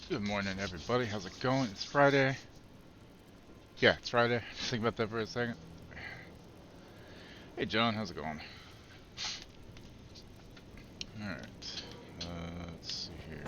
Good morning, everybody. How's it going? It's Friday. Yeah, it's Friday. Just think about that for a second. Hey, John. How's it going? All right. Let's see here.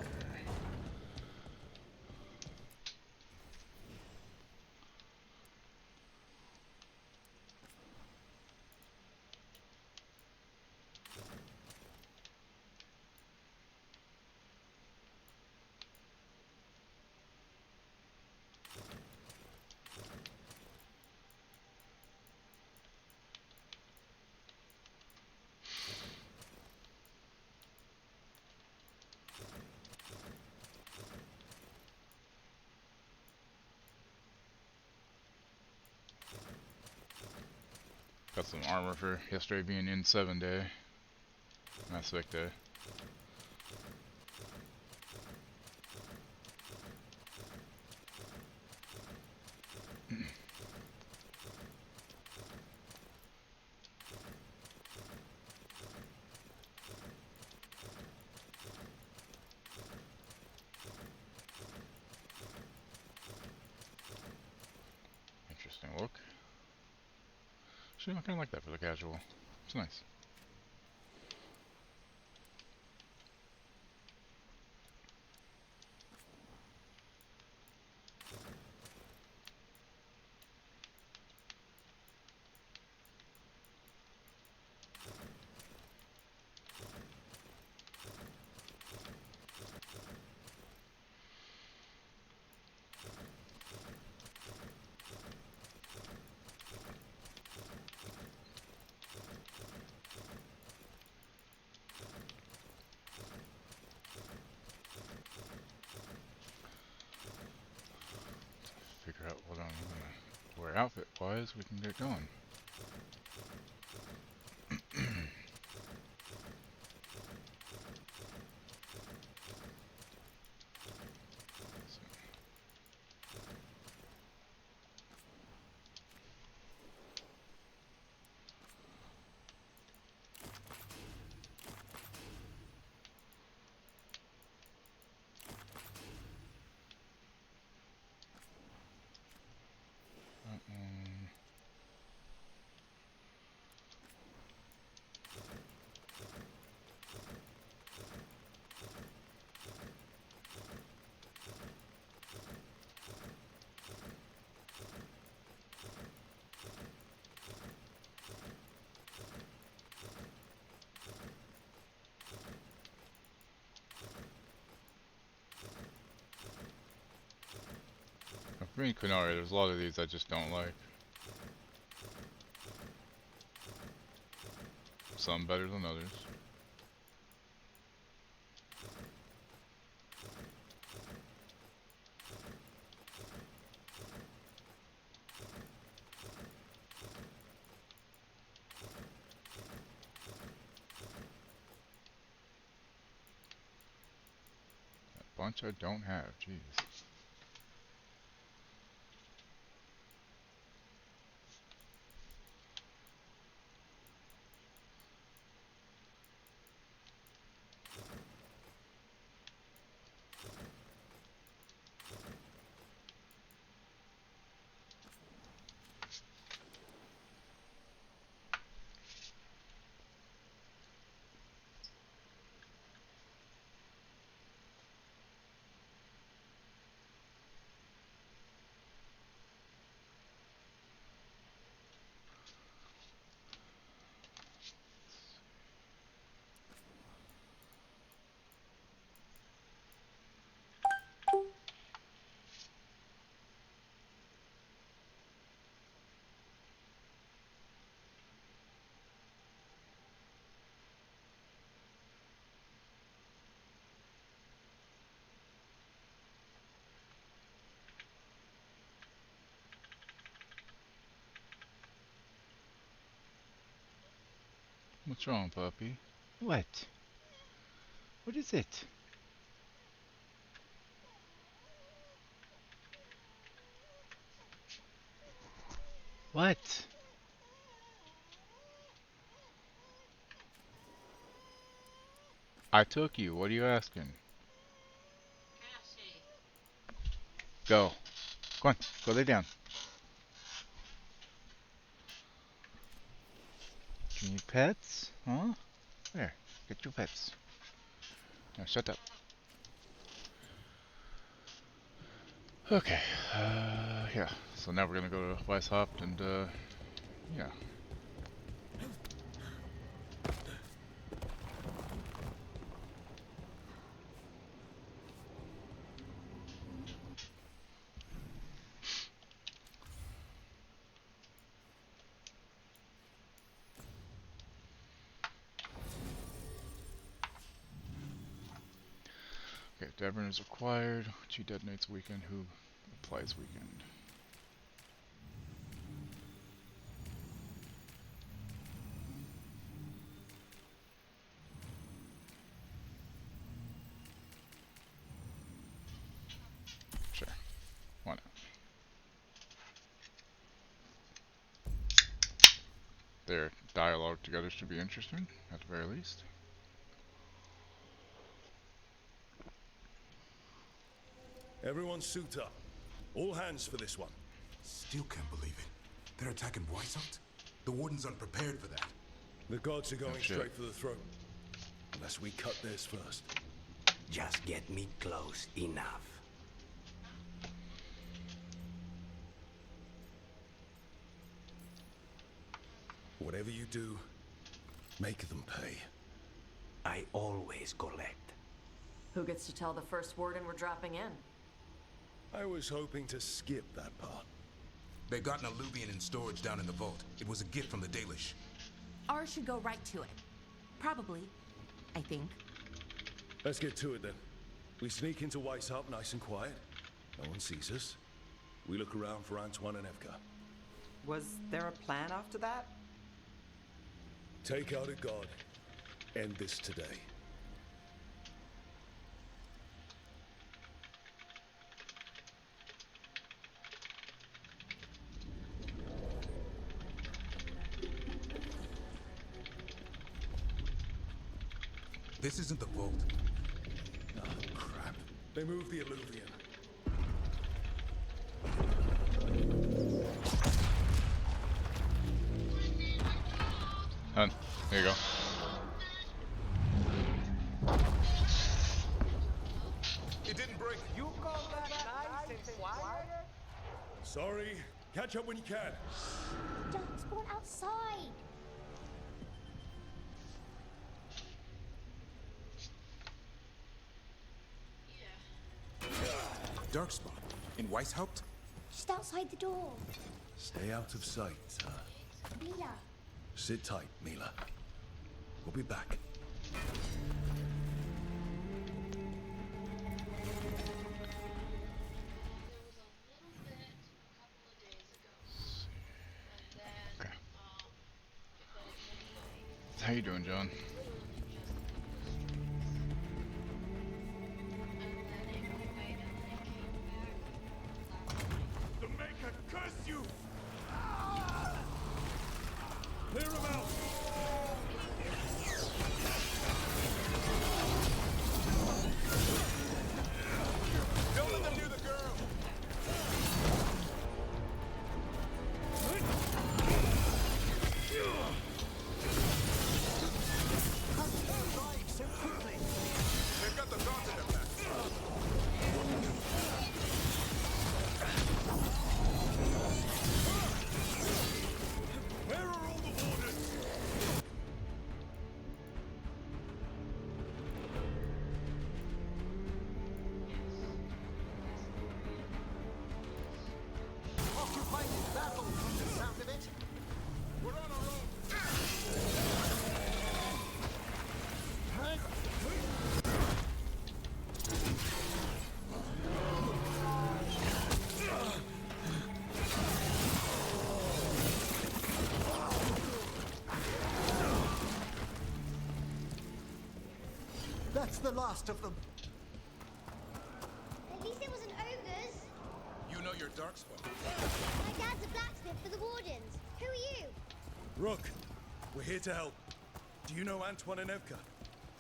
Got some armor for yesterday being in 7 day. Mass Effect day. Interesting look. Actually, I kind of like that for the casual. It's nice. Figure out what I'm gonna wear outfit-wise. We can get going. Um, for me, Qunari, there's a lot of these I just don't like. Some better than others. Bunch I don't have. Jeez. What's wrong, puppy? What? What is it? What? I took you. What are you asking? Go. Go on. Go lay down. Do you need pets? Huh? There. Get your pets. Now shut up. Okay. Yeah. So now we're gonna go to Weishaupt and, yeah. Okay, Devon is required. She detonates weekend. Who applies weekend? Sure. Why not? Their dialogue together should be interesting, at the very least. Everyone suit up. All hands for this one. Still can't believe it. They're attacking Weishaupt? The Warden's unprepared for that. The gods are going shit. straight for the throne. Unless we cut theirs first. Just get me close enough. Whatever you do, make them pay. I always collect. Who gets to tell the first Warden we're dropping in? I was hoping to skip that part. They got an alluvian in storage down in the vault. It was a gift from the Dalish. Ours should go right to it. Probably. I think. Let's get to it then. We sneak into Weishaupt nice and quiet. No one sees us. We look around for Antoine and Evka. Was there a plan after that? Take out a god. End this today. This isn't the vault. Oh, crap. They moved the alluvian. Hun, there you go. It didn't break. You call that nice and quiet? Sorry. Catch up when you can. Don't spawn outside. Darkspawn. In Weishaupt? Just outside the door. Stay out of sight. Mila. Sit tight, Mila. We'll be back. Okay. How you doing, John? The Maker curse you! Clear him out! Don't let them do the girl! They've got the gods in their back. Where are all the wardens? Occupying battle from the sound of it. We're on our own. That's the last of them. At least it wasn't ogres. You know your Darkspawn. My dad's a blacksmith for the Wardens. Who are you? Rook, we're here to help. Do you know Antoine and Evka?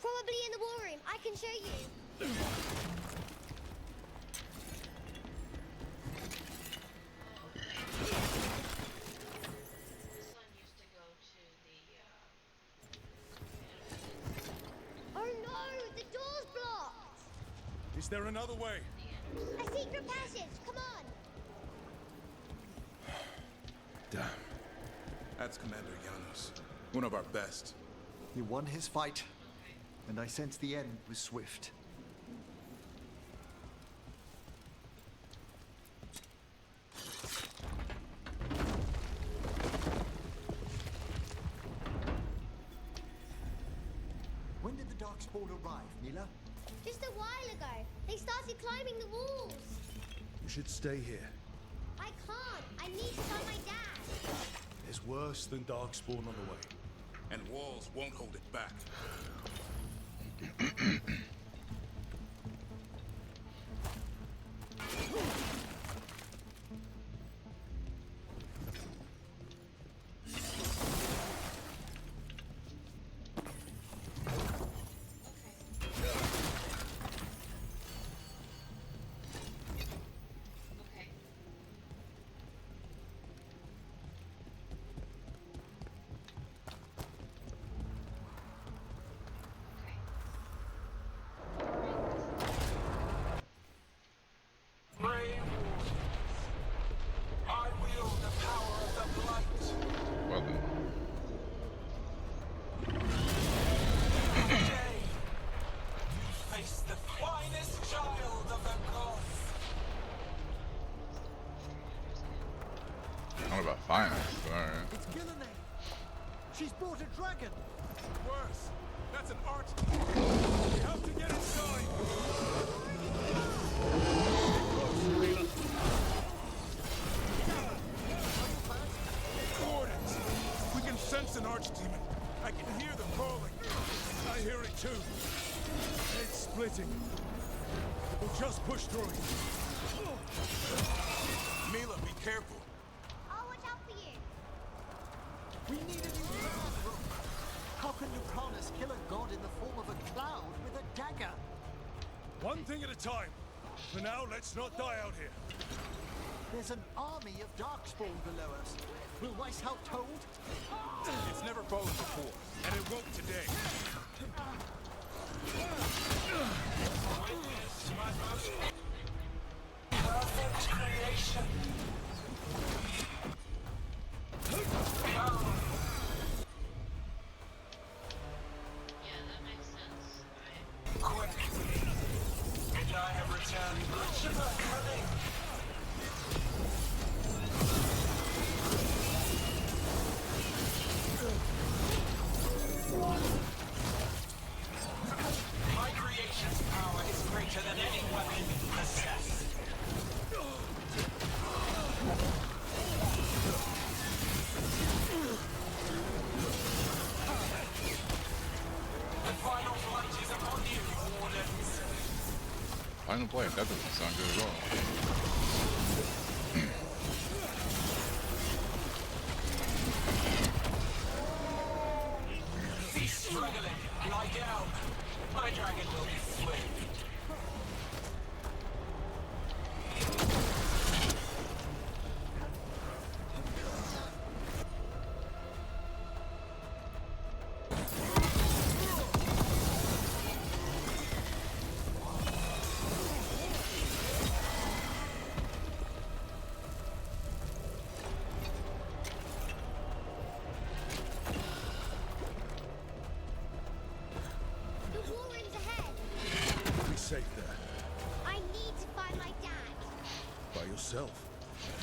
Probably in the war room. I can show you. Is there another way? A secret passage. Come on. Damn. That's Commander Janos, one of our best. He won his fight, and I sense the end was swift. When did the Darkspawn arrive, Mila? Just a while ago, they started climbing the walls. You should stay here. I can't. I need to find my dad. There's worse than Darkspawn on the way. And walls won't hold it back. Well then. Face the finest child of the gods. I don't know about finance, but alright. It's Gillenay. She's brought a dragon. Worse. That's an art. We have to get inside! Wardens! We can sense an archdemon. I can hear them calling. I hear it too. It's splitting. We'll just push through it. Mila, be careful. I'll watch out for you. We need a new plan, Rook. How can Lucanus kill a god in the form of a cloud with a dagger? One thing at a time. For now, let's not die out here. There's an army of Darkspawn below us. Will Weishaupt hold? It's never fallen before, and it won't today. Perfect creation. Quick. And I have returned much of our cunning. My creation's power is greater than any weapon you possess. The final flight is upon you, Wardens. Final play, that doesn't sound good at all. Cease struggling. Lie down. My dragon will be swift. The Warren's ahead. Be safe there. I need to find my dad. By yourself.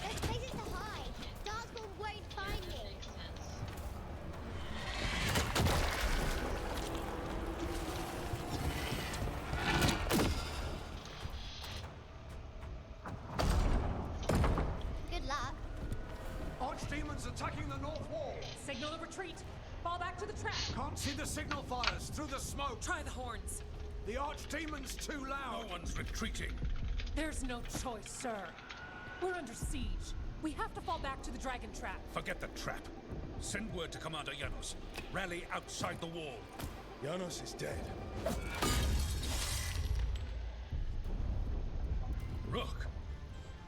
There's places to hide. Darkspawn won't find me. Good luck. Archdemons attacking the north wall. Signal a retreat. Fall back to the trap. Can't see the signal fires through the smoke. Try the horns. The Archdemon's too loud. No one's retreating. There's no choice, sir. We're under siege. We have to fall back to the dragon trap. Forget the trap. Send word to Commander Janos. Rally outside the wall. Janos is dead. Rook,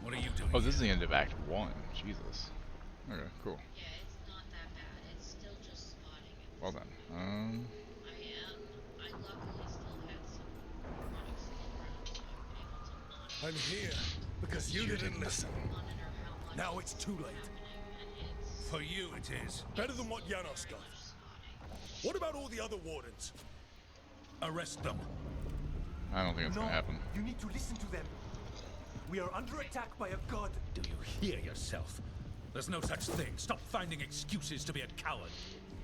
what are you doing? Oh, this is the end of Act 1. Jesus. Okay, cool. Yeah, it's not that bad. It's still just spotting. Well then. I luckily still had some running skill around. I'm here because you didn't listen. Now it's too late. For you it is. Better than what Janos got. What about all the other wardens? Arrest them. I don't think it's gonna happen. You need to listen to them. We are under attack by a god. Do you hear yourself? There's no such thing. Stop finding excuses to be a coward.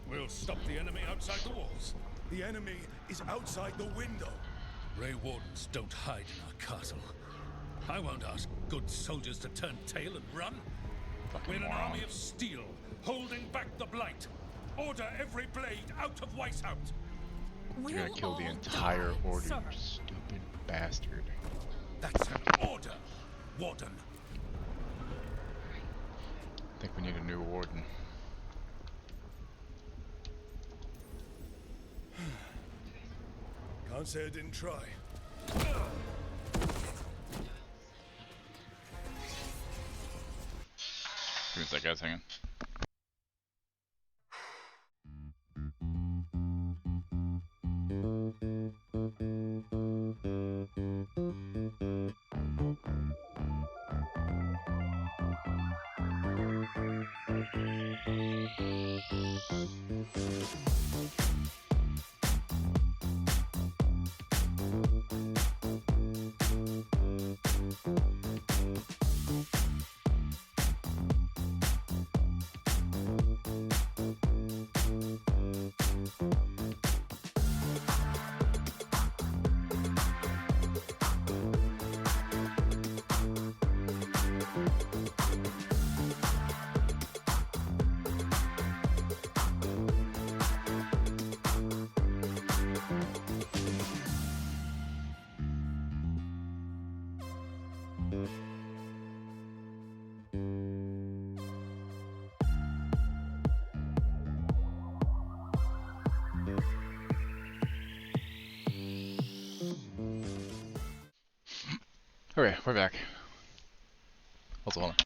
We'll stop the enemy outside the walls. The enemy is outside the window. Grey Wardens don't hide in our castle. I won't ask good soldiers to turn tail and run. We're an army of steel, holding back the blight. Order every blade out of Weishaupt. You're gonna kill the entire order, you stupid bastard. That's an order, Warden. I think we need a new warden. Can't say I didn't try. Give me a sec, guys, hang on. Okay, we're back. Also, hold on.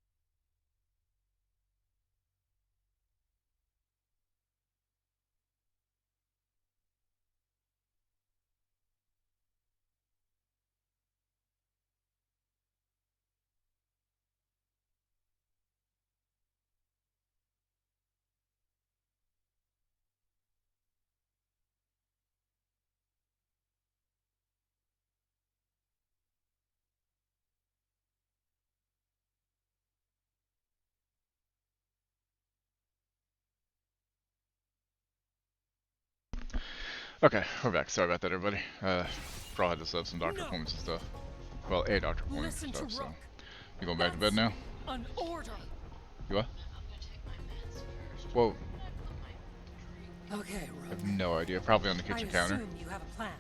Okay, we're back. Sorry about that, everybody. Probably had to set up some doctor appointments and stuff. Well, a doctor appointment and stuff, so. You going back to bed now? An order. You what? Whoa. Okay, I have no idea. Probably on the kitchen counter. I assume you have a plan.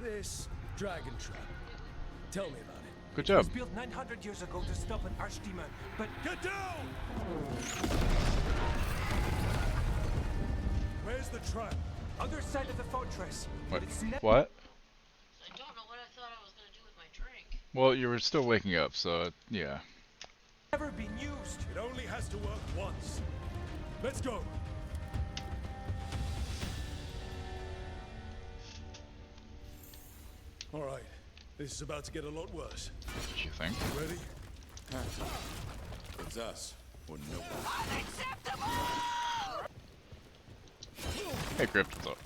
This dragon trap. Tell me about it. Good It was job. built 900 years ago to stop an archdemon, but Get down! Where's the trap? other side of the fortress. What? But it's What? I don't know what I thought I was gonna do with my drink. Well, you were still waking up, so yeah. never been used. It only has to work once. Let's go. All right. This is about to get a lot worse. What you think? Ready? It's us, or no one. Hey, Crypt, what's up?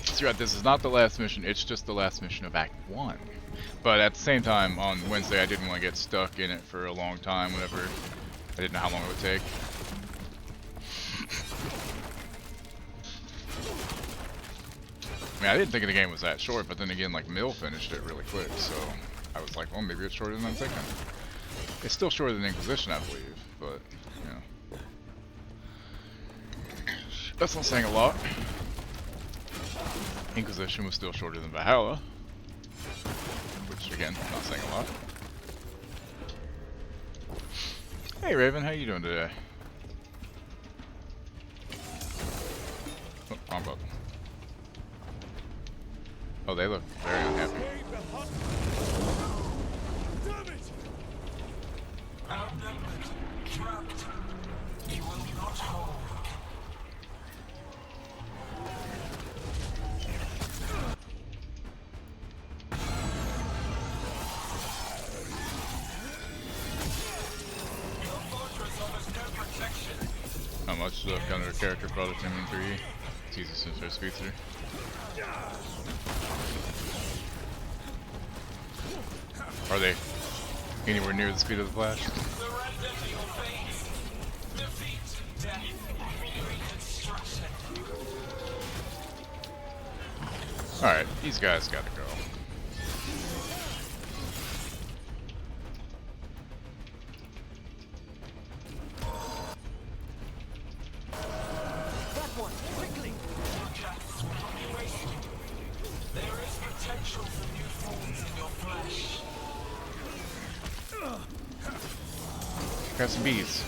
So right, this is not the last mission, it's just the last mission of Act 1. But at the same time, on Wednesday, I didn't want to get stuck in it for a long time whenever I didn't know how long it would take. I mean, I didn't think the game was that short, but then again, like, Mill finished it really quick, so I was like, well, maybe it's shorter than I'm thinking. It's still shorter than Inquisition, I believe, but, you know. That's not saying a lot. Inquisition was still shorter than Valhalla, which, again, not saying a lot. Hey, Raven, how you doing today? Oh, wrong button. Oh, they look very unhappy. Outnumbered, trapped. You will not hold. much kind of a character product in 3. It's easy since there's speed through. Are they anywhere near the speed of the Flash? Alright, these guys gotta go. That one, quickly! There is potential for new forms in your flesh. Got some bees.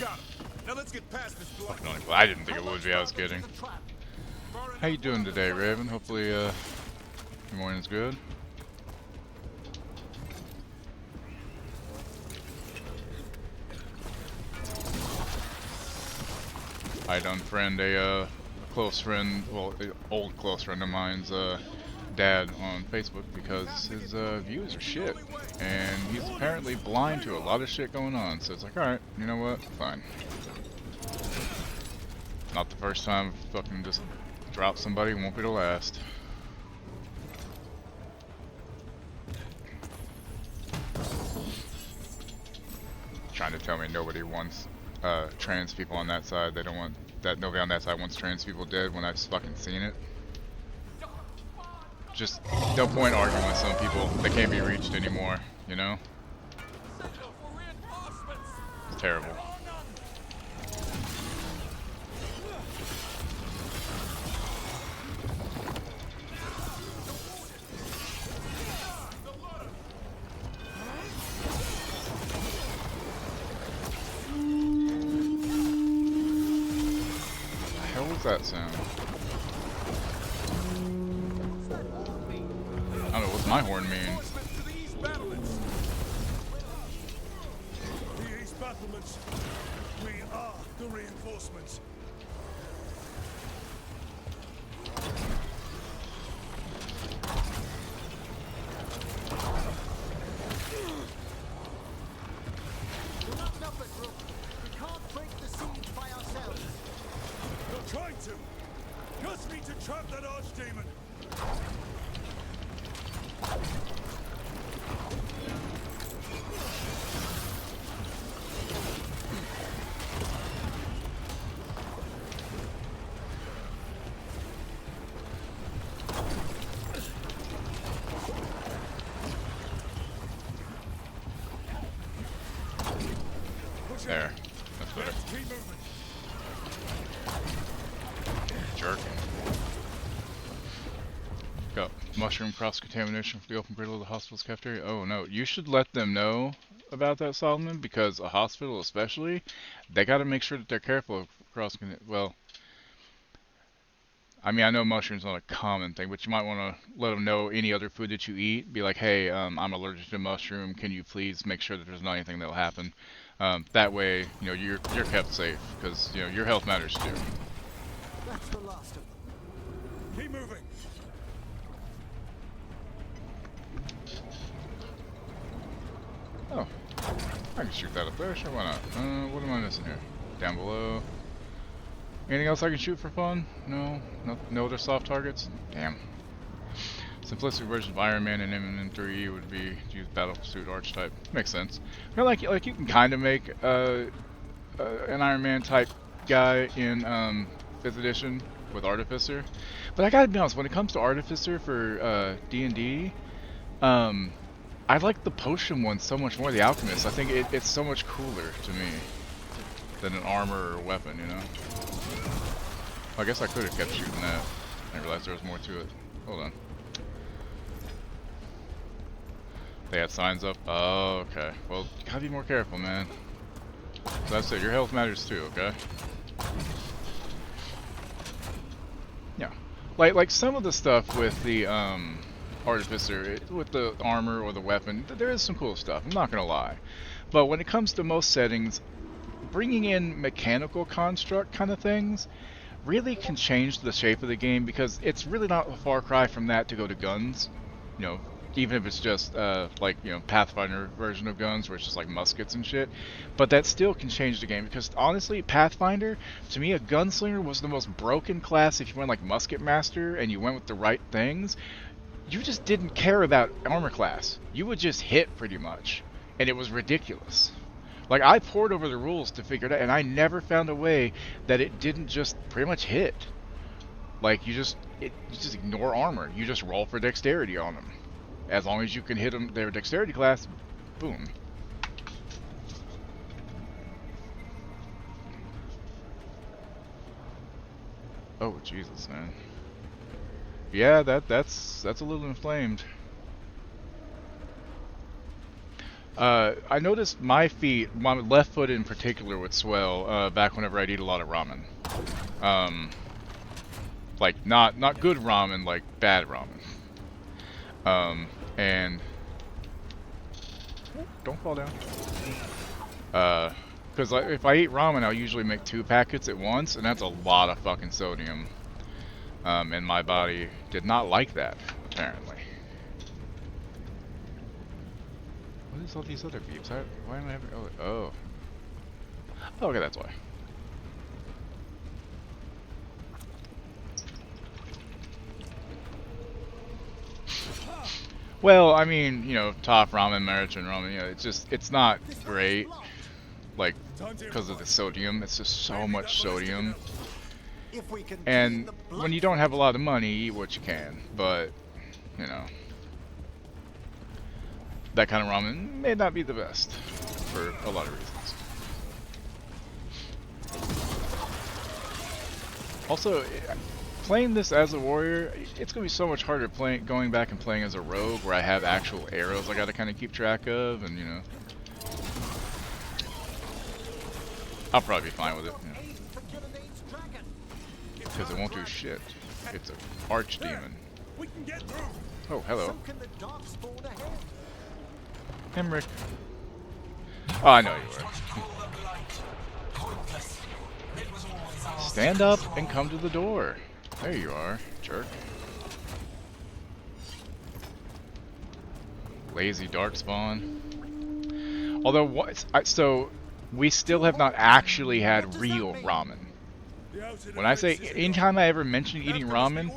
Got him. Now let's get past this block. I didn't think it would be. I was kidding. How you doing today, Raven? Hopefully, your morning's good. I'd unfriend a close friend, well, an old close friend of mine's dad on Facebook because his views are shit, and he's apparently blind to a lot of shit going on. So it's like, all right, you know what? Fine. Not the first time I've fucking just dropped somebody, won't be the last. Trying to tell me nobody wants trans people on that side. They don't want that. Nobody on that side wants trans people dead when I've fucking seen it. Just no point arguing with some people. They can't be reached anymore, you know? It's terrible. That sound? I don't know, what's my horn mean? The East battlements. We are the reinforcements. We're not numbered, Rook. We can't break the siege by ourselves. You're trying to. Just need to trap that archdemon. There. That's better. Keep moving. Jerking. Got mushroom cross-contamination from the open griddle of the hospital's cafeteria. Oh no, you should let them know about that, Solomon, because a hospital especially, they gotta make sure that they're careful of well, I mean, I know mushrooms not a common thing, but you might want to let them know any other food that you eat. Be like, hey, I'm allergic to mushroom. Can you please make sure that there's not anything that'll happen? That way, you know, you're kept safe, because, you know, your health matters too. That's the last of them. Keep moving. Oh, I can shoot that up there. Sure, why not? What am I missing here? Down below. Anything else I can shoot for fun? No, no other soft targets. Damn. Simplistic version of Iron Man and M3 would be to use Battlesuit Archetype. Makes sense. I feel like you can kind of make an Iron Man type guy in 5th edition with Artificer, but I gotta be honest, when it comes to Artificer for D&D, I like the potion one so much more. The Alchemist, I think it's so much cooler to me than an armor or a weapon, you know. I guess I could have kept shooting that. I realized there was more to it. Hold on. They had signs up? Oh, okay. Well, you gotta be more careful, man. So that's it. Your health matters too, okay? Yeah. Like some of the stuff with the Artificer, with the armor or the weapon, there is some cool stuff. I'm not gonna lie. But when it comes to most settings, bringing in mechanical construct kind of things really can change the shape of the game, because it's really not a far cry from that to go to guns. You know, even if it's just like, you know, Pathfinder version of guns where it's just like muskets and shit. But that still can change the game, because honestly, Pathfinder, to me, a gunslinger was the most broken class. If you went like Musket Master and you went with the right things, you just didn't care about armor class. You would just hit pretty much, and it was ridiculous. Like, I pored over the rules to figure it out, and I never found a way that it didn't just pretty much hit. Like, you just ignore armor. You just roll for dexterity on them. As long as you can hit them, their dexterity class, boom. Oh, Jesus, man. Yeah, that's a little inflamed. I noticed my feet, my left foot in particular, would swell back whenever I'd eat a lot of ramen. Like not good ramen, like bad ramen. And don't fall down. Because if I eat ramen, I'll usually make 2 packets at once, and that's a lot of fucking sodium. And my body did not like that, apparently. What is all these other beeps? Why am I having... Oh. Okay, that's why. Well, I mean, you know, top ramen, American ramen, you know, it's not great. Like, because of the sodium. It's just so much sodium. And when you don't have a lot of money, eat what you can. But, you know, that kind of ramen may not be the best for a lot of reasons. Also, playing this as a warrior, it's going to be so much harder going back and playing as a rogue, where I have actual arrows I got to kind of keep track of, and, you know, I'll probably be fine with it, because it won't do shit. It's an archdemon. Oh, hello. Hemrick. Oh, I know you were. Stand up and come to the door. There you are, jerk. Lazy darkspawn. Although, so we still have not actually had real ramen. When I say, anytime I ever mention eating ramen,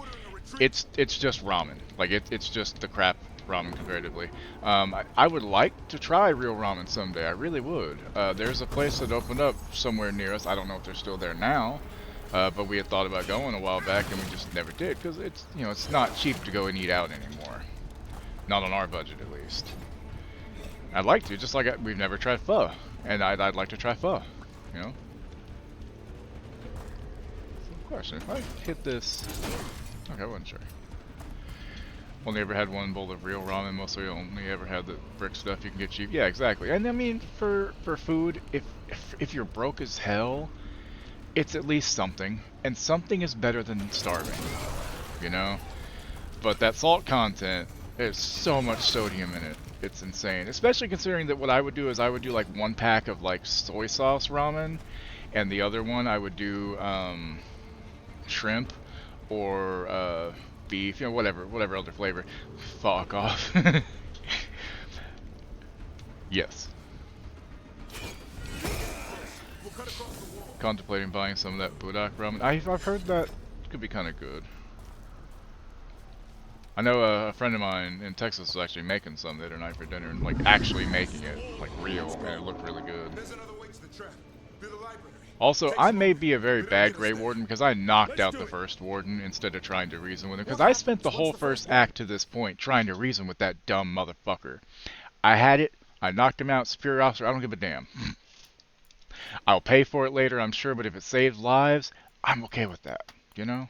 it's just ramen. Like, it's just the crap ramen comparatively. I would like to try real ramen someday. I really would. There's a place that opened up somewhere near us. I don't know if they're still there now, but we had thought about going a while back, and we just never did, because it's, you know, it's not cheap to go and eat out anymore. Not on our budget, at least. I'd like to, just like we've never tried pho, and I'd like to try pho, you know. Question: if I hit this, okay, I wasn't sure. Only ever had one bowl of real ramen. Mostly only ever had the brick stuff you can get cheap. Yeah, exactly. And I mean, for food, if you're broke as hell, it's at least something, and something is better than starving, you know. But that salt content, there's so much sodium in it. It's insane. Especially considering that what I would do is I would do like 1 pack of like soy sauce ramen, and the other one I would do shrimp or beef, you know, whatever other flavor. Fuck off. Yes. Contemplating buying some of that Budak ramen. I've heard that could be kind of good. I know a friend of mine in Texas was actually making some the other night for dinner, and like actually making it like real, and it looked really good. Also, I may be a very bad Grey Warden because I knocked out the first Warden instead of trying to reason with him. Because I spent the whole first act to this point trying to reason with that dumb motherfucker. I had it. I knocked him out. Superior Officer, I don't give a damn. I'll pay for it later, I'm sure, but if it saves lives, I'm okay with that, you know?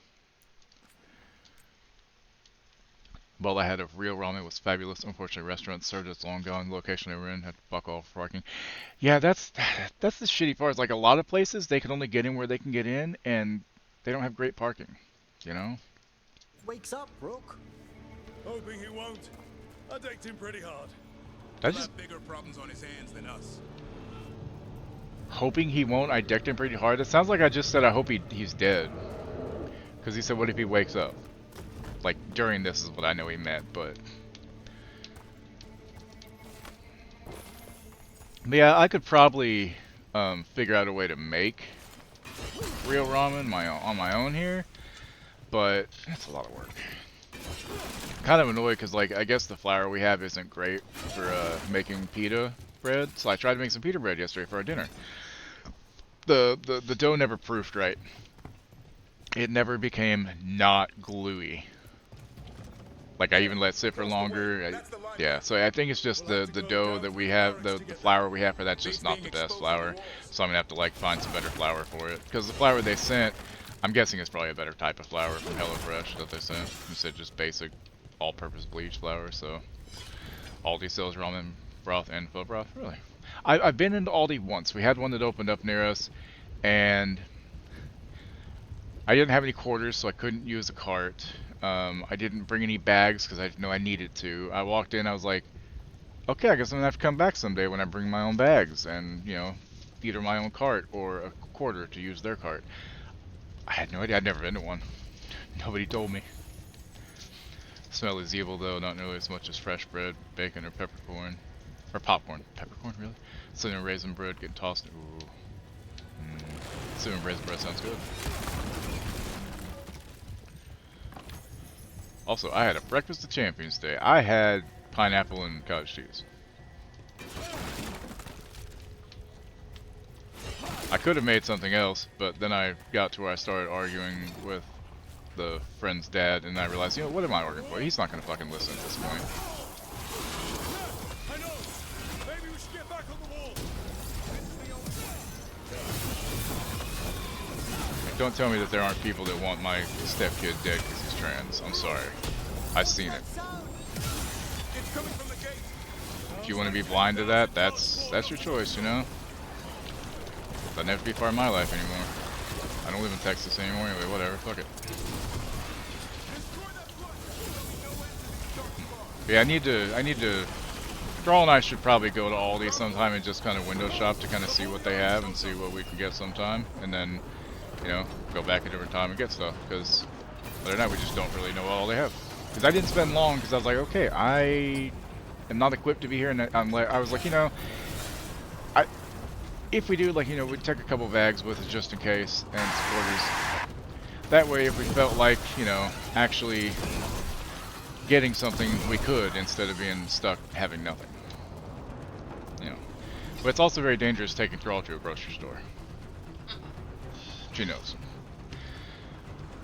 Well, I had a real ramen. It was fabulous. Unfortunately, restaurant served its long gone. Location they were in had to fuck off for parking. Yeah, that's the shitty part. Is like a lot of places they can only get in where they can get in, and they don't have great parking. You know. Wakes up, Brooke. Hoping he won't. I decked him pretty hard. He'll have bigger problems on his hands than us. Hoping he won't. I decked him pretty hard. It sounds like I just said I hope he's dead. Because he said, "What if he wakes up?" Like, during this is what I know he meant, but But yeah, I could probably figure out a way to make real ramen on my own here, but it's a lot of work. Kind of annoyed because, like, I guess the flour we have isn't great for making pita bread. So I tried to make some pita bread yesterday for our dinner. The dough never proofed right. It never became not gluey. Like, I even let it sit for longer. Yeah, so I think it's just the dough that we have, the flour we have for that's just not the best flour. So I'm gonna have to, like, find some better flour for it. Because the flour they sent, I'm guessing it's probably a better type of flour from HelloFresh that they sent instead of just basic all-purpose bleach flour. So Aldi sells ramen broth and pho broth. Really, I've been into Aldi once. We had one that opened up near us, and I didn't have any quarters, so I couldn't use a cart. I didn't bring any bags because I didn't know I needed to. I walked in, I was like, okay, I guess I'm gonna have to come back someday when I bring my own bags and, you know, either my own cart or a quarter to use their cart. I had no idea. I'd never been to one. Nobody told me. Smell is evil though, not nearly as much as fresh bread, bacon, or peppercorn. Or popcorn. Peppercorn, really? Cinnamon raisin bread getting tossed. Ooh. Cinnamon raisin bread sounds good. Also, I had a breakfast of champions today. I had pineapple and cottage cheese. I could have made something else, but then I got to where I started arguing with the friend's dad, and I realized, you know, what am I arguing for? He's not going to fucking listen at this point. Maybe we should get back on the wall. Like, don't tell me that there aren't people that want my stepkid dead because he's trans. I'm sorry. I've seen it. If you want to be blind to that, that's your choice, you know? Doesn't have to be part of my life anymore. I don't live in Texas anymore anyway, whatever, fuck it. Yeah, I need to Drawl and I should probably go to Aldi sometime and just kind of window shop to kind of see what they have and see what we can get sometime, and then, you know, go back a different time and get stuff, because other than that we just don't really know what all they have. Because I didn't spend long, because I was like, okay, I am not equipped to be here, and I was like, you know, if we do, like, you know, we'd take a couple bags with us just in case, and supporters. That way, if we felt like, you know, actually getting something, we could, instead of being stuck having nothing. You know. But it's also very dangerous taking Thrall to a grocery store. She knows.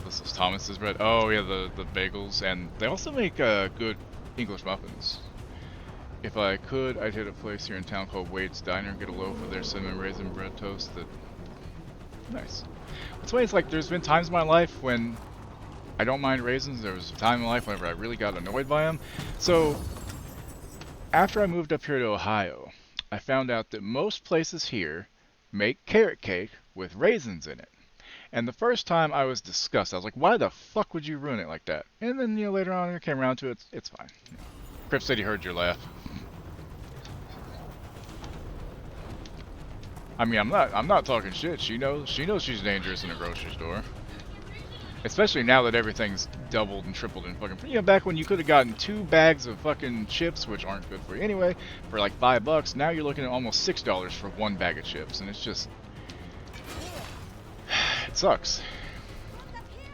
This is Thomas's bread. Oh yeah, the bagels, and they also make good English muffins. If I could, I'd hit a place here in town called Wade's Diner and get a loaf of their cinnamon raisin bread toast. That nice. What's funny is, like, there's been times in my life when I don't mind raisins. There was a time in my life whenever I really got annoyed by them. So after I moved up here to Ohio, I found out that most places here make carrot cake with raisins in it. And the first time I was disgusted. I was like, why the fuck would you ruin it like that? And then, you know, later on I came around to it. It's fine. Crip said he heard your laugh. I mean, I'm not talking shit. She knows she's dangerous in a grocery store. Especially now that everything's doubled and tripled in fucking, you know, back when you could have gotten 2 bags of fucking chips, which aren't good for you anyway, for like $5. Now you're looking at almost $6 for 1 bag of chips, and it's just, it sucks.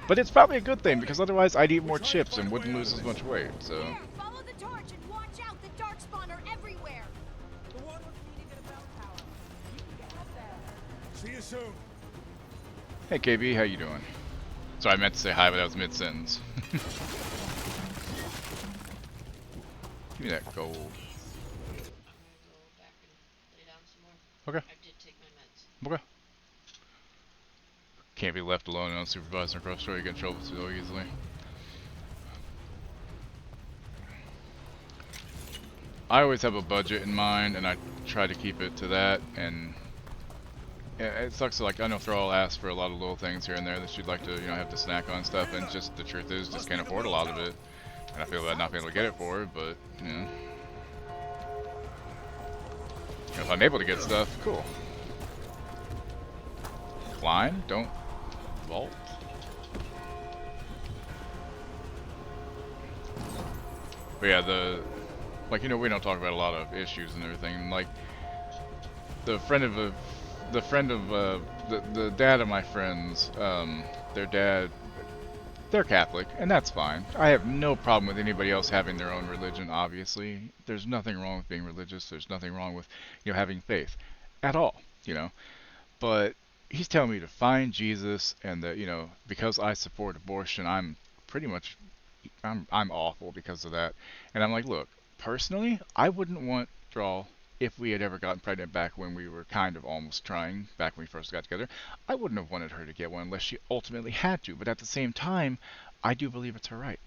But it's probably a good thing, because otherwise I'd eat more chips and wouldn't lose as much weight, so. Follow the torch and watch out. The darkspawn are everywhere. See you soon. Hey KB, how you doing? Sorry, I meant to say hi, but that was mid-sentence. Give me that gold. I'm gonna go back and lay down some more. Okay. I did take my meds. Okay. Can't be left alone and unsupervised in a grocery store. You get in trouble so easily. I always have a budget in mind, and I try to keep it to that. And it sucks. Like, I know Thrall asks for a lot of little things here and there that she'd like to, you know, have to snack on stuff. And just the truth is, just can't afford a lot of it. And I feel bad not being able to get it for her, but you know, if I'm able to get stuff, cool. Climb, don't vault. But yeah, like, you know, we don't talk about a lot of issues and everything. Like, the friend of the dad of my friends, their dad, they're Catholic, and that's fine. I have no problem with anybody else having their own religion, obviously. There's nothing wrong with being religious. There's nothing wrong with, having faith at all, But he's telling me to find Jesus, and that, because I support abortion, I'm awful because of that. And I'm like, look, personally, I wouldn't want withdrawal if we had ever gotten pregnant back when we were kind of almost trying, back when we first got together. I wouldn't have wanted her to get one unless she ultimately had to. But at the same time, I do believe it's her right.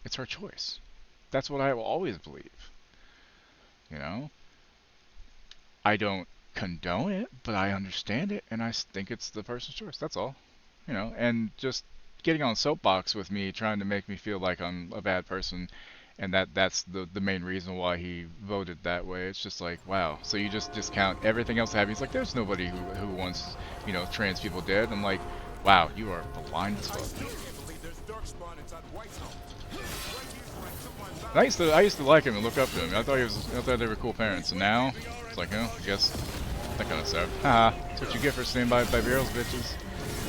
It's her choice. That's what I will always believe. I don't condone it, but I understand it, and I think it's the person's choice. That's all. And just getting on soapbox with me, trying to make me feel like I'm a bad person, and that's the main reason why he voted that way. It's just like, wow, so you just discount everything else happening. He's like, there's nobody who wants, trans people dead. I'm like, wow, you are blind as fuck. I used to like him and look up to him. I thought they were cool parents, and now it's like, I guess that kind of sucked. Haha, that's what you get for staying by barrels, bitches.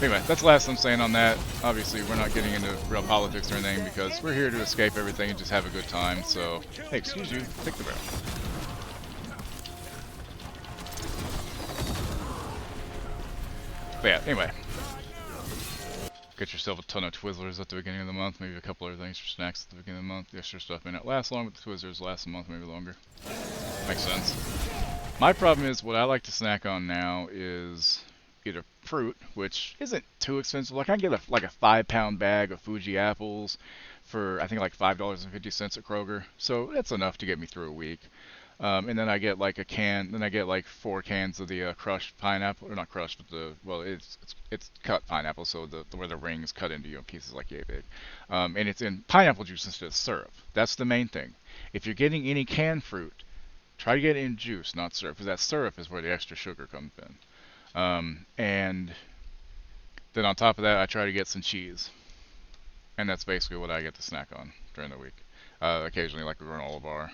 Anyway, that's the last I'm saying on that. Obviously, we're not getting into real politics or anything because we're here to escape everything and just have a good time. So, hey, excuse you, take the barrel. But yeah, anyway. Get yourself a ton of Twizzlers at the beginning of the month, maybe a couple other things for snacks at the beginning of the month. The extra stuff may not last long, but the Twizzlers last a month, maybe longer. Makes sense. My problem is, what I like to snack on now is either fruit, which isn't too expensive. Like I can get a 5-pound bag of Fuji apples for I think like $5.50 at Kroger, so that's enough to get me through a week. And then I get like a can. Then I get like 4 cans of the crushed pineapple, or not crushed, but it's cut pineapple, so where the rings cut into pieces like yay big. And it's in pineapple juice instead of syrup. That's the main thing. If you're getting any canned fruit, try to get it in juice, not syrup, because that syrup is where the extra sugar comes in. And then on top of that, I try to get some cheese, and that's basically what I get to snack on during the week. Occasionally, like a granola bar,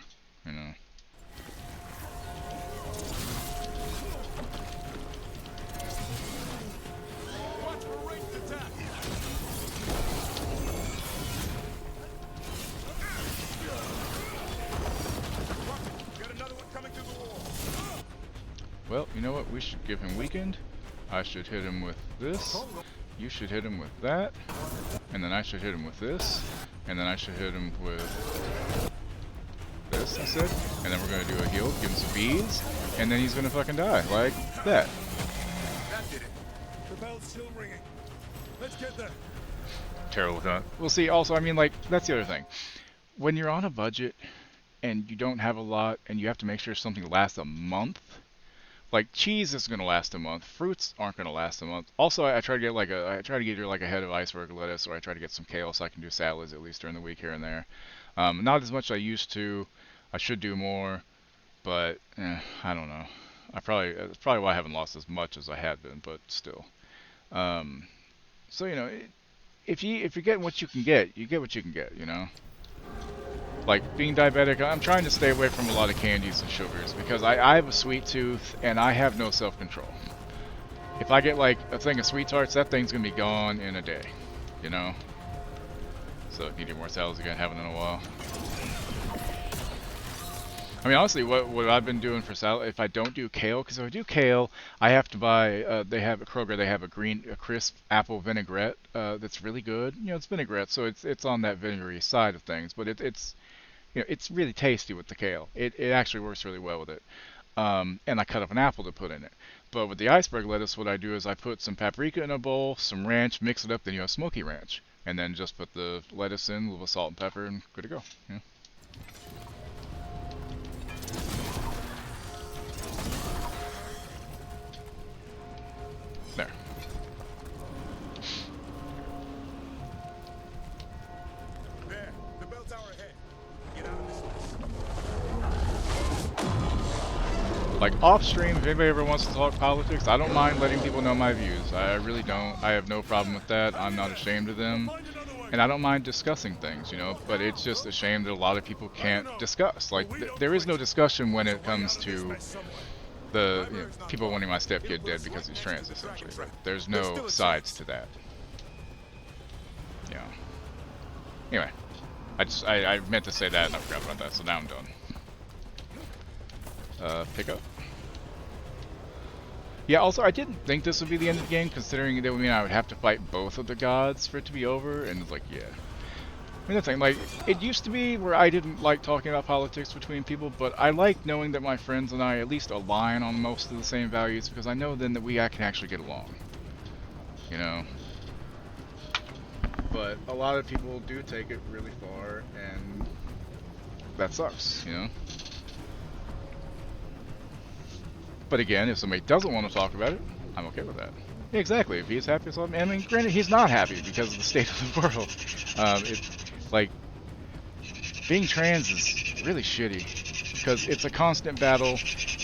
Well, you know what? We should give him weakened. I should hit him with this. You should hit him with that. And then I should hit him with this. And then I should hit him with this instead. And then we're going to do a heal, give him some beads. And then he's going to fucking die. Like that. That did it. The bell's still ringing. Let's get there. Terrible gun. We'll see. Also, I mean, like, that's the other thing. When you're on a budget and you don't have a lot and you have to make sure something lasts a month, like cheese is gonna last a month. Fruits aren't gonna last a month. Also, I try to get like a head of iceberg lettuce, or I try to get some kale so I can do salads at least during the week here and there. Not as much as I used to. I should do more, but I don't know. It's probably why I haven't lost as much as I had been, but still. So if you're getting what you can get, you get what you can get. Like being diabetic, I'm trying to stay away from a lot of candies and sugars because I have a sweet tooth and I have no self-control. If I get like a thing of sweet tarts, that thing's gonna be gone in a day, So if you need more salads again, haven't in a while. I mean, honestly, what I've been doing for salad, if I don't do kale, because if I do kale, I have to buy. They have at Kroger. They have a crisp apple vinaigrette that's really good. It's vinaigrette, so it's on that vinegary side of things, but it's really tasty with the kale. It actually works really well with it. And I cut up an apple to put in it. But with the iceberg lettuce, what I do is I put some paprika in a bowl, some ranch, mix it up, then you have smoky ranch, and then just put the lettuce in, a little salt and pepper, and good to go. There. There, the bell tower ahead. Get out of this mess. Like off stream, if anybody ever wants to talk politics, I don't mind letting people know my views. I really don't. I have no problem with that. I'm not ashamed of them. And I don't mind discussing things, but it's just a shame that a lot of people can't discuss. Like, there is no discussion when it comes to the people wanting my stepkid dead because he's trans, essentially. But there's no sides to that. Yeah. Anyway, I meant to say that and I forgot about that, so now I'm done. Pick up. Yeah, also I didn't think this would be the end of the game, considering that would mean I would have to fight both of the gods for it to be over, and it's like, yeah. I mean, the thing, like, it used to be where I didn't like talking about politics between people, but I like knowing that my friends and I at least align on most of the same values, because I know then that we can actually get along. You know? But a lot of people do take it really far, and that sucks, you know? But again, if somebody doesn't want to talk about it, I'm okay with that. Yeah, exactly, if he's happy, so I mean, granted, he's not happy because of the state of the world. Like, being trans is really shitty, because it's a constant battle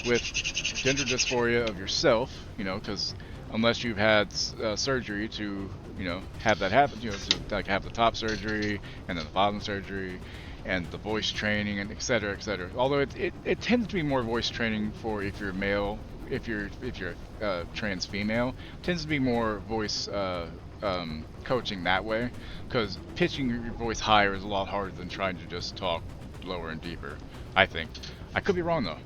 with gender dysphoria of yourself, you know, because unless you've had surgery to, you know, have that happen, you know, to like have the top surgery and then the bottom surgery and the voice training and et cetera, et cetera. Although it tends to be more voice training for if you're male, if you're trans female, it tends to be more voice coaching that way, because pitching your voice higher is a lot harder than trying to just talk lower and deeper, I think. I could be wrong though.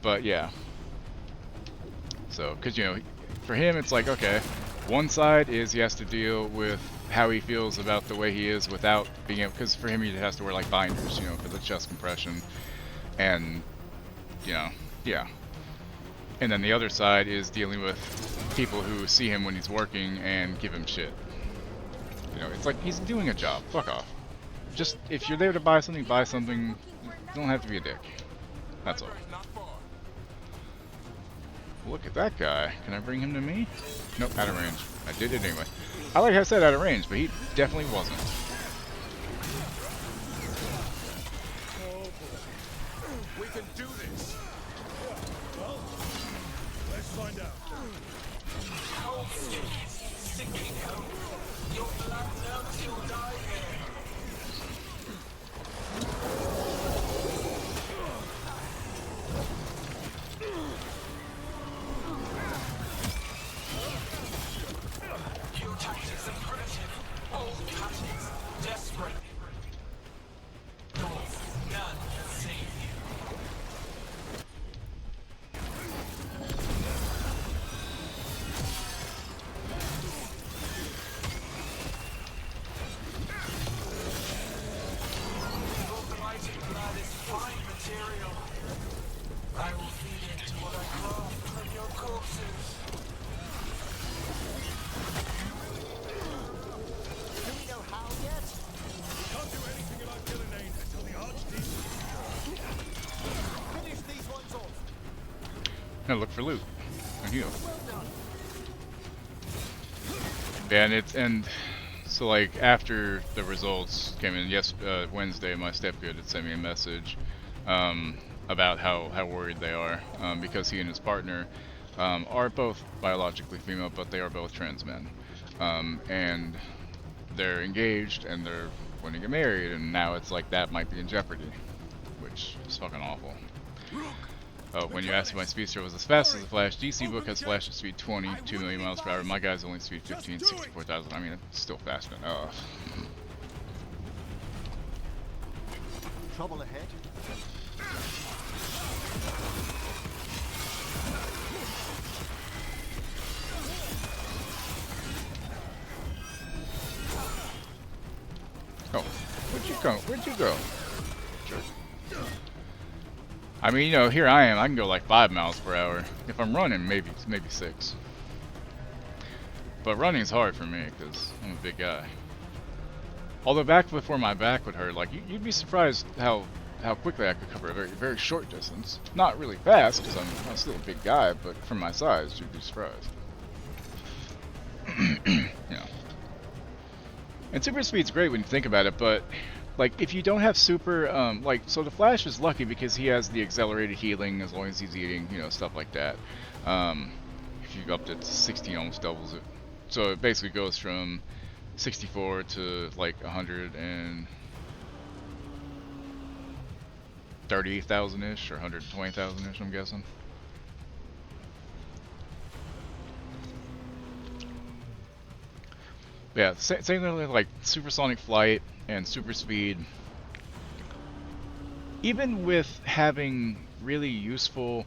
But yeah. So, because, you know, for him it's like, okay, one side is he has to deal with how he feels about the way he is without being able, because for him he has to wear like binders, you know, for the chest compression, and, you know, yeah. And then the other side is dealing with people who see him when he's working and give him shit. You know, it's like he's doing a job. Fuck off. Just, if you're there to buy something, buy something. You don't have to be a dick. That's all. Look at that guy. Can I bring him to me? Nope, out of range. I did it anyway. I like how I said out of range, but he definitely wasn't. We can do this. Well, let's find out. Cold sinking home. Your blood knows you'll die here. Your tactics are primitive. Old patterns. Desperate. None can save you. Your blighted blood is fine material. I will feed it to what I craft from your corpses. Do we know how yet? We can't do anything about Gillinane until the Archdemon. Finish these ones off. Now look for loot and heal. Well done. Yeah, and so like after the results came in, Wednesday, my stepkid had sent me a message about how worried they are, because he and his partner are both biologically female, but they are both trans men, and they're engaged and they're going to get married, and now it's like that might be in jeopardy, which is fucking awful. When you asked if my speedster was as fast as the Flash, DC book has Flash at speed 20, 2 million miles per hour. My guy's only speed 15, 64,000. I mean, it's still fast enough. Trouble ahead. Oh, where'd you go? Jerk. I mean, you know, here I am. I can go like 5 miles per hour. If I'm running, maybe 6. But running's hard for me because I'm a big guy. Although back before my back would hurt, like you'd be surprised how quickly I could cover a very short distance. Not really fast because I'm still a big guy, but for my size, you'd be surprised. Yeah. And super speed's great when you think about it, but like if you don't have super, so the Flash is lucky because he has the accelerated healing as long as he's eating, you know, stuff like that. If you go up to 16, almost doubles it. So it basically goes from 64 to like 100 and 130,000-ish or 120,000-ish, I'm guessing. Yeah, same thing like supersonic flight and super speed. Even with having really useful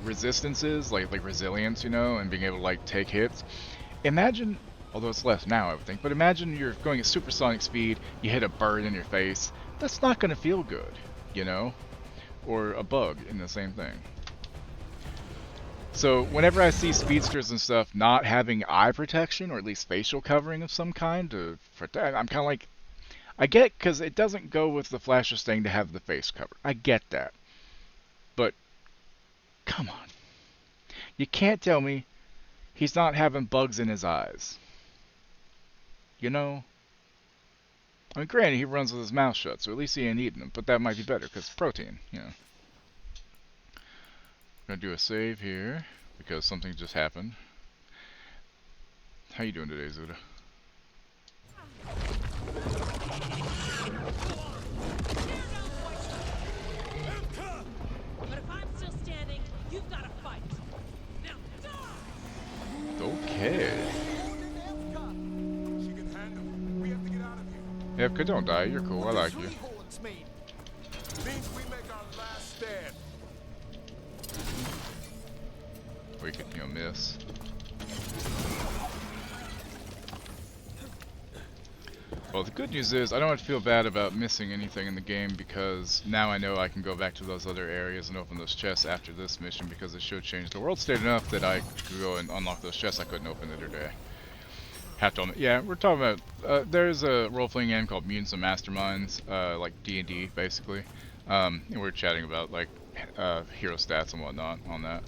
resistances, like resilience, you know, and being able to like take hits. Imagine, although it's less now, I would think, but imagine you're going at supersonic speed, you hit a bird in your face. That's not going to feel good, you know, or a bug in the same thing. So whenever I see speedsters and stuff not having eye protection, or at least facial covering of some kind to protect, I'm kind of like, I get, because it doesn't go with the Flasher's thing to have the face covered. I get that. But, come on. You can't tell me he's not having bugs in his eyes. You know? I mean, granted, he runs with his mouth shut, so at least he ain't eating them. But that might be better, because protein, you know. I'm going to do a save here, because something just happened. How you doing today, Zuda? But if I'm still standing, you've got to fight. Now, die! Okay. She can handle it. We have to get out of here. Evka, don't die. You're cool. I like you. Means we make our last stand. We could, you know, miss. Well, the good news is I don't have to feel bad about missing anything in the game, because now I know I can go back to those other areas and open those chests after this mission, because it should change the world state enough that I could go and unlock those chests I couldn't open the other day. Have to admit, yeah, we're talking about, there's a role-playing game called Mutants and Masterminds, like D&D, basically. And we're chatting about, like, hero stats and whatnot on that.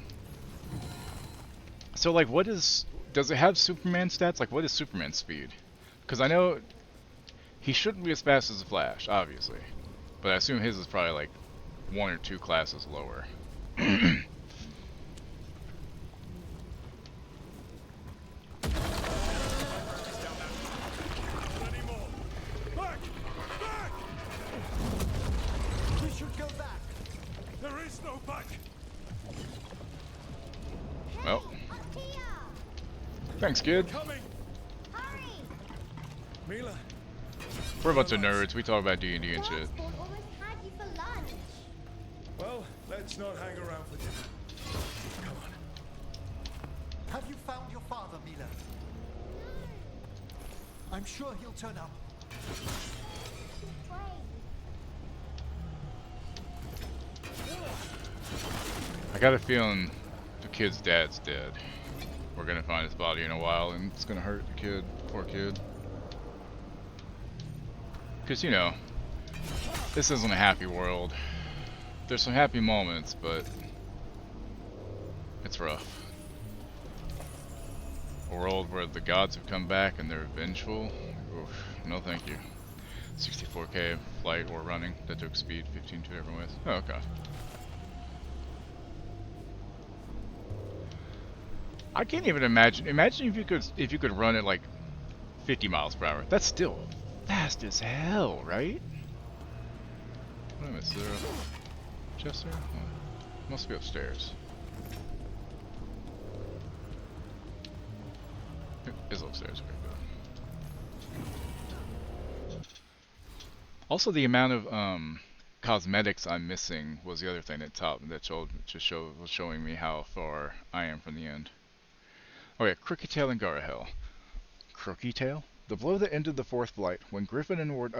So, like, does it have Superman stats? Like, what is Superman's speed? Because I know he shouldn't be as fast as the Flash, obviously. But I assume his is probably, like, 1 or 2 classes lower. We should go back. There is no back. Well. Thanks, kid. Coming. Hurry! Mila. We're a bunch of nerds. We talk about D&D and shit. Spawn almost had you for lunch. Well, let's not hang around for dinner. Come on. Have you found your father, Mila? I'm sure he'll turn up. I got a feeling the kid's dad's dead. We're gonna find his body in a while, and it's gonna hurt the kid. Poor kid. Because, you know, this isn't a happy world. There's some happy moments, but it's rough. A world where the gods have come back and they're vengeful. Oof, no thank you. 64k flight or running. That took speed 15 two different ways. Oh, okay. I can't even imagine. Imagine if you could run at like 50 miles per hour. That's still fast as hell, right? What am I, is there a chest there? Oh, must be upstairs. It is upstairs. Okay, also, the amount of cosmetics I'm missing was the other thing that was showing me how far I am from the end. Oh yeah, Crooked Tail and Garahel. Crooked Tail? The blow that ended the fourth blight, when Griffin and Ward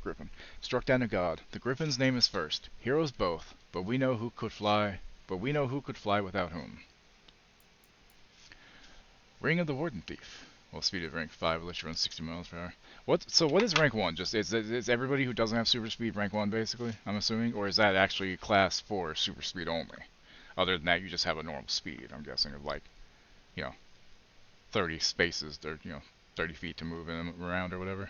Griffin struck down a god. The Griffin's name is first. Heroes both, but we know who could fly. But we know who could fly without whom. Ring of the Warden Thief. Well, speed of rank 5 lets you run 60 miles per hour. So what is rank 1? Just is everybody who doesn't have super speed rank 1 basically, I'm assuming? Or is that actually class 4 super speed only? Other than that, you just have a normal speed, I'm guessing, of like, you know, 30 spaces, or, you know, 30 feet to move in around or whatever.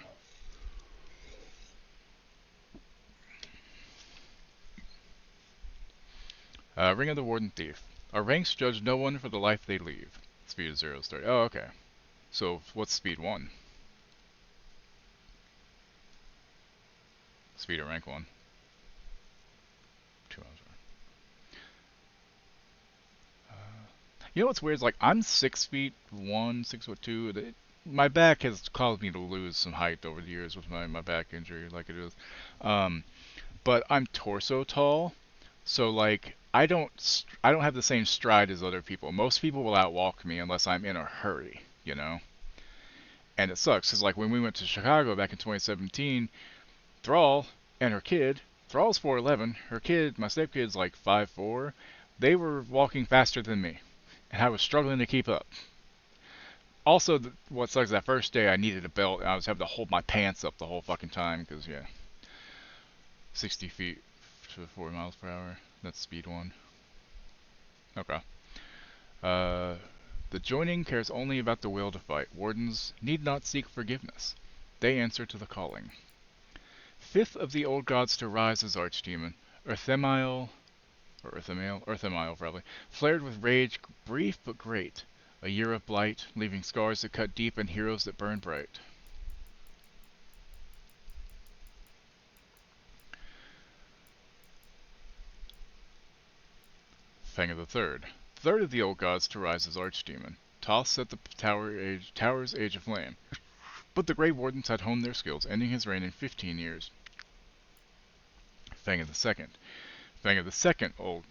Ring of the Warden Thief. Our ranks judge no one for the life they leave. Speed of 0 is 30. Oh, okay. So, what's speed 1? Speed of rank 1. 2 miles. You know what's weird? Is like I'm 6'1", 6'2". My back has caused me to lose some height over the years with my back injury, like it is. But I'm torso tall, so like I don't have the same stride as other people. Most people will outwalk me unless I'm in a hurry, you know. And it sucks because like when we went to Chicago back in 2017, Thrall and her kid, Thrall's 4'11", her kid, my stepkid's like 5'4". They were walking faster than me, and I was struggling to keep up. Also, what sucks, that first day I needed a belt, and I was having to hold my pants up the whole fucking time, because, yeah. 60 feet to 4 miles per hour. That's speed 1. Okay. The joining cares only about the will to fight. Wardens need not seek forgiveness. They answer to the calling. Fifth of the old gods to rise as archdemon, Urthemael probably, flared with rage, brief but great. A year of blight, leaving scars that cut deep and heroes that burn bright. Fang of the Third. Third of the old gods to rise as archdemon. Toth set the tower's age of flame. But the Grey Wardens had honed their skills, ending his reign in 15 years. Fang of the Second. Fang of the second of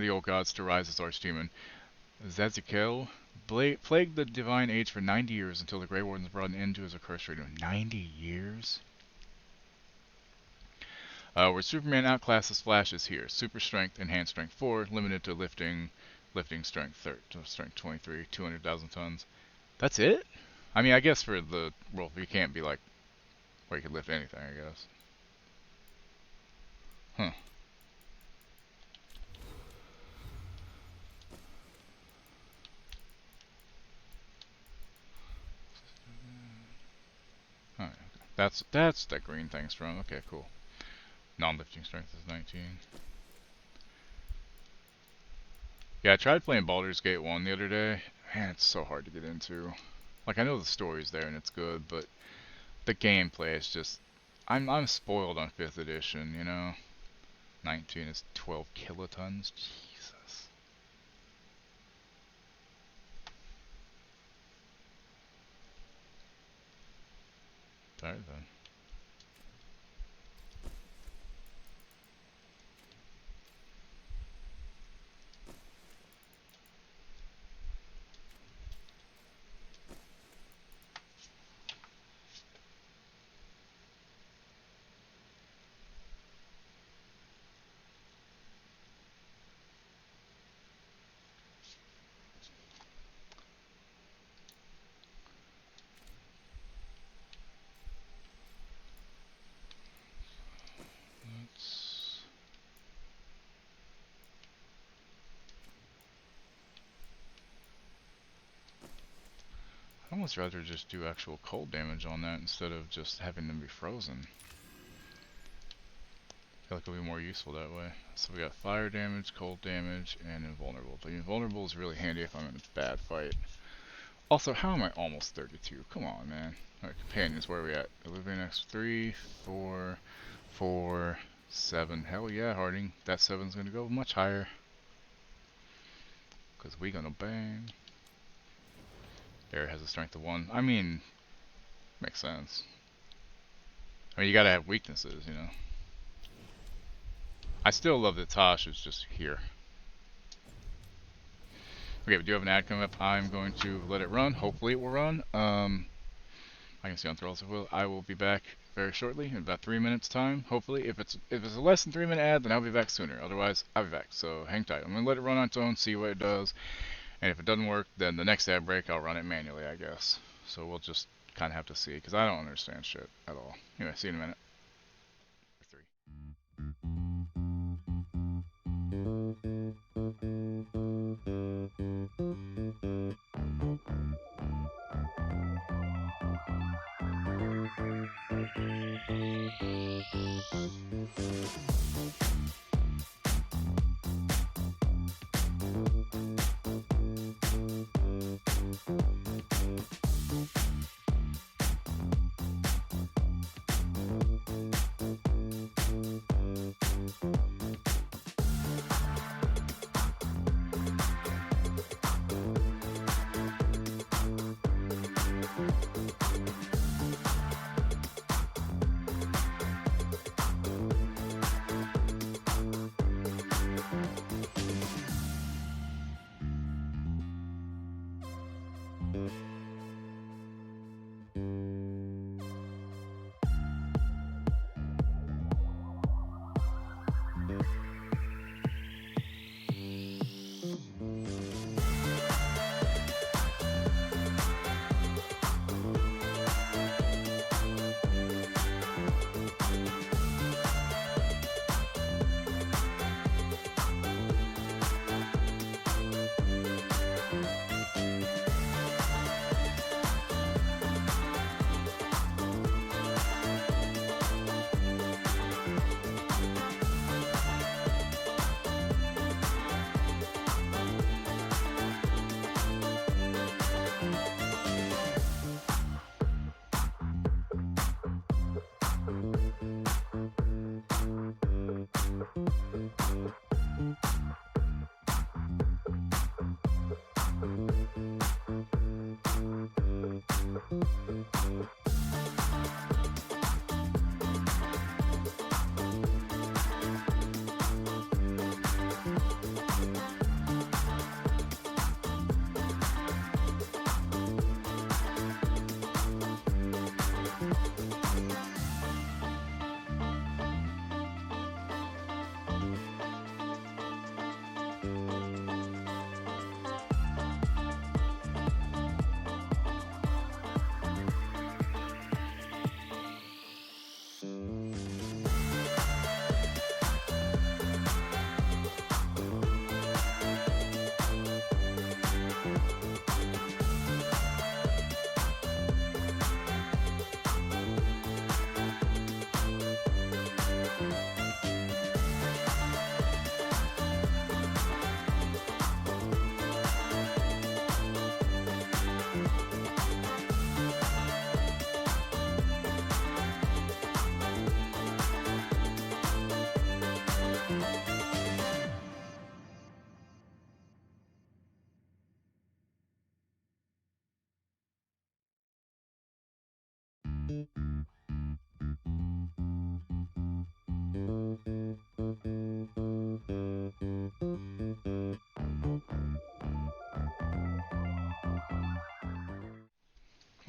the old gods to rise as archdemon. Zazikel plagued the divine age for 90 years until the Grey Wardens brought an end to his accursed reign. 90 years? Where Superman outclasses Flash is here. Super strength, enhanced strength 4, limited to lifting strength 23, 200,000 tons. That's it? I mean, I guess for the, well, you can't be like, where you can lift anything, I guess. Huh. Alright, okay. That's that green thing's from. Okay, cool. Non-lifting strength is 19. Yeah, I tried playing Baldur's Gate 1 the other day. Man, it's so hard to get into. Like, I know the story's there and it's good, but the gameplay is just... I'm spoiled on 5th edition, you know? 19 is 12 kilotons. Jesus. Alright then. I'd almost rather just do actual cold damage on that instead of just having them be frozen. I feel like it'll be more useful that way. So we got fire damage, cold damage, and invulnerable. But invulnerable is really handy if I'm in a bad fight. Also, how am I almost 32? Come on, man. Alright, companions, where are we at? Olivia next 3, 4, 4, 7. Hell yeah, Harding. That 7's gonna go much higher. Because we gonna bang. There has a strength of 1. I mean, makes sense. I mean, you gotta have weaknesses, you know. I still love that Tosh is just here. Okay, we do have an ad coming up. I'm going to let it run. Hopefully it will run. I can see on Thralls will. I will be back very shortly, in about 3 minutes time. Hopefully, if it's a less than 3 minute ad, then I'll be back sooner. Otherwise, I'll be back. So hang tight. I'm gonna let it run on its own, see what it does. And if it doesn't work, then the next ad break, I'll run it manually, I guess. So we'll just kind of have to see, because I don't understand shit at all. Anyway, see you in a minute. 3.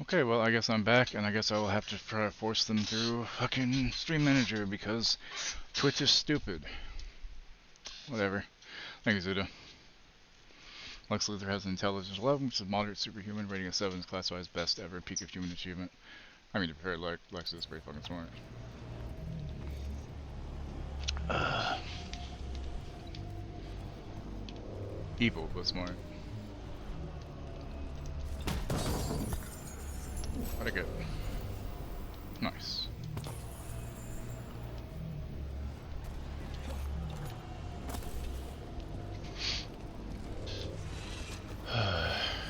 Okay, well, I guess I'm back, and I guess I will have to try to force them through fucking Stream Manager because Twitch is stupid. Whatever. Thank you, Zuda. Lex Luthor has an intelligence 11, which is moderate superhuman, rating of 7 is classified as best ever, peak of human achievement. I mean, to be fair, Lex is very fucking smart. Evil, but smart. How'd I get? Nice.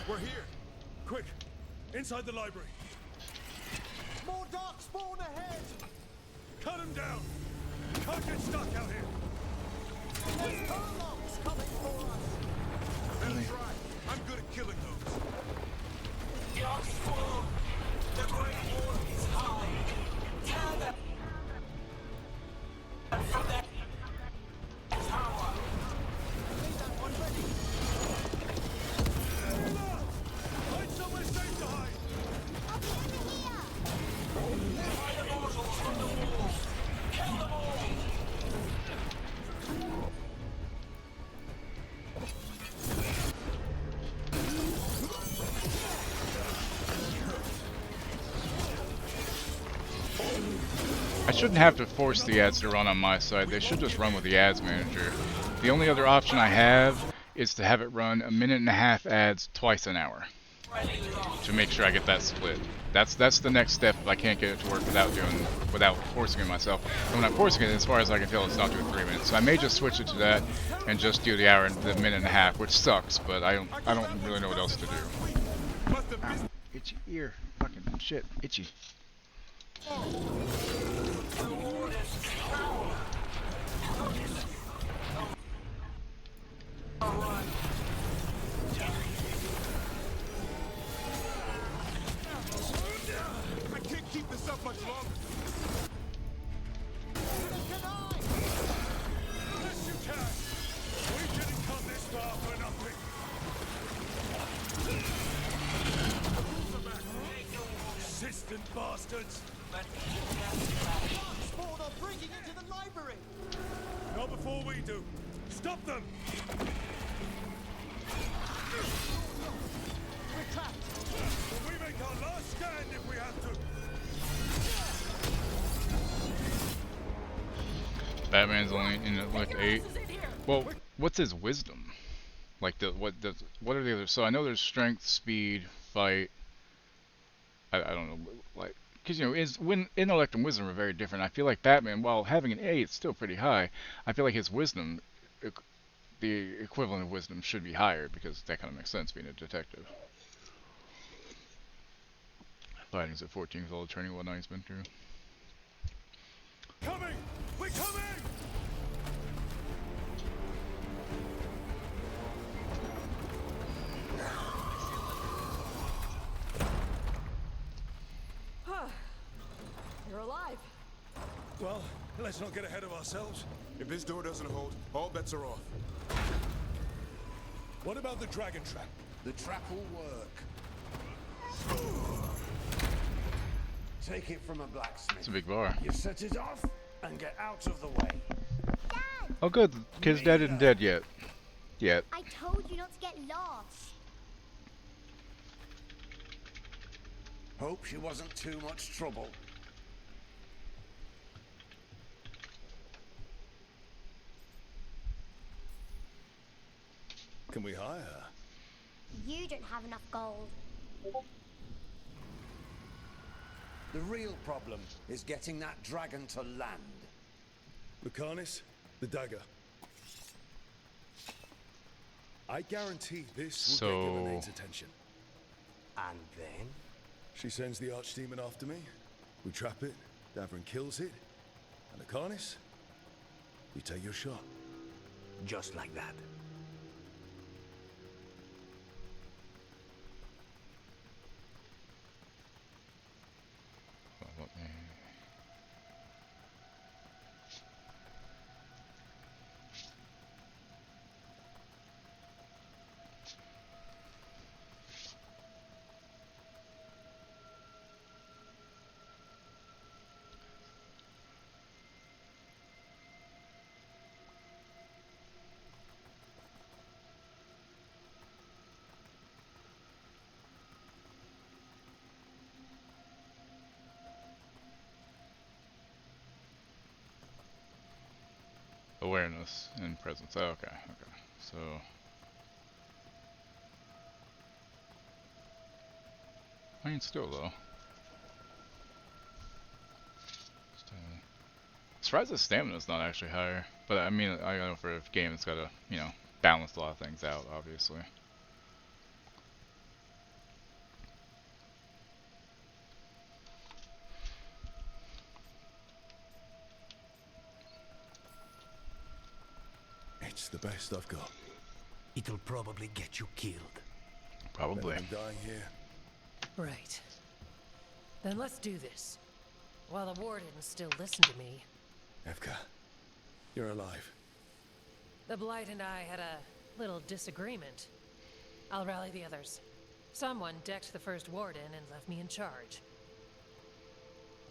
We're here. Quick, inside the library. More dark spawn ahead! Cut him down. Can't get stuck out here. There's furlongs coming for us! That's right. I'm good at killing those. Dark spawn! The Great Wall is high! Tear them from their tower! Leave that one ready! Find somewhere safe to hide. I'll be over here. Find the mortals from the wall! Kill them all! I shouldn't have to force the ads to run on my side. They should just run with the ads manager. The only other option I have is to have it run 1.5 minute ads twice an hour to make sure I get that split. That's the next step if I can't get it to work without forcing it myself. And when I'm forcing it, as far as I can tell, it's not doing 3 minutes. So I may just switch it to that and just do the hour and the 1.5 minutes, which sucks, but I don't really know what else to do. Ow, itchy ear, fucking shit, itchy. I can't keep this up much longer. Yes, you can. We didn't come this far for nothing. Persistent bastards. Spawn are breaking into the library! Not before we do. Stop them. We're trapped! But we make our last stand if we have to. Batman's only in like 8. Well, what's his wisdom? Like what are the others? So I know there's strength, speed, fight. I don't know, like, because you know, intellect and wisdom are very different. I feel like Batman, while having an 8, it's still pretty high. I feel like his wisdom, the equivalent of wisdom, should be higher because that kind of makes sense being a detective. Fighting's at 14 with all the training what he's been through. Coming! We're coming! You're alive. Well, let's not get ahead of ourselves. If this door doesn't hold, all bets are off. What about the dragon trap? The trap will work. Take it from a blacksmith. It's a big bar. You set it off and get out of the way. Dad! Oh good, kid's dad isn't dead yet. I told you not to get lost. Hope she wasn't too much trouble. Can we hire her? You don't have enough gold. The real problem is getting that dragon to land. Lucanis, the dagger. I guarantee this will get Gillenaine's attention. And then? She sends the archdemon after me. We trap it. Davrin kills it. And Lucanis, you take your shot. Just like that. Awareness and presence. Oh, okay, okay. So I mean, still though. Surprised the stamina's not actually higher, but I mean, I know for a game it's got to, you know, balance a lot of things out, obviously. It's the best I've got. It'll probably get you killed. Probably. I'm dying here. Right. Then let's do this. While the Warden still listen to me. Evka, you're alive. The Blight and I had a little disagreement. I'll rally the others. Someone decked the first Warden and left me in charge.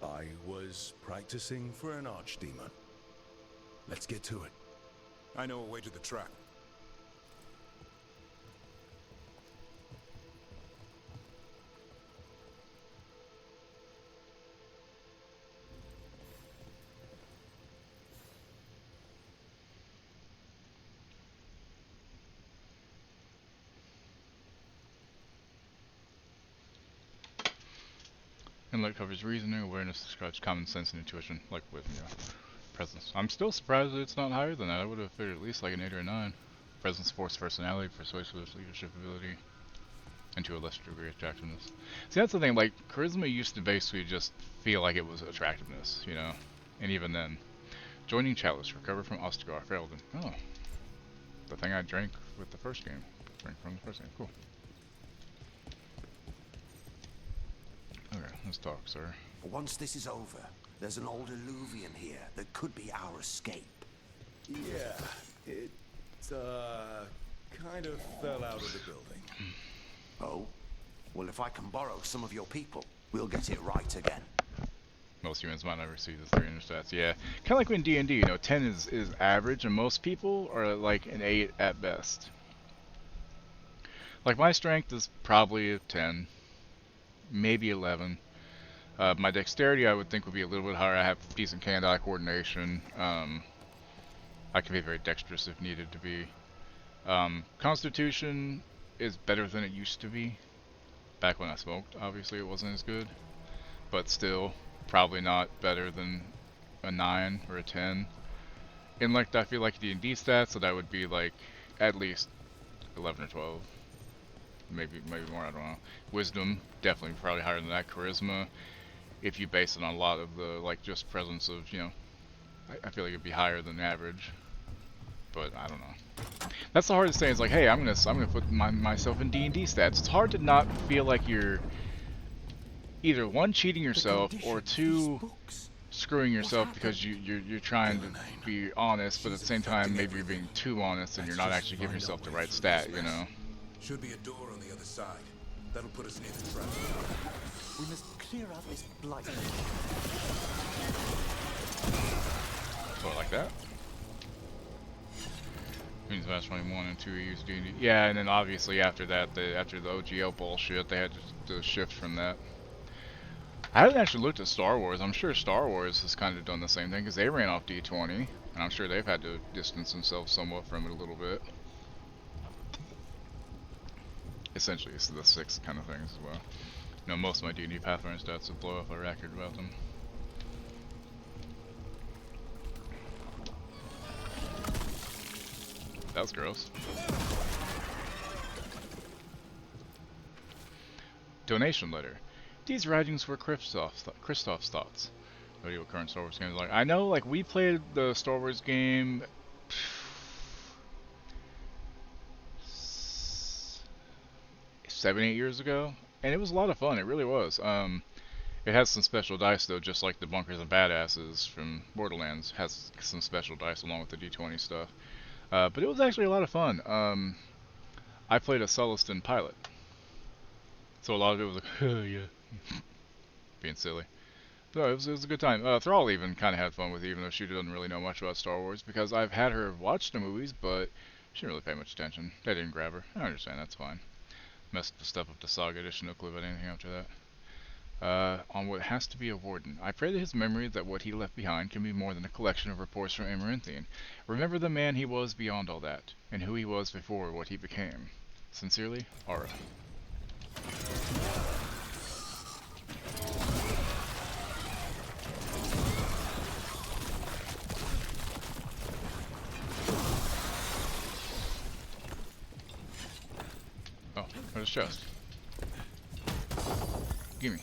I was practicing for an archdemon. Let's get to it. I know a way to the trap. Inlet covers reasoning, awareness describes common sense and intuition, like with, you know, presence. I'm still surprised that it's not higher than that. I would have figured at least like an 8 or a 9. Presence, force, personality, persuasiveness, leadership ability, and to a lesser degree attractiveness. See, that's the thing, like, charisma used to basically just feel like it was attractiveness, you know? And even then. Joining Chalice, recover from Ostagar, Veilguard. Oh. The thing I drank with the first game. Drank from the first game, cool. Okay, let's talk, sir. Once this is over, there's an old Illuvian here that could be our escape. Yeah, it, kind of fell out of the building. Oh? Well, if I can borrow some of your people, we'll get it right again. Most humans might never see the 300 stats. Yeah, kind of like when D&D, you know, 10 is average, and most people are like an 8 at best. Like, my strength is probably a 10, maybe 11. My dexterity, I would think, would be a little bit higher. I have decent hand-eye coordination. I can be very dexterous if needed to be. Constitution is better than it used to be. Back when I smoked, obviously it wasn't as good. But still, probably not better than a 9 or a 10. Intellect, I feel like D&D stats, so that would be like at least 11 or 12. Maybe more, I don't know. Wisdom, definitely probably higher than that. Charisma, if you base it on a lot of the, like, just presence of, you know, I feel like it'd be higher than average, but I don't know. That's the hardest thing. Is like, hey, I'm gonna put myself in D&D stats. It's hard to not feel like you're either one cheating yourself or two screwing yourself because you're trying to be honest, but at the same time maybe you're being too honest and you're not actually giving yourself the right stat. You know. Should be a door on the other side. That'll put us near the trap. We must clear out this blight. So like that. Means last 21 and 2 used D&D. Yeah, and then obviously after that, after the OGL bullshit, they had to shift from that. I haven't actually looked at Star Wars. I'm sure Star Wars has kind of done the same thing because they ran off D20, and I'm sure they've had to distance themselves somewhat from it a little bit. Essentially, it's the 6 kind of things as well. You know, most of my D&D Pathfinder stats would blow off a record about them. That was gross. Donation letter. These writings were Christoph's thoughts. What your current Star Wars game is like. I know, like, we played the Star Wars game 7-8 years ago, and it was a lot of fun. It really was. It has some special dice though, just like the Bunkers and Badasses from Borderlands has some special dice along with the D20 stuff. But it was actually a lot of fun. I played a Celestin pilot, so a lot of it was like, oh yeah, being silly. No, it was a good time. Thrall even kind of had fun with it, even though she doesn't really know much about Star Wars, because I've had her watch the movies, but she didn't really pay much attention. They didn't grab her. I understand, that's fine. Messed the stuff up to Saga Edition, no clue about anything after that. On what has to be a Warden. I pray that his memory that what he left behind can be more than a collection of reports from Emerinthian. Remember the man he was beyond all that, and who he was before what he became. Sincerely, Aura. Oh, where's his chest? Gimme.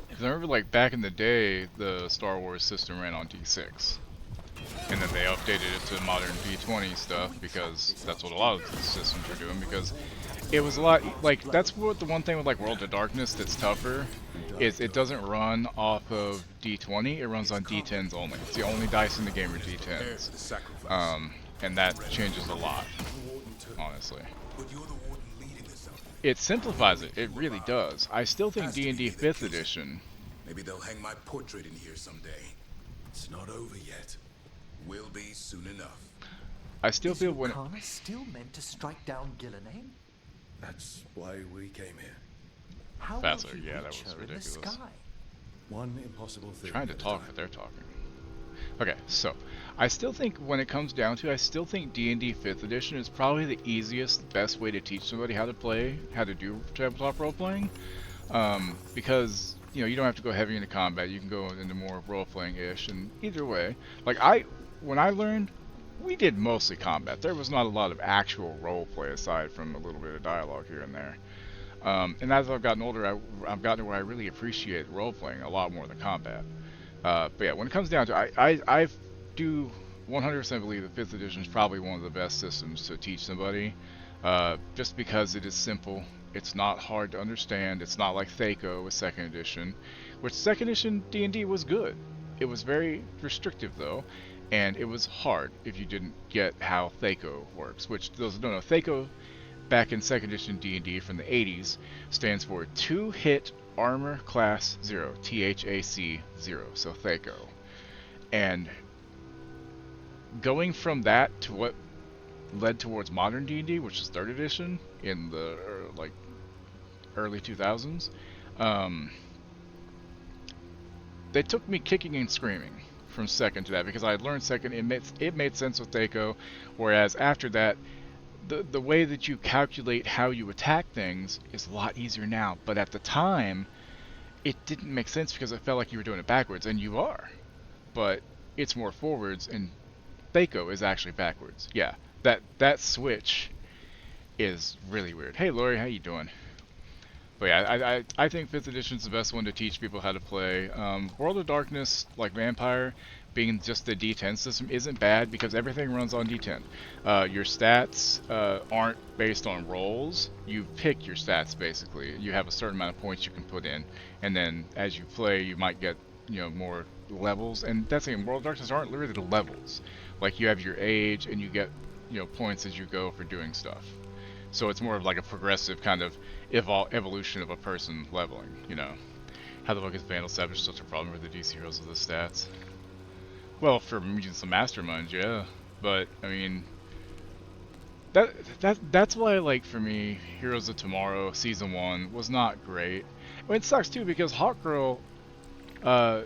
Because I remember, like, back in the day, the Star Wars system ran on D6. And then they updated it to modern D20 stuff, because that's what a lot of the systems are doing, because it was a lot, like, that's what the one thing with, like, World of Darkness that's tougher, is it doesn't run off of D20, it runs on D10s only. It's the only dice in the game are D10s. And that changes a lot, honestly. It simplifies it. It really does. I still think D&D 5th edition. Maybe they'll hang my portrait in here someday. It's not over yet. Will be soon enough. I still feel when. Is still meant to strike down Gillenane? That's why we came here. How Faster, will he yeah, that reach was her in the ridiculous. sky? One impossible thing. Trying to talk, but they're talking. Okay, so I still think when it comes down to, I still think D&D 5th edition is probably the easiest, best way to teach somebody how to play, how to do tabletop role playing, because you know you don't have to go heavy into combat. You can go into more role playing ish, and either way, like when I learned, we did mostly combat. There was not a lot of actual role play aside from a little bit of dialogue here and there. And as I've gotten older, I've gotten to where I really appreciate role playing a lot more than combat. But yeah, when it comes down to I do 100% believe that 5th edition is probably one of the best systems to teach somebody, just because it is simple. It's not hard to understand. It's not like Thaco with 2nd edition, which 2nd edition D&D was good. It was very restrictive though, and it was hard if you didn't get how Thaco works, which those who don't know, Thaco back in 2nd edition D&D from the 80s stands for 2-hit Armor Class 0, THAC 0, so Thaco. And going from that to what led towards modern D&D, which is 3rd edition in the like early 2000s, they took me kicking and screaming from 2nd to that, because I had learned 2nd, it made sense with Thaco, whereas after that, the way that you calculate how you attack things is a lot easier now, but at the time it didn't make sense because it felt like you were doing it backwards, and you are, but it's more forwards, and Thaco is actually backwards. Yeah, that switch is really weird. Hey Lori, how you doing? But yeah, I think 5th edition is the best one to teach people how to play. World of Darkness, like Vampire, being just the D10 system isn't bad because everything runs on D10. Your stats aren't based on rolls. You pick your stats basically. You have a certain amount of points you can put in, and then as you play, you might get more levels. And that's the thing, World of Darkness aren't literally the levels. Like you have your age, and you get points as you go for doing stuff. So it's more of like a progressive kind of evolution of a person leveling, How the fuck is Vandal Savage such a problem with the DC heroes with the stats? Well, for using some masterminds, yeah. But, I mean, that's why, like, for me, Heroes of Tomorrow, Season 1, was not great. I mean, it sucks, too, because Hawkgirl,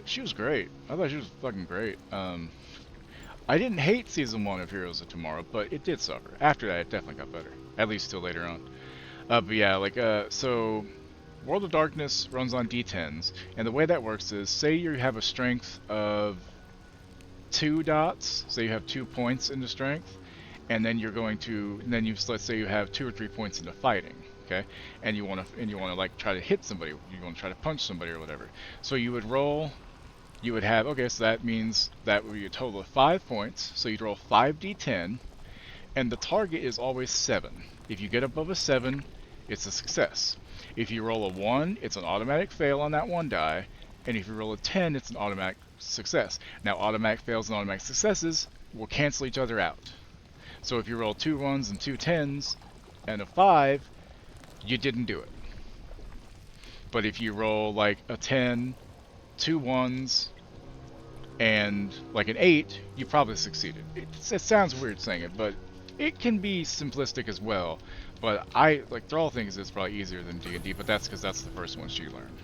she was great. I thought she was fucking great. I didn't hate Season 1 of Heroes of Tomorrow, but it did suffer. After that, it definitely got better. At least till later on. But yeah, like, so World of Darkness runs on D10s, and the way that works is, say you have a strength of 2 dots, so you have 2 points into strength, and then you're going to, let's say you have 2 or 3 points into fighting, okay, and you want to like try to hit somebody, you want to try to punch somebody or whatever. So you would roll. You would have, okay, so that means that would be a total of 5 points. So you'd roll 5d10, and the target is always 7. If you get above a 7, it's a success. If you roll a 1, it's an automatic fail on that 1 die, and if you roll a 10, it's an automatic success. Now, automatic fails and automatic successes will cancel each other out. So if you roll 2 1s and 2 10s and a 5, you didn't do it. But if you roll like a 10, 2 1s, and like an 8, you probably succeeded. It sounds weird saying it, but it can be simplistic as well. But Thrall thinks it's probably easier than D&D, but that's because that's the first one she learned.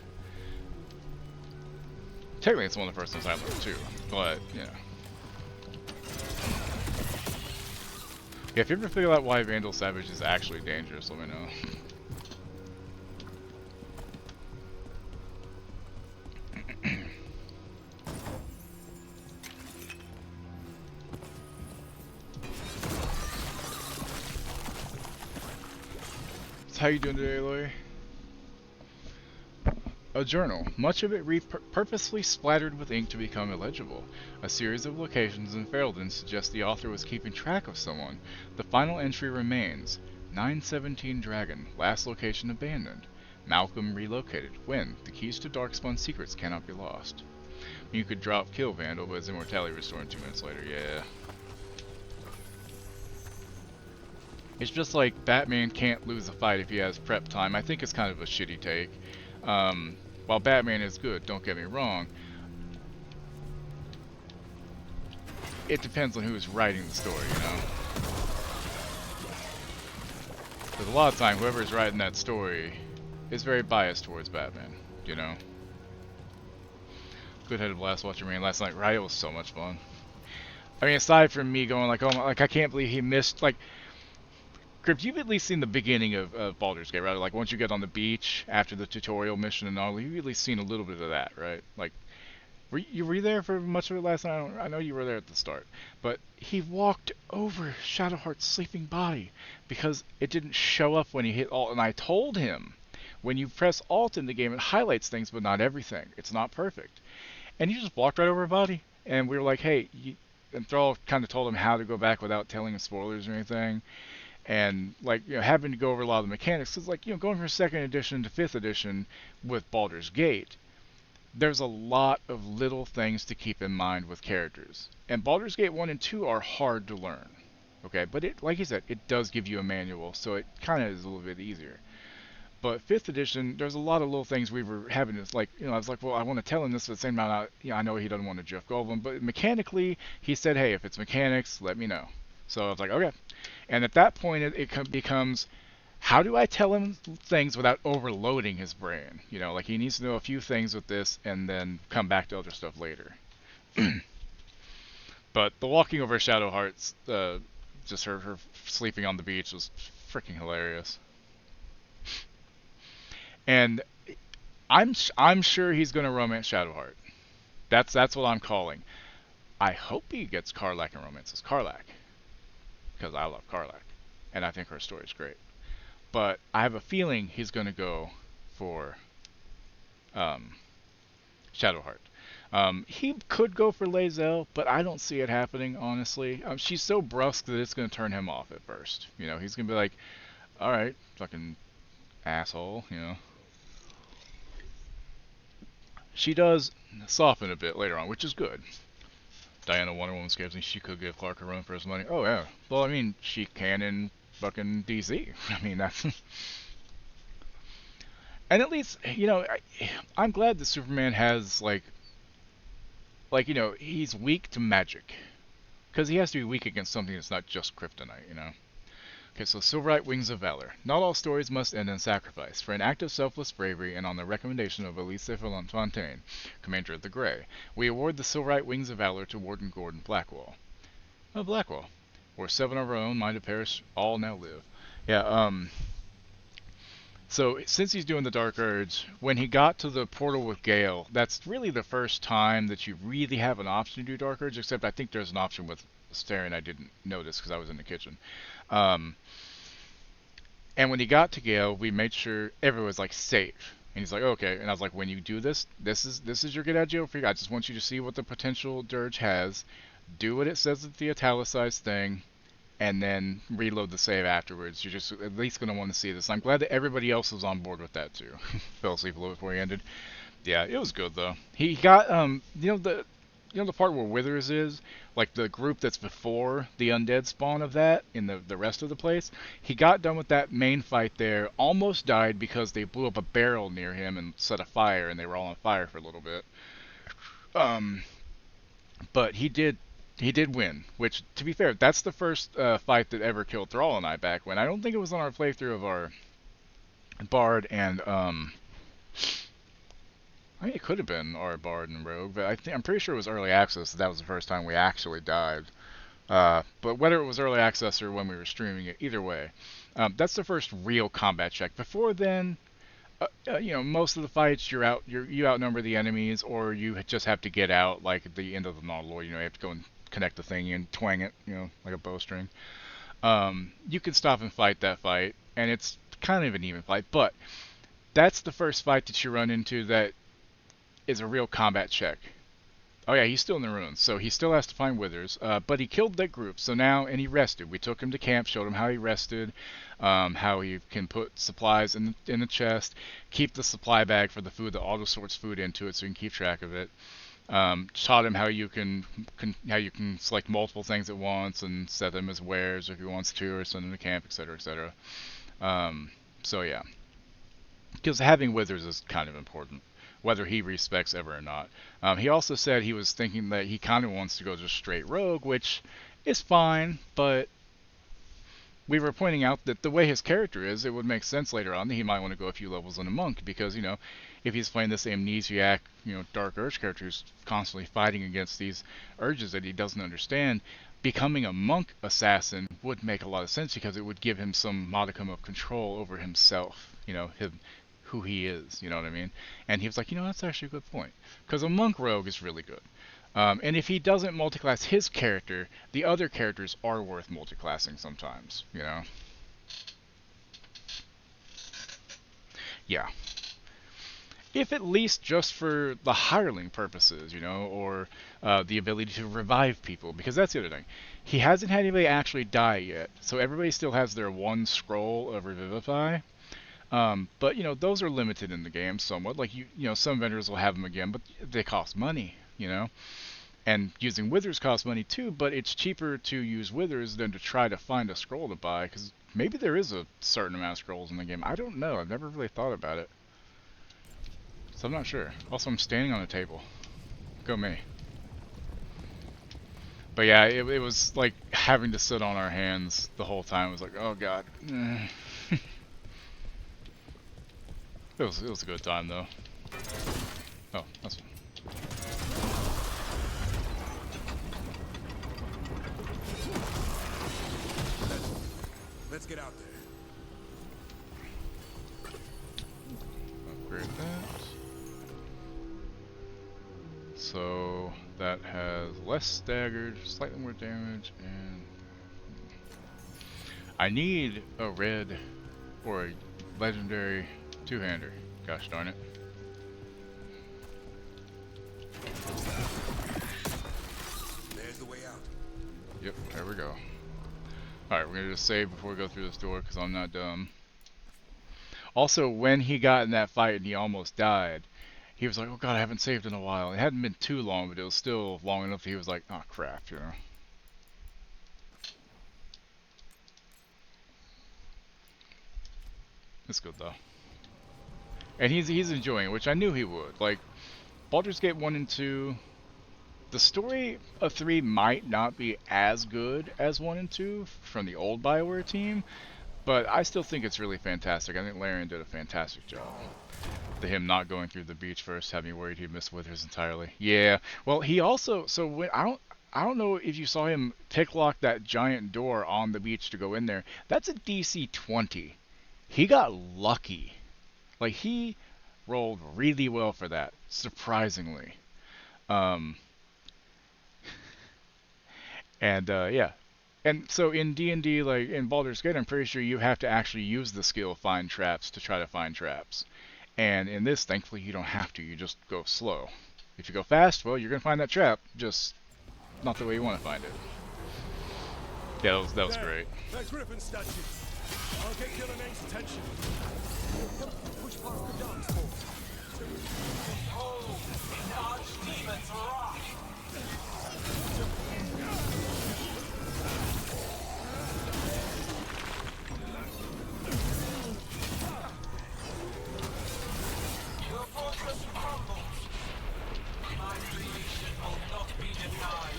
Technically, it's one of the first ones I learned too, but yeah, if you ever figure out why Vandal Savage is actually dangerous, let me know. How you doing today, Aloy? A journal, much of it purposely splattered with ink to become illegible. A series of locations in Ferelden suggests the author was keeping track of someone. The final entry remains: 917 Dragon, last location abandoned. Malcolm relocated. When? The keys to Darkspawn secrets cannot be lost. You could drop kill Vandal, but his immortality restored 2 minutes later. Yeah. It's just like Batman can't lose a fight if he has prep time. I think it's kind of a shitty take. While Batman is good, don't get me wrong, it depends on who's writing the story, Because a lot of time, whoever's writing that story is very biased towards Batman, Good headed Blast Watcher Man last night, right? It was so much fun. I mean, aside from me going like, oh my, like I can't believe he missed, like, Crypt, you've at least seen the beginning of Baldur's Gate, right? Like, once you get on the beach, after the tutorial mission and all, you've at least seen a little bit of that, right? Like, were you there for much of it last night? I know you were there at the start. But he walked over Shadowheart's sleeping body because it didn't show up when he hit Alt. And I told him, when you press Alt in the game, it highlights things, but not everything. It's not perfect. And he just walked right over her body. And we were like, hey, and Thrall kind of told him how to go back without telling him spoilers or anything. And, like, having to go over a lot of the mechanics, because, like, going from 2nd edition to 5th edition with Baldur's Gate, there's a lot of little things to keep in mind with characters. And Baldur's Gate 1 and 2 are hard to learn, okay? But, like you said, it does give you a manual, so it kind of is a little bit easier. But 5th edition, there's a lot of little things we were having. It's like, I was like, well, I want to tell him this at the same time. I know he doesn't want to Jeff Goldblum, but mechanically, he said, hey, if it's mechanics, let me know. So I was like, okay. And at that point, it becomes, how do I tell him things without overloading his brain? Like he needs to know a few things with this and then come back to other stuff later. But the walking over Shadowheart's, just her sleeping on the beach was freaking hilarious. And I'm sure he's going to romance Shadowheart. That's what I'm calling. I hope he gets Karlach and romances Karlach. Because I love Karlach, and I think her story is great. But I have a feeling he's going to go for Shadowheart. He could go for Lae'zel, but I don't see it happening, honestly. She's so brusque that it's going to turn him off at first. You know, he's going to be like, alright, fucking asshole, you know. She does soften a bit later on, which is good. Diana Wonder Woman scares me. She could give Clark a run for his money. Oh, yeah. Well, I mean, she can in fucking DC. I mean, that's... And at least, you know, I'm glad that Superman has, like, you know, he's weak to magic. Because he has to be weak against something that's not just kryptonite, you know. Okay, so Silverite Wings of Valor. Not all stories must end in sacrifice. For an act of selfless bravery and on the recommendation of Elise Fontaine, Commander of the Grey, we award the Silverite Wings of Valor to Warden Gordon Blackwell. Oh, Blackwell. Where 7 of our own minded perish, all now live. Yeah, so, since he's doing the Dark Urge, when he got to the portal with Gale, that's really the first time that you really have an option to do Dark Urge, except I think there's an option with Starion I didn't notice because I was in the kitchen. And when he got to Gale, we made sure everyone was like safe. And he's like, okay. And I was like, when you do this, this is your get out of jail free. I just want you to see what the potential Dirge has. Do what it says at the italicized thing. And then reload the save afterwards. You're just at least going to want to see this. I'm glad that everybody else was on board with that too. Fell asleep a little before he ended. Yeah, it was good though. He got you know the part where Withers is, like the group that's before the undead spawn of that in the rest of the place. He got done with that main fight there, almost died because they blew up a barrel near him and set a fire, and they were all on fire for a little bit. But he did win, which, to be fair, that's the first fight that ever killed Thrall and I back when. I don't think it was on our playthrough of our Bard and, I mean, it could have been our Bard and Rogue, but I'm pretty sure it was early access. That was the first time we actually died. But whether it was early access or when we were streaming it, either way, that's the first real combat check. Before then, you know, most of the fights you outnumber the enemies, or you just have to get out, like at the end of the Nautilor. You know, you have to go and connect the thing and twang it, you know, like a bowstring. You can stop and fight that fight, and it's kind of an even fight, but that's the first fight that you run into that is a real combat check. Oh yeah, he's still in the ruins, so he still has to find Withers, but he killed that group, so now, and he rested. We took him to camp, showed him how he rested, how he can put supplies in the chest, keep the supply bag for the food that auto sorts food into it so you can keep track of it. Taught him how you can select multiple things at once and set them as wares if he wants to, or send them to camp, etc., etc. So yeah, because having Withers is kind of important, whether he respects ever or not. He also said he was thinking that he kind of wants to go just straight rogue, which is fine, but we were pointing out that the way his character is, it would make sense later on that he might want to go a few levels in a monk, because, you know, if he's playing this amnesiac, you know, Dark Urge character who's constantly fighting against these urges that he doesn't understand, becoming a monk assassin would make a lot of sense, because it would give him some modicum of control over himself, you know, who he is, you know what I mean? And he was like, you know, that's actually a good point, because a monk rogue is really good. And if he doesn't multiclass his character, the other characters are worth multiclassing sometimes, you know? Yeah. If at least just for the hireling purposes, you know, or the ability to revive people, because that's the other thing. He hasn't had anybody actually die yet, so everybody still has their one scroll of Revivify. But, you know, those are limited in the game somewhat. Like, you know, some vendors will have them again, but they cost money, you know? And using Withers costs money too, but it's cheaper to use Withers than to try to find a scroll to buy, because maybe there is a certain amount of scrolls in the game. I don't know. I've never really thought about it. So I'm not sure. Also, I'm standing on a table. Go me. But yeah, it was like having to sit on our hands the whole time. It was like, oh god. It was a good time though. Oh, that's fine. Let's get out there. Upgrade that. So that has less staggered, slightly more damage, and I need a red or a legendary two-hander. Gosh darn it. There's the way out. Yep, there we go. Alright, we're gonna just save before we go through this door because I'm not dumb. Also, when he got in that fight and he almost died, he was like, oh god, I haven't saved in a while. It hadn't been too long, but it was still long enough that he was like, oh crap, you know. It's good though. And he's enjoying it, which I knew he would. Like, Baldur's Gate 1 and 2, the story of 3 might not be as good as 1 and 2 from the old BioWare team, but I still think it's really fantastic. I think Larian did a fantastic job. Him not going through the beach first had me worried he'd miss Withers entirely. Yeah, well, he also, so when I don't know if you saw him pick lock that giant door on the beach to go in there. That's a DC 20. He got lucky. Like, he rolled really well for that, surprisingly. Yeah. And so in D&D, like in Baldur's Gate, I'm pretty sure you have to actually use the skill Find Traps to try to find traps. And in this, thankfully, you don't have to. You just go slow. If you go fast, well, you're going to find that trap, just not the way you want to find it. Yeah, that was great. That Griffin statue. I'll get Gillenang's attention. Push past the dark spot. Behold, an archdemon's wrath! Your fortress crumbles. My creation will not be denied.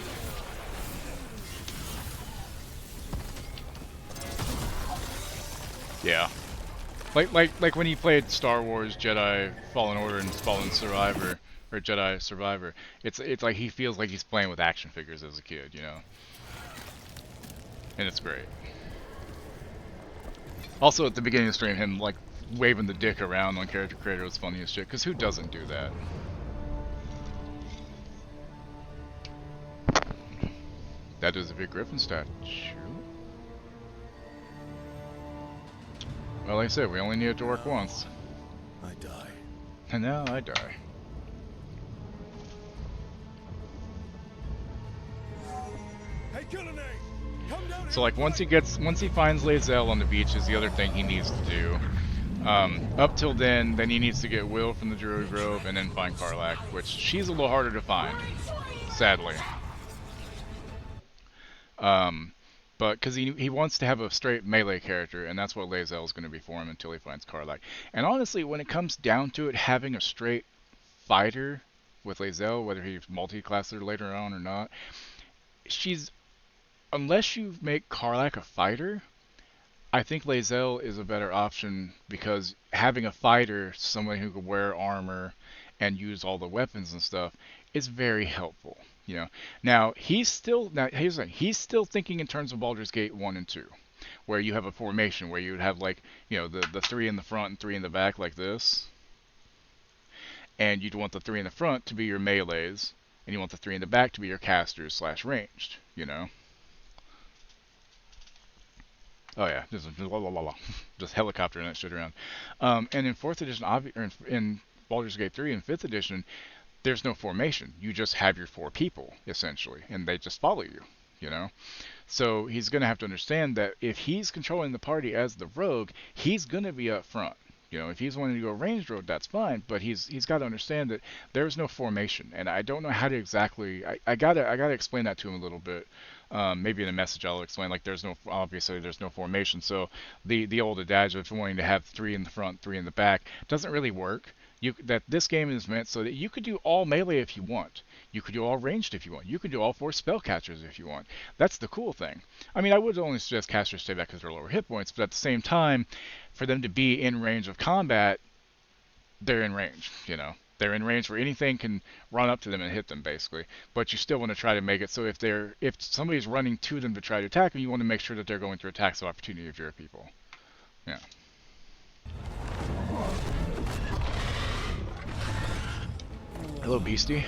Yeah. Like when he played Star Wars Jedi Fallen Order and Fallen Survivor, or Jedi Survivor, it's like he feels like he's playing with action figures as a kid, you know? And it's great. Also at the beginning of the stream, him like waving the dick around on Character Creator was funny as shit, because who doesn't do that? That is a big Griffin statue. Well, like I said, we only need it to work once. I die. And now I die. Hey, Gillenang! Come down. So like once he finds Lae'zel on the beach is the other thing he needs to do. Up till then he needs to get Will from the Druid Grove and then find Karlach, which she's a little harder to find, sadly. But because he wants to have a straight melee character, and that's what Lae'zel is going to be for him until he finds Karlach. And honestly, when it comes down to it, having a straight fighter with Lae'zel, whether he multi-classed her later on or not, unless you make Karlach a fighter, I think Lae'zel is a better option, because having a fighter, someone who can wear armor and use all the weapons and stuff, is very helpful. You know, now here's the thing, he's still thinking in terms of Baldur's Gate 1 and 2, where you have a formation where you would have, like, you know, the 3 in the front and 3 in the back like this, and you'd want the 3 in the front to be your melees, and you want the 3 in the back to be your casters / ranged, you know. Oh yeah, just helicoptering that shit around. And in 4th edition, or in Baldur's Gate 3 and 5th edition, there's no formation. You just have your 4 people, essentially, and they just follow you, you know? So he's going to have to understand that if he's controlling the party as the rogue, he's going to be up front. You know, if he's wanting to go ranged rogue, that's fine, but he's got to understand that there's no formation, and I don't know how to exactly... I gotta explain that to him a little bit. Maybe in a message I'll explain, like, obviously there's no formation, so the old adage of wanting to have 3 in the front, 3 in the back doesn't really work. That this game is meant so that you could do all melee if you want. You could do all ranged if you want. You could do all 4 spellcasters if you want. That's the cool thing. I mean, I would only suggest casters stay back because they're lower hit points, but at the same time, for them to be in range of combat, they're in range, you know. They're in range where anything can run up to them and hit them, basically. But you still want to try to make it so if somebody's running to them to try to attack them, you want to make sure that they're going through attacks of opportunity of your people. Yeah. Hello, beastie.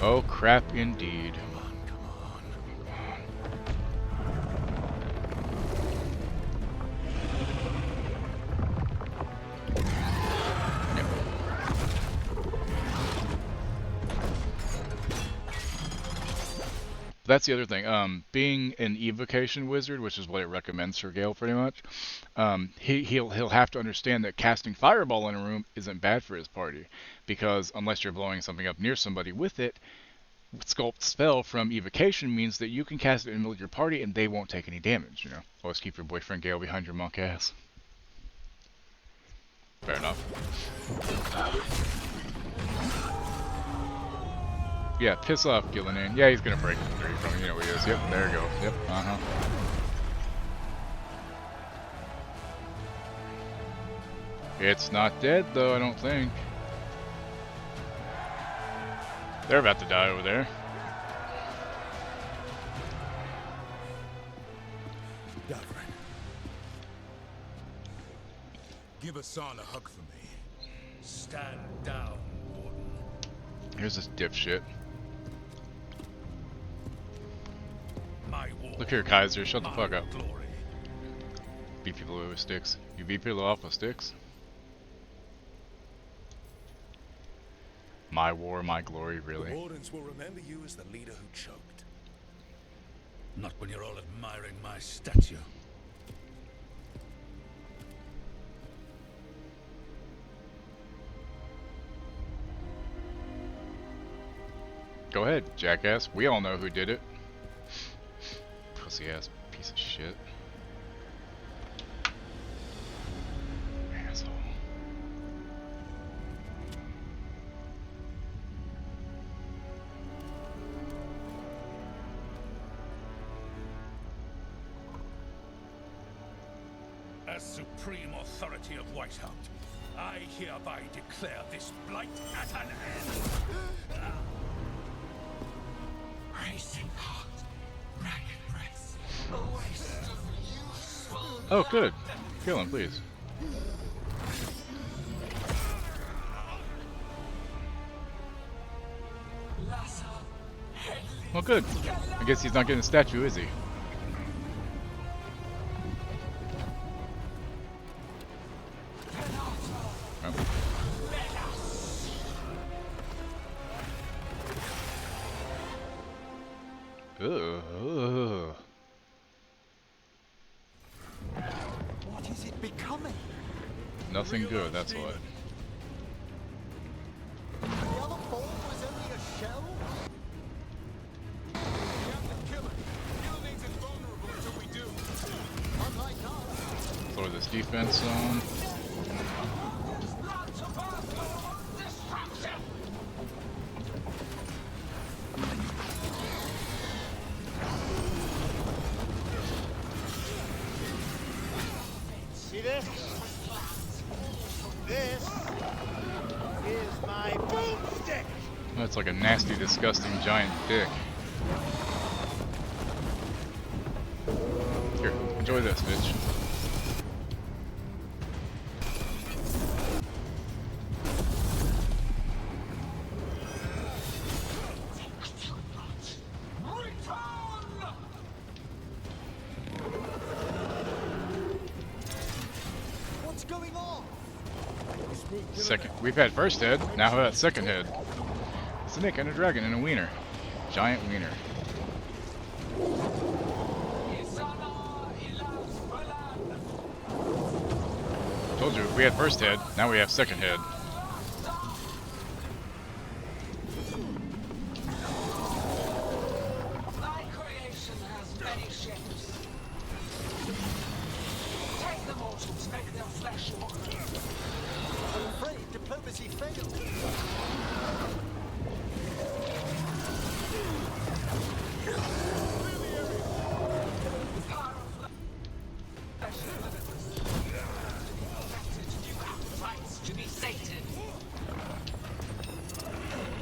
Oh, crap, indeed. That's the other thing. Being an evocation wizard, which is what it recommends for Gale, pretty much. He'll have to understand that casting fireball in a room isn't bad for his party, because unless you're blowing something up near somebody with it, sculpt spell from evocation means that you can cast it in the middle of your party and they won't take any damage. You know, always keep your boyfriend Gale behind your monk ass. Fair enough. Yeah, piss off, Gillinan. Yeah, he's gonna break free from you know where he is. Yep, there you go. Yep, It's not dead though, I don't think. They're about to die over there. Davrin. Give Hassan a hug for me. Stand down, Warden. Here's this dipshit. My war. Look here, Kaiser. Shut the my fuck up. Glory. Beat people with sticks. You beat people off with sticks? My war, my glory, really. The Wardens will remember you as the leader who choked. Not when you're all admiring my statue. Go ahead, jackass. We all know who did it. Pussy ass piece of shit. Asshole. As supreme authority of Whiteout, I hereby declare this blight at an end. Racing heart, ragged breath, a waste of useful. Oh, good. Kill him, please. Well, good. I guess he's not getting a statue, is he? Ugh. What is it becoming? Nothing good, that's what. The other ball was only a shell? We have to kill it. Gillian's invulnerable until we do. Unlike us. Throw this defense on. See this? This is my boomstick. That's like a nasty, disgusting giant dick. Here, enjoy this, bitch. What's going on? Second, we've had first head, now we're at second head. It's a Nick and a dragon and a wiener. Giant wiener. Told you, we had first head, now we have second head. My creation has many shapes. Take the mortals, make their flesh your I'm afraid diplomacy failed. rights to be sated.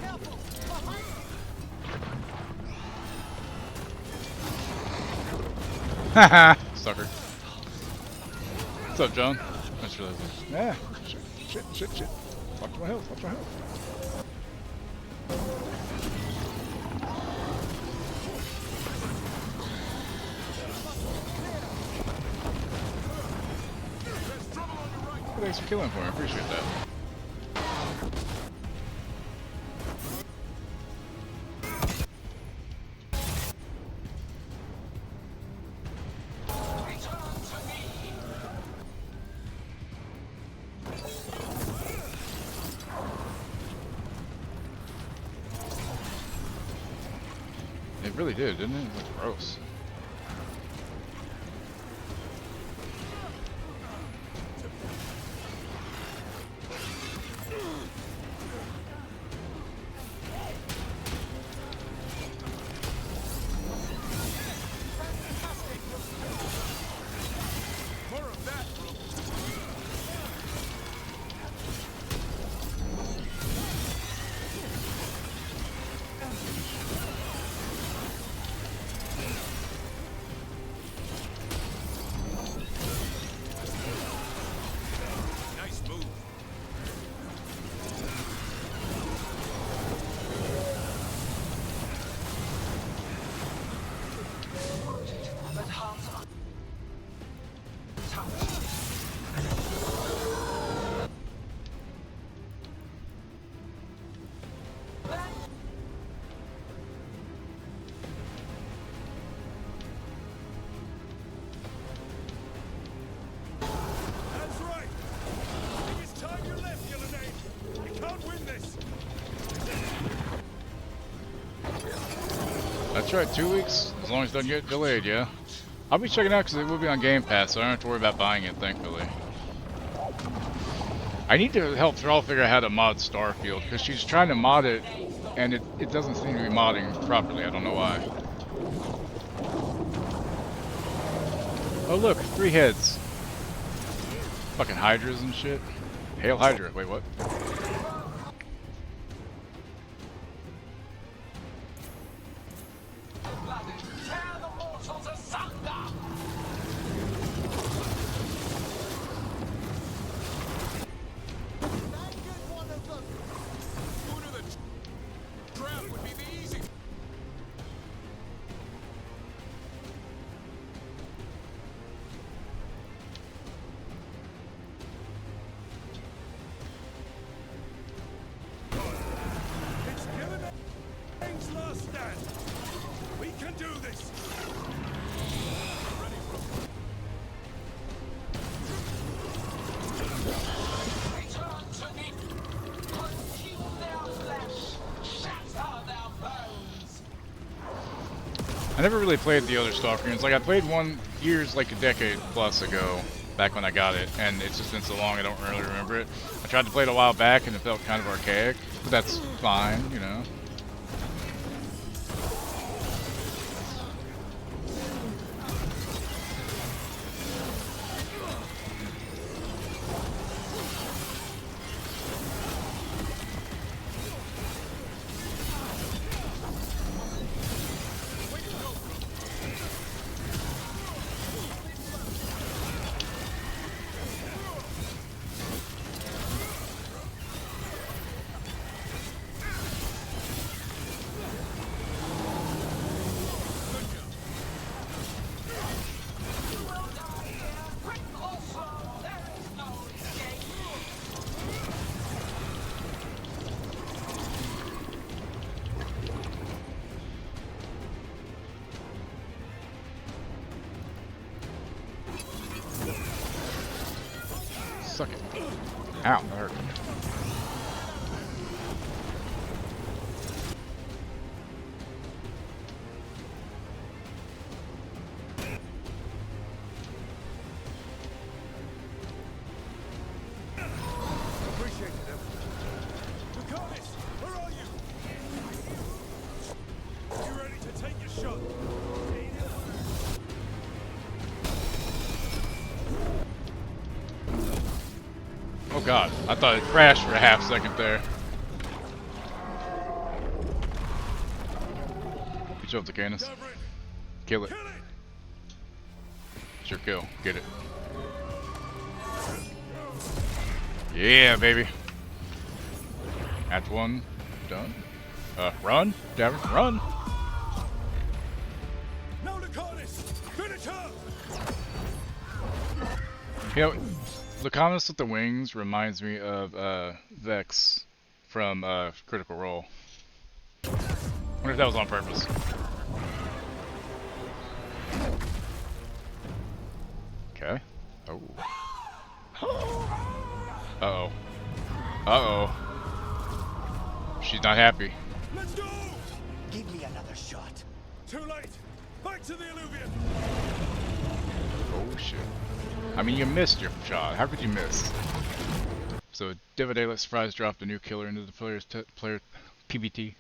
Careful! Behind Haha, sucker. What's up, John? That's really good. Yeah, shit. Watch my health, watch my health. Thanks for killing for me, I appreciate that. It really did, didn't it? It was gross. That's right, 2 weeks, as long as it doesn't get delayed, yeah. I'll be checking out because it will be on Game Pass, so I don't have to worry about buying it, thankfully. I need to help Thrall figure out how to mod Starfield, because she's trying to mod it, and it doesn't seem to be modding properly. I don't know why. Oh look, 3 heads. Fucking Hydras and shit. Hail Hydra. Wait, what? I never really played the other Stalker games. Like, I played one years, like a decade plus ago, back when I got it, and it's just been so long I don't really remember it. I tried to play it a while back and it felt kind of archaic, but that's fine, you know. Suck it. Ow, that hurt. Appreciate it, Evan. Lucanis, where are you? You ready to take your shot? Oh god, I thought it crashed for a half second there. Good job, Lucanus. Kill it. It's your kill. Get it. Yeah, baby. Act 1 done. Run, Davin, run. No, Lucanis! Finish her! You know, Lucanus with the wings reminds me of Vex from Critical Role. I wonder if that was on purpose. Okay. Oh. Uh-oh. Uh-oh. She's not happy. Let's go! Give me another shot. Too late! Back to the alluvion! Oh shit. I mean, you missed your shot. How could you miss? So, Dividale Surprise dropped a new killer into the player PBT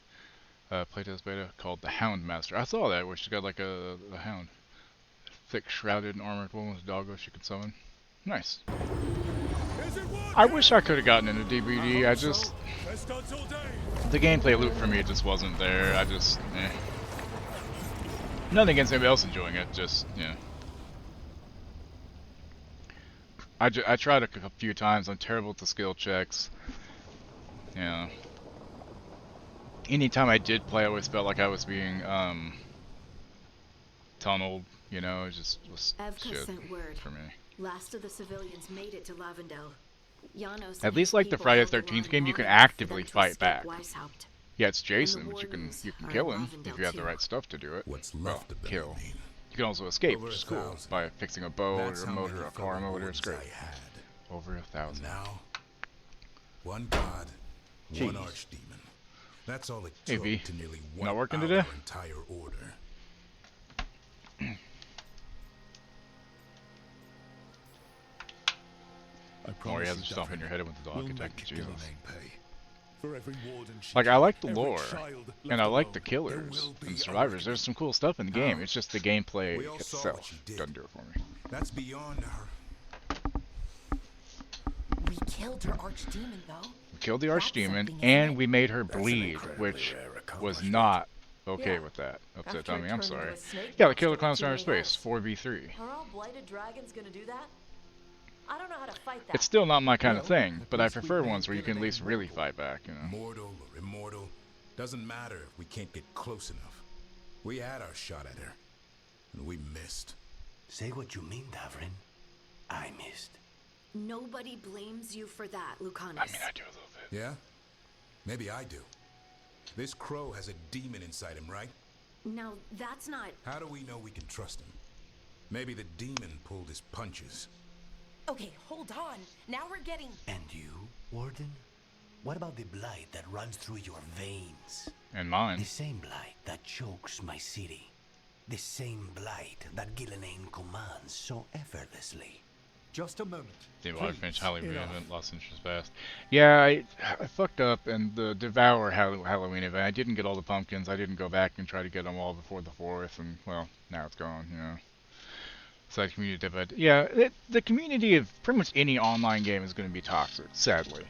playtest beta called the Hound Master. I saw that, where she's got like a hound. Thick, shrouded, and armored one with a doggo she could summon. Nice. I wish I could have gotten into DBD. I just... the gameplay loop for me just wasn't there. I just... Nothing against anybody else enjoying it, just, yeah. I tried a few times. I'm terrible at the skill checks. Yeah. Anytime I did play, I always felt like I was being, tunneled. You know, it just was shit sent word. for me. Last of the civilians made it to Lavendel. Janos At least like the Friday the 13th game, you can actively fight back. Yeah, it's Jason, but you can kill him if you have the right stuff to do it. What's left of them, kill. I mean. You can also escape, Over which is 1,000. cool, by fixing a boat That's or a how motor, many a car fellow motor. It's great. wardens I had. Over 1,000. Now, one god, one Jeez. archdemon. That's all it Hey, took V. to nearly Not wipe working out today? our entire order. Or he has to stop in your head with the dog attack. Jesus. For every warden she Like, I like the every lore, child and I left like the alone, killers there will be and a survivors. reckoning. There's some cool stuff in the game. It's just the gameplay We all saw what itself she did. doesn't do it for me. That's beyond our... We killed her archdemon, though. We killed the That's archdemon, something, isn't and it? we made her That's an bleed, incredibly which rare was accomplishment. not okay Yeah. with that. Upset After it Dummy, I'm turned into sorry. a snake Yeah, the monster killer with clowns too from outer many space, heads. 4v3. Are all blighted dragons gonna do that? I don't know how to fight that. It's still not my kind of Well, thing, at but I least we prefer made ones where you can at Dividend least really mortal. fight back, you know. Mortal or immortal, doesn't matter if we can't get close enough. We had our shot at her, and we missed. Say what you mean, Davrin. I missed. Nobody blames you for that, Lucanus. I mean, I do a little bit. Yeah? Maybe I do. This crow has a demon inside him, right? Now, that's not... How do we know we can trust him? Maybe the demon pulled his punches. Okay, hold on. Now we're getting... And you, Warden? What about the blight that runs through your veins? And mine. The same blight that chokes my city. The same blight that Gillenane commands so effortlessly. Just a moment. Dave Waterfinch, highly enough. relevant, lost interest fast. Yeah, I fucked up, and the Devour Halloween event, I didn't get all the pumpkins. I didn't go back and try to get them all before the 4th, and, well, now it's gone, you know. So that community divide. Yeah, the community of pretty much any online game is going to be toxic, sadly.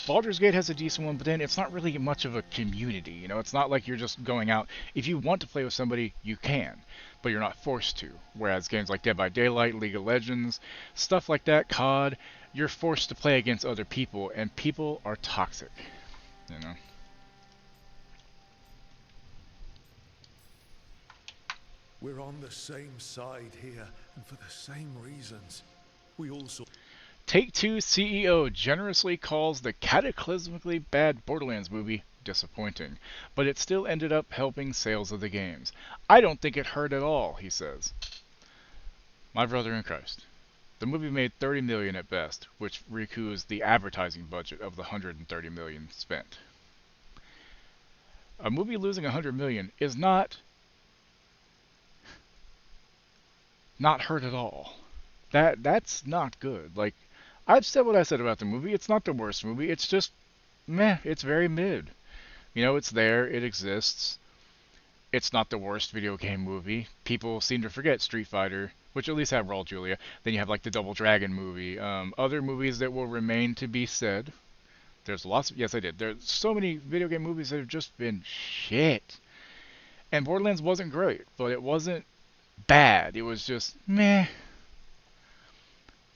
Baldur's Gate has a decent one, but then it's not really much of a community, you know? It's not like you're just going out. If you want to play with somebody, you can, but you're not forced to. Whereas games like Dead by Daylight, League of Legends, stuff like that, COD, you're forced to play against other people, and people are toxic, you know? We're on the same side here, and for the same reasons. We also... Take-Two CEO generously calls the cataclysmically bad Borderlands movie disappointing, but it still ended up helping sales of the games. I don't think it hurt at all, he says. My brother in Christ. The movie made $30 million at best, which recoupes the advertising budget of the $130 million spent. A movie losing $100 million is not hurt at all. That's not good. Like, I've said what I said about the movie. It's not the worst movie. It's just meh. It's very mid. You know, it's there. It exists. It's not the worst video game movie. People seem to forget Street Fighter, which at least have Raul Julia. Then you have like the Double Dragon movie. Other movies that will remain to be said. There's lots of, yes, I did. There's so many video game movies that have just been shit. And Borderlands wasn't great, but it wasn't bad. It was just meh.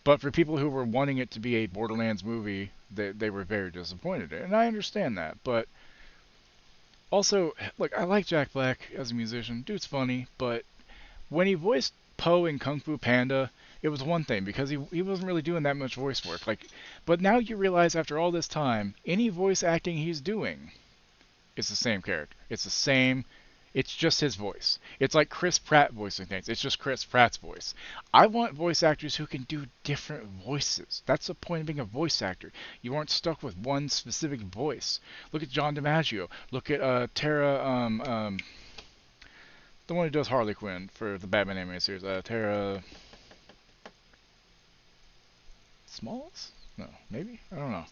But for people who were wanting it to be a Borderlands movie, they were very disappointed. And I understand that. But also, look, I like Jack Black as a musician. Dude's funny. But when he voiced Poe in Kung Fu Panda, it was one thing. Because he wasn't really doing that much voice work. But now you realize after all this time, any voice acting he's doing, it's the same character. It's the same. It's just his voice. It's like Chris Pratt voicing things. It's just Chris Pratt's voice. I want voice actors who can do different voices. That's the point of being a voice actor. You aren't stuck with one specific voice. Look at John DiMaggio. Look at Tara, the one who does Harley Quinn for the Batman animated series. Tara Smalls? No, maybe? I don't know.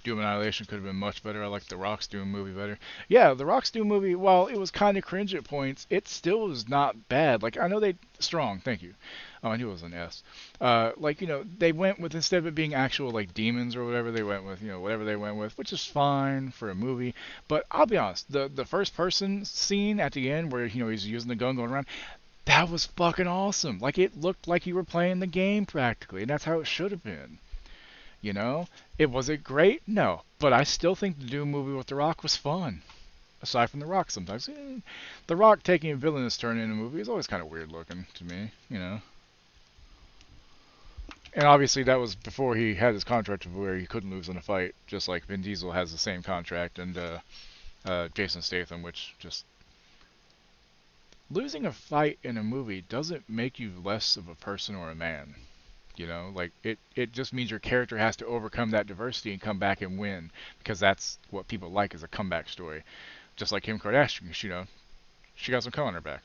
Doom Annihilation could have been much better. I like The Rock's Doom movie better. Yeah, The Rock's Doom movie, while it was kind of cringe at points, it still was not bad. Like, I know they... Strong, thank you. Oh, I knew it was an S. Like, you know, they went with, instead of it being actual, like, demons or whatever, they went with, you know, whatever they went with, which is fine for a movie. But I'll be honest, the first person scene at the end where, you know, he's using the gun going around, that was fucking awesome. Like, it looked like you were playing the game practically, and that's how it should have been. You know, was it great? No, but I still think the Doom movie with The Rock was fun. Aside from The Rock, sometimes The Rock taking a villainous turn in a movie is always kind of weird looking to me. You know, and obviously that was before he had his contract where he couldn't lose in a fight. Just like Vin Diesel has the same contract, and Jason Statham, which just losing a fight in a movie doesn't make you less of a person or a man. You know, like, it just means your character has to overcome that diversity and come back and win, because that's what people like, is a comeback story. Just like Kim Kardashian, you know, she got some color in her back.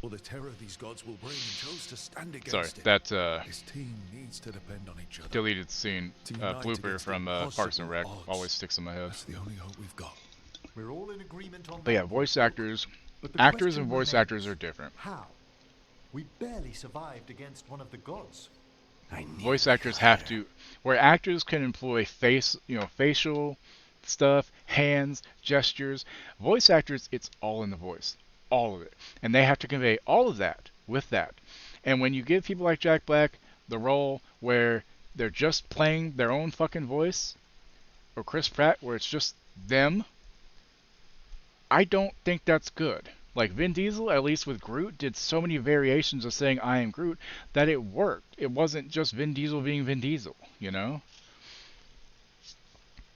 Well, the terror these gods will bring and chose to stand against Sorry, it. that This team needs to depend on each other. deleted scene blooper from Parks and Rec always sticks in my head. That's the only hope we've got. We're all in agreement on But yeah, that. voice actors, But the actors and question voice actors are remains, different. How? We barely survived against one of the gods. Voice actors have to, where actors can employ facial stuff, hands, gestures. Voice actors, it's all in the voice, all of it, and they have to convey all of that with that. And when you give people like Jack Black the role where they're just playing their own fucking voice, or Chris Pratt where it's just them, I don't think that's good. Like Vin Diesel, at least with Groot, did so many variations of saying I am Groot that it worked. It wasn't just Vin Diesel being Vin Diesel, you know?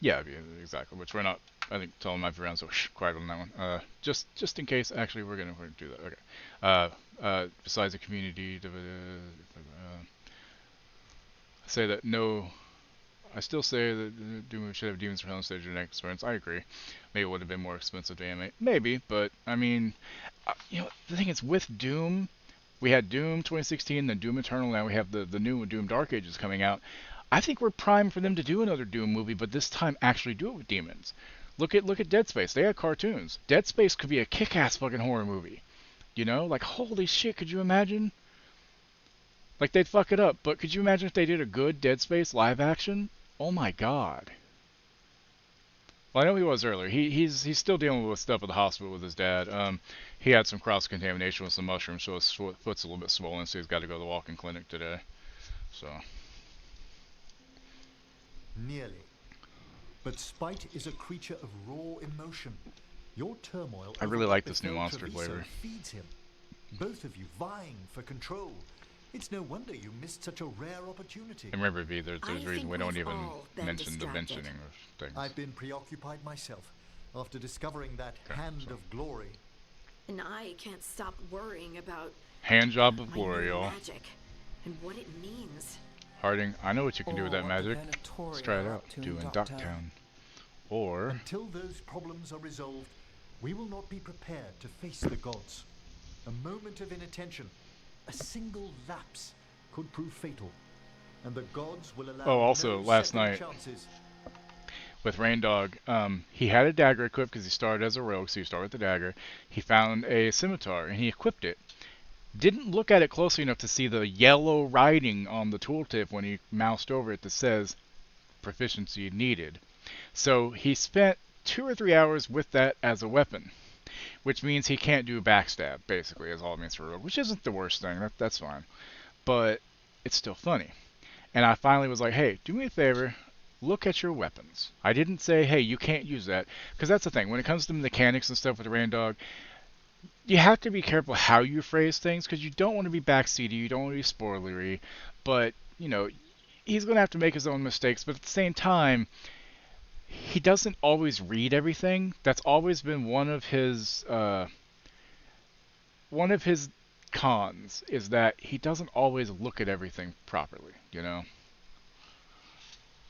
Yeah, exactly. Which we're not, I think, telling my around so quiet on that one. Just in case, actually, we're gonna do that. Okay. Besides the community, say that no. I still say that Doom should have demons for on stage in the next experience. I agree. Maybe it would have been more expensive to animate. Maybe, but I mean, you know, the thing is with Doom, we had Doom 2016, then Doom Eternal. Now we have the new Doom Dark Ages coming out. I think we're primed for them to do another Doom movie, but this time actually do it with demons. Look at Dead Space. They had cartoons. Dead Space could be a kick-ass fucking horror movie. You know, like holy shit, could you imagine? Like they'd fuck it up, but could you imagine if they did a good Dead Space live action? Oh my god. Well, I know he was earlier. He's still dealing with stuff at the hospital with his dad. He had some cross-contamination with some mushrooms, so his foot's a little bit swollen, so he's got to go to the walk-in clinic today. So. Nearly. But spite is a creature of raw emotion. Your turmoil. I really over like what this new befell monster Treviso flavor. Feeds him. Both of you vying for control. It's no wonder you missed such a rare opportunity. And remember, V, there's a reason we don't even mention the distracted. mentioning of things. I've been preoccupied myself after discovering that hand of glory. And I can't stop worrying about Hand job of my glory, new y'all. magic and what it means. Harding, I know what you can do with that magic. Let's try it out. Do in Ducktown. Or Until those problems are resolved, we will not be prepared to face the gods. A moment of inattention, a single lapse, could prove fatal, and the gods will allow oh, also no last second night chances. with Rain Dog, he had a dagger equipped because he started as a rogue, so you start with the dagger. He found a scimitar and he equipped it. Didn't look at it closely enough to see the yellow writing on the tooltip when he moused over it that says proficiency needed. So he spent 2 or 3 hours with that as a weapon, which means he can't do backstab, basically, is all it means for rogue, which isn't the worst thing. That's fine. But it's still funny. And I finally was like, hey, do me a favor, look at your weapons. I didn't say, hey, you can't use that, because that's the thing. When it comes to mechanics and stuff with the Rain Dog, you have to be careful how you phrase things, because you don't want to be backseaty, you don't want to be spoilery, but, you know, he's going to have to make his own mistakes, but at the same time, he doesn't always read everything. That's always been one of his cons, is that he doesn't always look at everything properly, you know?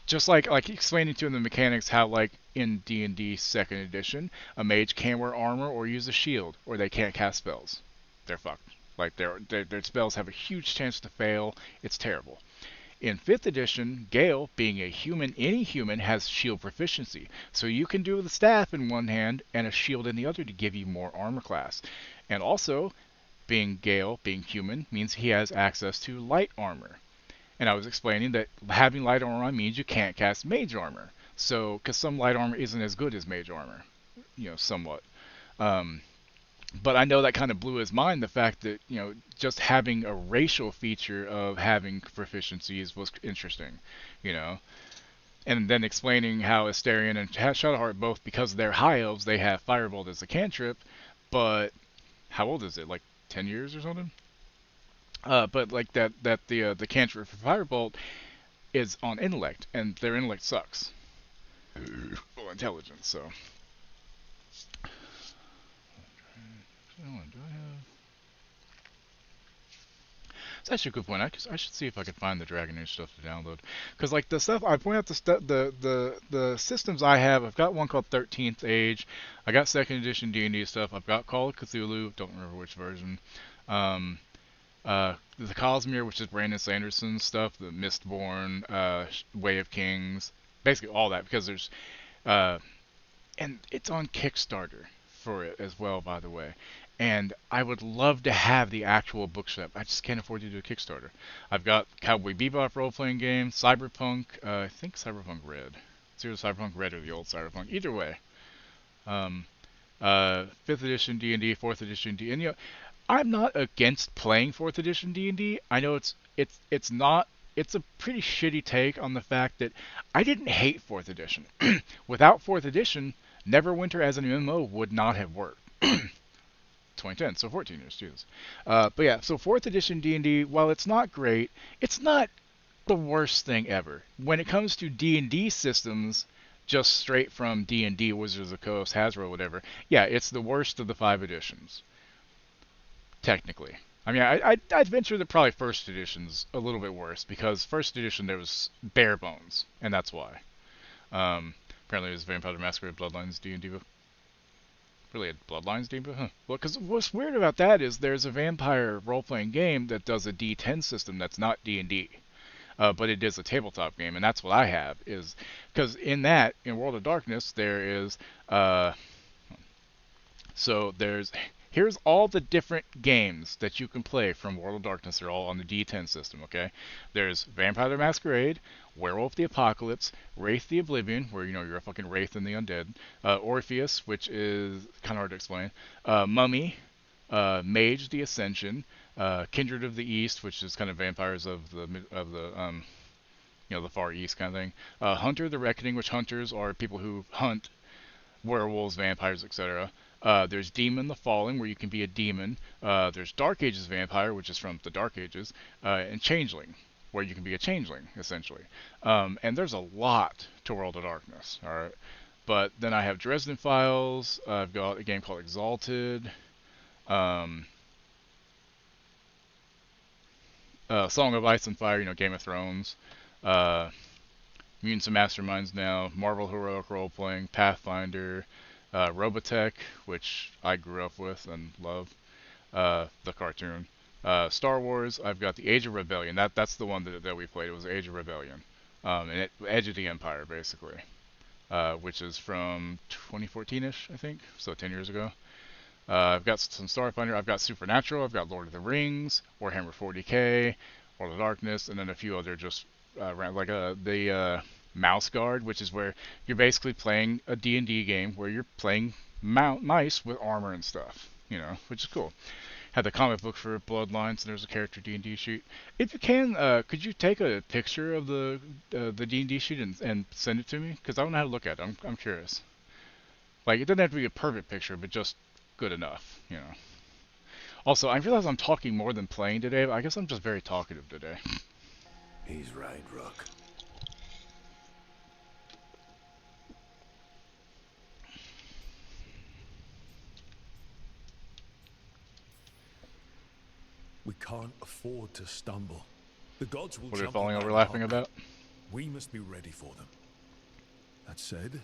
Just like explaining to him the mechanics, how like in D&D second edition, a mage can't wear armor or use a shield, or they can't cast spells. They're fucked. Like their spells have a huge chance to fail. It's terrible. In 5th edition, Gale, being a human, any human has shield proficiency. So you can do the staff in one hand and a shield in the other to give you more armor class. And also, being Gale, being human, means he has access to light armor. And I was explaining that having light armor on means you can't cast mage armor. So, because some light armor isn't as good as mage armor, you know, somewhat. But I know that kind of blew his mind, the fact that, you know, just having a racial feature of having proficiencies was interesting, you know. And then explaining how Asterion and Shadowheart both, because they're high elves, they have Firebolt as a cantrip, but how old is it? Like 10 years or something? But like the cantrip for Firebolt is on intellect, and their intellect sucks. Full intelligence, so. Do I have? It's actually a good point. I should see if I can find the Dragon Age stuff to download. Because like the stuff I point out, the systems I have, I've got one called 13th Age. I got second edition D&D stuff. I've got Call of Cthulhu. Don't remember which version. The Cosmere, which is Brandon Sanderson's stuff. The Mistborn, Way of Kings, basically all that, because there's and it's on Kickstarter for it as well, by the way. And I would love to have the actual bookshop. I just can't afford to do a Kickstarter. I've got Cowboy Bebop role-playing game, Cyberpunk, I think Cyberpunk Red. It's either Cyberpunk Red or the old Cyberpunk. Either way. 5th edition D&D, 4th edition D&D. And, you know, I'm not against playing 4th edition D&D. I know it's a pretty shitty take on the fact that I didn't hate 4th edition. Without 4th edition, Neverwinter as an MMO would not have worked. 2010, so 14 years, Jesus. But yeah, so 4th edition D&D, while it's not great, it's not the worst thing ever. When it comes to D&D systems, just straight from D&D, Wizards of the Coast, Hasbro, whatever, yeah, it's the worst of the 5 editions. Technically. I mean, I'd venture that probably 1st edition's a little bit worse, because 1st edition there was bare bones, and that's why. Apparently there's Vampire the Masquerade Bloodlines D&D book. Really, a Bloodlines D&D book? Huh. Well, because what's weird about that is there's a vampire role-playing game that does a D10 system that's not D&D. But it is a tabletop game, and that's what I have. Is because in World of Darkness, there is... so there's... Here's all the different games that you can play from World of Darkness. They're all on the D10 system, okay? There's Vampire the Masquerade, Werewolf the Apocalypse, Wraith the Oblivion, where, you know, you're a fucking Wraith and the Undead, Orpheus, which is kind of hard to explain, Mummy, Mage the Ascension, Kindred of the East, which is kind of vampires of the you know, the Far East kind of thing, Hunter the Reckoning, which hunters are people who hunt werewolves, vampires, etc. There's Demon the Fallen, where you can be a demon. There's Dark Ages Vampire, which is from the Dark Ages, and Changeling, where you can be a changeling, essentially. And there's a lot to World of Darkness, alright? But then I have Dresden Files, I've got a game called Exalted, Song of Ice and Fire, you know, Game of Thrones, Mutants and Masterminds now, Marvel Heroic Role-Playing, Pathfinder, Robotech, which I grew up with and love, the cartoon. Star Wars, I've got the Age of Rebellion. That's the one that we played. It was Age of Rebellion. And Edge of the Empire, basically. Which is from 2014-ish, I think. So 10 years ago. I've got some Starfinder. I've got Supernatural. I've got Lord of the Rings, Warhammer 40k, World of Darkness, and then a few other just like the Mouse Guard, which is where you're basically playing a D&D game where you're playing mice with armor and stuff, you know, which is cool. Had the comic book for Bloodlines, and there's a character D&D sheet. If you can, could you take a picture of the D&D sheet and send it to me? Because I don't know how to look at it. I'm curious. Like, it doesn't have to be a perfect picture, but just good enough, you know. Also, I realize I'm talking more than playing today, but I guess I'm just very talkative today. He's right, Rook. can't afford to stumble. The gods will What are you jump falling on over our laughing mark. about? We must be ready for them. That said,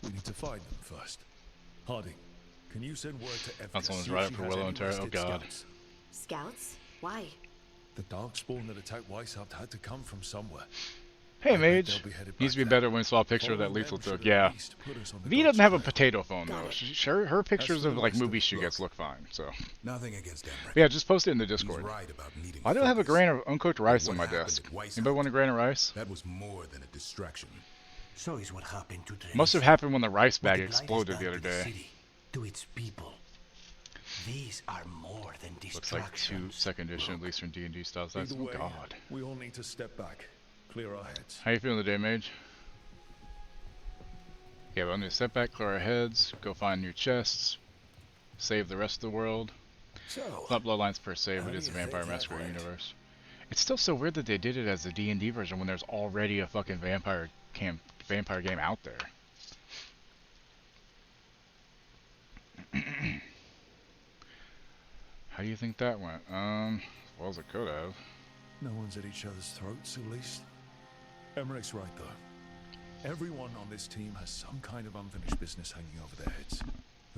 we need to find them first. Harding, can you send word to Evka? That's someone's see if right up she for has Willow any and Terra. Oh rested god. scouts? Scouts? Why? The darkspawn that attacked Weishaupt had to come from somewhere. Hey I bet Mage, they'll be headed needs to be back better there. when we saw a picture of that Following lethal them took. should at Yeah. least put us on the V gods' doesn't have a trail. potato phone Got though. it. Sure, her pictures for of the like rest of movie us, she look. gets look fine. So Nothing against Emmerich. yeah, just post it in the He's Discord. right about needing I don't have a focus. grain of uncooked rice But on what my happened desk. at Weishaupt? Anybody want a grain of rice? That was more than a distraction. So is what happened to Treviso. Must have happened when the rice What bag the Blight has exploded done the other to the day. city, to its people. These are more than Looks like distractions. 2nd edition, at least from D&D style sites. Either Oh way, god. we all need to step back, clear our heads. How you feeling today, Mage? Yeah, but I'm gonna step back, clear our heads, go find new chests, save the rest of the world. So, It's not Bloodlines per se, how but do it's a you think Vampire that Masquerade went? universe. It's still so weird that they did it as a D&D version when there's already a fucking vampire game out there. How do you think that went? Well as it could have. No one's at each other's throats, at least. Emmerich's right, though. Everyone on this team has some kind of unfinished business hanging over their heads.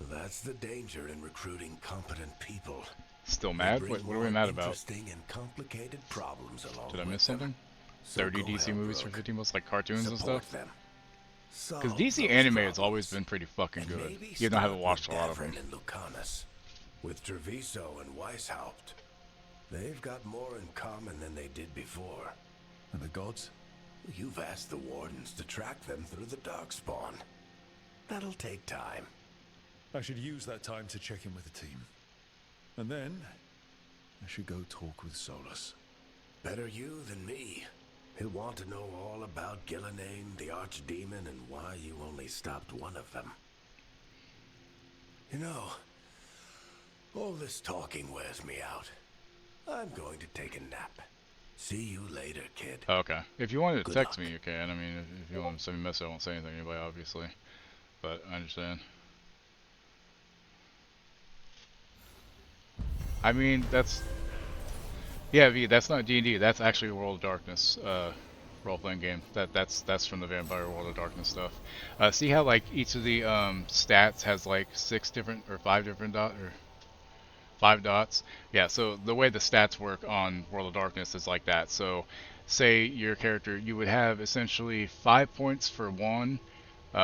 that's the danger in recruiting competent people. Still They mad? bring What are we more mad about? Interesting and complicated problems along Did I with miss them. something? So 30 go DC ahead, movies for Brooke. 15 bucks, like cartoons and Support stuff? them. Because Solve DC those anime has always problems. been pretty fucking And good. maybe Even though I haven't start watched a with lot of them. Davern and Lucanus. With Treviso and Weishaupt, they've got more in common than they did before. And the gods? You've asked the Wardens to track them through the Darkspawn. That'll take time. I should use that time to check in with the team. And then, I should go talk with Solus. Better you than me. He'll want to know all about Gillenane, the Archdemon, and why you only stopped one of them. You know, all this talking wears me out. I'm going to take a nap. See you later, kid. Oh, okay. If you wanted to Good text luck. me, you can. I mean, if you want to send me a message, I won't say anything to anybody, obviously. But I understand. I mean, that's... Yeah, V, that's not D&D. That's actually a World of Darkness role-playing game. That's from the Vampire World of Darkness stuff. See how, like, each of the stats has, like, 6 different, or 5 different dots, or 5 dots? Yeah, so the way the stats work on World of Darkness is like that. So, say your character, you would have essentially 5 points for one,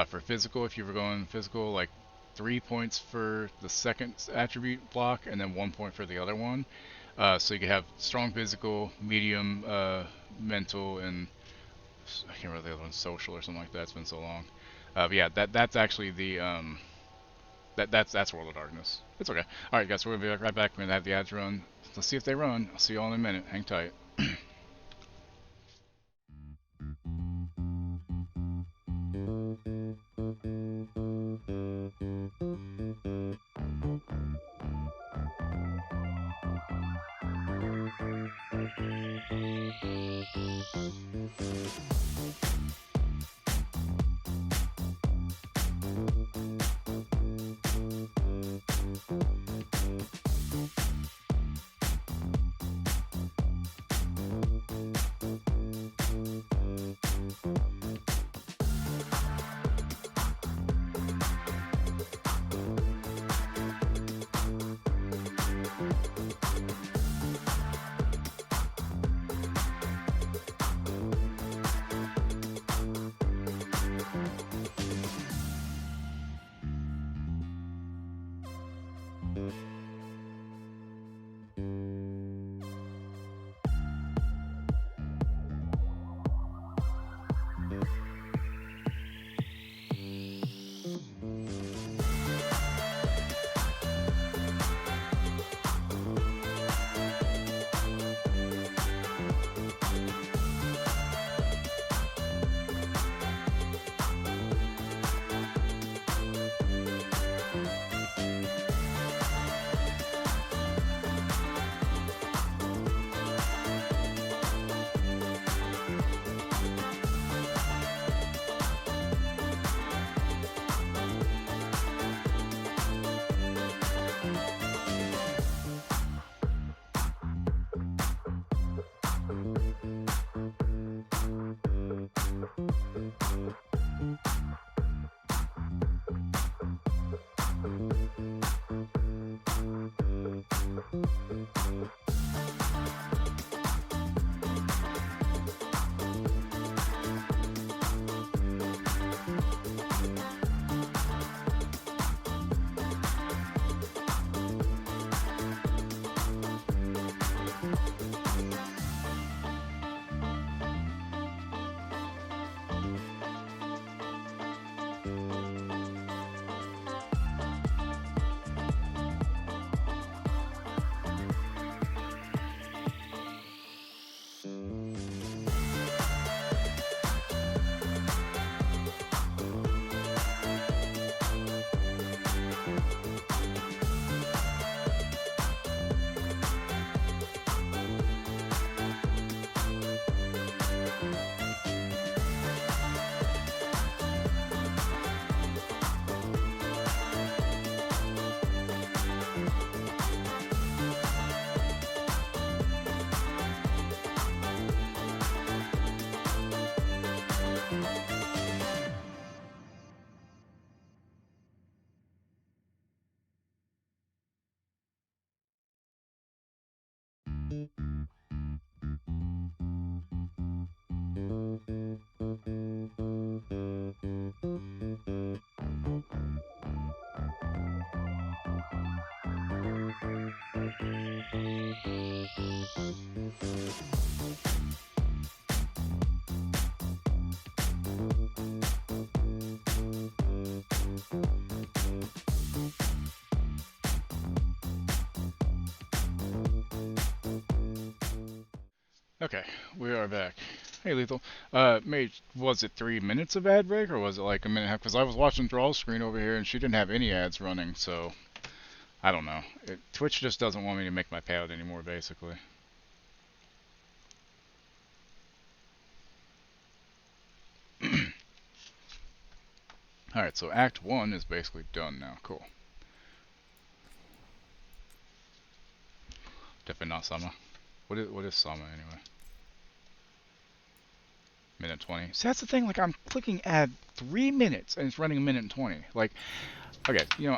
for physical, if you were going physical, like 3 points for the second attribute block, and then 1 point for the other one. So you could have strong physical, medium mental, and I can't remember the other one, social or something like that. It's been so long. But yeah, that's actually the that's World of Darkness. It's okay. All right, guys, we're gonna be right back. We're gonna have the ads run. Let's see if they run. I'll see you all in a minute. Hang tight. Okay, we are back. Hey, Lethal. Was it 3 minutes of ad break, or was it like a minute and a half? Because I was watching Thrall's screen over here, and she didn't have any ads running, so I don't know. Twitch just doesn't want me to make my payout anymore, basically. Alright, so Act 1 is basically done now. Cool. Definitely not Sama. What is Sama, anyway? Minute 20. See, that's the thing, like, I'm clicking add 3 minutes, and it's running a minute and 20. Like, okay, you know,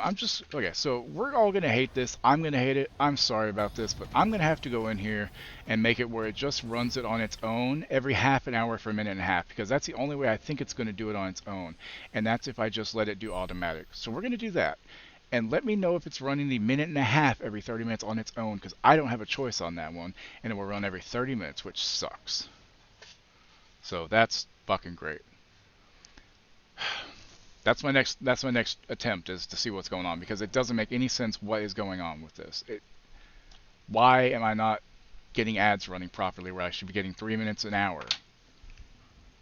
okay, so we're all gonna hate this. I'm gonna hate it. I'm sorry about this, but I'm gonna have to go in here and make it where it just runs it on its own every half an hour for a minute and a half, because that's the only way I think it's gonna do it on its own. And that's if I just let it do automatic. So we're gonna do that. And let me know if it's running the minute and a half every 30 minutes on its own, because I don't have a choice on that one, and it will run every 30 minutes, which sucks. So that's fucking great. That's my next attempt, is to see what's going on, because it doesn't make any sense what is going on with this. Why am I not getting ads running properly where I should be getting 3 minutes an hour?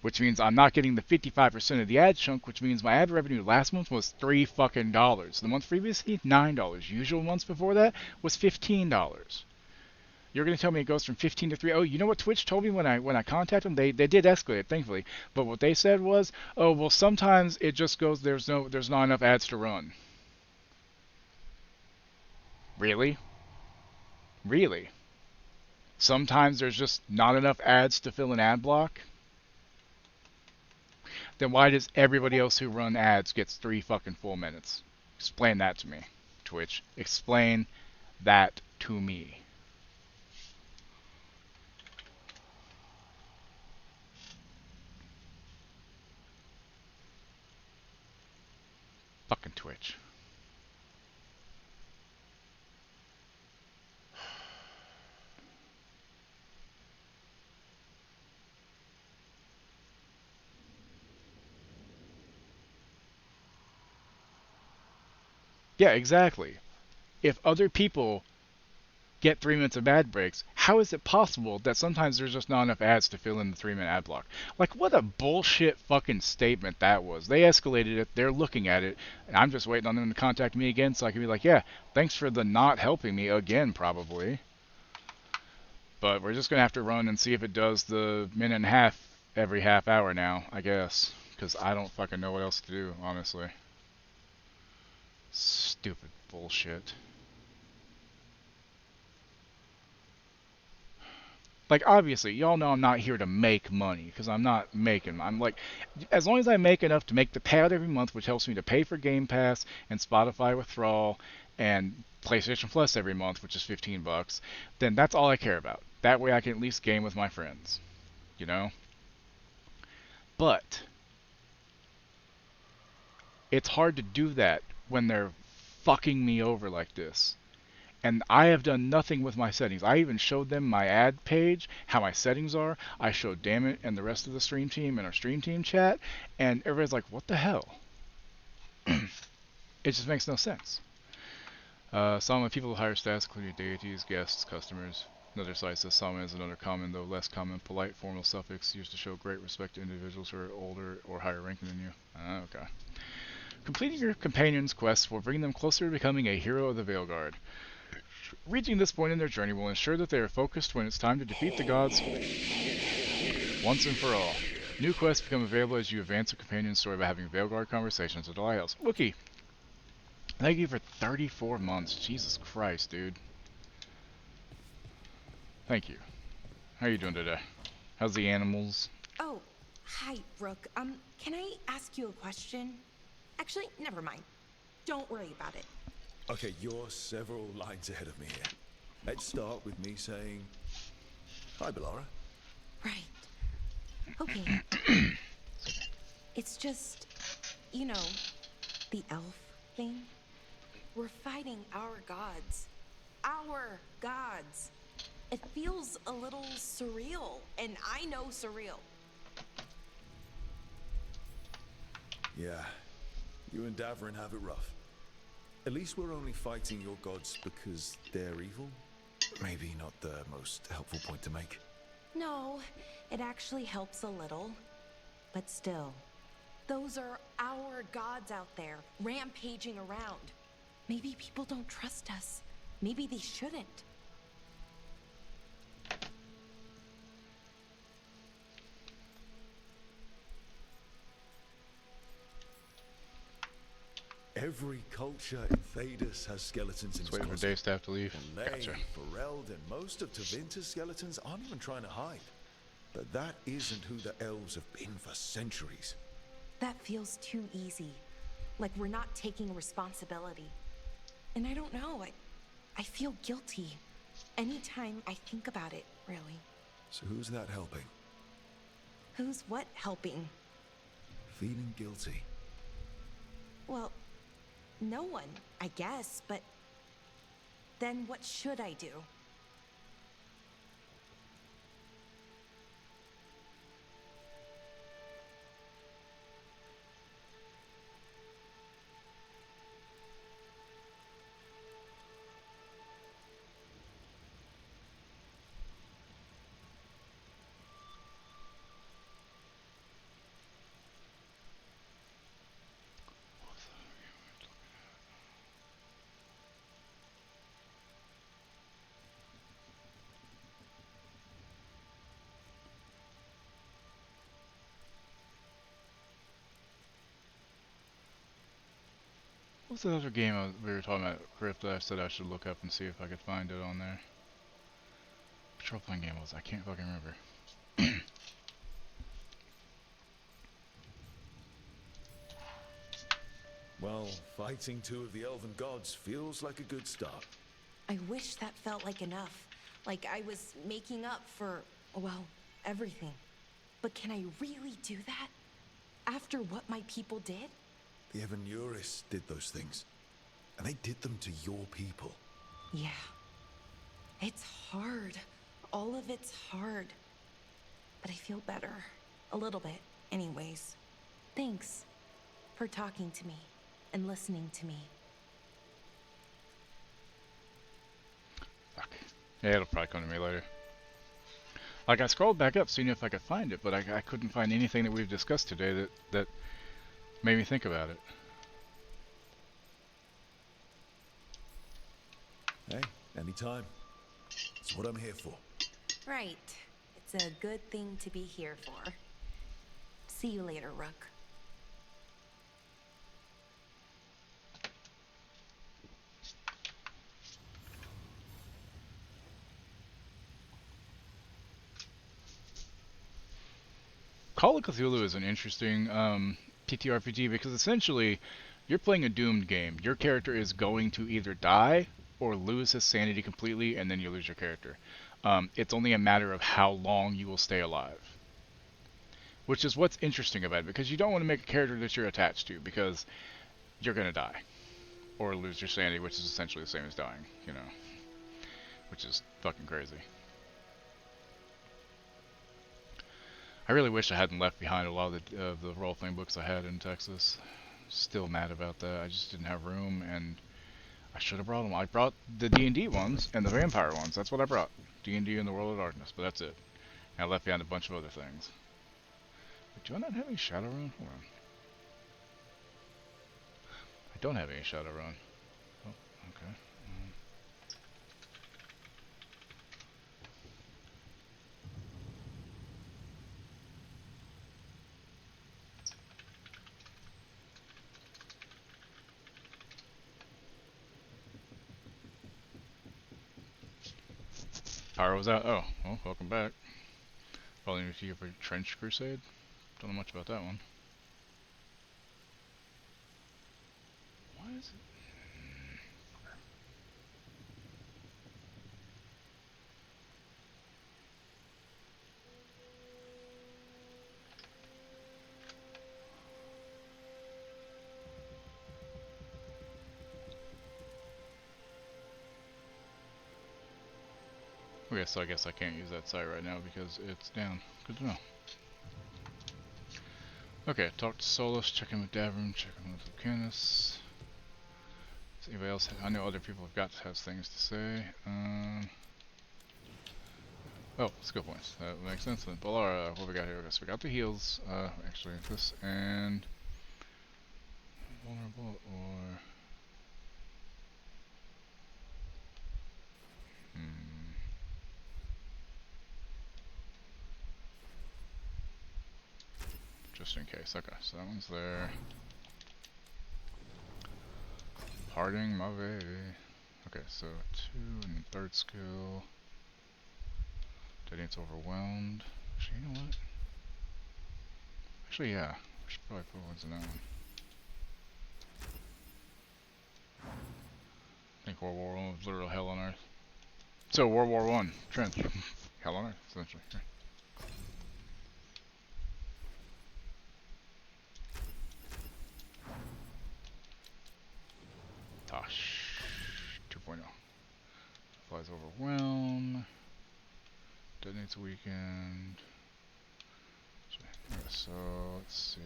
Which means I'm not getting the 55% of the ad chunk, which means my ad revenue last month was $3 fucking. The month previously, $9. Usual months before that was $15. You're going to tell me it goes from 15 to 3. Oh, you know what Twitch told me when I contacted them? They did escalate it, thankfully. But what they said was, oh, well, sometimes it just goes, there's not enough ads to run. Really? Really? Sometimes there's just not enough ads to fill an ad block? Then why does everybody else who run ads gets 3 fucking full minutes? Explain that to me, Twitch. Explain that to me. Fucking Twitch. Yeah, exactly. If other people get 3 minutes of ad breaks, how is it possible that sometimes there's just not enough ads to fill in the 3-minute ad block? Like, what a bullshit fucking statement that was. They escalated it, they're looking at it, and I'm just waiting on them to contact me again so I can be like, yeah, thanks for the not helping me again, probably. But we're just going to have to run and see if it does the minute and a half every half hour now, I guess. Because I don't fucking know what else to do, honestly. Stupid bullshit. Like, obviously, y'all know I'm not here to make money, because I'm not making. I'm like, as long as I make enough to make the payout every month, which helps me to pay for Game Pass and Spotify withdrawal and PlayStation Plus every month, which is $15, then that's all I care about. That way I can at least game with my friends, you know? But it's hard to do that when they're fucking me over like this. And I have done nothing with my settings. I even showed them my ad page, how my settings are. I showed Dammit and the rest of the stream team in our stream team chat, and everybody's like, what the hell? It just makes no sense. Some people with higher stats, including deities, guests, customers. Another site says Sama is another common, though less common, polite formal suffix used to show great respect to individuals who are older or higher ranking than you. Okay. Completing your companion's quests will bring them closer to becoming a hero of the Veilguard. Reaching this point in their journey will ensure that they are focused when it's time to defeat the gods once and for all. New quests become available as you advance your companion's story by having Veilguard conversations with the Lighthouse. Wookie, thank you for 34 months. Jesus Christ, dude. Thank you. How are you doing today? How's the animals? Oh, hi, Rook. Can I ask you a question? Actually, never mind. Don't worry about it. Okay, you're several lines ahead of me here. Let's start with me saying, hi, Bellara. Right. Okay. It's just, you know, the elf thing. We're fighting our gods. Our gods. It feels a little surreal, and I know surreal. Yeah, you and Davrin have it rough. At least we're only fighting your gods because they're evil. Maybe not the most helpful point to make. No, it actually helps a little. But still, those are our gods out there, rampaging around. Maybe people don't trust us. Maybe they shouldn't. Every culture in Thedas has skeletons in its Just waiting for closet. Daystaff to leave. And they, Gotcha. Fereld, and most of Tevinter's skeletons aren't even trying to hide. But that isn't who the elves have been for centuries. That feels too easy. Like we're not taking responsibility. And I don't know, I feel guilty. Anytime I think about it, really. So who's that helping? Who's what helping? Feeling guilty. Well, no one, I guess, but then what should I do? What's the other game we were talking about, Griff, that I said I should look up and see if I could find it on there? Which role-playing game was it? I can't fucking remember. Well, fighting two of the elven gods feels like a good start. I wish that felt like enough. Like I was making up for, well, everything. But can I really do that? After what my people did? The Evanuris did those things. And they did them to your people. Yeah. It's hard. All of it's hard. But I feel better. A little bit, anyways. Thanks for talking to me and listening to me. Fuck. Yeah, it'll probably come to me later. Like, I scrolled back up seeing if I could find it, but I couldn't find anything that we've discussed today that made me think about it. Hey, anytime. It's what I'm here for. Right. It's a good thing to be here for. See you later, Rook. Call of Cthulhu is an interesting TTRPG because essentially you're playing a doomed game. Your character is going to either die or lose his sanity completely, and then you lose your character. It's only a matter of how long you will stay alive. Which is what's interesting about it, because you don't want to make a character that you're attached to, because you're going to die. Or lose your sanity, which is essentially the same as dying, you know. Which is fucking crazy. I really wish I hadn't left behind a lot of the role-playing books I had in Texas. Still mad about that. I just didn't have room, and I should have brought them. I brought the D&D ones and the vampire ones. That's what I brought. D&D and the World of Darkness, but that's it. And I left behind a bunch of other things. Wait, do I not have any Shadowrun? Hold on. I don't have any Shadowrun. Oh, okay. Power was out. Oh, well, welcome back. Probably need to you for Trench Crusade. Don't know much about that one. Why is it? Okay, so I guess I can't use that site right now because it's down. Good to know. Okay, talk to Solus, check in with Davern, check in with Lucanus. Does anybody else? I know other people have things to say. Oh, skill points. That makes sense then. Balara, what we got here? Okay, so we got the heals. Actually, this and vulnerable or. Just in case. Okay, so that one's there. Parting my way. Okay, so 2 and third skill. Detonates overwhelmed. Actually, you know what? Actually, yeah. I should probably put ones in that one. I think World War I was literal hell on earth. So, World War I, Trench. Hell on earth, essentially. Here. Tosh 2.0. Flies overwhelm. Detonates weakened. Okay, so let's see.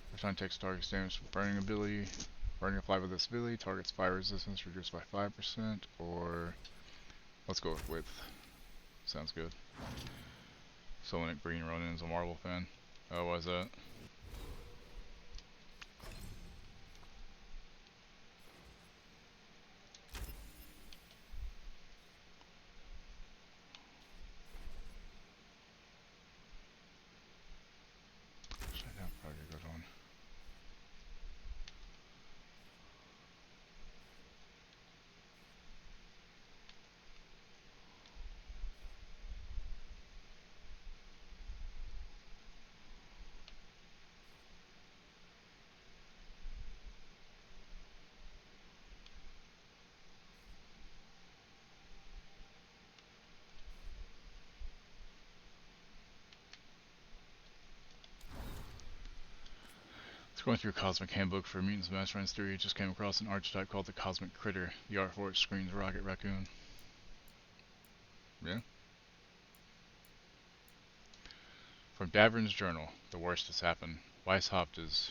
Every time takes target's damage from burning ability. Burning a fly with this ability, target's fire resistance reduced by 5%, or let's go with width. Sounds good. Someone at Green Ronin is a Marvel fan. Oh, why is that? Going through Cosmic Handbook for Mutants Masterminds Theory, just came across an archetype called the Cosmic Critter. The art for it screams Rocket Raccoon. Yeah? From Davern's journal, the worst has happened. Weishaupt is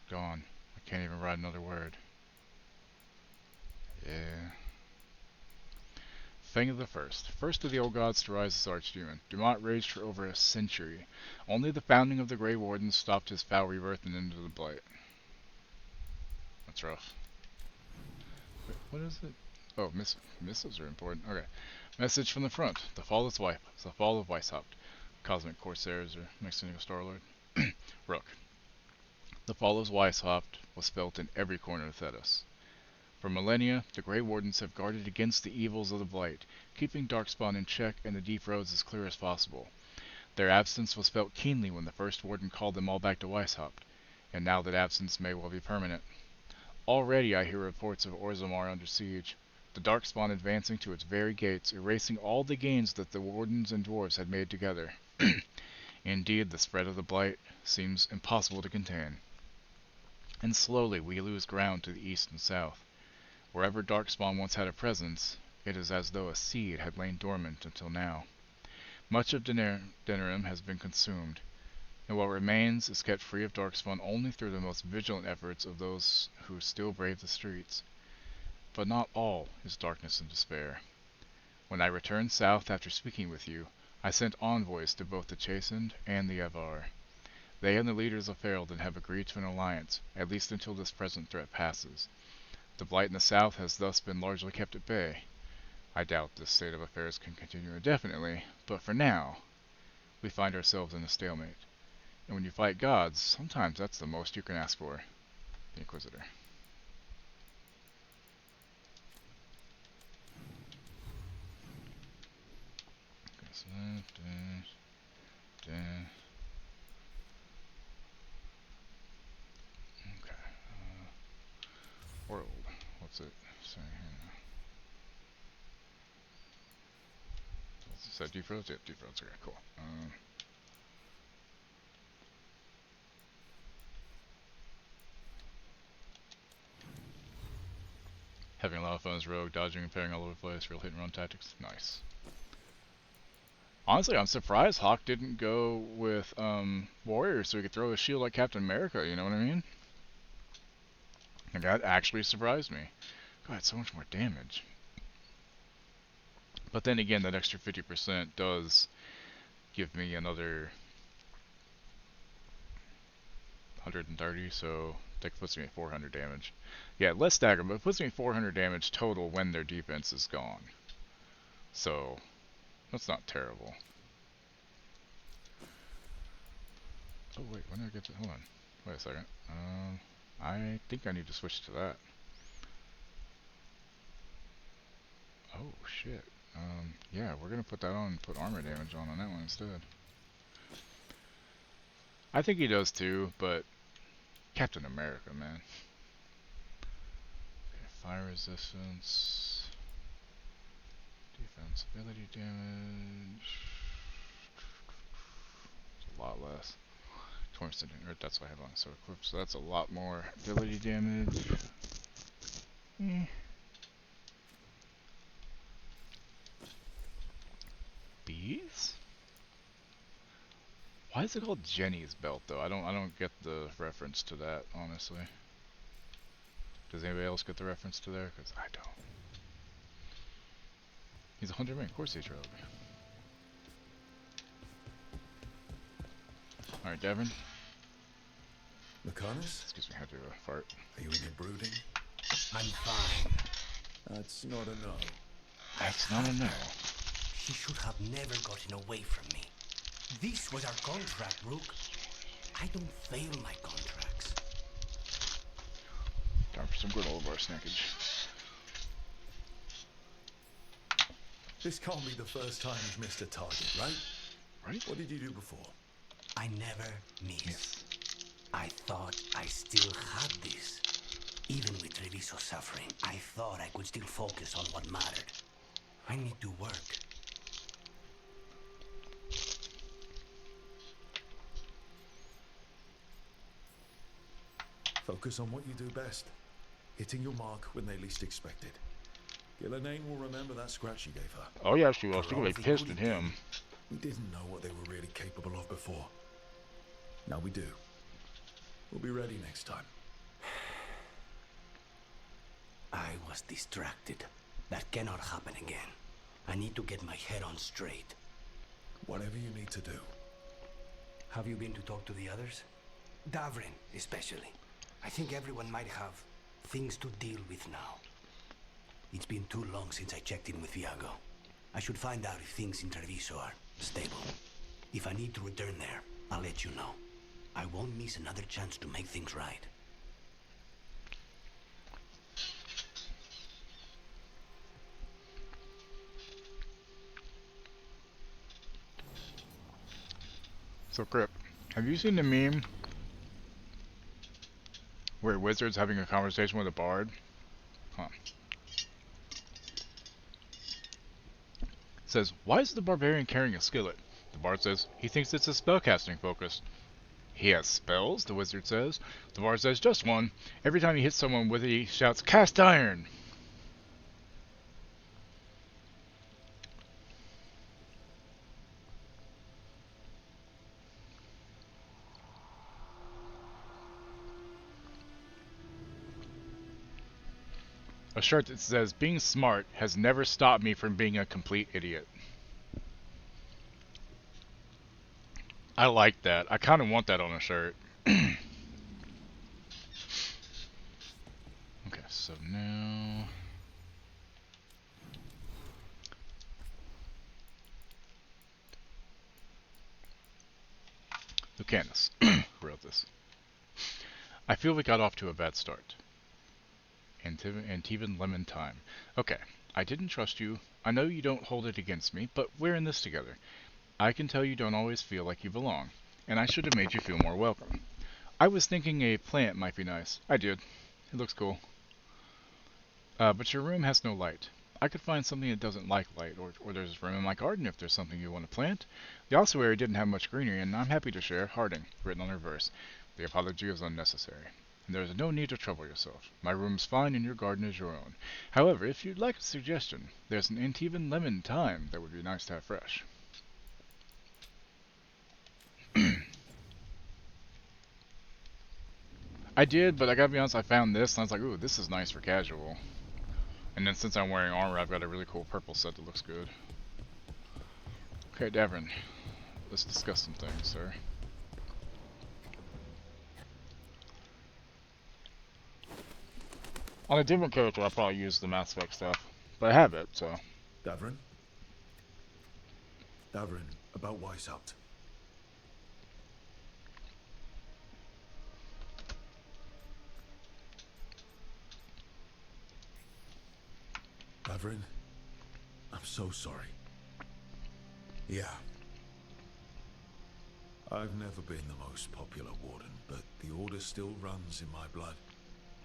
gone. I can't even write another word. Yeah. Fang of the First of the old gods to rise as Archdemon. Dumont raged for over a century. Only the founding of the Grey Warden stopped his foul rebirth and into the Blight. That's rough. Wait, what is it? Oh, missives are important. Okay. Message from the front. The fall of Weishaupt. Cosmic Corsairs are next to Star-Lord. Rook. The fall of Weishaupt was felt in every corner of Thetis. For millennia, the Grey Wardens have guarded against the evils of the Blight, keeping Darkspawn in check and the deep roads as clear as possible. Their absence was felt keenly when the first warden called them all back to Weishaupt, and now that absence may well be permanent. Already I hear reports of Orzammar under siege, the Darkspawn advancing to its very gates, erasing all the gains that the wardens and dwarves had made together. Indeed, the spread of the blight seems impossible to contain. And slowly we lose ground to the east and south. Wherever Darkspawn once had a presence, it is as though a seed had lain dormant until now. Much of Denerim has been consumed, and what remains is kept free of Darkspawn only through the most vigilant efforts of those who still brave the streets. But not all is darkness and despair. When I returned south after speaking with you, I sent envoys to both the Chastened and the Avar. They and the leaders of Ferelden have agreed to an alliance, at least until this present threat passes. The blight in the south has thus been largely kept at bay. I doubt this state of affairs can continue indefinitely, but for now, we find ourselves in a stalemate. And when you fight gods, sometimes that's the most you can ask for. The Inquisitor. Okay, so okay. World. What's it saying here now? Is that deep roads? Yeah, deep roads. Okay, cool. Having a lot of fun as rogue, dodging and parrying all over the place, real hit and run tactics. Nice. Honestly, I'm surprised Hawk didn't go with Warrior so he could throw his shield like Captain America, you know what I mean? And that actually surprised me. God, so much more damage. But then again, that extra 50% does give me another 130, so that puts me at 400 damage. Yeah, less stagger, but it puts me at 400 damage total when their defense is gone. So, that's not terrible. Oh wait, when did I get to, hold on. Wait a second. I think I need to switch to that. Oh shit. Yeah, we're gonna put that on and put armor damage on that one instead. I think he does too, but Captain America, man. Okay, fire resistance, defense, ability damage. It's a lot less. 20%, or that's what I have on, so equipped. So that's a lot more ability damage. Bees? Why is it called Jenny's belt though? I don't get the reference to that, honestly. Does anybody else get the reference to there? Because I don't. He's a 100 man, of course he's rogue. Alright, Devin. Lucanus? Excuse me, I had to fart. Are you in your brooding? I'm fine. That's not a no. That's not a no. She should have never gotten away from me. This was our contract, Rook. I don't fail my contracts. Time for some granola bar snackage. This can't be the first time you've missed a target, right? Right? What did you do before? I never miss. I thought I still had this. Even with Treviso suffering, I thought I could still focus on what mattered. I need to work. Focus on what you do best. Hitting your mark when they least expect it. Gillenane will remember that scratch you gave her. Oh yeah, she will. She's gonna be pissed at him. We didn't know what they were really capable of before. Now we do. We'll be ready next time. I was distracted. That cannot happen again. I need to get my head on straight. Whatever you need to do. Have you been to talk to the others? Davrin, especially. I think everyone might have things to deal with now. It's been too long since I checked in with Viago. I should find out if things in Treviso are stable. If I need to return there, I'll let you know. I won't miss another chance to make things right. So, Crip, have you seen the meme where a wizard's having a conversation with a bard? Huh. It says, why is the barbarian carrying a skillet? The bard says, he thinks it's a spellcasting focus. He has spells, the wizard says. The bard says, just one. Every time he hits someone with it, he shouts, cast iron! A shirt that says, being smart has never stopped me from being a complete idiot. I like that. I kind of want that on a shirt. Okay, so now... Lucanus wrote this. I feel we got off to a bad start. Antivan Lemon time. Okay, I didn't trust you. I know you don't hold it against me, but we're in this together. I can tell you don't always feel like you belong, and I should have made you feel more welcome. I was thinking a plant might be nice. I did. It looks cool. But your room has no light. I could find something that doesn't like light, or there's room in my garden if there's something you want to plant. The ossuary didn't have much greenery, and I'm happy to share. Harding, written on reverse. The apology is unnecessary. And there is no need to trouble yourself. My room's fine and your garden is your own. However, if you'd like a suggestion, there's an Antivan Lemon thyme that would be nice to have fresh. I did, but I gotta be honest, I found this and I was like, ooh, this is nice for casual. And then since I'm wearing armor, I've got a really cool purple set that looks good. Okay, Davern, let's discuss some things, sir. On a different character, I'll probably use the Mass Effect stuff. But I have it, so. Davrin? Davrin, about Weishaupt. Davrin, I'm so sorry. Yeah. I've never been the most popular Warden, but the Order still runs in my blood.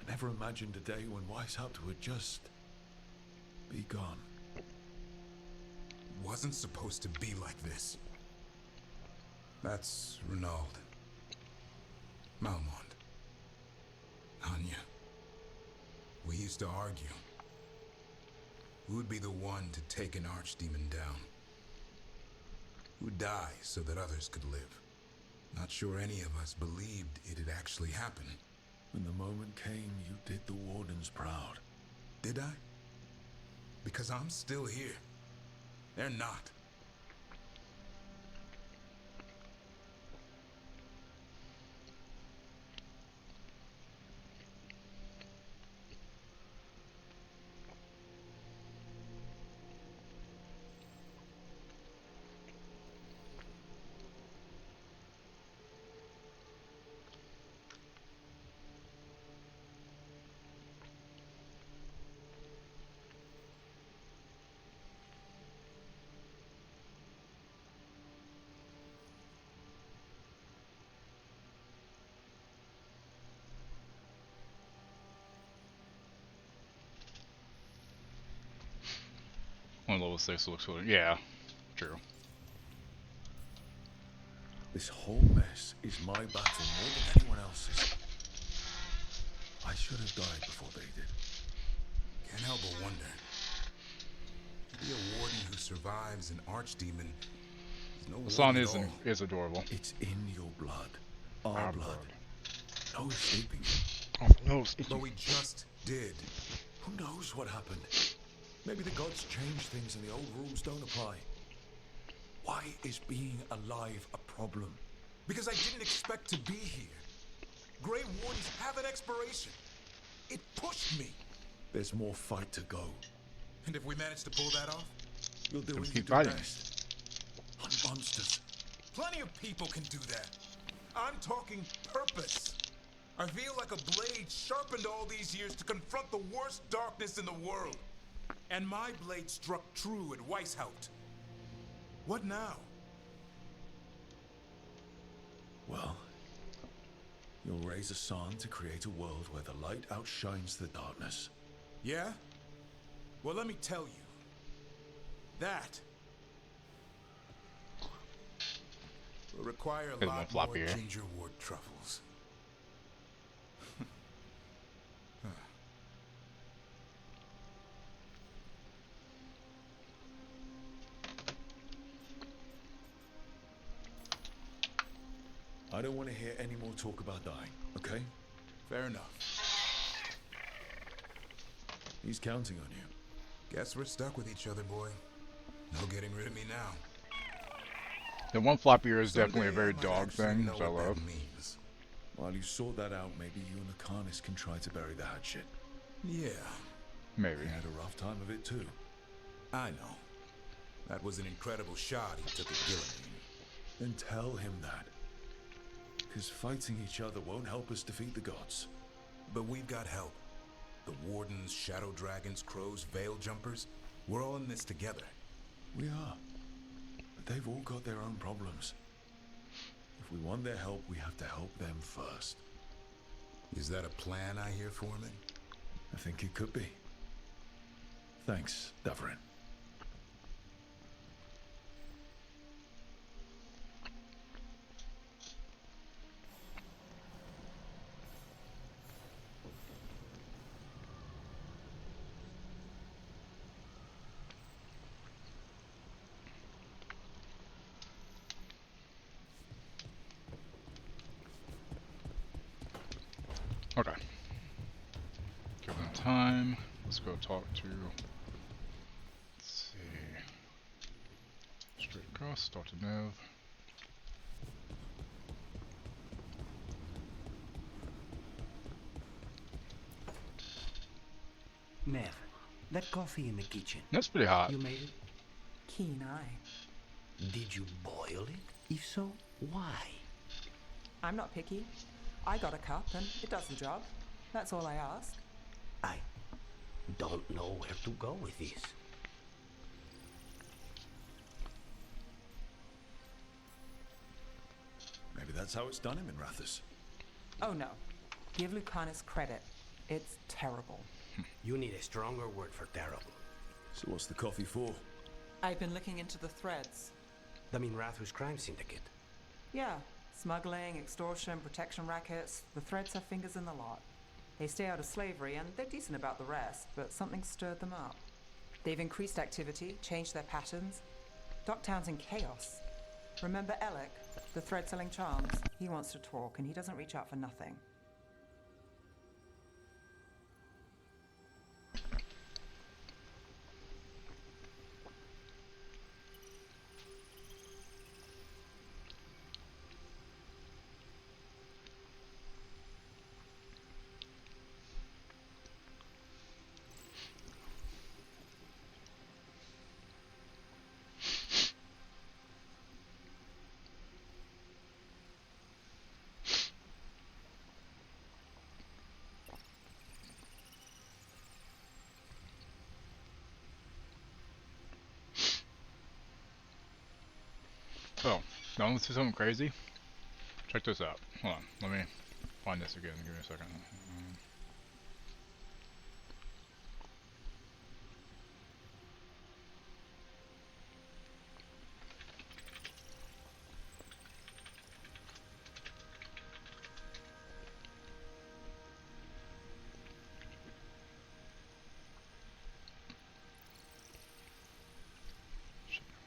I never imagined a day when Weishaupt would just be gone. Wasn't supposed to be like this. That's Renaud. Malmont. Anya. We used to argue. Who would be the one to take an archdemon down? Who'd die so that others could live? Not sure any of us believed it'd actually happen. When the moment came, you did the Wardens proud. Did I? Because I'm still here. They're not. One level 6 looks good. Yeah, true. This whole mess is my battle more than anyone else's. I should have died before they did. Can't help but wonder. To be a warden who survives an archdemon is no Hassan warden at all. is adorable. It's in your blood. Our blood. No escaping. Oh, no, but we just did. Who knows what happened? Maybe the gods changed things and the old rules don't apply. Why is being alive a problem? Because I didn't expect to be here. Grey Wardens have an expiration. It pushed me. There's more fight to go. And if we manage to pull that off, you'll do what you keep do fighting. best. Hunt monsters. Plenty of people can do that. I'm talking purpose. I feel like a blade sharpened all these years to confront the worst darkness in the world. And my blade struck true at Weishaupt. What now? Well, you'll raise a song to create a world where the light outshines the darkness. Yeah? Well, let me tell you. That will require a There's one lot more floppy here. gingerwort truffles. I don't want to hear any more talk about dying, okay? Fair enough. He's counting on you. Guess we're stuck with each other, boy. No getting rid of me now. The one floppy ear is definitely a Someday very I might dog actually thing, know which I what that love. means. While you sort that out, maybe you and the Carnis can try to bury the hatchet. Yeah, Maybe. He had a rough time of it too. I know. That was an incredible shot he took at Gillenane. Then tell him that. Because fighting each other won't help us defeat the gods. But we've got help. The Wardens, Shadow Dragons, Crows, Veil Jumpers. We're all in this together. We are. But they've all got their own problems. If we want their help, we have to help them first. Is that a plan I hear, Foreman? I think it could be. Thanks, Davarin. Okay. Give them time. Let's go talk to. Let's see. Straight across. Talk to Nev. Nev, that coffee in the kitchen. That's pretty hot. You made it? Keen eye. Did you boil it? If so, why? I'm not picky. I got a cup and it does the job. That's all I ask. I don't know where to go with this. Maybe that's how it's done him in Rathus. Oh no. Give Lucanus credit. It's terrible. You need a stronger word for terrible. So what's the coffee for? I've been looking into the threads. The Minrathus crime syndicate. Yeah. Smuggling, extortion, protection rackets. The threads have fingers in the lot. They stay out of slavery and they're decent about the rest, but something stirred them up. They've increased activity, changed their patterns. Docktown's in chaos. Remember Alec, the thread-selling charms? He wants to talk and he doesn't reach out for nothing. Oh, now let's do something crazy. Check this out. Hold on, let me find this again. Give me a second.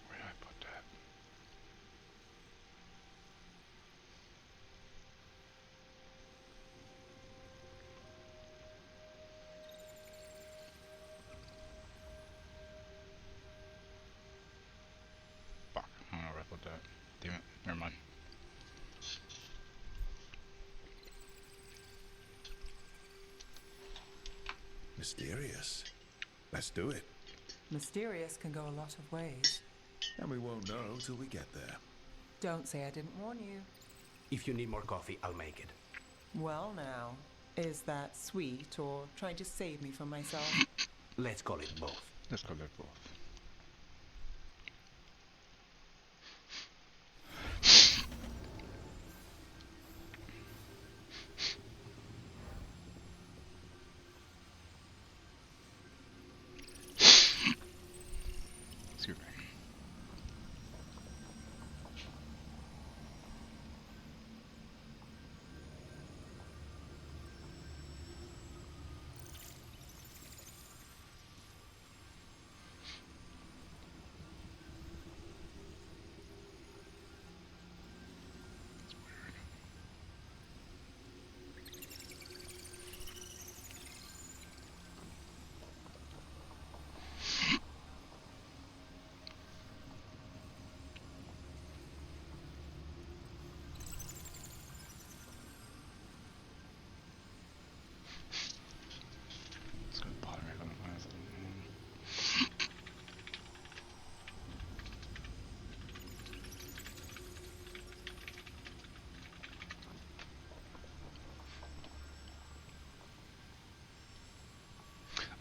Where did I put that? Fuck, I don't know where I put that. Damn it, never mind. Mysterious. Let's do it. Mysterious can go a lot of ways. And we won't know till we get there. Don't say I didn't warn you. If you need more coffee, I'll make it. Well now, is that sweet or trying to save me from myself? Let's call it both. Let's go there both.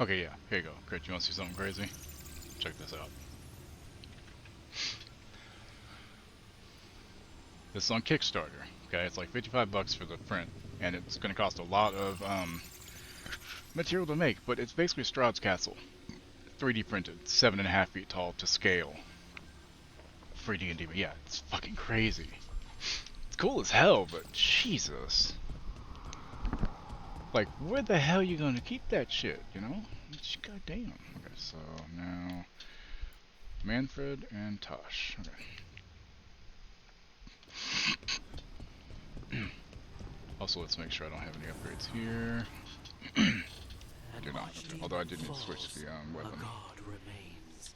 Okay, yeah, here you go. Crit, you want to see something crazy? Check this out. This is on Kickstarter. Okay, it's like 55 bucks for the print, and it's going to cost a lot of material to make, but it's basically Strahd's castle. 3D printed, 7.5 feet tall to scale. Free D&D, but yeah, it's fucking crazy. It's cool as hell, but Jesus. Like, where the hell are you gonna keep that shit, you know? Goddamn. Okay, so now Manfred and Tosh. Okay. Also, let's make sure I don't have any upgrades here. Do not. Okay. Although I did need to switch the weapon. A god remains.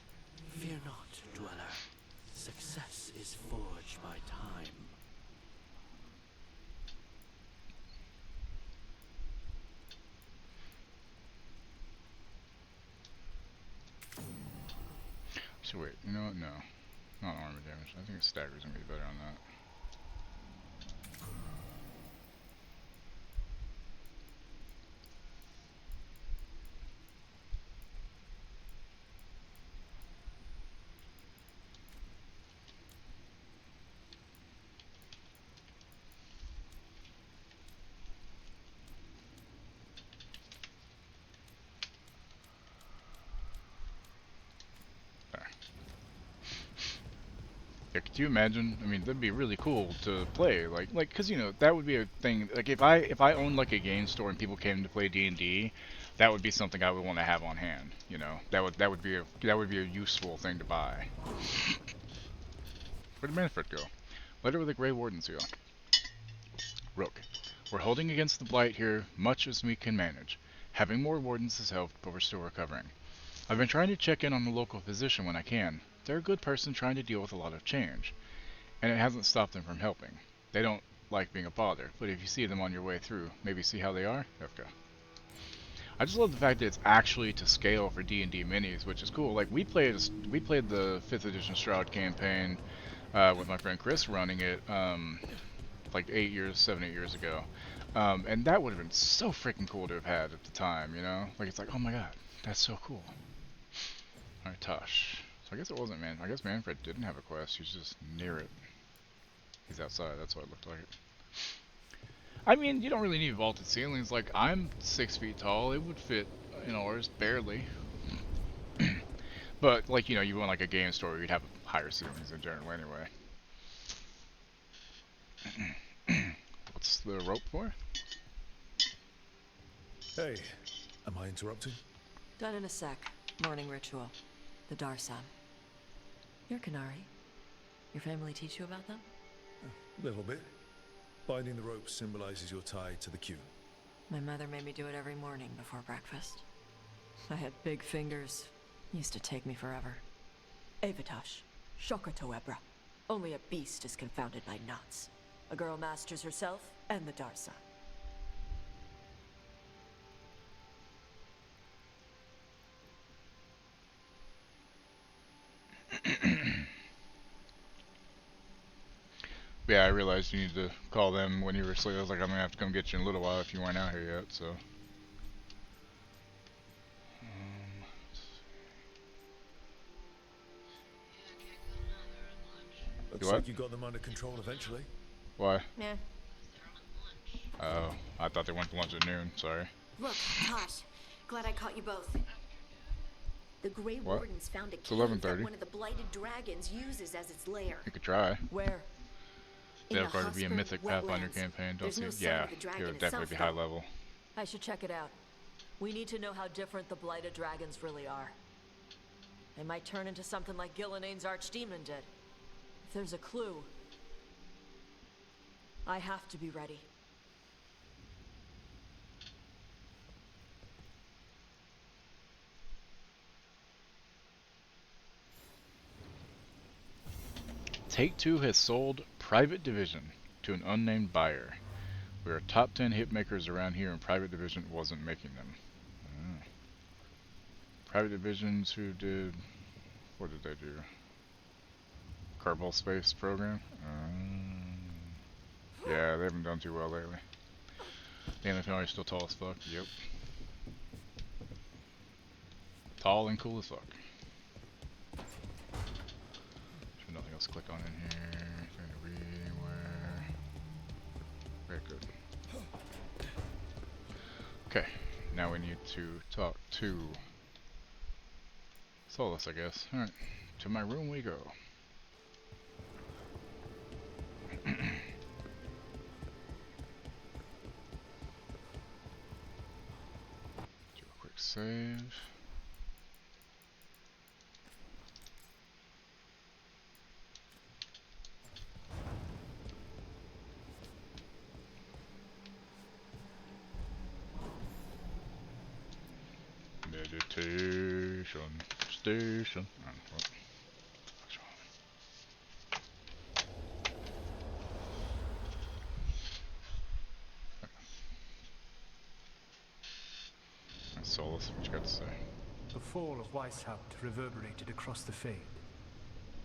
Fear not, dweller. Success is forged by time. So wait, you know what? No. Not armor damage. I think stagger's gonna be better on that. Yeah, could you imagine? I mean, that'd be really cool to play, like, cause you know that would be a thing. Like, if I owned like a game store and people came to play D&D, that would be something I would want to have on hand. You know, that would be a useful thing to buy. Where did Manfred go? Letter with the Grey Warden seal. Rook, we're holding against the Blight here, much as we can manage. Having more wardens has helped, but we're still recovering. I've been trying to check in on the local physician when I can. They're a good person trying to deal with a lot of change, and it hasn't stopped them from helping. They don't like being a bother, but if you see them on your way through, maybe see how they are? Okay. I just love the fact that it's actually to scale for D&D minis, which is cool. Like, we played the 5th edition Strahd campaign with my friend Chris running it like 7, 8 years ago. And that would have been so freaking cool to have had at the time, you know? Like, it's like, oh my god, that's so cool. Alright, Tosh. So I guess it wasn't I guess Manfred didn't have a quest, he's just near it. He's outside, that's what it looked like. I mean, you don't really need vaulted ceilings. Like, I'm 6 feet tall, it would fit in ours, barely. But, like, you know, you want like a game store where you'd have higher ceilings in general anyway. What's the rope for? Hey, am I interrupting? Done in a sec. Morning ritual. The Darsan. You're Qunari. Your family teach you about them? A little bit. Binding the rope symbolizes your tie to the Qun. My mother made me do it every morning before breakfast. I had big fingers. Used to take me forever. Avatash. Shokatoebra. Only a beast is confounded by knots. A girl masters herself and the Darsan. Yeah, I realized you need to call them when you were asleep. I was like, I'm gonna have to come get you in a little while if you weren't out here yet, so. Looks like you got them under control eventually. Why? Yeah. Oh, I thought they went to lunch at noon, sorry. Look, Tosh, glad I caught you both. The Grey What? Wardens found a It's cave 11:30. that one of the blighted dragons uses as its lair. You could try. Where? That'll probably be a mythic Pathfinder campaign, don't There's you? no sign Yeah, of the dragon it'll definitely itself, be high though. level. I should check it out. We need to know how different the blighted dragons really are. They might turn into something like Gilanane's archdemon did. If there's a clue, I have to be ready. Take-Two has sold Private Division to an unnamed buyer. We are top 10 hitmakers around here and Private Division wasn't making them. Private Divisions who did... What did they do? Kerbal Space Program? Yeah, they haven't done too well lately. The NFL is still tall as fuck. Yep. Tall and cool as fuck. There's nothing else to click on in here. Anything to read anywhere. Very good. Okay, now we need to talk to Solus, I guess. Alright, to my room we go. Do a quick save. Meditation station. What? Solus, what you got to say? The fall of Weishaupt reverberated across the Fade,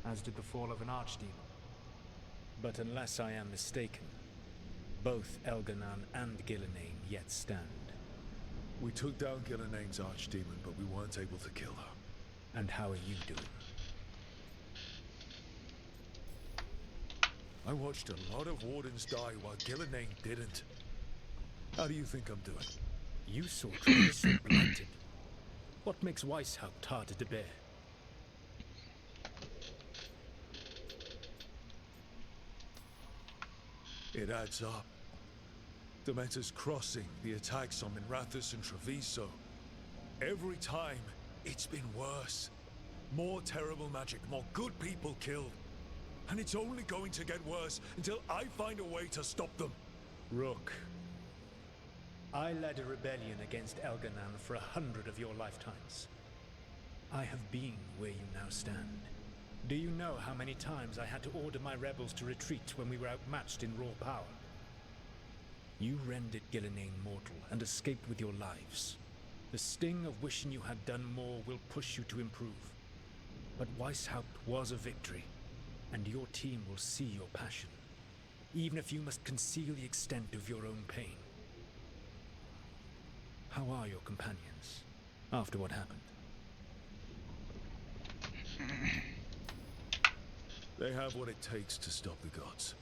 as did the fall of an archdemon. But unless I am mistaken, both Elganan and Gillenane yet stand. We took down Gillenane's archdemon, but we weren't able to kill her. And how are you doing? I watched a lot of Wardens die while Gillenane didn't. How do you think I'm doing? You saw Tradition blighted. What makes Weishaupt harder to bear? It adds up. Dementor's crossing, the attacks on Minrathous and Treviso. Every time, it's been worse. More terrible magic, more good people killed. And it's only going to get worse until I find a way to stop them. Rook. I led a rebellion against Elganan for 100 of your lifetimes. I have been where you now stand. Do you know how many times I had to order my rebels to retreat when we were outmatched in raw power? You rendered Gillenane mortal and escaped with your lives. The sting of wishing you had done more will push you to improve. But Weishaupt was a victory, and your team will see your passion, even if you must conceal the extent of your own pain. How are your companions, after what happened? They have what it takes to stop the gods.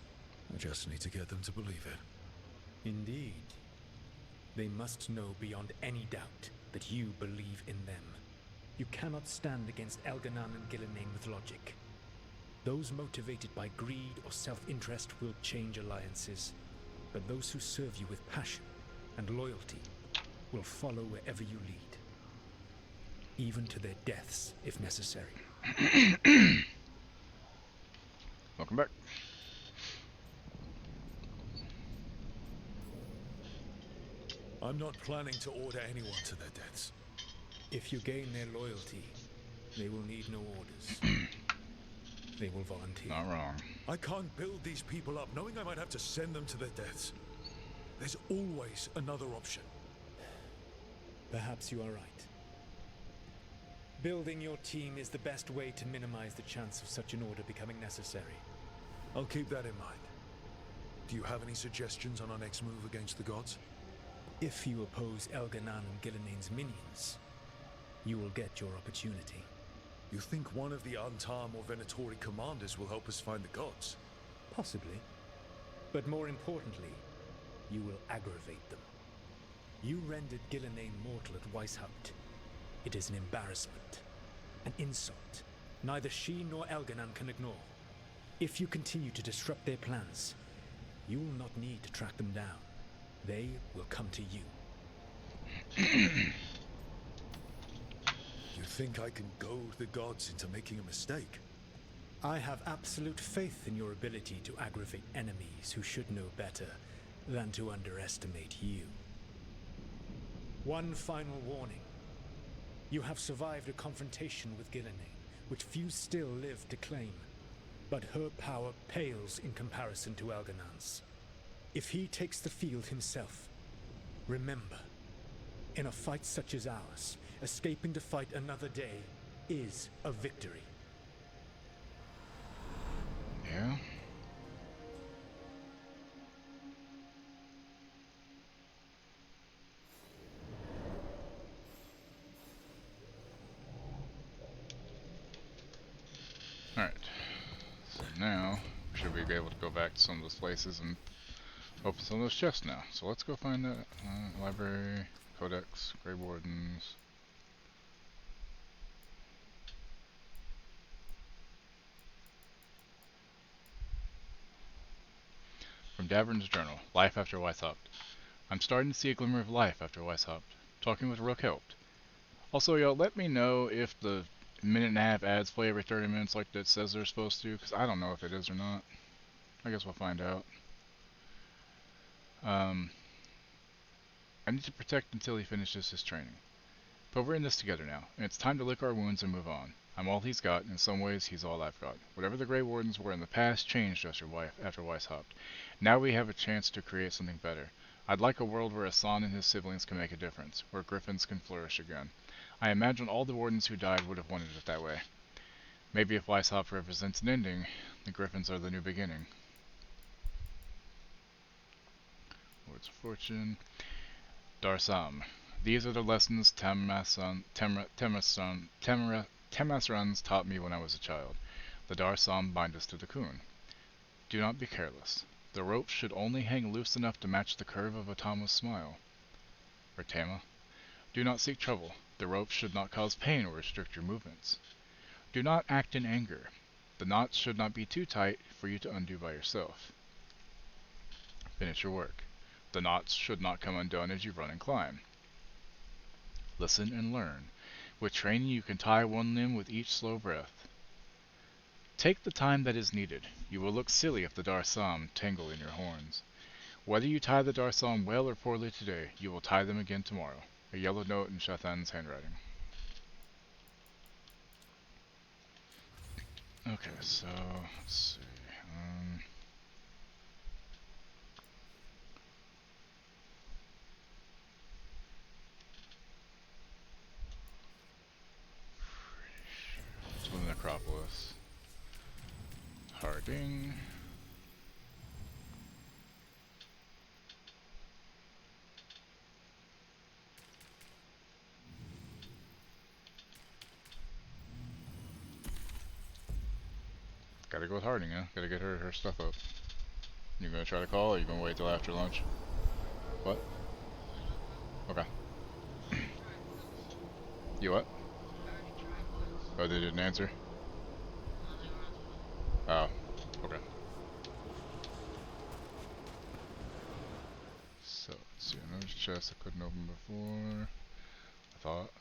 I just need to get them to believe it. Indeed. They must know beyond any doubt that you believe in them. You cannot stand against Elganan and Gillenane with logic. Those motivated by greed or self-interest will change alliances, but those who serve you with passion and loyalty will follow wherever you lead, even to their deaths if necessary. Welcome back. I'm not planning to order anyone to their deaths. If you gain their loyalty, they will need no orders. They will volunteer. Not wrong. I can't build these people up knowing I might have to send them to their deaths. There's always another option. Perhaps you are right. Building your team is the best way to minimize the chance of such an order becoming necessary. I'll keep that in mind. Do you have any suggestions on our next move against the gods? If you oppose Elganan and Gillenane's minions, you will get your opportunity. You think one of the Antam or Venatori commanders will help us find the gods? Possibly. But more importantly, you will aggravate them. You rendered Gillenane mortal at Weishaupt. It is an embarrassment, an insult, neither she nor Elganan can ignore. If you continue to disrupt their plans, you will not need to track them down. They will come to you. You think I can goad the gods into making a mistake? I have absolute faith in your ability to aggravate enemies who should know better than to underestimate you. One final warning. You have survived a confrontation with Gillenane, which few still live to claim. But her power pales in comparison to Elganan's. If he takes the field himself, remember, in a fight such as ours, escaping to fight another day is a victory. Yeah. Alright. So now, we should be able to go back to some of those places and open some of those chests now. So let's go find that library, codex, Grey Wardens. From Davern's journal, Life After Weishaupt. I'm starting to see a glimmer of life after Weishaupt. Talking with Rook helped. Also, y'all, let me know if the minute and a half ads play every 30 minutes like it says they're supposed to, because I don't know if it is or not. I guess we'll find out. I need to protect until he finishes his training. But we're in this together now, and it's time to lick our wounds and move on. I'm all he's got, and in some ways he's all I've got. Whatever the Grey Wardens were in the past changed after Weishaupt. Now we have a chance to create something better. I'd like a world where Hassan and his siblings can make a difference, where griffins can flourish again. I imagine all the Wardens who died would have wanted it that way. Maybe if Weishaupt represents an ending, the griffins are the new beginning. Words of Fortune. Darsam. These are the lessons Temasrans taught me when I was a child. The Darsam bind us to the Qun. Do not be careless. The rope should only hang loose enough to match the curve of a Tama's smile. Or Tama. Do not seek trouble. The rope should not cause pain or restrict your movements. Do not act in anger. The knots should not be too tight for you to undo by yourself. Finish your work. The knots should not come undone as you run and climb. Listen and learn. With training you can tie one limb with each slow breath. Take the time that is needed. You will look silly if the Darsam tangle in your horns. Whether you tie the Darsam well or poorly today, you will tie them again tomorrow. A yellow note in Shathan's handwriting. Okay, so let's see. It's with the Necropolis. Harding. Gotta go with Harding, huh? Gotta get her stuff up. You gonna try to call, or you gonna wait till after lunch? What? Okay. You what? Oh, they didn't answer? Oh, okay. So, let's see, another chest I couldn't open before, I thought.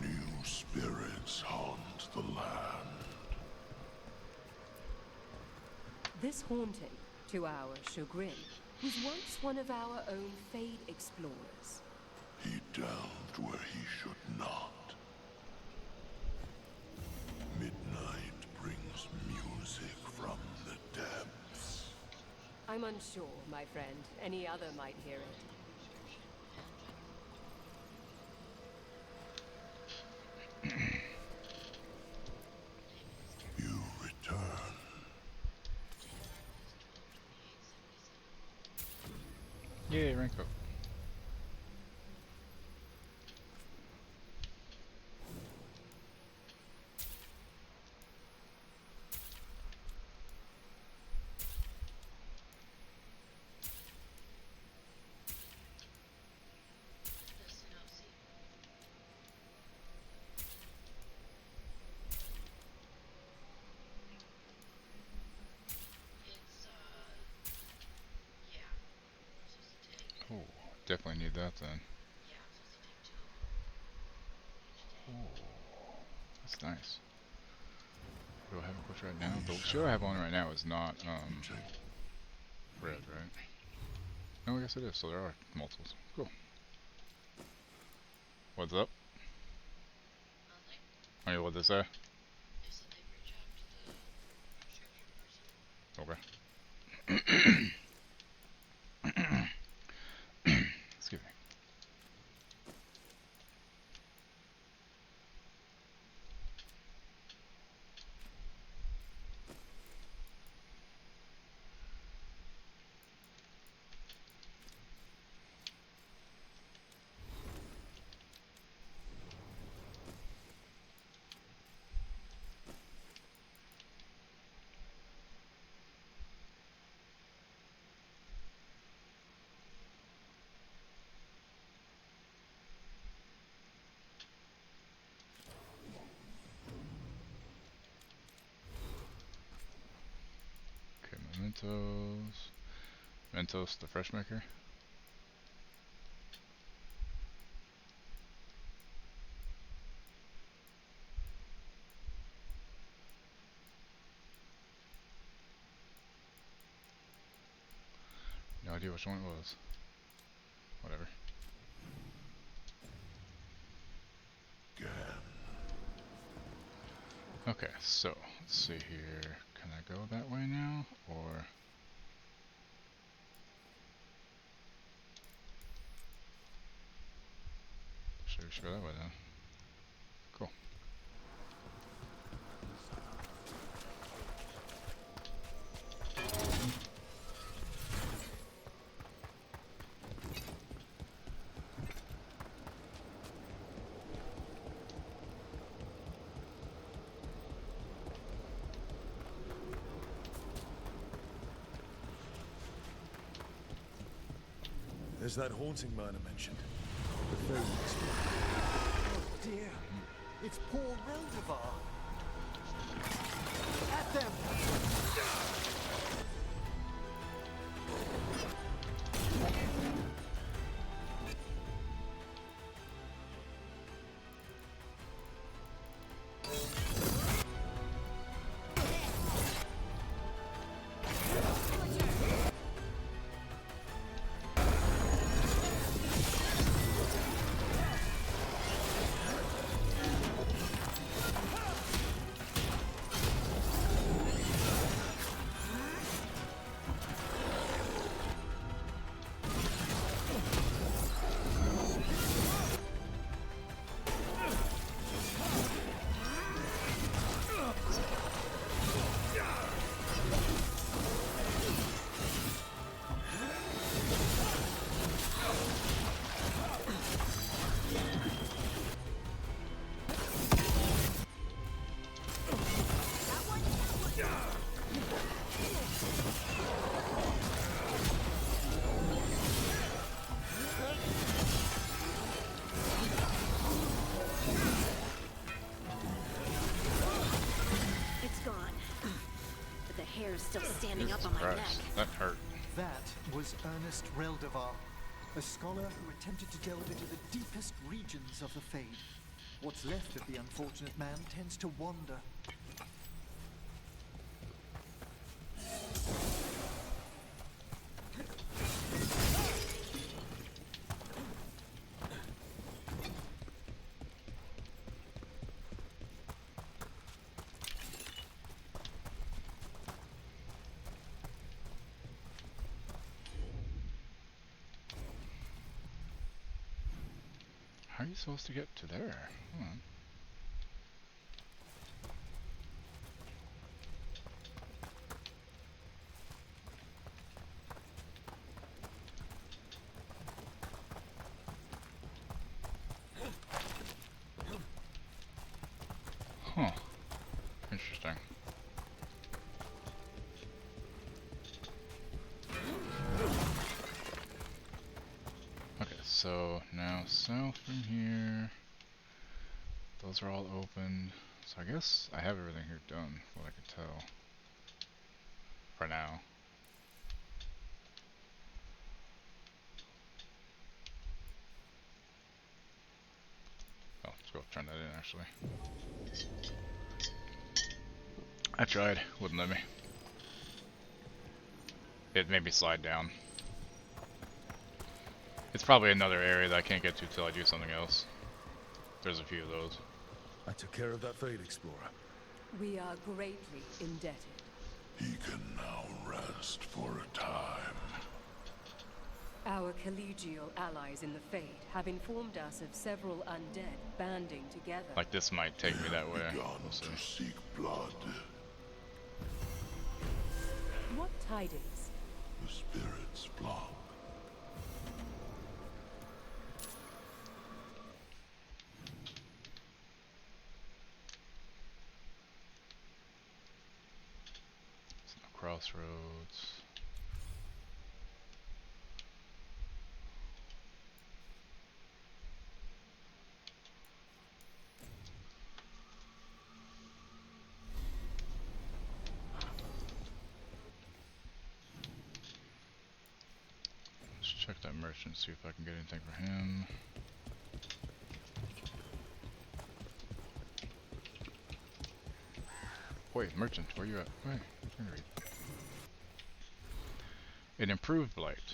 New spirits haunt the land. This haunting, to our chagrin, was once one of our own Fade explorers. He delved where he should not. Midnight brings music from the depths. I'm unsure, my friend. Any other might hear it. You return. Yay, rank up. Oh, definitely need that then. Oh, that's nice. What do I have equipped right now? The shield I have on right now is not red, right? No, I guess it is, so there are multiples. Cool. What's up? Oh yeah, what'd they say? Okay. Excuse me. Mentos, the fresh maker. No idea which one it was. Whatever. Okay, so let's see here. Can I go that way now, or? Sure, we should go that way then. Cool. There's that haunting man I mentioned. The Veilguard. Oh dear, it's poor Reldevar. At them! Still standing up on my neck. That hurt. That was Ernest Reldevar, a scholar who attempted to delve into the deepest regions of the Fade. What's left of the unfortunate man tends to wander. How are you supposed to get to there? Hold on. Huh. Interesting. Okay, so now south from here. Those are all open. So I guess I have everything here done, what I could tell. For now. Oh, let's go turn that in actually. I tried, wouldn't let me. It made me slide down. It's probably another area that I can't get to till I do something else. There's a few of those. I took care of that Fade Explorer. We are greatly indebted. He can now rest for a time. Our collegial allies in the Fade have informed us of several undead banding together. Like this might take me that way. Begun We'll see. to seek blood. What tidings? The spirits flock. Crossroads. Check that merchant, see if I can get anything for him. Wait, merchant, where you at? Wait, I'm read. An improved blight.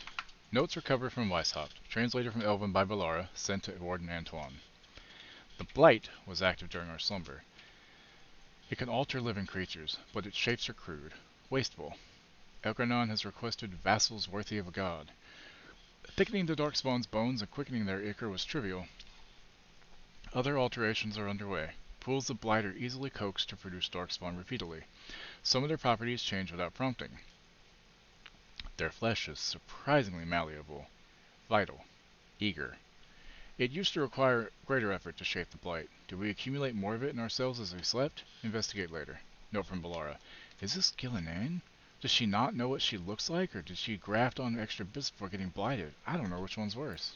Notes recovered from Weishaupt, translated from Elven by Valara, sent to Warden Antoine. The blight was active during our slumber. It can alter living creatures, but its shapes are crude, wasteful. Elgar'nan has requested vassals worthy of a god. Thickening the Darkspawn's bones and quickening their ichor was trivial. Other alterations are underway. Pools of blight are easily coaxed to produce Darkspawn repeatedly. Some of their properties change without prompting. Their flesh is surprisingly malleable, vital, eager. It used to require greater effort to shape the blight. Do we accumulate more of it in ourselves as we slept? Investigate later. Note from Valara. Is this Gillinan? Does she not know what she looks like, or did she graft on extra bits before getting blighted? I don't know which one's worse.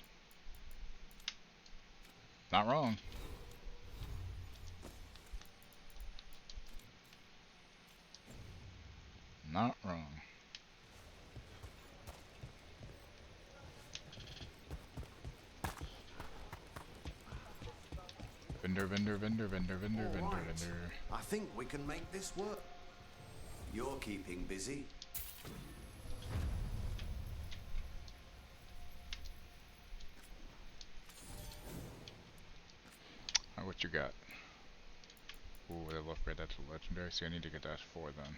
Not wrong. Not wrong. Vendor. I think we can make this work. You're keeping busy. Alright, what you got? Ooh, they'll upgrade that to legendary, so I need to get that 4 then.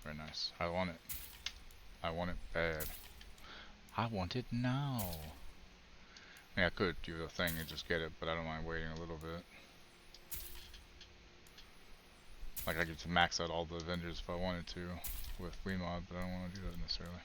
Very nice. I want it. I want it bad. I want it now. I mean, I could do the thing and just get it, but I don't mind waiting a little bit. Like, I get to max out all the vendors if I wanted to with Weimod, but I don't want to do that necessarily.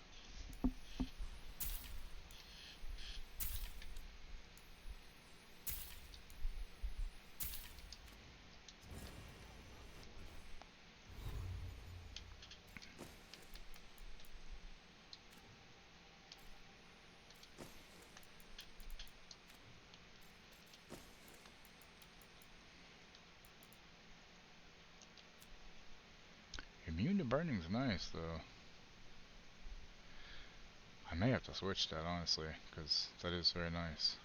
Immune to burning's nice, though. I may have to switch that, honestly, because that is very nice.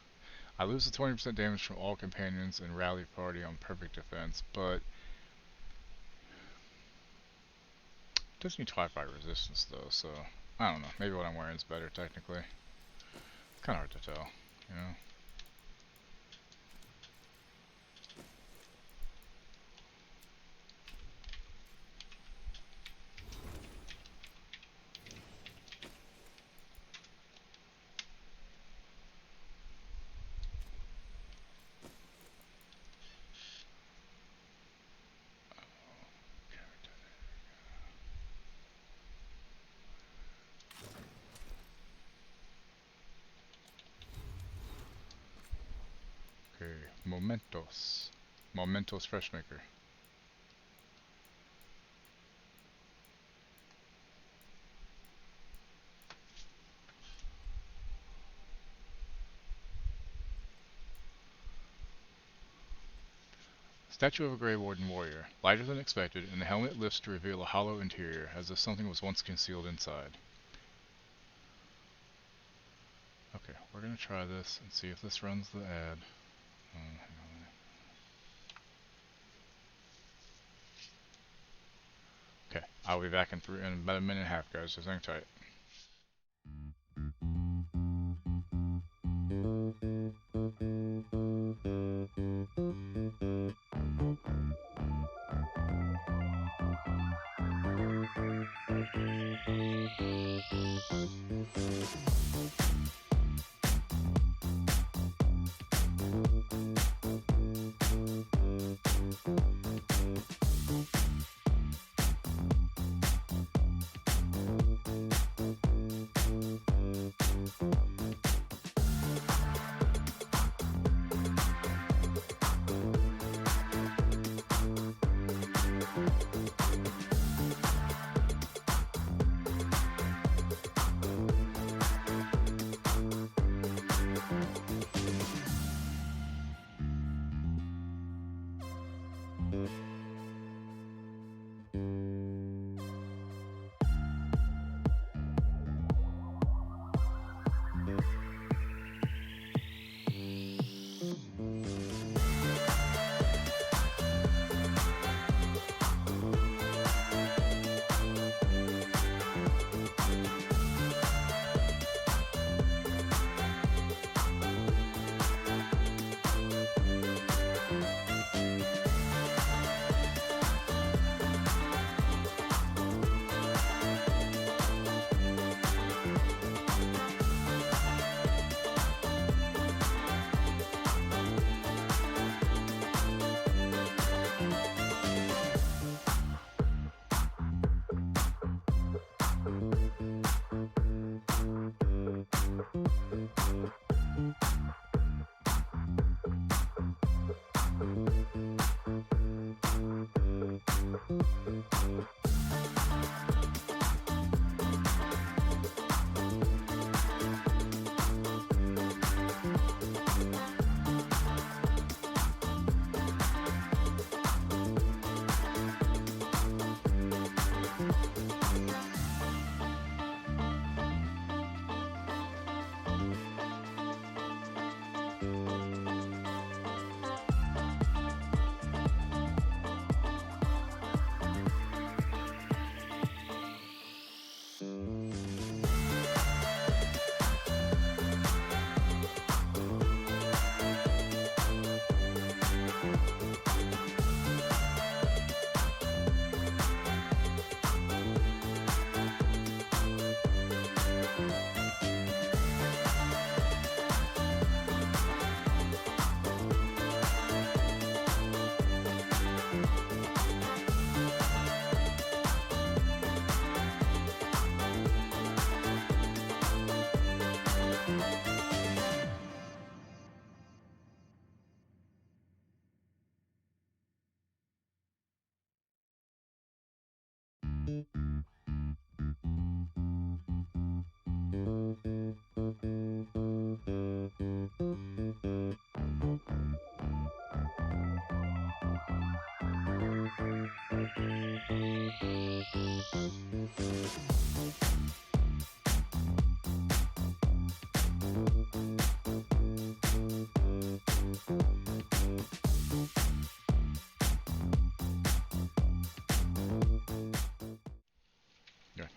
I lose the 20% damage from all companions and rally party on perfect defense, but it does need 5 fire resistance, though, so I don't know. Maybe what I'm wearing is better, technically. It's kind of hard to tell, you know? Momentos. Momentos Freshmaker. Statue of a Grey Warden Warrior. Lighter than expected, and the helmet lifts to reveal a hollow interior, as if something was once concealed inside. Okay, we're gonna try this and see if this runs the ad. Hang on. Okay, I'll be back in about a minute and a half, guys, just hang tight.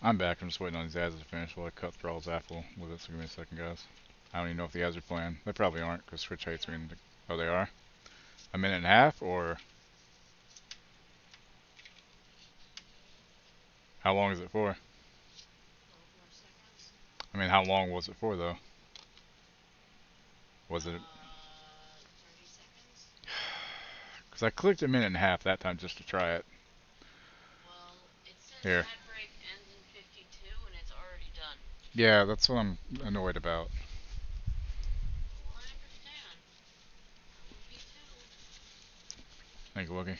I'm back. I'm just waiting on these ads to finish while I cut Thrall's apple with it. So give me a second, guys. I don't even know if the ads are playing. They probably aren't because Twitch hates me. Oh, they are? A minute and a half, or how long is it for? I mean, how long was it for, though? Was it? Because I clicked a minute and a half that time just to try it. Here. Yeah, that's what I'm annoyed about. Thank you, Wookie.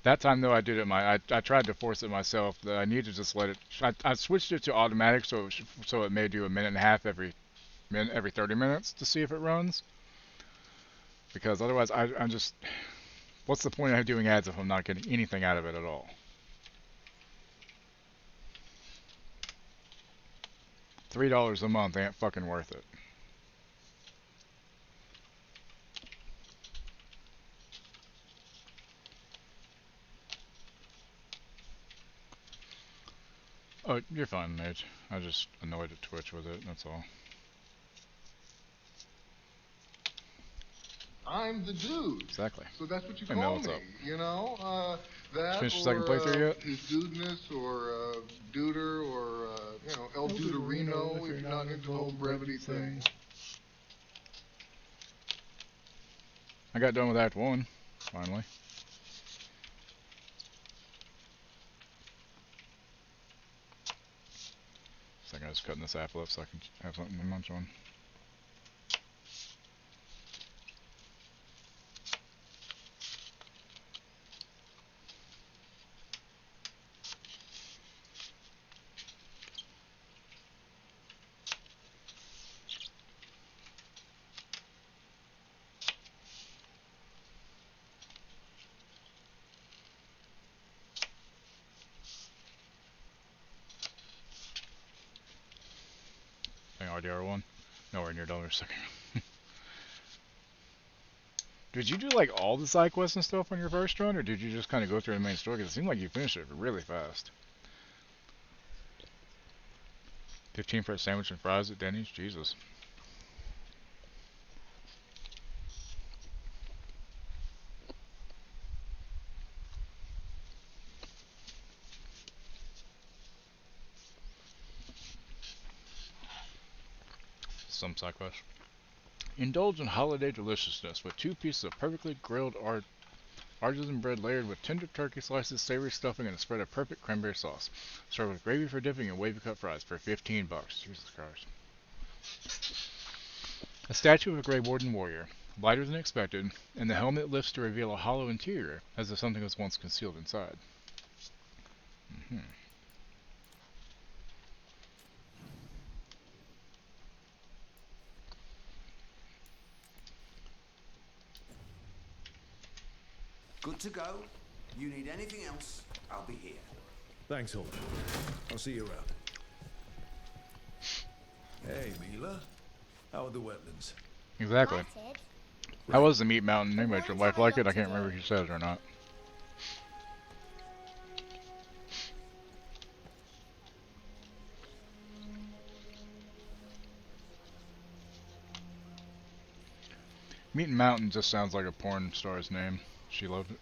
That time though, I did it I tried to force it myself. I need to just let it. I switched it to automatic so it may do a minute and a half every 30 minutes to see if it runs. Because otherwise, I'm just. What's the point of doing ads if I'm not getting anything out of it at all? $3 a month ain't fucking worth it. Oh, you're fine, Mage. I just annoyed at Twitch with it, that's all. I'm the dude. Exactly. So that's what you Hey, call Mel, what's me. up? You know, that Finished or the second playthrough yet? his dudeness or duder or you know El Duderino if you're not into the whole brevity thing. I got done with Act 1, finally. Second, I was cutting this apple up so I can have something to munch on. RDR1. Nowhere near $1 second. Did you do like all the side quests and stuff on your first run, or did you just kind of go through the main story? Because it seemed like you finished it really fast. 15 for a sandwich and fries at Denny's? Jesus. Some side quests. Indulge in holiday deliciousness with 2 pieces of perfectly grilled artisan bread layered with tender turkey slices, savory stuffing, and a spread of perfect cranberry sauce. Served with gravy for dipping and wavy cut fries for $15. Jesus Christ. A statue of a Grey Warrior, lighter than expected, and the helmet lifts to reveal a hollow interior, as if something was once concealed inside. Good to go. You need anything else, I'll be here. Thanks, Holden. I'll see you around. Hey, Mila. How are the wetlands? Exactly. How was the Meat Mountain anyway? Did your wife like it? I can't remember if you said it or not. Meat Mountain just sounds like a porn star's name. She loved it.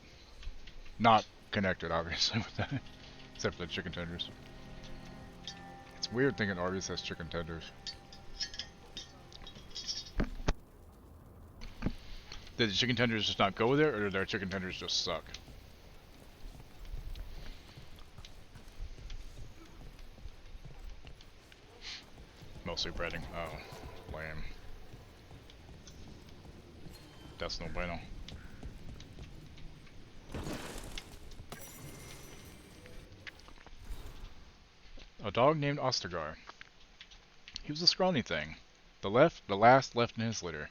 Not connected, obviously, with that. Except for the chicken tenders. It's weird thinking Arby's has chicken tenders. Did the chicken tenders just not go there, or did their chicken tenders just suck? Mostly breading. Oh, lame. That's no bueno. A dog named Ostagar. He was a scrawny thing. The last left in his litter.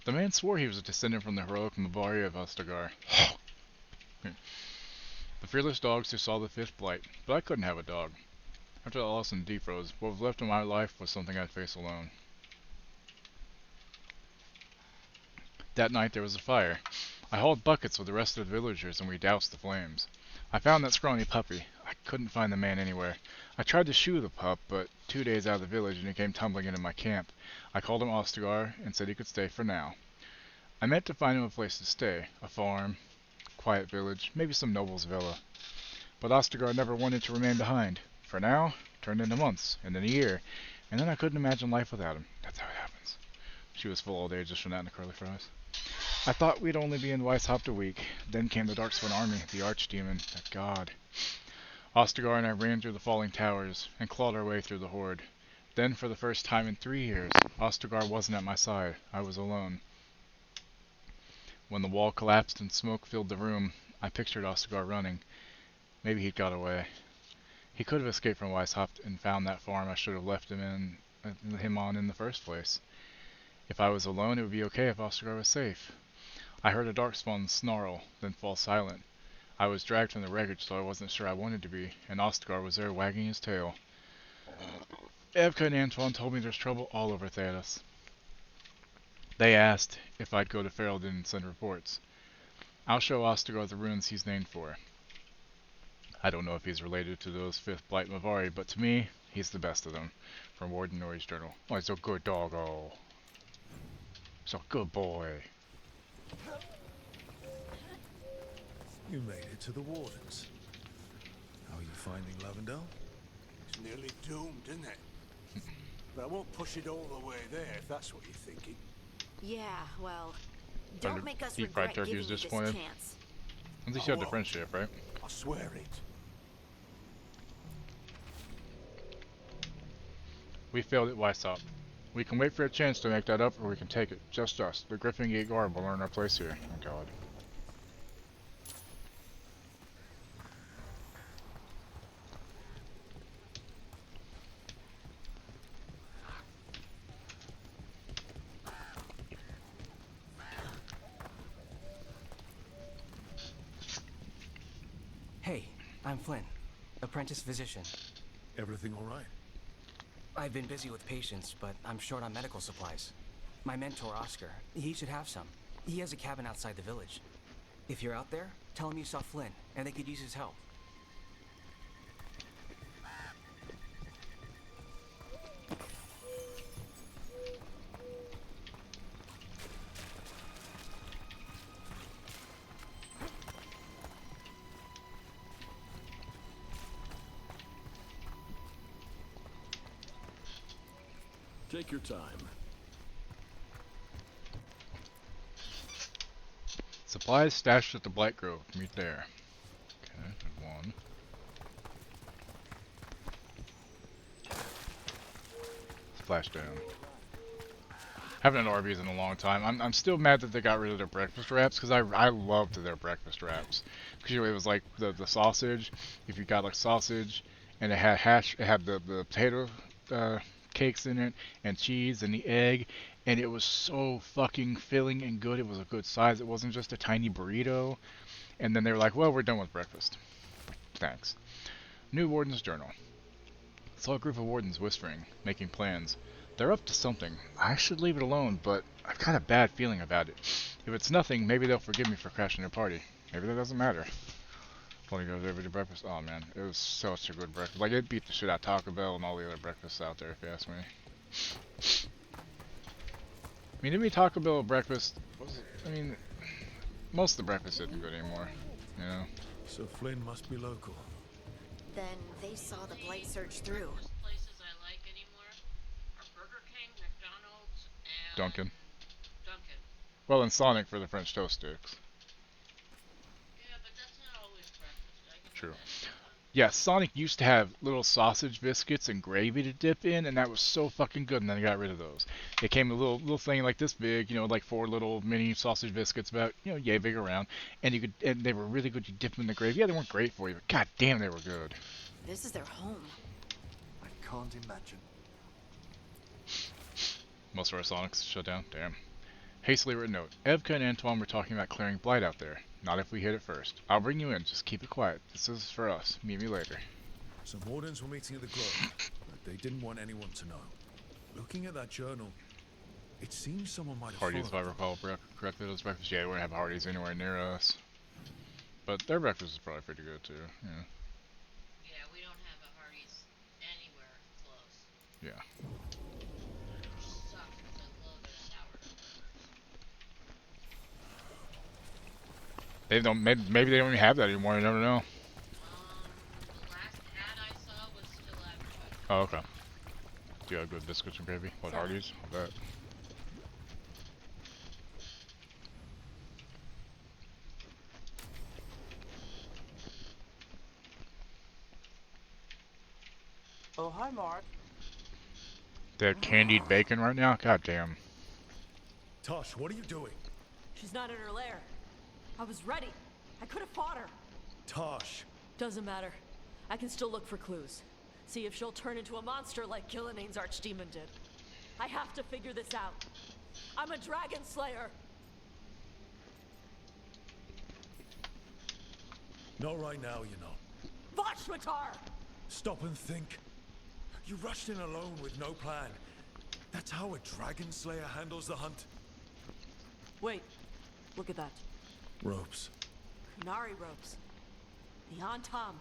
The man swore he was a descendant from the heroic Mabari of Ostagar. The fearless dogs who saw the fifth blight, but I couldn't have a dog. After the loss and defroze, what was left of my life was something I'd face alone. That night there was a fire. I hauled buckets with the rest of the villagers and we doused the flames. I found that scrawny puppy. I Couldn't find the man anywhere. I tried to shoe the pup, but 2 days out of the village and he came tumbling into my camp. I called him Ostagar and said he could stay for now. I meant to find him a place to stay. A farm, quiet village, maybe some noble's villa. But Ostagar never wanted to remain behind. For now, turned into months, and then a year, and then I couldn't imagine life without him. That's how it happens. She was full all day just from that and the curly fries. I thought we'd only be in Weisshaupt a week. Then came the Darkspawn army, the archdemon, that god. Ostagar and I ran through the falling towers and clawed our way through the horde. Then, for the first time in 3 years, Ostagar wasn't at my side. I was alone. When the wall collapsed and smoke filled the room, I pictured Ostagar running. Maybe he'd got away. He could have escaped from Weisshaupt and found that farm I should have left him on in the first place. If I was alone, it would be okay if Ostagar was safe. I heard a Darkspawn snarl, then fall silent. I was dragged from the wreckage, so I wasn't sure I wanted to be, and Ostagar was there wagging his tail. Evka and Antoine told me there's trouble all over Thedas. They asked if I'd go to Ferelden and send reports. I'll show Ostagar the ruins he's named for. I don't know if he's related to those 5th Blight Mavari, but to me, he's the best of them. From Warden Nori's journal. Oh, he's a good doggo. He's a good boy. You made it to the Wardens. How are you finding Lavendel? It's nearly doomed, isn't it? But I won't push it all the way there, if that's what you're thinking. Yeah, well, don't make us Deep fried regret turkey giving was you this disappointed. chance. At least you have the friendship, right? I swear it. We failed at Weisshaupt. We can wait for a chance to make that up, or we can take it. Just us. The Griffin Gate Guard will earn our place here. Oh god. Hey, I'm Flynn, apprentice physician. Everything all right? I've been busy with patients, but I'm short on medical supplies. My mentor, Oscar, he should have some. He has a cabin outside the village. If you're out there, tell him you saw Flynn, and they could use his help. Take your time. Supplies stashed at the Blight Grove. Meet there. Okay, good one. Splashdown. Haven't had Arby's in a long time. I'm still mad that they got rid of their breakfast wraps, because I loved their breakfast wraps. Because it was like the sausage. If you got like sausage, and it had hash, it had the potato cakes in it, and cheese, and the egg, and it was so fucking filling and good. It was a good size. It wasn't just a tiny burrito. And then they were like, well, we're done with breakfast. Thanks. New Warden's Journal. Saw a group of wardens whispering, making plans. They're up to something. I should leave it alone, but I've got a bad feeling about it. If it's nothing, maybe they'll forgive me for crashing their party. Maybe that doesn't matter. Only goes over to breakfast. Oh man, it was such a good breakfast. Like, it beat the shit out of Taco Bell and all the other breakfasts out there, if you ask me. I mean, to me, Taco Bell breakfast was, I mean, most of the breakfast isn't good anymore, you know? So Flynn must be local. Then they saw the blight surge through. Places I like anymore are Burger King, McDonald's, and Dunkin'. Dunkin'. Well, and Sonic for the French toast sticks. Yeah, but that's not always breakfast. I can True. Yeah, Sonic used to have little sausage biscuits and gravy to dip in, and that was so fucking good, and then they got rid of those. It came a little thing like this big, you know, like 4 little mini sausage biscuits about, you know, yay big around, and they were really good. You dip them in the gravy. Yeah, they weren't great for you, but god damn, they were good. This is their home. I can't imagine. Most of our Sonics shut down. Damn. Hastily written note. Evka and Antoine were talking about clearing blight out there. Not if we hit it first. I'll bring you in. Just keep it quiet. This is for us. Meet me later. Some wardens were meeting at the Grove, but they didn't want anyone to know. Looking at that journal, it seems someone might have Hardee's, if I followed recall correctly, those breakfasts. Yeah, we wouldn't have Hardee's anywhere near us. But their breakfast is probably pretty good too. Yeah. Yeah, Yeah. They don't. Maybe they don't even have that anymore. You never know. The last ad I saw was still advertising. Oh, okay. Do you have good biscuits and gravy? What Hardee's? I bet. Oh, hi, Mark. They have candied bacon right now? God damn. Tosh, what are you doing? She's not in her lair. I was ready. I could have fought her. Tosh. Doesn't matter. I can still look for clues. See if she'll turn into a monster like Gilnenane's archdemon did. I have to figure this out. I'm a dragon slayer. Not right now, you know. Vashmatar! Stop and think. You rushed in alone with no plan. That's how a dragon slayer handles the hunt. Wait. Look at that. Ropes. Qunari ropes. The Antam.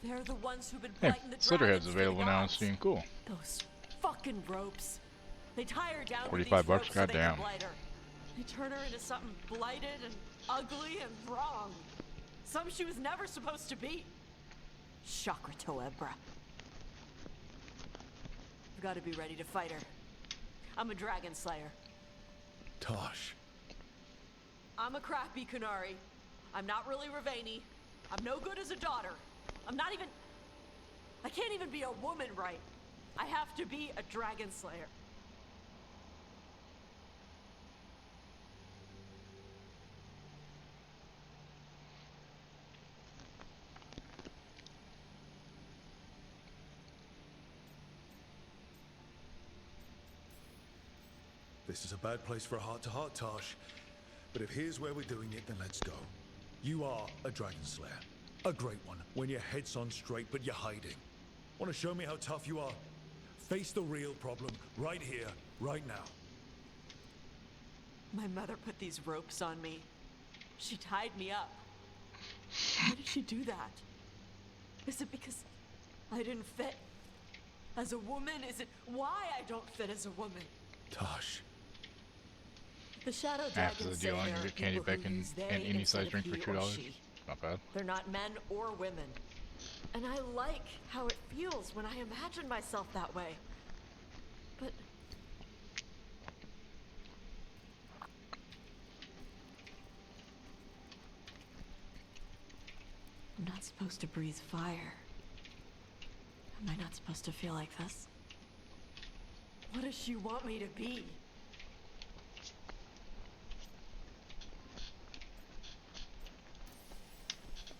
They're the ones who've been Hey, blighting the Slitterhead's dragons for the available now on gods. Steam. Cool. Those fucking ropes. They tie her down with 45 these bucks? ropes so they can Goddamn. blight her. They turn her into something blighted and ugly and wrong. Something she was never supposed to be. Chakra Toebra. I've got to be ready to fight her. I'm a dragon slayer. Tosh. I'm a crappy Qunari. I'm not really Ravani. I'm no good as a daughter. I'm not even... I can't even be a woman right. I have to be a dragon slayer. This is a bad place for a heart-to-heart, Tosh. But if here's where we're doing it, then let's go. You are a dragon slayer. A great one, when your head's on straight, but you're hiding. Want to show me how tough you are? Face the real problem, right here, right now. My mother put these ropes on me. She tied me up. Why did she do that? Is it because I didn't fit as a woman? Is it why I don't fit as a woman? Tosh. The shadow After dragons the say deal, I there can are get candy people who bacon use they and any instead size of drink for he or $2. she. Not bad. They're not men or women. And I like how it feels when I imagine myself that way. But... I'm not supposed to breathe fire. Am I not supposed to feel like this? What does she want me to be?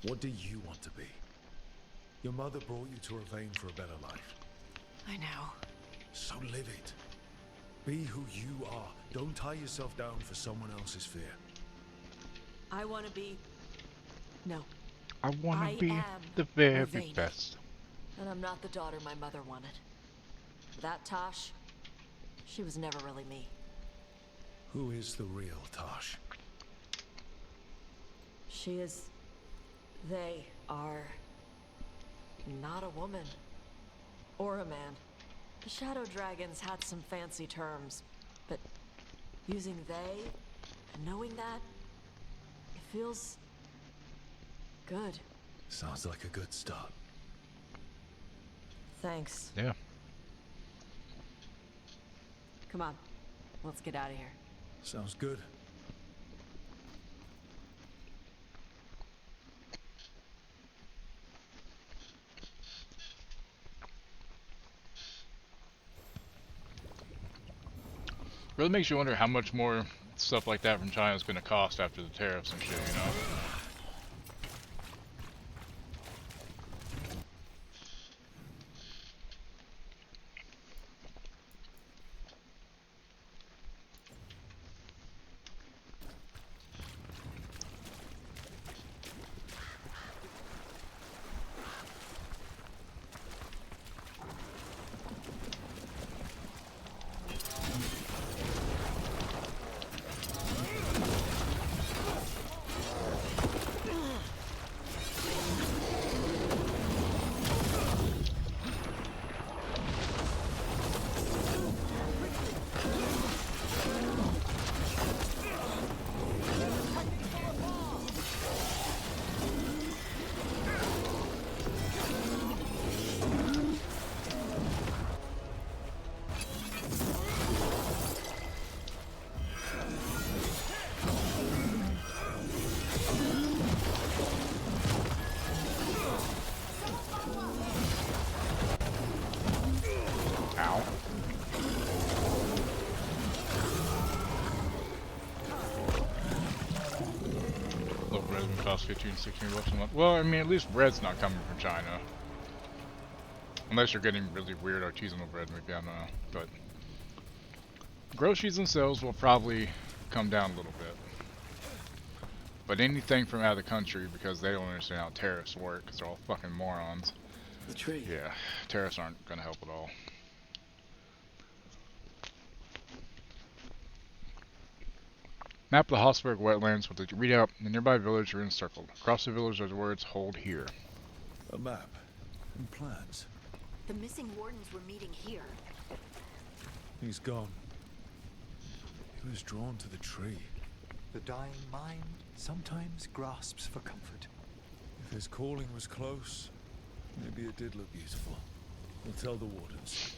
What do you want to be? Your mother brought you to Ravane for a better life. I know. So live it. Be who you are. Don't tie yourself down for someone else's fear. I want to be... No. I want I to be am the very Ravani. best. And I'm not the daughter my mother wanted. That Tosh, she was never really me. Who is the real Tosh? She is... They are... not a woman. Or a man. The Shadow Dragons had some fancy terms, but using they and knowing that, it feels... good. Sounds like a good start. Thanks. Yeah. Come on, let's get out of here. Sounds good. Really makes you wonder how much more stuff like that from China is going to cost after the tariffs and shit, you know? costs 15, 16 bucks a month. Well, I mean, at least bread's not coming from China. Unless you're getting really weird artisanal bread, maybe, I don't know. But groceries themselves will probably come down a little bit. But anything from out of the country, because they don't understand how tariffs work, because they're all fucking morons. The tree. Yeah, tariffs aren't going to help at all. Map of the Hossberg wetlands with the readout. The nearby village are encircled. Across the village are the words, hold here. A map and plans. The missing wardens were meeting here. He's gone. He was drawn to the tree. The dying mind sometimes grasps for comfort. If his calling was close, maybe it did look beautiful. We'll tell the wardens.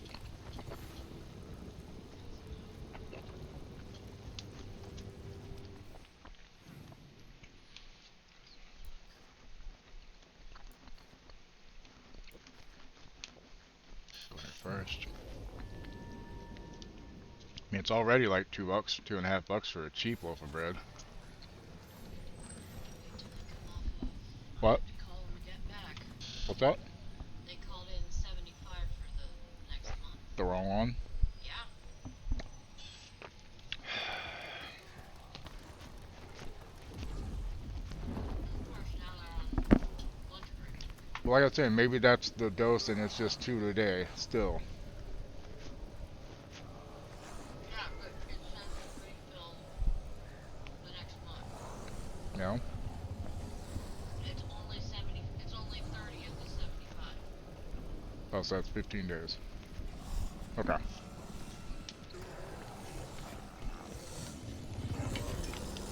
First. I mean, it's already like $2, $2.50 for a cheap loaf of bread. What? What's that? They called in 75 for the next month. The wrong one? Yeah. Well, like I was saying, maybe that's the dose and it's just 2 a day, still. Yeah, but it says it's refill the next month. No? It's only 70, it's only 30 of the 75. Oh, so that's 15 days. Okay.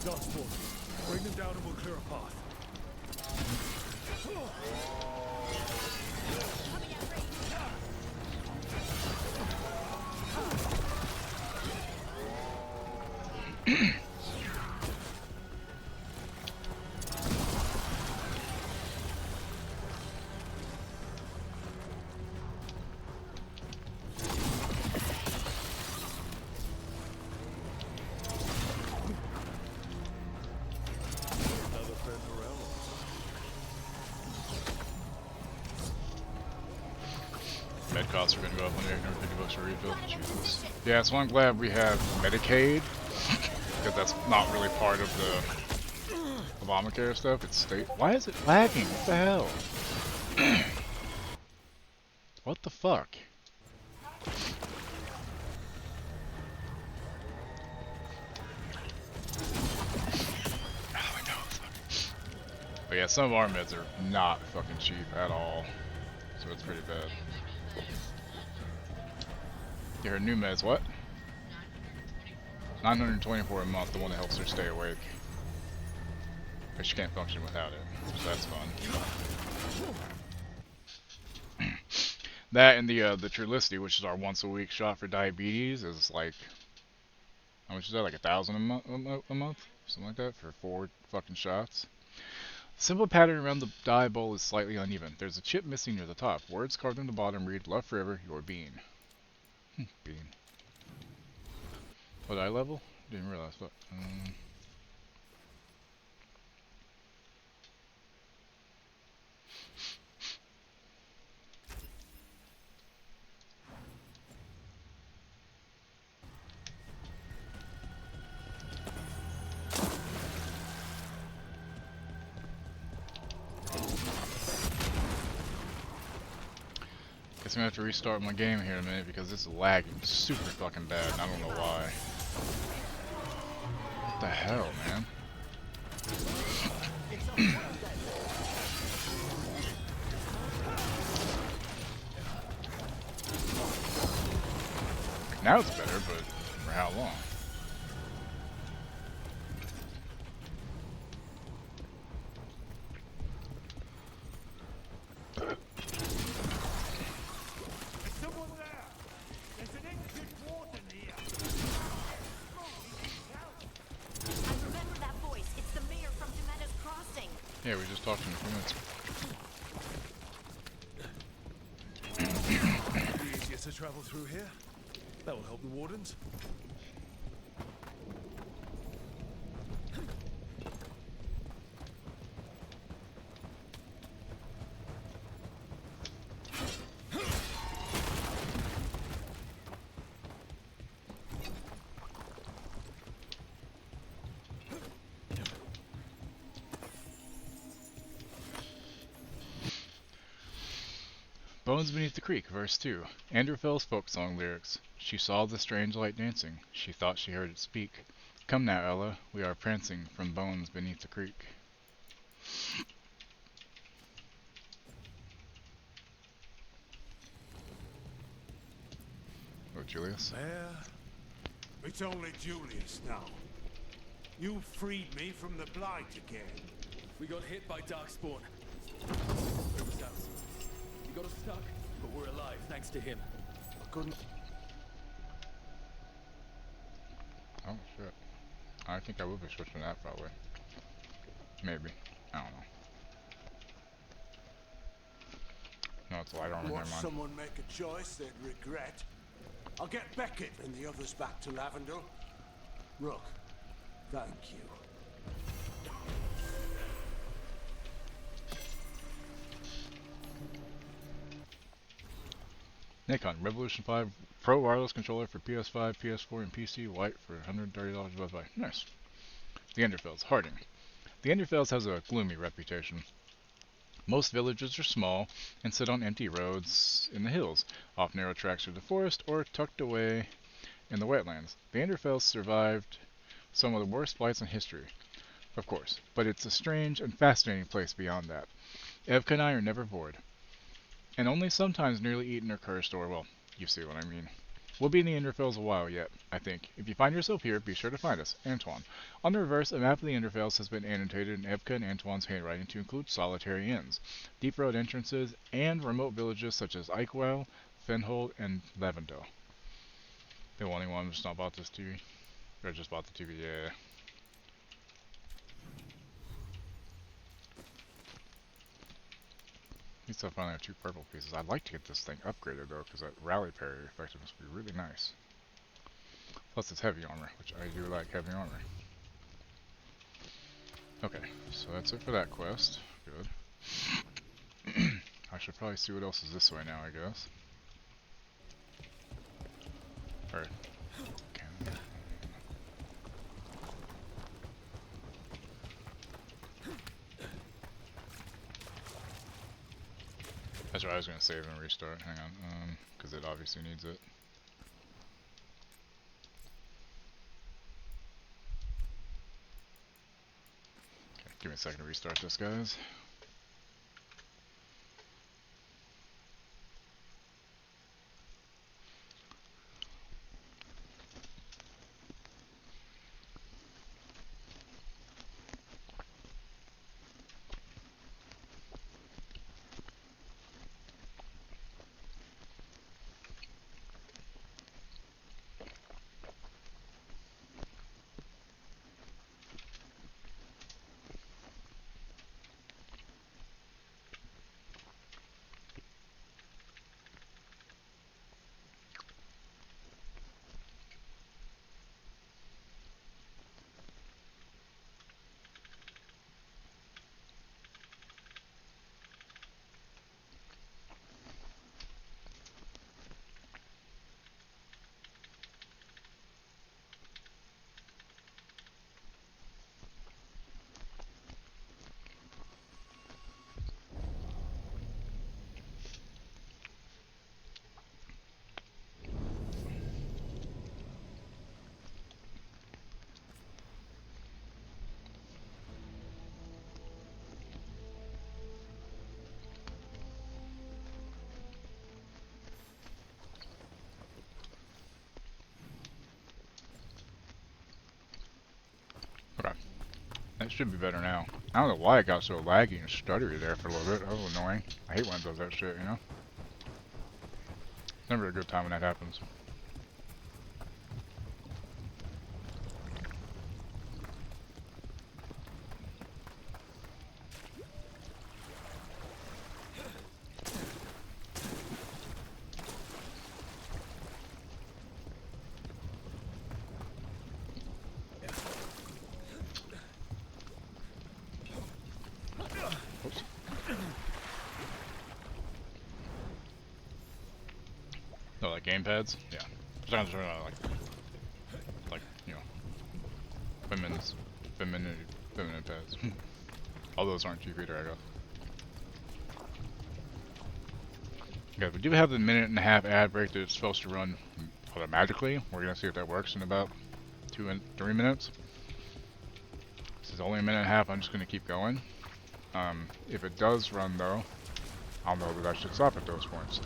Last one. Bring them down and we'll clear a path. Med costs are going to go up on $850 a refill. Jesus. Yeah, so I'm glad we have Medicaid, because that's not really part of the Obamacare stuff. It's state. Why is it lagging? What the hell? What the fuck? Oh, I know. But yeah, some of our meds are not fucking cheap at all, so it's pretty bad. Your new meds, what? 924 a month, the one that helps her stay awake. But she can't function without it, so that's fun. That and the Trulicity, which is our once a week shot for diabetes, is like, how much is that? Like $1,000 a month? Something like that for 4 fucking shots. The simple pattern around the dye bowl is slightly uneven. There's a chip missing near the top. Words carved on the bottom read, "Love forever, your bean." Bean. What, eye level? Didn't realize, but... Guess I'm gonna have to restart my game here in a minute because it's lagging super fucking bad and I don't know why. What the hell, man? Now it's better, but for how long? Yeah, we just talked to him a few minutes. Easier to travel through here. That will help the wardens. Bones Beneath the Creek, verse 2. Anderfell's folk song lyrics. She saw the strange light dancing. She thought she heard it speak. Come now, Ella, we are prancing from bones beneath the creek. Oh, Julius? It's only Julius now. You freed me from the Blight again. We got hit by Darkspawn. It was us. He got us stuck, but we're alive thanks to him. I couldn't... Oh, shit. I think I will be switching that, probably. Maybe. I don't know. No, it's light armor, never Watch mind. someone make a choice they'd regret. I'll get Beckett and the others back to Lavendel. Rook, thank you. Nikon Revolution 5 Pro wireless controller for PS5, PS4, and PC. White for $130 Best Buy. Nice. The Enderfells. Harding. The Enderfells has a gloomy reputation. Most villages are small and sit on empty roads in the hills, off narrow tracks through the forest, or tucked away in the wetlands. The Enderfells survived some of the worst blights in history, of course, but it's a strange and fascinating place beyond that. Evka and I are never bored, and only sometimes nearly eaten or cursed, or, well, you see what I mean. We'll be in the Enderfells a while yet, I think. If you find yourself here, be sure to find us, Antoine. On the reverse, a map of the Enderfells has been annotated in Evka and Antoine's handwriting to include solitary inns, deep road entrances, and remote villages such as Eichwell, Fenhold, and Lavendel. The only one who's not bought this TV. Or just bought the TV, yeah. At least I finally have 2 purple pieces. I'd like to get this thing upgraded though, because that rally parry effectiveness would be really nice. Plus it's heavy armor, which I do like heavy armor. Okay, so that's it for that quest. Good. I should probably see what else is this way now, I guess. Or, that's right, I was going to save and restart. Hang on, because it obviously needs it. Okay, give me a second to restart this, guys. Okay. That should be better now. I don't know why it got so laggy and stuttery there for a little bit. That was annoying. I hate when it does that shit, you know? It's never a good time when that happens. Oh, like gamepads? Yeah. Sometimes they're like, you know, feminine pads. All those aren't cheap either, I guess. Okay, we do have the 1.5-minute ad break that it's supposed to run automatically. We're gonna see if that works in about 2 and 3 minutes. This is only a 1.5 minutes. I'm just gonna keep going. If it does run though, I'll know that I should stop at those points.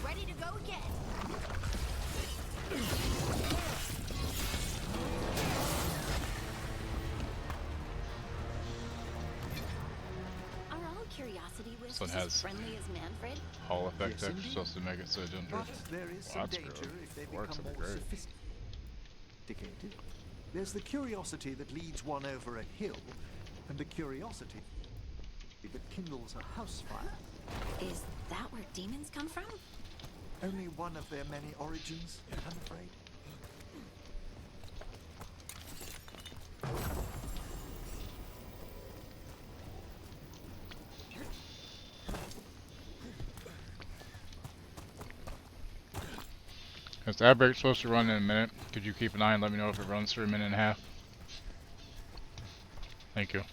Ready to go again. Are all curiosity wisps This one as has friendly as Manfred? Hall effect Yes, text indeed. supposed to make it so it doesn't But drift. there is some Well, that's danger good. if they If it works, become that'd more be great. sophisticated. There's the curiosity that leads one over a hill, and the curiosity that kindles a house fire. Is that where demons come from? Only one of their many origins, I'm afraid. This ad break's supposed to run in a minute. Could you keep an eye and let me know if it runs for a 1.5 minutes? Thank you.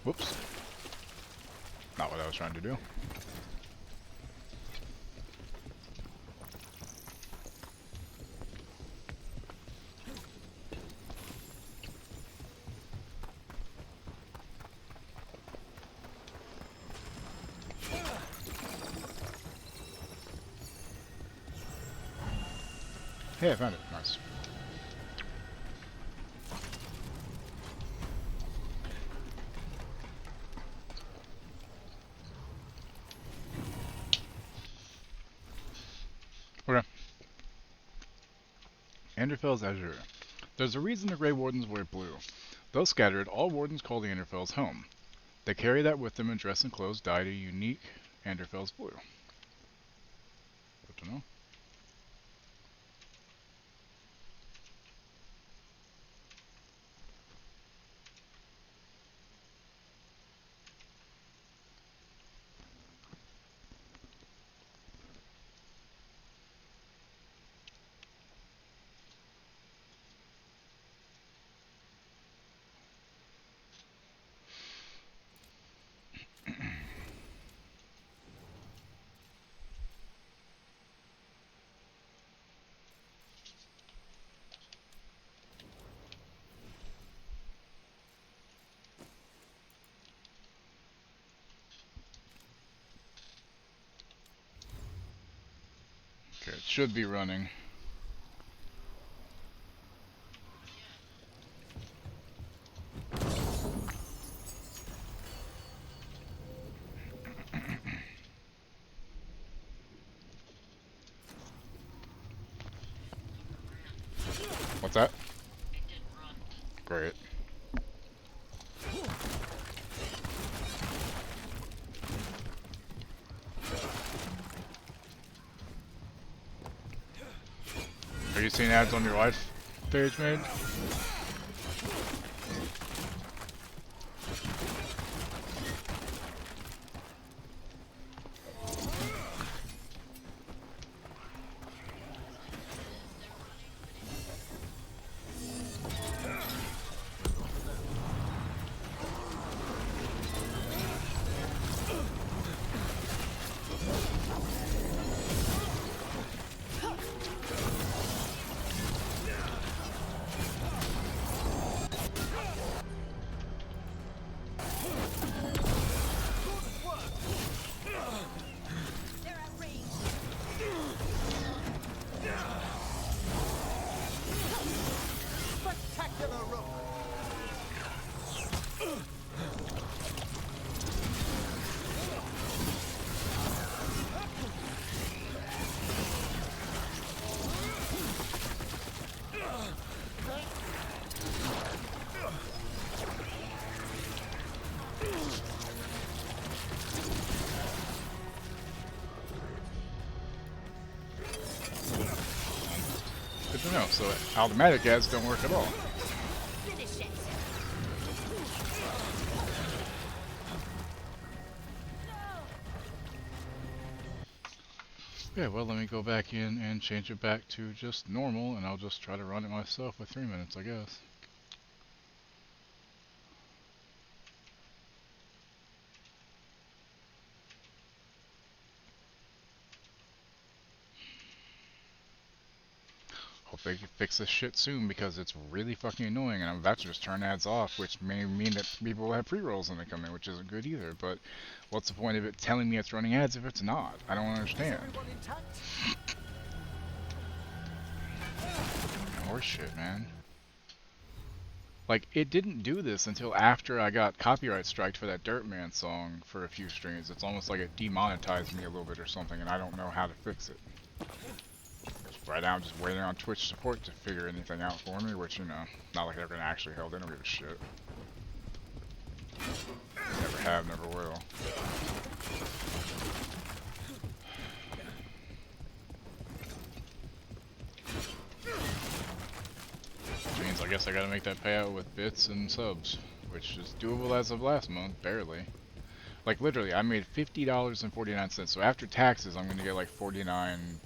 Whoops. Not what I was trying to do. Hey, I found it. Nice. Okay. Anderfell's Azure. There's a reason the Grey Wardens wear blue. Though scattered, all Wardens call the Anderfells home. They carry that with them and dress in clothes dyed a unique Anderfell's blue. Good to know. Okay, it should be running. What's that? Great. Are you seeing ads on your live page, mate? Good to know. So automatic ads don't work at all. Finish it. Yeah, well, let me go back in and change it back to just normal, and I'll just try to run it myself with 3 minutes, I guess. Hope they can fix this shit soon, because it's really fucking annoying, and I'm about to just turn ads off, which may mean that people will have pre-rolls when they come in, which isn't good either, but what's the point of it telling me it's running ads if it's not? I don't understand. Horse shit, man. Like, it didn't do this until after I got copyright striked for that Dirtman song for a few streams. It's almost like it demonetized me a little bit or something, and I don't know how to fix it. Right now I'm just waiting on Twitch support to figure anything out for me, which, you know, not like they're gonna actually help. They don't give a shit. Never have, never will. Which means I guess I gotta make that payout with bits and subs, which is doable as of last month, barely. Like, literally, I made $50.49, so after taxes I'm gonna get like $49.75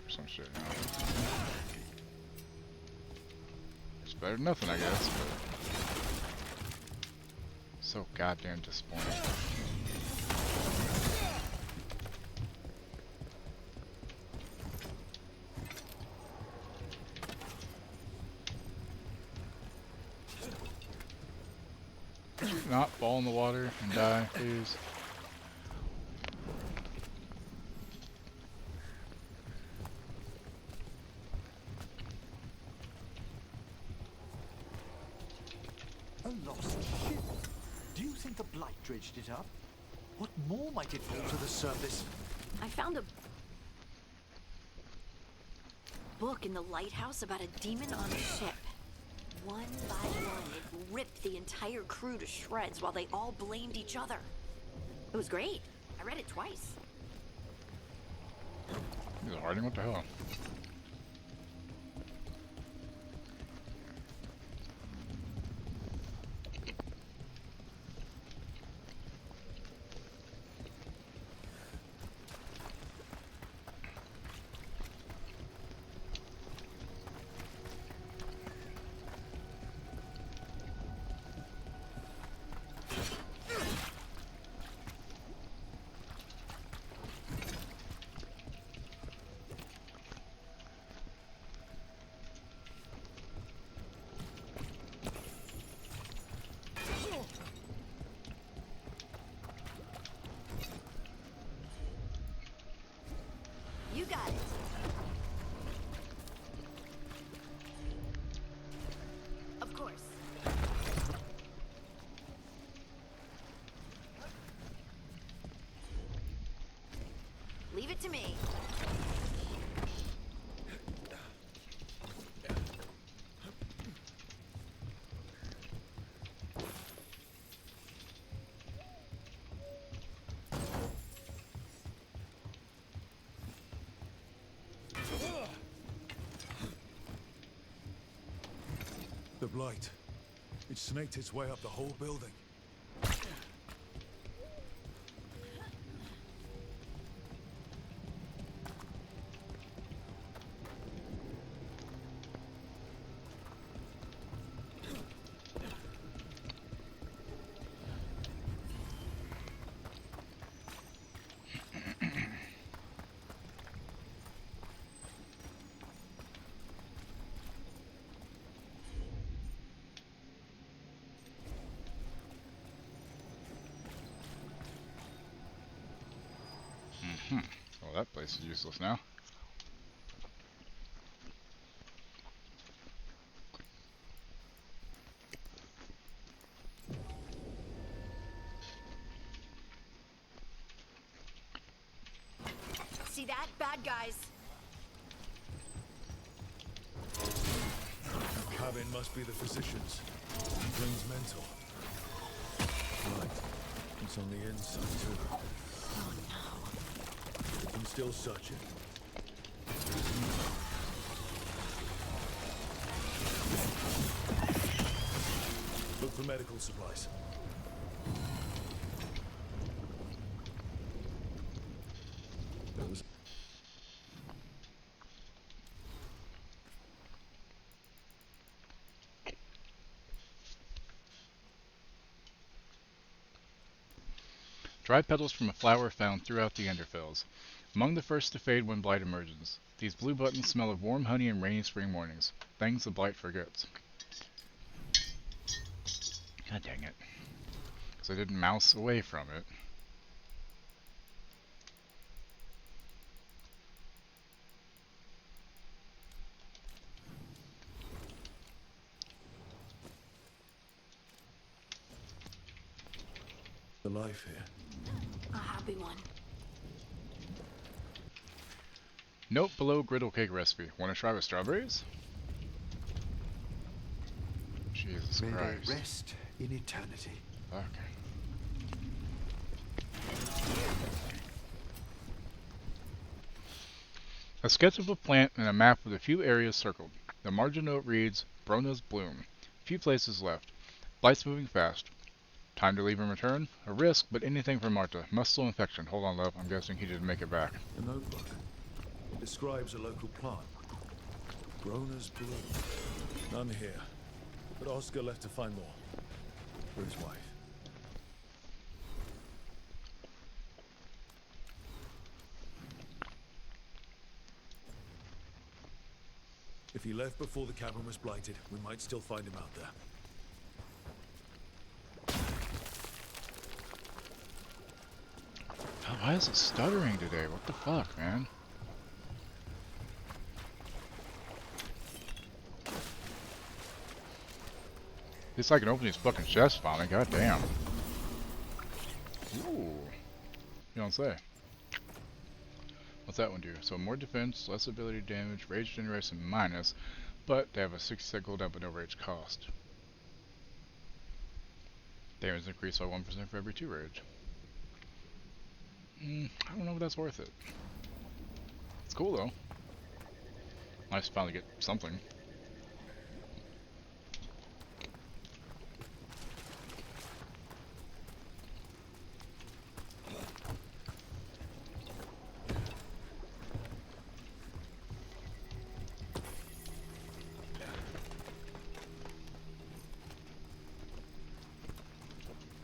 or some shit, you know? It's better than nothing, I guess, but so goddamn disappointing. Could you not fall in the water and die, please? A lost ship? Do you think the Blight dredged it up? What more might it fall to the surface? I found a book in the lighthouse about a demon on a ship. One by one, it ripped the entire crew to shreds while they all blamed each other. It was great. I read it twice. Harding, what the hell? You got it. Of course. Leave it to me. The Blight. It snaked its way up the whole building. Well, that place is useless now. See that? Bad guys. The cabin must be the physician's. He brings mental. Footprints on the inside too. Oh no. I'm still searching. Look for medical supplies. Dried petals from a flower found throughout the Enderfells. Among the first to fade when blight emerges. These blue buttons smell of warm honey and rainy spring mornings. Things the blight forgets. God dang it. Because I didn't mouse away from it. The life here. A happy one. Note below griddle cake recipe. Want to try with strawberries? Jesus May Christ. they rest in eternity. Okay. A sketch of a plant and a map with a few areas circled. The margin note reads, Brona's bloom. Few places left. Blight's moving fast. Time to leave and return? A risk, but anything for Marta. Muscle infection. Hold on, love. I'm guessing he didn't make it back. A notebook. It describes a local plant. Brona's bloom. None here. But Oscar left to find more. For his wife. If he left before the cabin was blighted, we might still find him out there. Oh, why is it stuttering today? What the fuck, man? At least I can open these fucking chests finally, god damn. Ooh. You don't say. What's that one do? So more defense, less ability damage, rage generation minus, but they have a 60% cooldown but no rage cost. Damage increased by 1% for every 2 rage. I don't know if that's worth it. It's cool though. Nice to finally get something.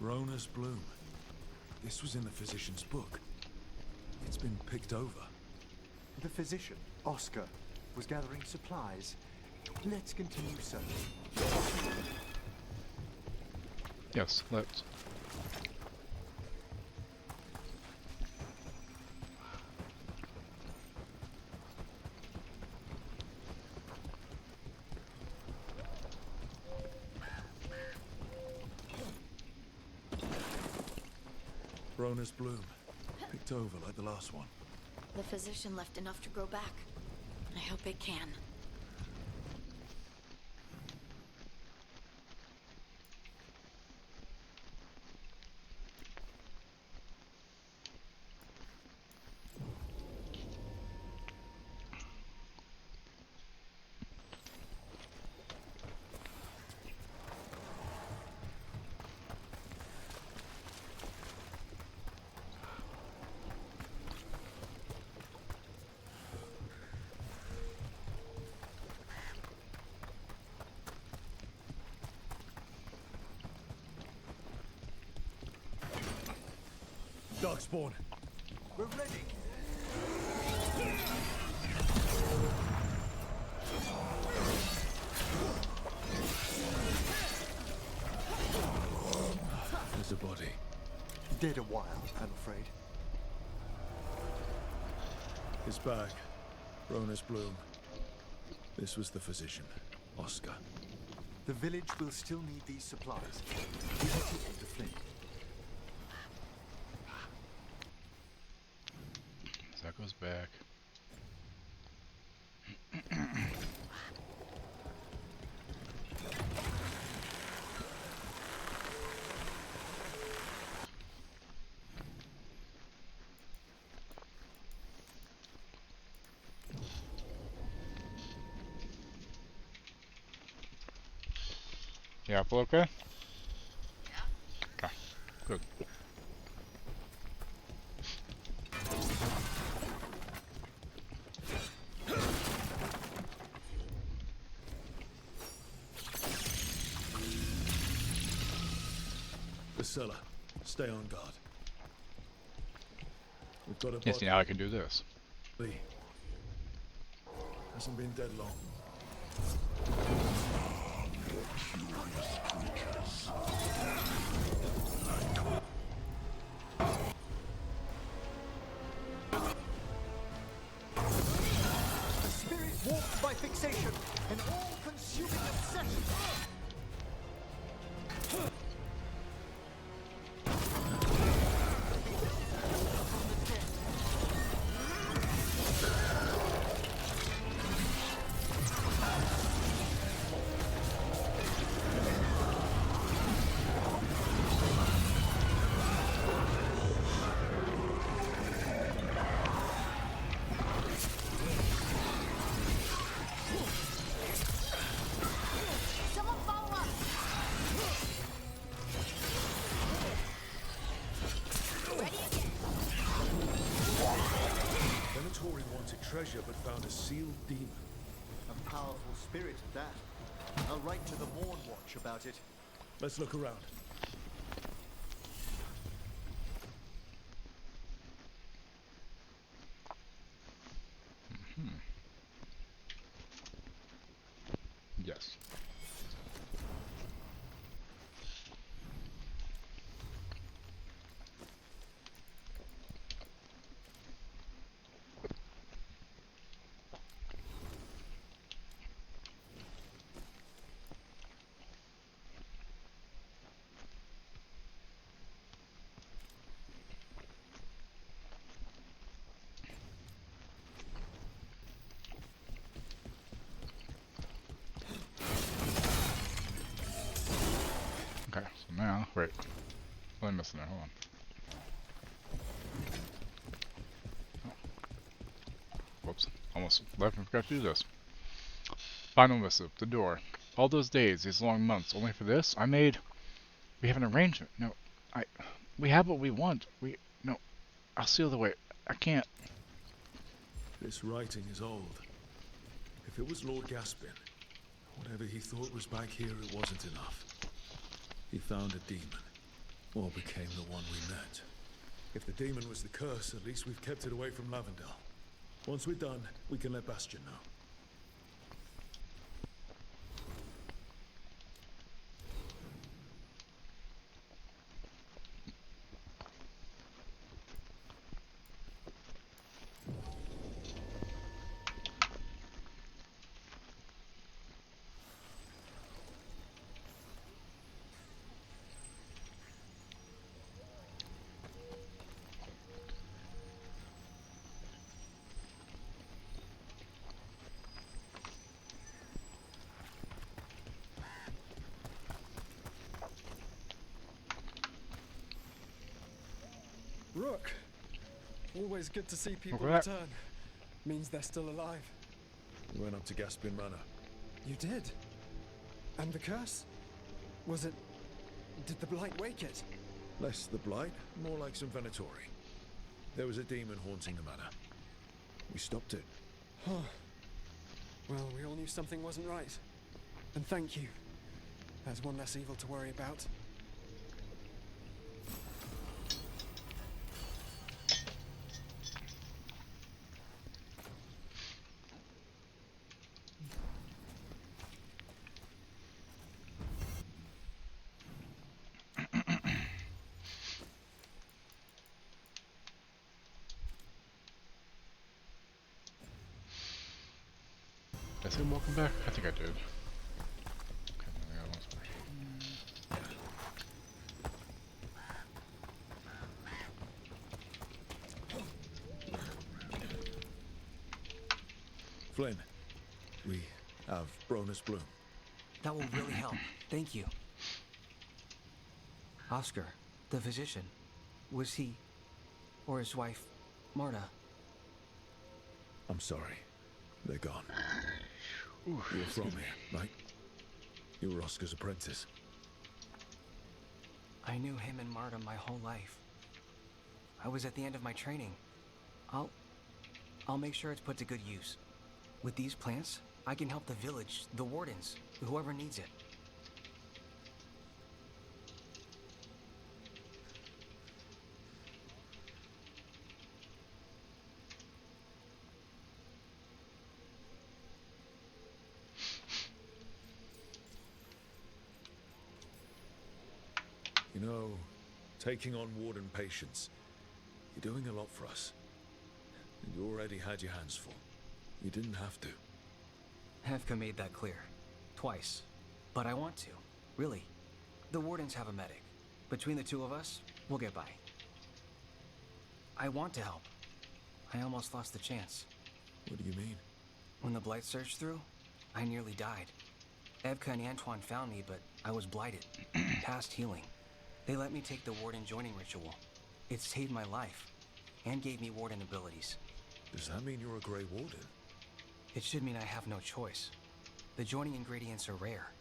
Brona's bloom. This was in the physician's book. It's been picked over. The physician, Oscar, was gathering supplies. Let's continue searching. Yes, let's. Brona's bloom. Picked over like the last one. The physician left enough to grow back. I hope it can. Darkspawn. We're ready. There's a body. Dead a while, I'm afraid. His bag. Brona's bloom. This was the physician, Oscar. The village will still need these supplies. We will take them to Flint. That goes back. The apple okay? Okay, good. The cellar. Stay on guard. We've got a Yes, body. now I can do this. Lee. Hasn't been dead long. The spirit walks by fixation, an all-consuming obsession. Someone follow up! Ready again! Venatori wanted treasure but found a sealed demon. A powerful spirit at that. I'll write to the Morn Watch about it. Let's look around. Yes. Okay, so now, wait. What am I missing there? Hold on. Whoops. Almost left and forgot to do this. Final missive. The door. All those days, these long months, only for this? We have an arrangement. No, we have what we want. No, I'll seal the way. I can't. This writing is old. If it was Lord Gaspin, whatever he thought was back here, it wasn't enough. He found a demon, or became the one we met. If the demon was the curse, at least we've kept it away from Lavendel. Once we're done, we can let Bastion know. Rook! Always good to see people Look at that. return. Means they're still alive. We went up to Gaspin Manor. You did? And the curse? Was it... Did the blight wake it? Less the blight, more like some Venatori. There was a demon haunting the manor. We stopped it. Huh. Well, we all knew something wasn't right. And thank you. There's one less evil to worry about. Did I say welcome back? I think I did. Okay, we got one more. Flynn, we have Bronus Bloom. That will really help. Thank you. Oscar, the physician, was he, or his wife, Marta? I'm sorry. They're gone. You were from here, right? You were Oscar's apprentice. I knew him and Marta my whole life. I was at the end of my training. I'll make sure it's put to good use. With these plants, I can help the village, the wardens, whoever needs it. You know, taking on Warden patients, you're doing a lot for us. And you already had your hands full. You didn't have to. Hevka made that clear. Twice. But I want to. Really. The wardens have a medic. Between the two of us, we'll get by. I want to help. I almost lost the chance. What do you mean? When the blight surged through, I nearly died. Evka and Antoine found me, but I was blighted. Past healing. They let me take the Warden joining ritual. It saved my life, and gave me Warden abilities. Does that mean you're a Grey Warden? It should mean I have no choice. The joining ingredients are rare.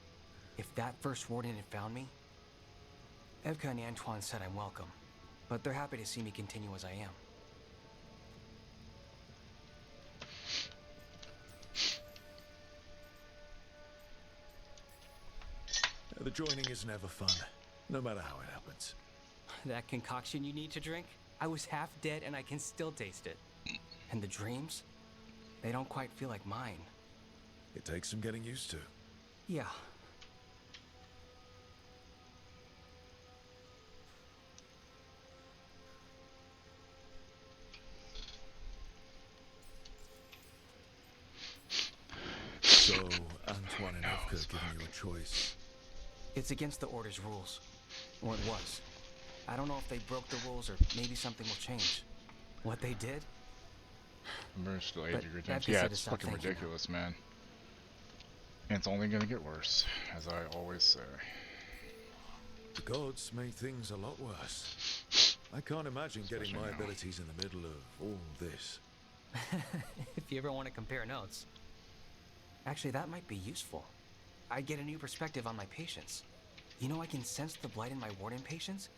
If that first Warden had found me... Evka and Antoine said I'm welcome, but they're happy to see me continue as I am. The joining is never fun, no matter how it happens. That concoction you need to drink? I was half dead and I can still taste it. And the dreams? They don't quite feel like mine. It takes some getting used to. Yeah. So, Antoine and Evka have given you a choice. It's against the Order's rules. Or it was. I don't know if they broke the rules or maybe something will change. What they did? Merged to 80 But degrees. Evka Yeah, said to it's stop fucking thinking. ridiculous, man. And it's only gonna get worse, as I always say. The gods made things a lot worse. I can't imagine getting my abilities in the middle of all this. If you ever want to compare notes. Actually, that might be useful. I'd get a new perspective on my patients. You know, I can sense the blight in my Warden patients.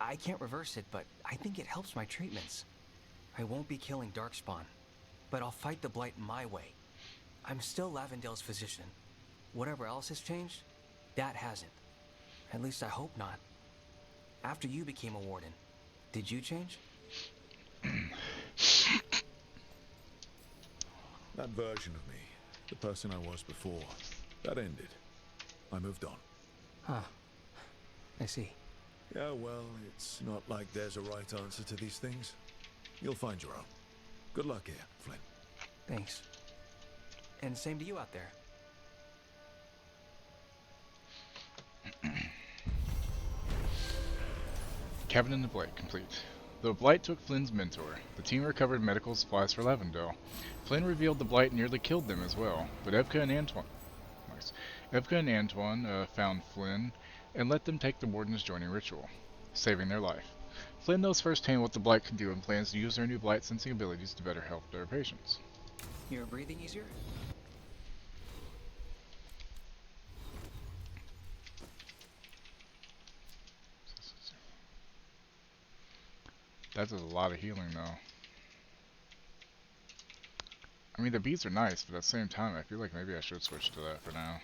I can't reverse it, but I think it helps my treatments. I won't be killing Darkspawn, but I'll fight the blight my way. I'm still Lavendale's physician. Whatever else has changed, that hasn't. At least I hope not. After you became a Warden, did you change? That version of me, the person I was before, that ended. I moved on. Huh. I see. Yeah, well, it's not like there's a right answer to these things. You'll find your own. Good luck here, Flynn. Thanks. And same to you out there. Cabin in the Blight complete. Though Blight took Flynn's mentor, the team recovered medical supplies for Lavendale. Flynn revealed the Blight nearly killed them as well, but Evka and Antoine found Flynn and let them take the Warden's joining ritual, saving their life. Flynn knows firsthand what the Blight can do and plans to use their new Blight sensing abilities to better help their patients. You're breathing easier? That does a lot of healing though. I mean, the beads are nice, but at the same time, I feel like maybe I should switch to that for now.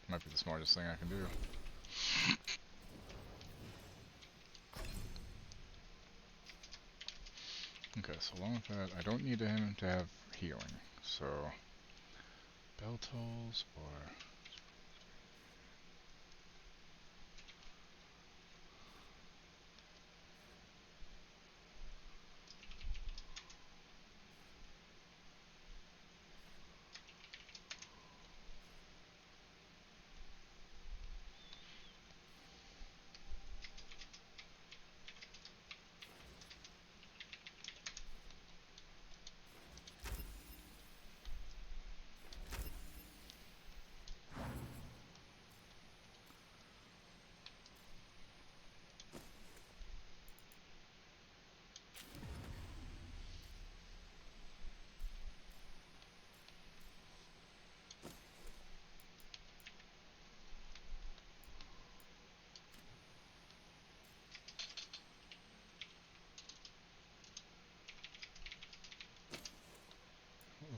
Might be the smartest thing I can do. Okay, so along with that, I don't need him to have healing. So, bell tolls or...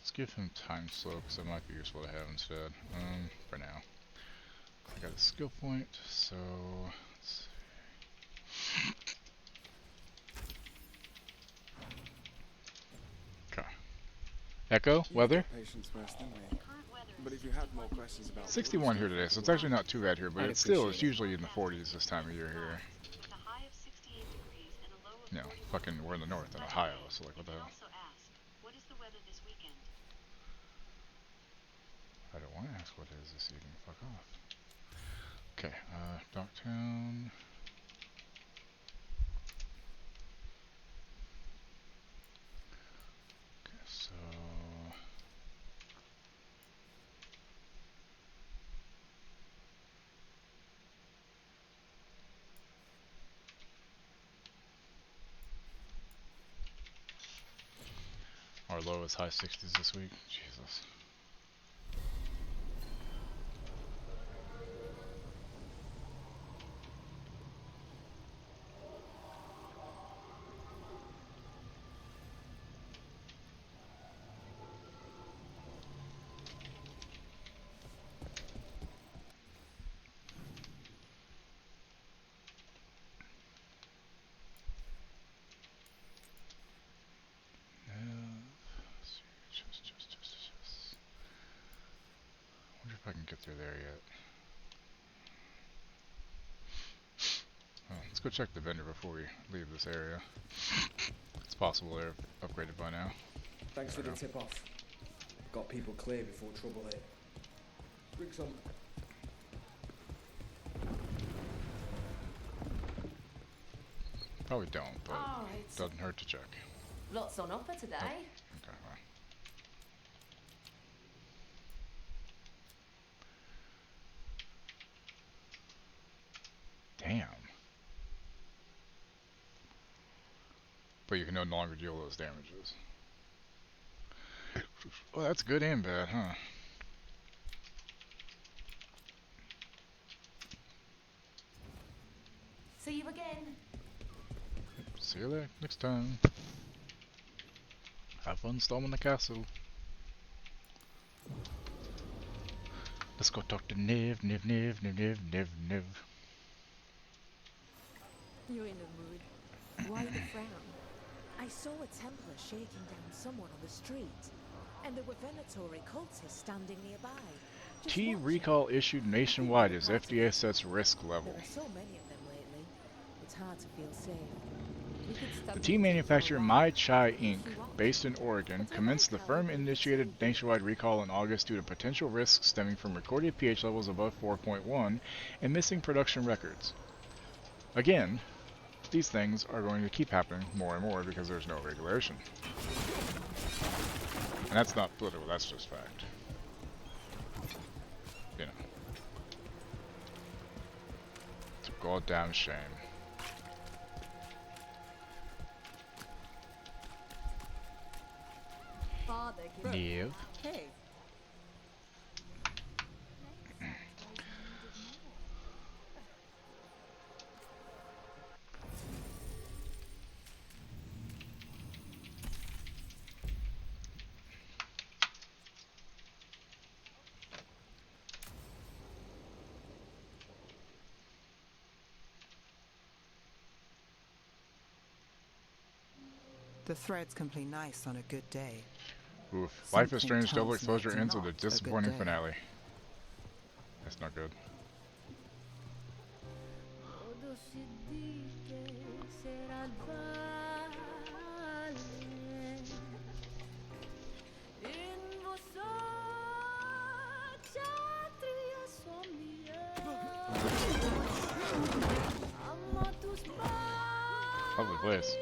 let's give him time slow because that might be useful to have instead. For now. I got a skill point, so let's see. Okay. Echo, weather? Patience first, didn't we? But if you had more questions about 61 here today, so it's actually not too bad here, but it's usually in the 40s this time of year here. No, fucking, we're in the north in Ohio, so like, what the hell? I don't want to ask what it is this evening, fuck off. Okay, Docktown. Okay, so... Our low is high 60s this week. Jesus. I wonder if I can get through there yet. Oh, let's go check the vendor before we leave this area. It's possible they're upgraded by now. Thanks for the tip off. Got people clear before trouble hit. Bring some. Probably don't, but doesn't hurt to check. Lots on offer today. Oh, okay, well. Damn. But you can no longer deal those damages. Well, that's good and bad, huh? See you again. See you there next time. Have fun storming the castle. Let's go talk to Niv. You're in a mood. Why the frown? I saw a Templar shaking down someone on the street, and there were Venatori cultists standing nearby. T recall issued nationwide as FDA sets risk level. There are so many of them lately. It's hard to feel safe. The tea manufacturer Mai Chai Inc., based in Oregon, commenced the firm-initiated nationwide recall in August due to potential risks stemming from recorded pH levels above 4.1 and missing production records. Again, these things are going to keep happening more and more because there's no regulation. And that's not political, that's just fact. You know. It's a goddamn shame. Niv. Hey. The threads can play nice on a good day. Oof. Life is Something Strange double tells me exposure it's ends with a not a good disappointing day. finale. That's not good. Lovely place.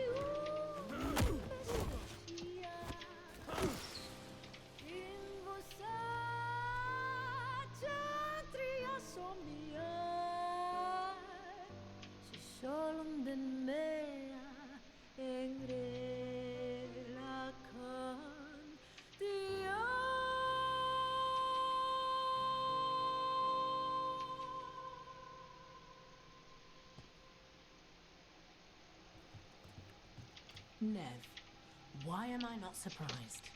Nev, why am I not surprised?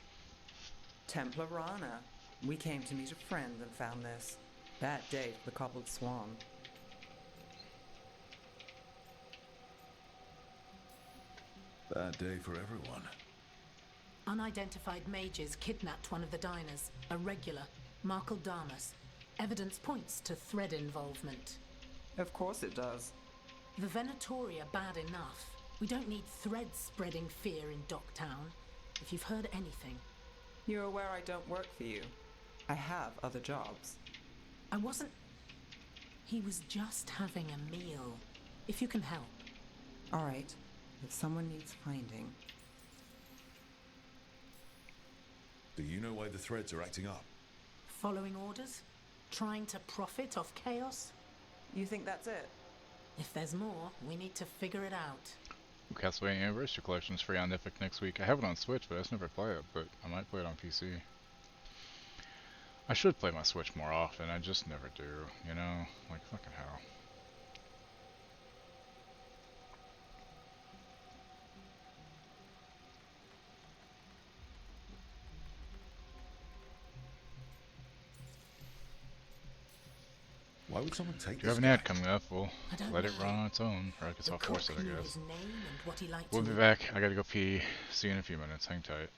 Templar Rana. We came to meet a friend and found this. Bad day for the cobbled swan. Bad day for everyone. Unidentified mages kidnapped one of the diners, a regular, Markle Damas. Evidence points to thread involvement. Of course it does. The Venatori are bad enough. We don't need threads spreading fear in Docktown. If you've heard anything. You're aware I don't work for you. I have other jobs. I wasn't... He was just having a meal. If you can help. All right. If someone needs finding... Do you know why the threads are acting up? Following orders? Trying to profit off chaos? You think that's it? If there's more, we need to figure it out. Castlevania Anniversary Collection is free on Epic next week. I have it on Switch, but I just never play it, but I might play it on PC. I should play my Switch more often, I just never do, you know? Like, fucking hell. Why would someone take If you this have an ad guy? coming up, we'll let it run on its own, or I guess I'll force it, I guess. We'll be back. I gotta go pee. See you in a few minutes. Hang tight.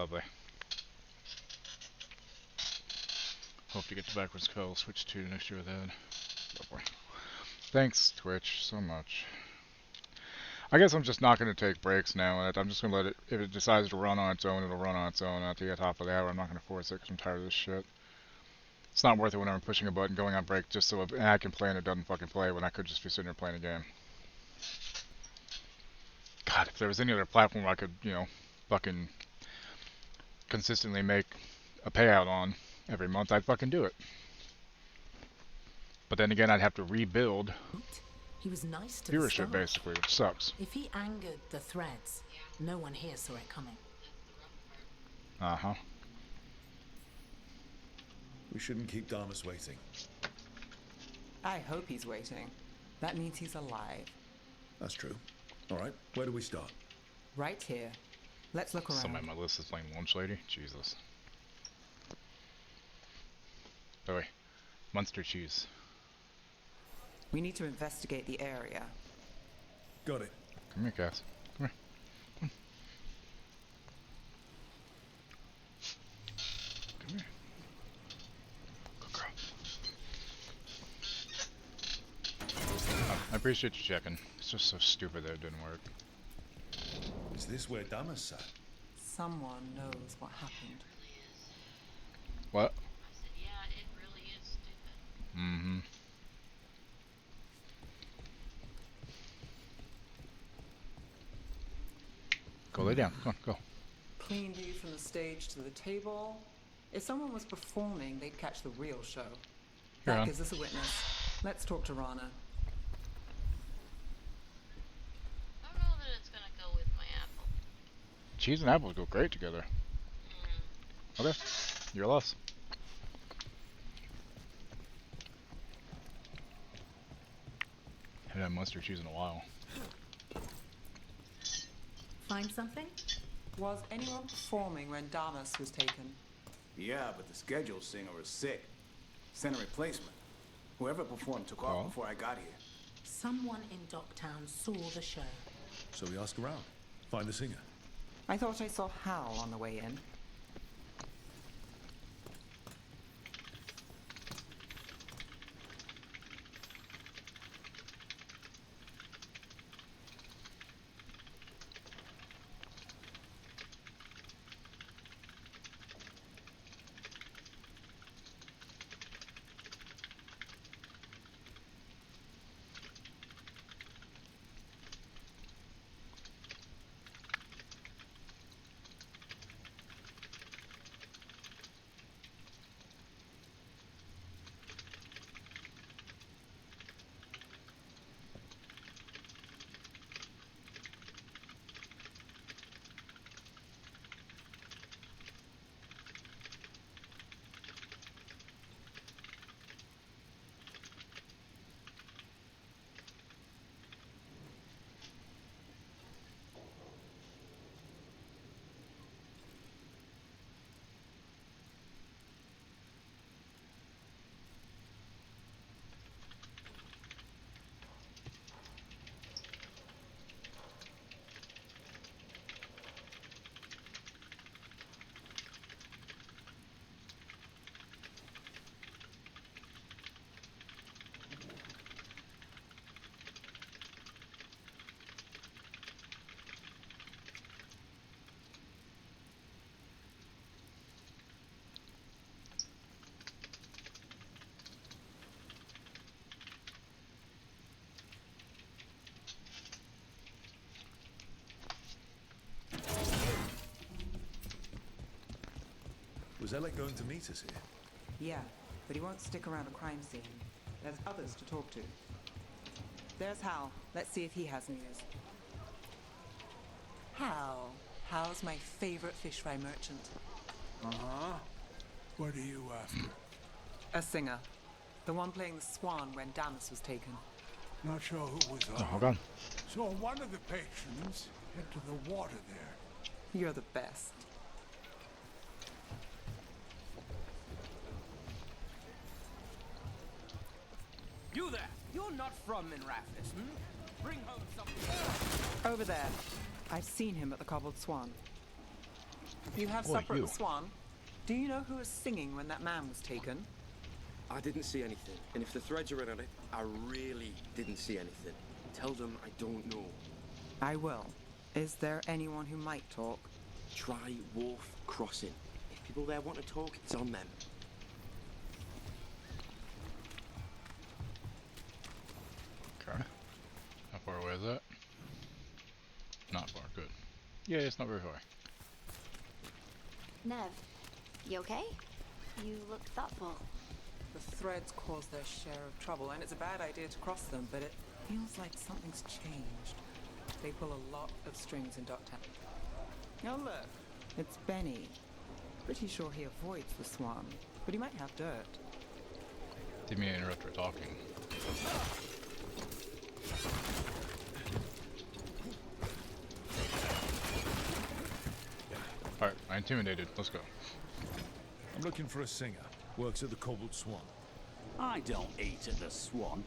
Lovely. Hope to get to backwards call. Switch to next year with that. Lovely. Thanks, Twitch, so much. I guess I'm just not going to take breaks now. I'm just going to let it, if it decides to run on its own, it'll run on its own. At the top of the hour, I'm not going to force it because I'm tired of this shit. It's not worth it when I'm pushing a button, going on break, just so I can play and it doesn't fucking play when I could just be sitting there playing a game. God, if there was any other platform I could, you know, fucking consistently make a payout on every month, I'd fucking do it. But then again, I'd have to rebuild He was nice to the viewership, staff. basically, which sucks. If he angered the threads, no one here saw it coming. Uh-huh. We shouldn't keep Damas waiting. I hope he's waiting. That means he's alive. That's true. All right, where do we start? Right here. Let's look around. Somebody on my list is playing Lunch Lady? Jesus. Oh wait. Munster cheese. We need to investigate the area. Got it. Come here, Cass. Come here. Come here. Good girl. I appreciate you checking. It's just so stupid that it didn't work. Is this where Damas sat? Someone knows what happened. What? I said, yeah, it really is stupid. Mm-hmm. Go lay down. Come on, go. Clean view from the stage to the table. If someone was performing, they'd catch the real show. You're That on. gives us a witness. Let's talk to Rana. I don't know that it's gonna go with my apple. Cheese and apples go great together. Okay, your loss. Haven't had mustard cheese in a while. Find something? Was anyone performing when Damas was taken? Yeah, but the schedule singer was sick. Sent a replacement. Whoever performed took off before I got here. Someone in Docktown saw the show. So we ask around. Find the singer. I thought I saw Hal on the way in. Was Alec going to meet us here? Yeah, but he won't stick around a crime scene. There's others to talk to. There's Hal. Let's see if he has news. Hal. Hal's my favorite fish fry merchant. Uh-huh. What are you after? A singer. The one playing the swan when Damas was taken. Not sure who was on. Oh, hold on. Saw one of the patrons head to the water there. You're the best. You there! You're not from Minrafis, hmm? Bring home something. Over there. I've seen him at the Cobbled Swan. You have Boy, supper at you. the Swan? Do you know who was singing when that man was taken? I didn't see anything, and if the threads are in on it, I really didn't see anything. Tell them I don't know. I will. Is there anyone who might talk? Try Wharf Crossing. If people there want to talk, it's on them. Okay. How far away is that? Not far, good. Yeah, it's not very far. Nev, you okay? You look thoughtful. The threads cause their share of trouble, and it's a bad idea to cross them, but it feels like something's changed. They pull a lot of strings in Docktown. Oh look, it's Benny. Pretty sure he avoids the Swan, but he might have dirt. Didn't mean to interrupt her talking. Alright, I intimidated. Let's go. I'm looking for a singer. Works at the Cobbled Swan. I don't eat at the Swan.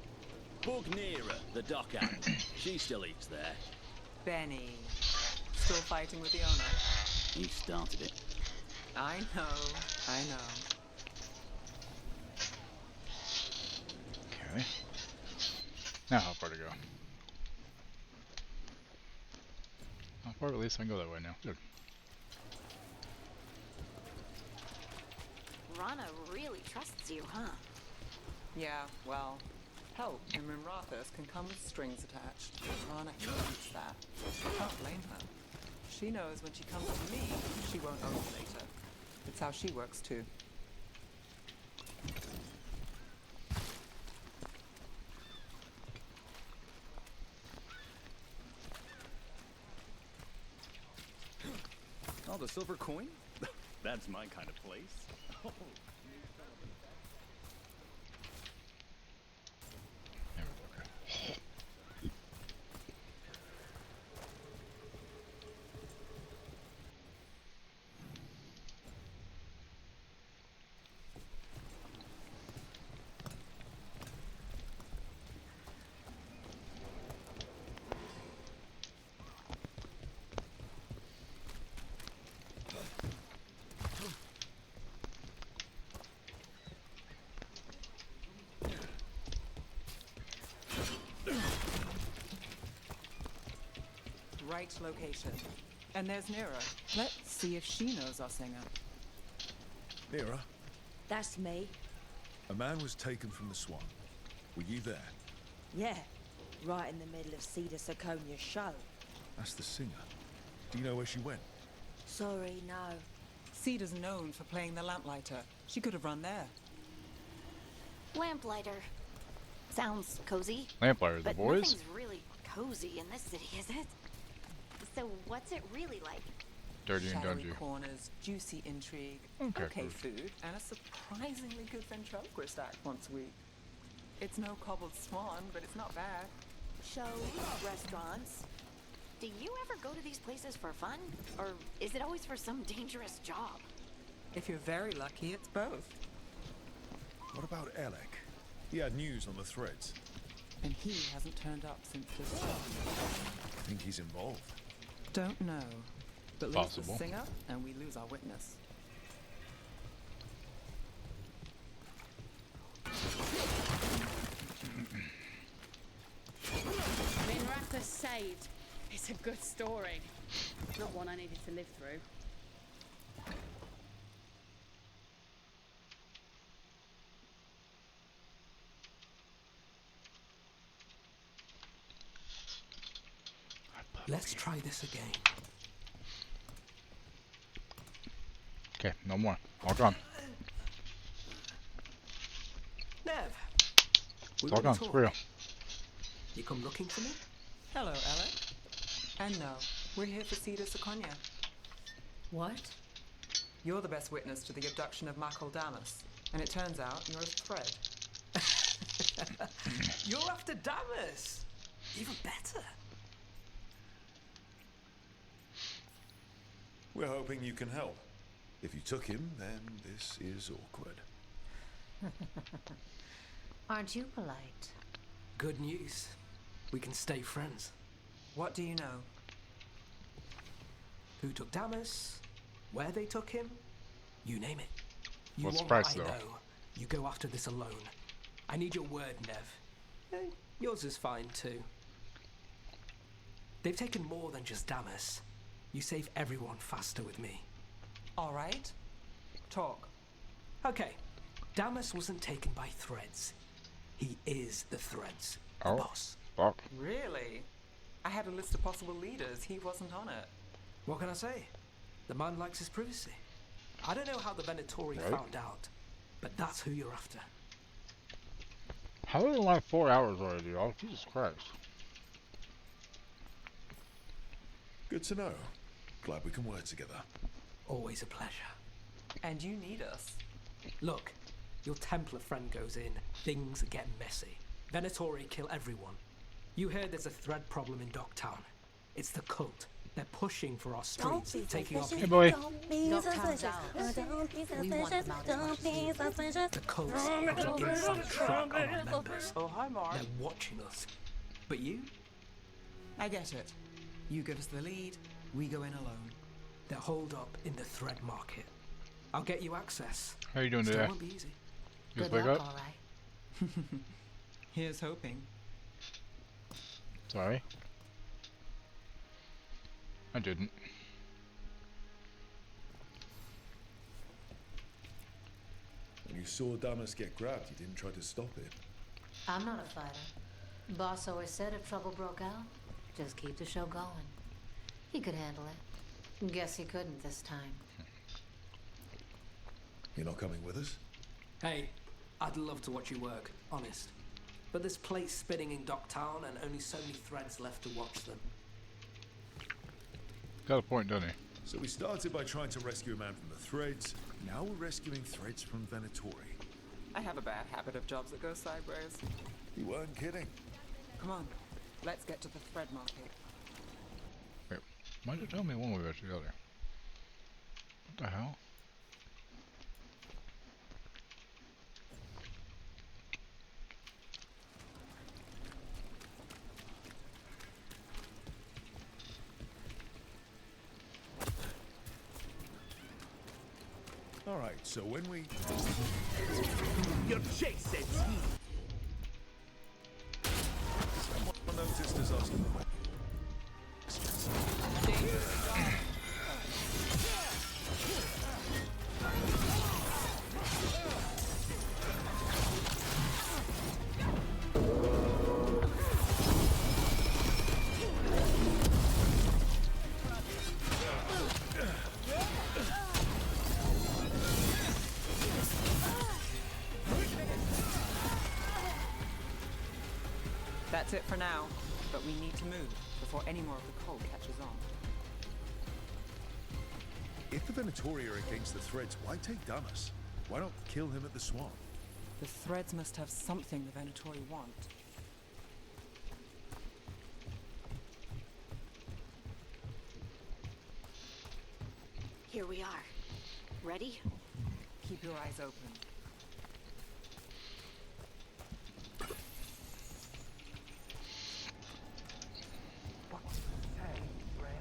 Bug Nearer, the dockhand. She still eats there. Benny. Still fighting with the owner? You started it. I know. Okay. Now how far to go? How far? At least I can go that way now. Good. Rana really trusts you, huh? Yeah, well, help in Minrathous can come with strings attached. Rana hates that. I can't blame her. She knows when she comes to me, she won't owe me later. It's how she works too. Oh, the silver coin? That's my kind of place. Oh. Right location. And there's Nira. Let's see if she knows our singer. Nira, That's me. a man was taken from the Swan. Were you there? Yeah, right in the middle of Cedar Siconia's show. That's the singer. Do you know where she went? Sorry, no. Cedar's known for playing the lamplighter. She could have run there. Lamplighter. Sounds cozy. Lamplighter, the but boys? Nothing's really cozy in this city, is it? So what's it really like? Dirty and Shadowy dungy. corners, juicy intrigue, Okay, food, and a surprisingly good ventriloquist act once a week. It's no cobbled swan, but it's not bad. Shows, restaurants. Do you ever go to these places for fun? Or is it always for some dangerous job? If you're very lucky, it's both. What about Alec? He had news on the threads. And he hasn't turned up since this show. I think he's involved. Don't know. But lose Possible. the singer, and we lose our witness. Minrathous saved. It's a good story. Not one I needed to live through. Let's try this again. Okay, no more. All gone. Nev, we It's all wanna gone. talk. For real. You come looking for me? Hello, Alec. And no, we're here for Cedar Siconia. What? You're the best witness to the abduction of Makal Damas, and it turns out you're a thread. You're after Damas! Even better. We're hoping you can help. If you took him, then this is awkward. Aren't you polite? Good news. We can stay friends. What do you know? Who took Damas? Where they took him? You name it. You What's the want price, what I though? know. You go after this alone. I need your word, Nev. Yours is fine, too. They've taken more than just Damas. You save everyone faster with me. All right. Talk. Okay. Damas wasn't taken by threads. He is the threads. The Oh, boss. fuck. Really? I had a list of possible leaders. He wasn't on it. What can I say? The man likes his privacy. I don't know how the Venatori Right. found out, but that's who you're after. How is it like 4 hours already, y'all? Jesus Christ. Good to know. Glad we can work together. Always a pleasure. And you need us. Look, your Templar friend goes in, things get messy. Venatori kill everyone. You heard there's a thread problem in Docktown. It's the cult. They're pushing for our streets, taking off. Hey, boy. Docktown's ours. We want them out as much as you. The cult's got an inside track on our members. Oh, hi, Mark. They're watching us. But you? I get it. You give us the lead, we go in alone. They're holed up in the thread market. I'll get you access. How you doing Still today? won't be easy. You just Good wake luck, up? all right. Here's hoping. Sorry. I didn't. When you saw Damas get grabbed, you didn't try to stop it. I'm not a fighter. Boss always said if trouble broke out, just keep the show going. He could handle it. Guess he couldn't this time. You're not coming with us? Hey, I'd love to watch you work, honest. But there's plates spinning in Docktown and only so many threads left to watch them. Got a point, doesn't he? So we started by trying to rescue a man from the threads. Now we're rescuing threads from Venatori. I have a bad habit of jobs that go sideways. You weren't kidding. Come on, let's get to the thread market. Wait, why'd you tell me when we were together? What the hell? All right, so when we... Your chasing! Someone noticed us asking the way. That's it for now, but we need to move before any more of the cold catches on. If the Venatori are against the threads, why take Damas? Why not kill him at the swamp? The threads must have something the Venatori want. Here we are. Ready? Keep your eyes open.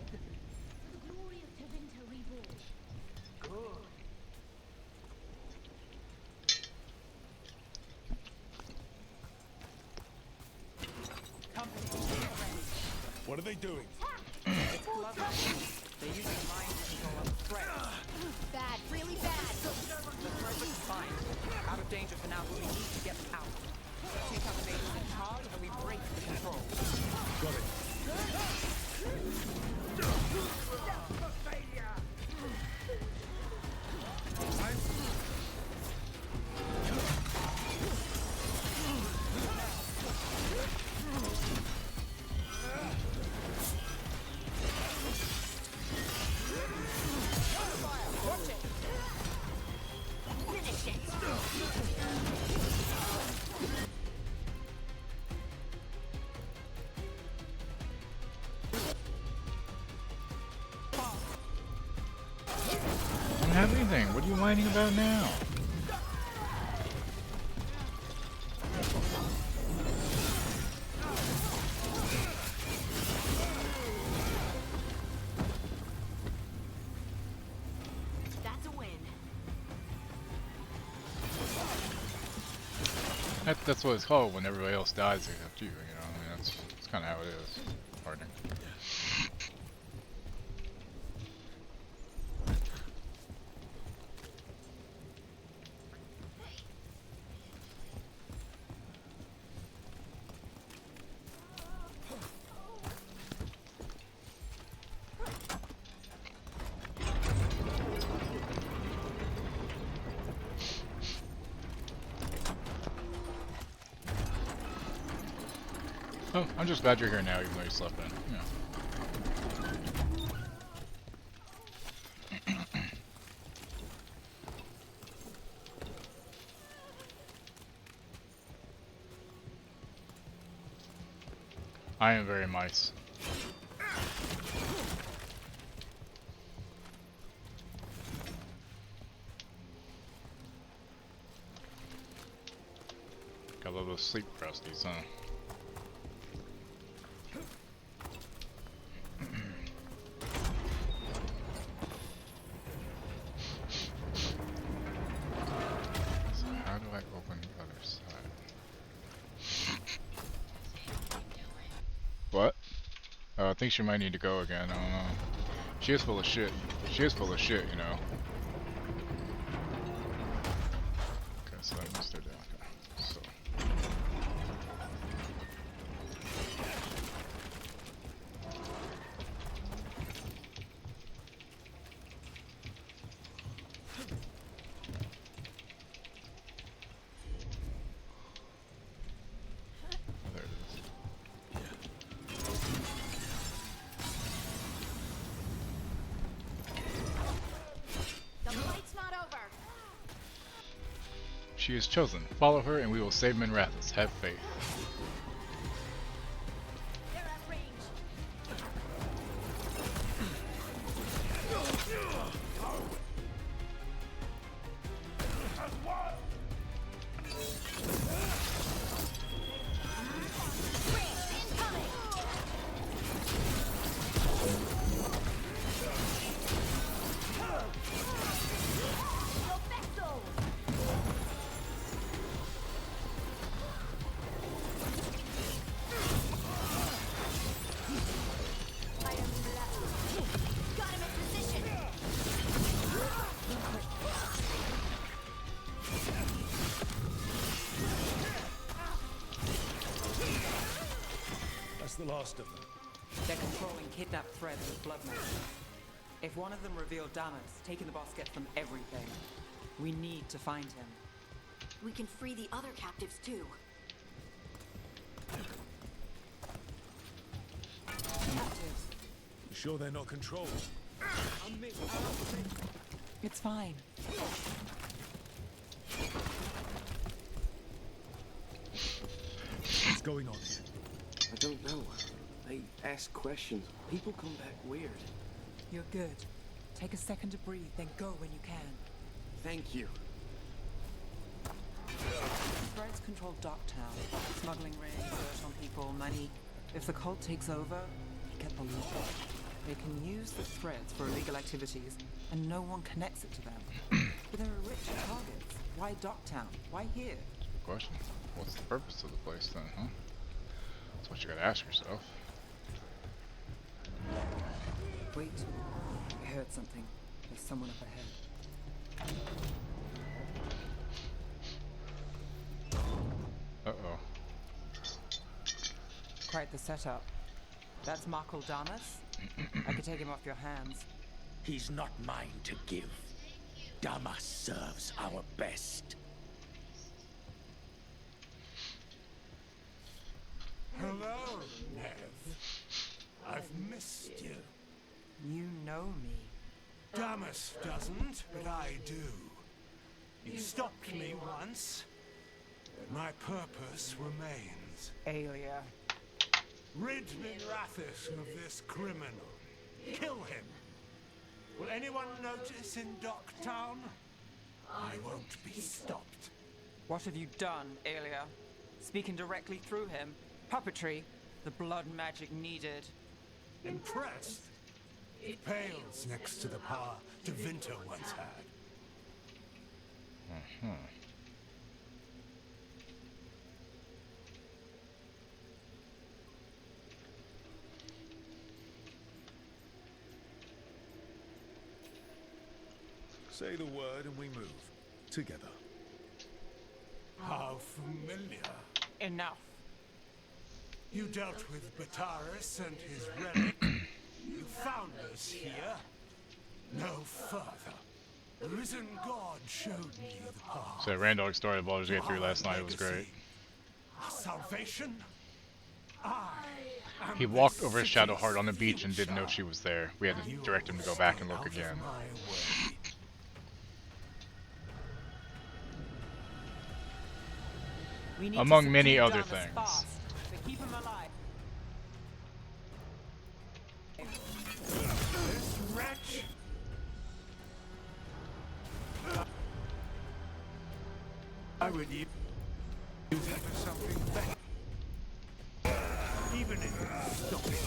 The glory of Tevinter reborn. Good. What are they doing? It's clever. They're using mind control on the threads. Bad, really bad. The threads are fine. Out of danger for now, but we need to get out. Take out the bases in charge and we break the control. Got it. Finish it! I don't have anything. What are you whining about now? That's what it's called when everybody else dies except you. You know, I mean that's kind of how it is. Hardening. Oh, I'm just glad you're here now, even though you slept in. Yeah. I am very mice. Got all those sleep crusties, huh? What? I think she might need to go again. I don't know. She is full of shit. She is full of shit, you know. Okay, so that must have done. Okay, so. There it is. The fight's not over. She is chosen. Follow her and we will save Minrathous. Have faith. They're at range. Got him in position. That's the last of them. They're controlling kidnapped threads with blood magic. If one of them revealed Damas, taking the basket from everything, we need to find him. We can free the other captives too. Captives. You sure they're not controlled? It's fine. What's going on here? I don't know. They ask questions. People come back weird. You're good. Take a second to breathe, then go when you can. Thank you. Threads control Docktown. Smuggling rings, dirt on people, money. If the cult takes over, they get the law. They can use the threads for illegal activities, and no one connects it to them. But there are rich targets. Why Docktown? Why here? Good question. What's the purpose of the place then, huh? That's what you gotta ask yourself. Wait. I heard something. There's someone up ahead. Uh-oh. Quite the setup. That's Markle Damas. I could take him off your hands. He's not mine to give. Damas serves our best. Hello, Nev. I've missed you. You know me. Damas doesn't, but I do. You stopped me once, but my purpose remains. Aelia. Rid Minrathous of this criminal. Kill him. Will anyone notice in Docktown? I won't be stopped. What have you done, Aelia? Speaking directly through him. Puppetry. The blood magic needed. Impressed? It pales next to the power Devinter once had. Say the word and we move. Together. How familiar. Enough. You dealt with Bataris and his relic. You found us here. No further. The risen god showed me the path. So Randog started Baldur's Gate 3 last night. It was great. Our salvation. He walked over Shadowheart on the beach and didn't know she was there. We had to direct him to go back and look again. Among many other things. Keep him alive. This wretch. I would use it for something better. Even if you stop it.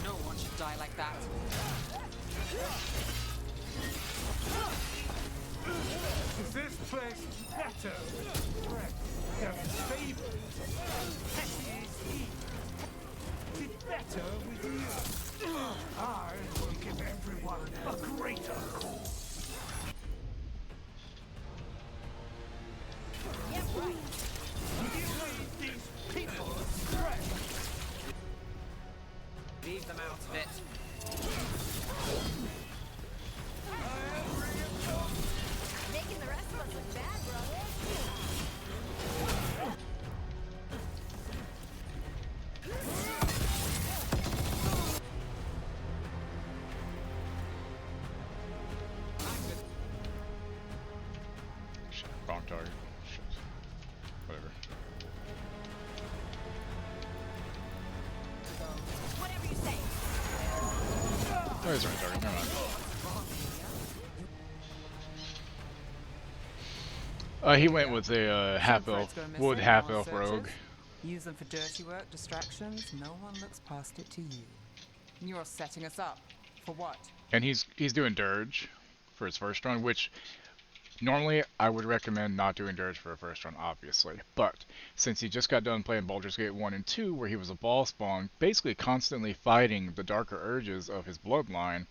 No one should die like that. Is this place better with threat than favored? Petty is he. Is it better with you? I will give everyone a greater cause. Yeah, right. You leave these people astray. Leave them out of it. Making the rest of us look bad, brother. Shit, wrong target. Shit. Whatever. Whatever you say. Oh, he's the right target. Never mind. He went with a half-elf, wood half-elf rogue. Use them for dirty work, distractions. No one looks past it to you. You're setting us up. For what? And he's doing Dirge for his first run, which normally I would recommend not doing Dirge for a first run, obviously. But since he just got done playing Baldur's Gate 1 and 2, where he was a ball spawn, basically constantly fighting the darker urges of his bloodline,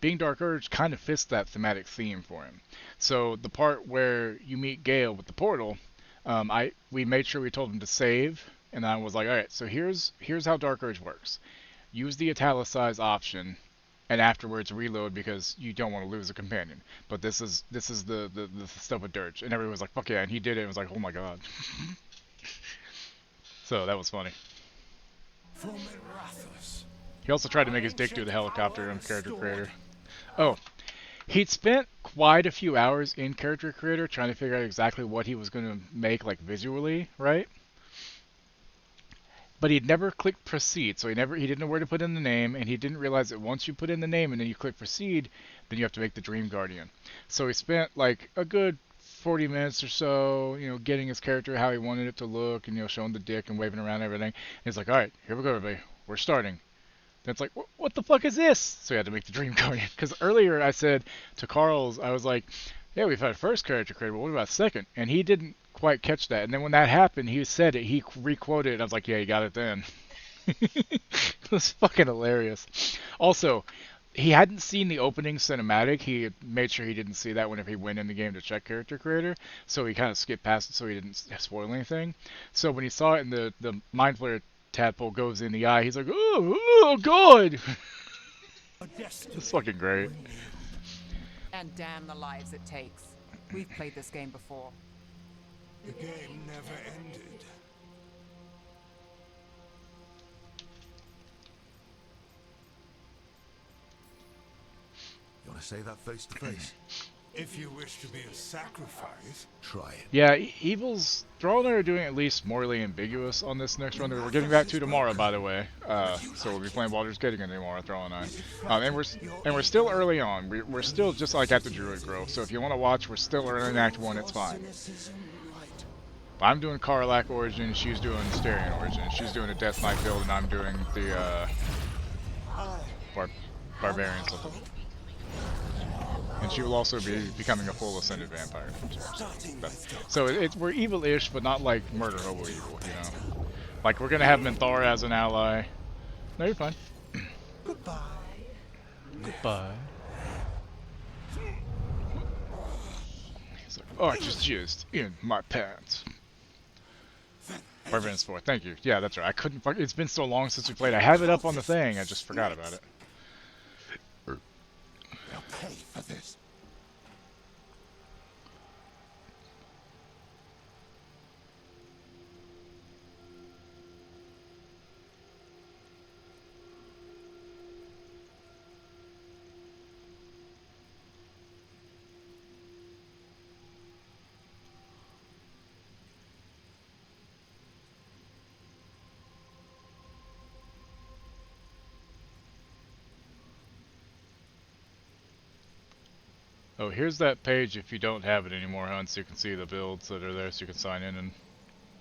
being Dark Urge kind of fits that thematic theme for him. So the part where you meet Gale with the portal, we made sure we told him to save, and I was like, alright, so here's how Dark Urge works. Use the italicized option, and afterwards reload because you don't want to lose a companion. But this is the stuff with Dirge. And everyone was like, fuck yeah, and he did it, and was like, oh my god. So that was funny. He also tried to make his dick do the helicopter on Character Creator. Oh, he'd spent quite a few hours in Character Creator trying to figure out exactly what he was going to make, like, visually, right? But he'd never clicked proceed, so he didn't know where to put in the name, and he didn't realize that once you put in the name and then you click proceed, then you have to make the Dream Guardian. So he spent, like, a good 40 minutes or so, you know, getting his character how he wanted it to look, and, you know, showing the dick and waving around and everything. And he's like, alright, here we go, everybody. We're starting. Then it's like, what the fuck is this? So he had to make the Dream Guardian. Because earlier I said to Carl's, I was like, yeah, we've had first character creator, but what about second? And he didn't quite catch that. And then when that happened, he said it, he re-quoted it, and I was like, yeah, you got it then. It was fucking hilarious. Also, he hadn't seen the opening cinematic. He had made sure he didn't see that whenever he went in the game to check character creator. So he kind of skipped past it so he didn't spoil anything. So when he saw it in the Mind Flayer tadpole goes in the eye, he's like, oh god! It's fucking great. And damn the lives it takes. We've played this game before. The game never ended. You want to say that face to face? If you wish to be a sacrifice, try it. Yeah, Evil's Thrall and I are doing at least morally ambiguous on this next run that we're getting back to tomorrow, by the way. So we'll be playing Baldur's Gate again tomorrow, Thrall and I. And we're still early on. We're still just like at the Druid Grove. So if you want to watch, we're still early in Act 1. It's fine. I'm doing Karlak Origin. She's doing Styrian Origin. She's doing a Death Knight build, and I'm doing the Barbarian stuff. And she will also be becoming a full Ascended Vampire. So we're evil-ish, but not like murder hobo evil, you know? Like, we're gonna have Minthara as an ally. No, you're fine. Goodbye. Goodbye. It's like, oh, I just jizzed in my pants. Warden 4, thank you. Yeah, that's right. I couldn't fuck. It's been so long since we played. I have it up on the thing. I just forgot about it. They'll pay for this. Oh, here's that page if you don't have it anymore, Hun, so you can see the builds that are there so you can sign in, and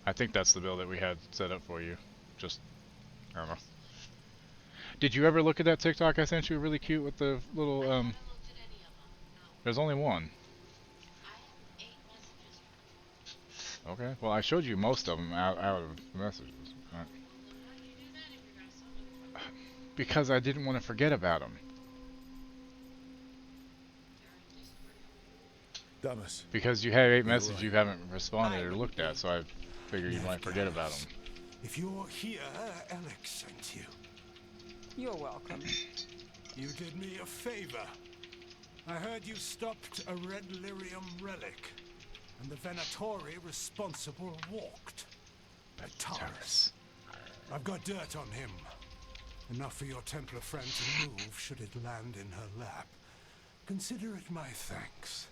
I think that's the build that we had set up for you. Just, I don't know. Did you ever look at that TikTok I sent you, really cute, with the little, There's only one. Okay, well I showed you most of them out of the messages. Right. Because I didn't want to forget about them. Damas. Because you have 8 messages you haven't responded or looked at, so I figured you might forget about them. If you're here, Alex sent you. You're welcome. You did me a favor. I heard you stopped a red lyrium relic, and the Venatori responsible walked. Taurus. I've got dirt on him. Enough for your Templar friend to move should it land in her lap. Consider it my thanks.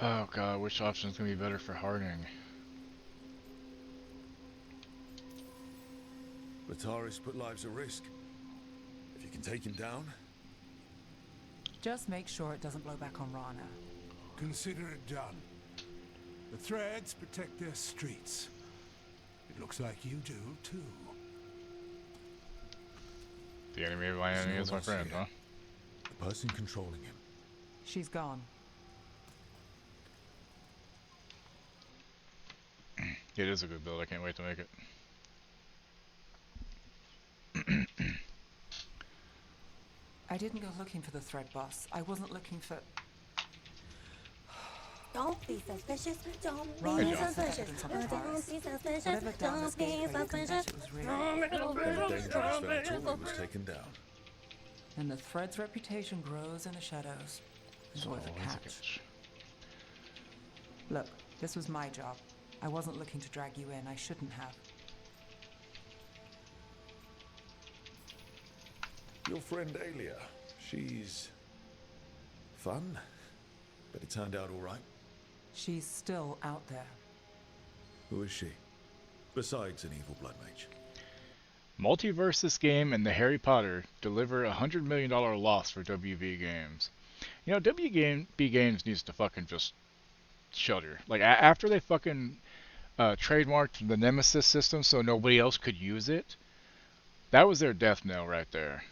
Oh god, which option's gonna be better for hardening? Lataris put lives at risk. If you can take him down. Just make sure it doesn't blow back on Rana. Consider it done. The threads protect their streets. It looks like you do, too. The enemy of my enemy is my friend, huh? The person controlling him. She's gone. It is a good build, I can't wait to make it. I didn't go looking for the thread boss. I wasn't looking for... Don't be suspicious, don't Rana be has suspicious. evidence on the Don't be Taurus. suspicious, Whatever don't be Dallas gave her, you can bet suspicious. it was real. The dangerous Venatori was taken down. And the thread's reputation grows in the shadows. There's always a catch. Look, this was my job. I wasn't looking to drag you in. I shouldn't have. Your friend Alia, she's fun, but it turned out all right. She's still out there. Who is she? Besides an evil blood mage. Multiverse game and the Harry Potter deliver $100 million loss for WB Games. You know, WB Games needs to fucking just shudder. Like, after they fucking trademarked the Nemesis system so nobody else could use it, that was their death knell right there.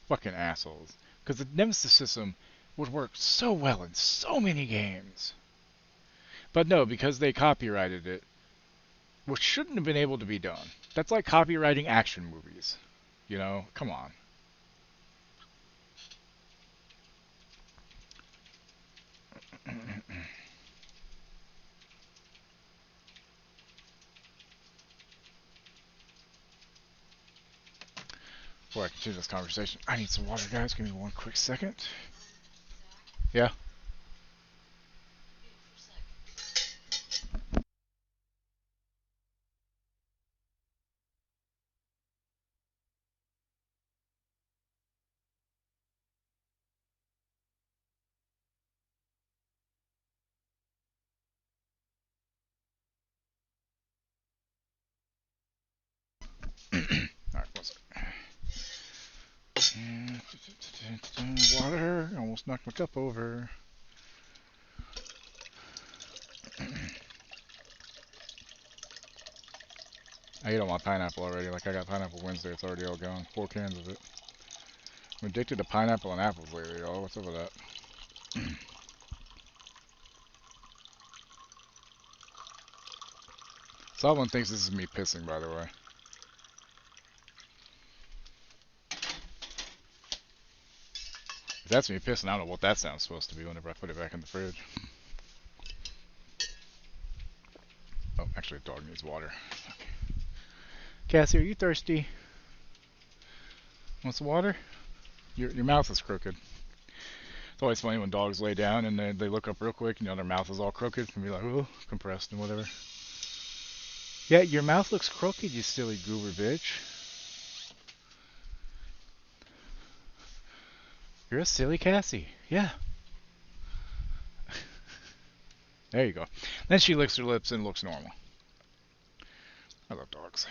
Fucking assholes. Because the Nemesis system would work so well in so many games. But no, because they copyrighted it, which shouldn't have been able to be done. That's like copyrighting action movies. You know, come on. Before I continue this conversation, I need some water, guys. Give me one quick second. Yeah. Alright, one second. Water. Almost knocked my cup over. I ate all my pineapple already. Like, I got pineapple Wednesday. It's already all gone. 4 cans of it. I'm addicted to pineapple and apples lately, y'all. What's up with that? Someone thinks this is me pissing, by the way. If that's me pissing, I don't know what that sound's supposed to be whenever I put it back in the fridge. Oh, actually, the dog needs water. Okay. Cassie, are you thirsty? Want some water? Your mouth is crooked. It's always funny when dogs lay down and they look up real quick and their mouth is all crooked and be like, oh, compressed and whatever. Yeah, your mouth looks crooked, you silly goober bitch. You're a silly Cassie. Yeah. There you go. Then she licks her lips and looks normal. I love dogs.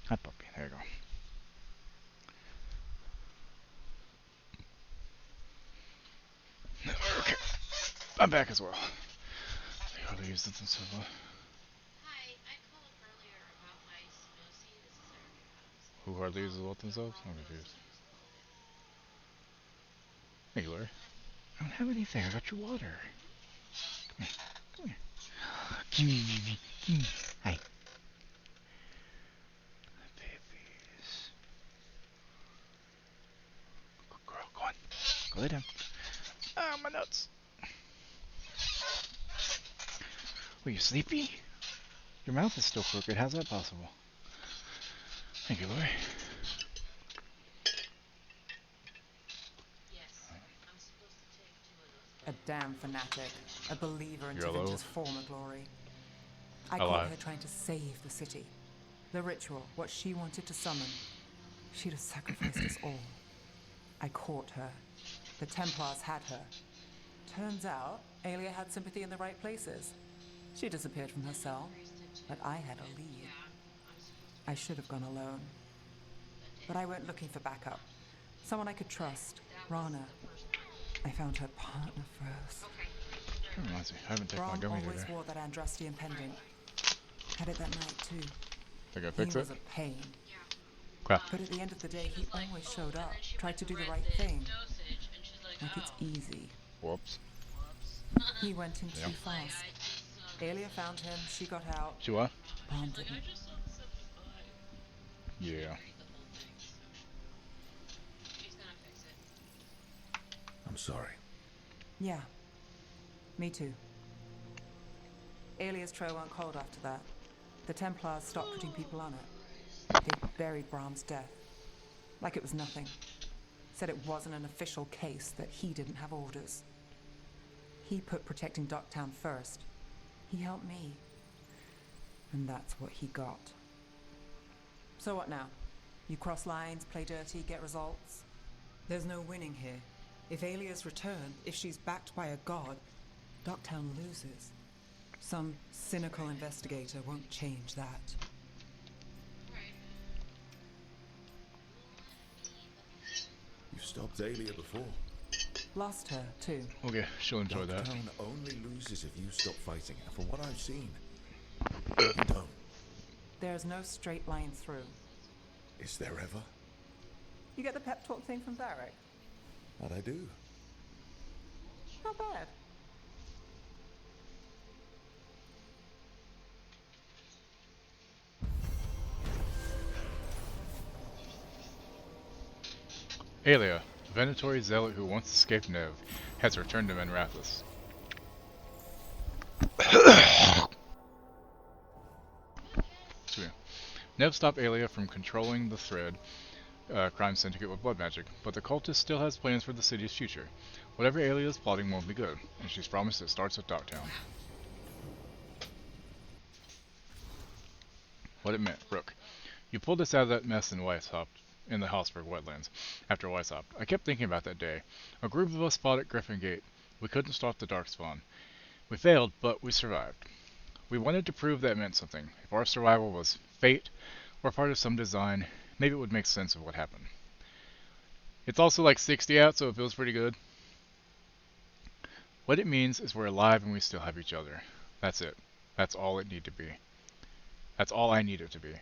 Hi, puppy. There you go. Okay. I'm back as well. They hardly used it so well. Who hardly uses what themselves? I'm confused. Hey, Larry. I don't have anything. I got your water. Come here. Come here. Give me. Give me. Hi. Babies. Good girl. Go on. Go lay down. Ah, my nuts. Were you sleepy? Your mouth is still crooked. How's that possible? Thank you, Lori. A damn fanatic. A believer in You're alive. Tavinta's former glory. I Alive. caught her trying to save the city. The ritual, what she wanted to summon. She'd have sacrificed us all. I caught her. The Templars had her. Turns out, Aelia had sympathy in the right places. She disappeared from her cell, but I had a lead. I should have gone alone. But I went looking for backup. Someone I could trust. Rana. I found her partner first. That reminds me, I haven't taken my Brahm gummy always today. wore that Andrastian pendant. Had it that night too. Think I fix He it? was a pain. Crap. But at the end of the day, he always showed up, tried to do the right thing. Like it's easy. Whoops. He went in too fast. Aelia found him, she got out. She what? Brahm didn't. Yeah. I'm sorry. Yeah. Me too. Aelia's trail went cold after that. The Templars stopped putting people on it. They buried Brahm's death. Like it was nothing. Said it wasn't an official case, that he didn't have orders. He put protecting Docktown first. He helped me. And that's what he got. So what now? You cross lines, play dirty, get results? There's no winning here. If Aelia's returned, if she's backed by a god, Docktown loses. Some cynical investigator won't change that. You stopped Aelia before. Lost her, too. Okay, she'll enjoy that. Town only loses if you stop fighting, and from what I've seen, you don't. There's no straight line through. Is there ever? You get the pep talk thing from Varric? That I do. Not bad. Aelia, a Venatori zealot who once escaped Nev, has returned to Menrathis. Excuse me. Nev stopped Aelia from controlling the Thread crime syndicate with blood magic, but the cultist still has plans for the city's future. Whatever Aelia is plotting won't be good, and she's promised it starts with Docktown. What it meant, Rook. You pulled us out of that mess in Weishaupt, in the Hausberg wetlands, after Weishaupt. I kept thinking about that day. A group of us fought at Griffin Gate. We couldn't stop the Darkspawn. We failed, but we survived. We wanted to prove that meant something. If our survival was fate, or part of some design, maybe it would make sense of what happened. It's also like 60 out, so it feels pretty good. What it means is we're alive and we still have each other. That's it. That's all it need to be. That's all I need it to be.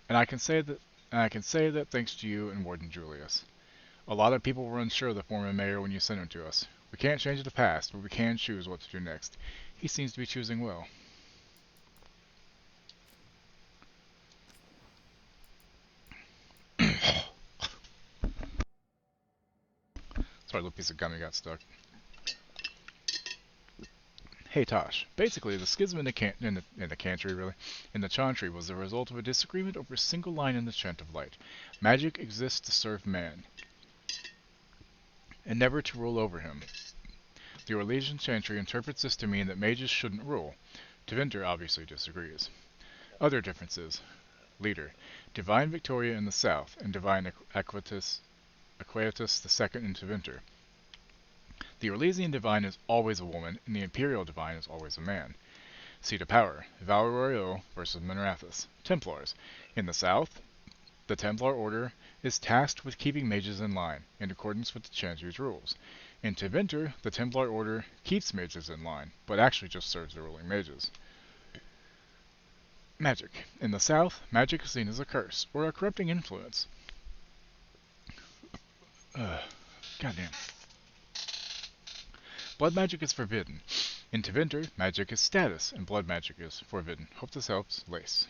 And I can say that thanks to you and Warden Julius. A lot of people were unsure of the former mayor when you sent him to us. We can't change the past, but we can choose what to do next. He seems to be choosing well. Sorry, a little piece of gummy got stuck. Hey Tosh, basically the schism in the Chantry in the Chantry was the result of a disagreement over a single line in the Chant of Light. Magic exists to serve man, and never to rule over him. The Orlesian Chantry interprets this to mean that mages shouldn't rule. Tevinter obviously disagrees. Other differences. Leader. Divine Victoria in the south, and Divine Aquatus II in Tevinter. The Orlesian Divine is always a woman, and the Imperial Divine is always a man. Seat of Power. Val Royeaux versus Minrathous. Templars. In the south, the Templar Order is tasked with keeping mages in line, in accordance with the Chantry's rules. In Tevinter, the Templar Order keeps mages in line, but actually just serves the ruling mages. Magic. In the south, magic is seen as a curse, or a corrupting influence. Goddamn. Blood magic is forbidden. In Tevinter, magic is status, and blood magic is forbidden. Hope this helps. Lace.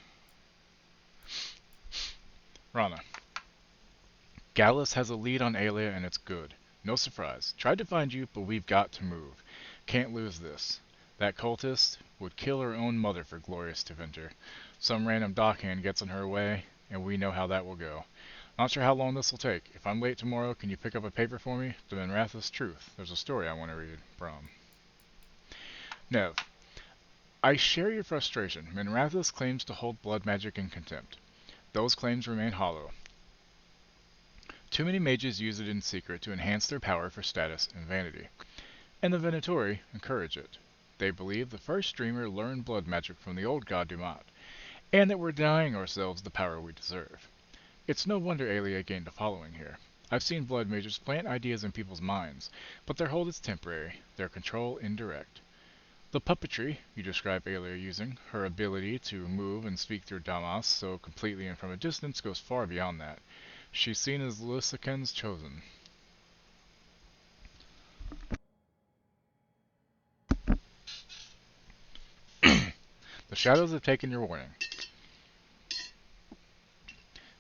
Rana. Gallus has a lead on Aelia, and it's good. No surprise. Tried to find you, but we've got to move. Can't lose this. That cultist would kill her own mother for glorious Tevinter. Some random dockhand gets in her way, and we know how that will go. Not sure how long this will take. If I'm late tomorrow, can you pick up a paper for me? The Minrathous Truth. There's a story I want to read from. Nev. I share your frustration. Minrathous claims to hold blood magic in contempt. Those claims remain hollow. Too many mages use it in secret to enhance their power for status and vanity. And the Venatori encourage it. They believe the first dreamer learned blood magic from the old god Dumat, and that we're denying ourselves the power we deserve. It's no wonder Aelia gained a following here. I've seen blood mages plant ideas in people's minds, but their hold is temporary, their control indirect. The puppetry you describe Aelia using, her ability to move and speak through Damas so completely and from a distance, goes far beyond that. She's seen as Lysican's chosen. The shadows have taken your warning.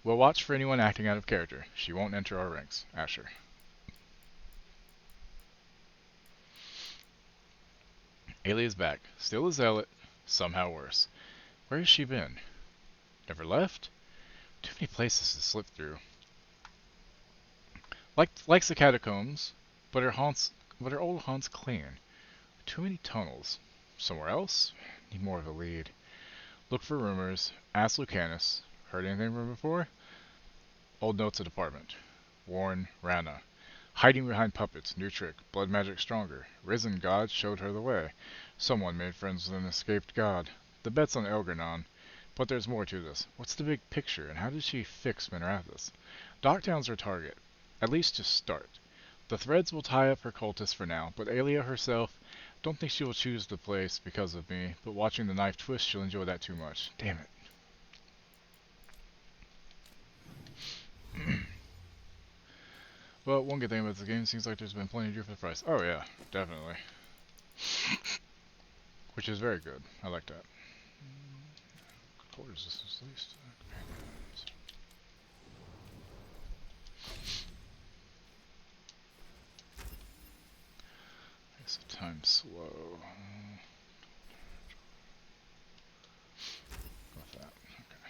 We'll watch for anyone acting out of character. She won't enter our ranks. Asher. Aelia's back. Still a zealot. Somehow worse. Where has she been? Never left? Too many places to slip through. Likes the catacombs, but her old haunts clean. Too many tunnels. Somewhere else? Need more of a lead. Look for rumors. Ask Lucanus. Heard anything from her before? Old notes of department. Warn Rana. Hiding behind puppets. New trick. Blood magic stronger. Risen god showed her the way. Someone made friends with an escaped god. The bet's on Elgernon. But there's more to this. What's the big picture, and how did she fix Minrathous? Docktown's her target. At least to start. The threads will tie up her cultists for now, but Aelia herself, don't think she will choose the place because of me, but watching the knife twist, she'll enjoy that too much. Damn it. Well, one good thing about this game seems like there's been plenty to do for the price. Oh yeah, definitely. Which is very good. I like that. What is this at least? I guess the time's slow. With that. Okay.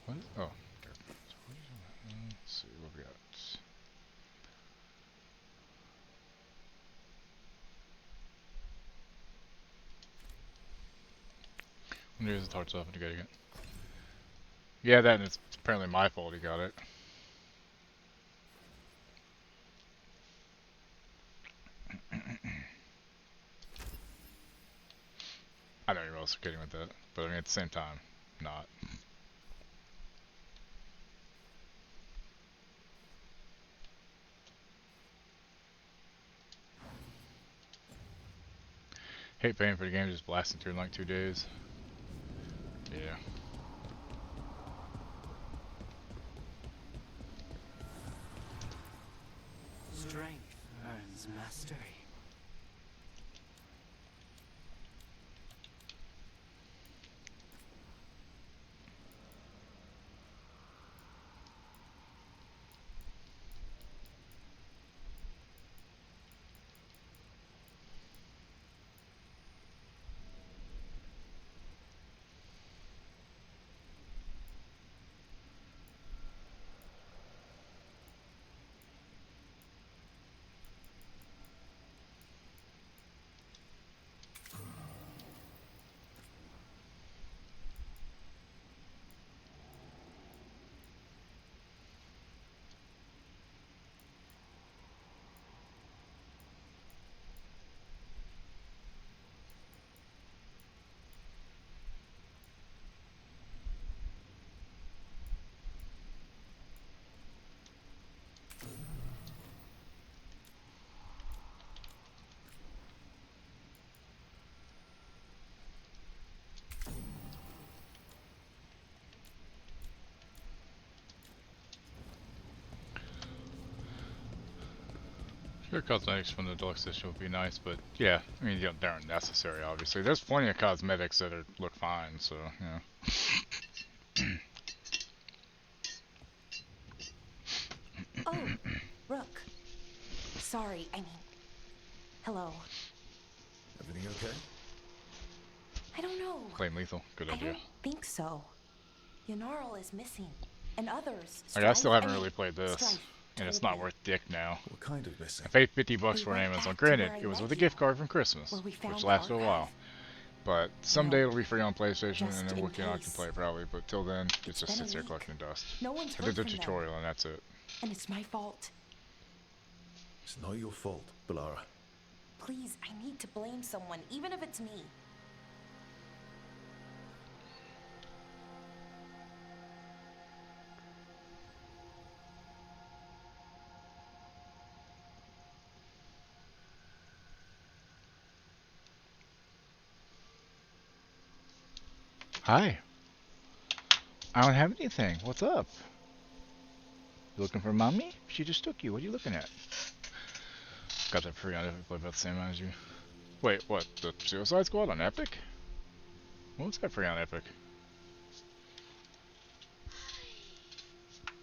What? Oh, there. So let's see what we got. There's the hard stuff into getting it. Yeah, that and it's apparently my fault he got it. I know you're also kidding with that, but I mean at the same time, not. Hate paying for the game just blasting through in like 2 days. Yeah. Strength earns mastery. Your cosmetics from the deluxe edition would be nice, but yeah, I mean, they aren't necessary, obviously. There's plenty of cosmetics that look fine, so, yeah. Oh, Rook. Sorry, I mean... Hello. Everything okay? I don't know. Flame lethal, good I idea. don't think so. Yanarl is missing, and others. Like, I still Strife- haven't really played this, Strife and it's told not me. worth dick now. What kind of missing? I paid $50 We for it on went Amazon. back to Granted, where I it was met with a you, gift card from Christmas, where we found which the lasts for a archive. while. But someday it'll be free on PlayStation, Just and then in Wookiee and I can case. play it probably, but till then, it It's just been a sits there week. collecting dust. No one's I heard did the from them. tutorial, and that's it. And it's my fault. It's not your fault, Balara. Please, I need to blame someone, even if it's me. Hi. I don't have anything. What's up? You looking for mommy? She just took you. What are you looking at? Got that free on Epic, play about the same amount as you. Wait, what? The Suicide Squad on Epic? What was that free on Epic?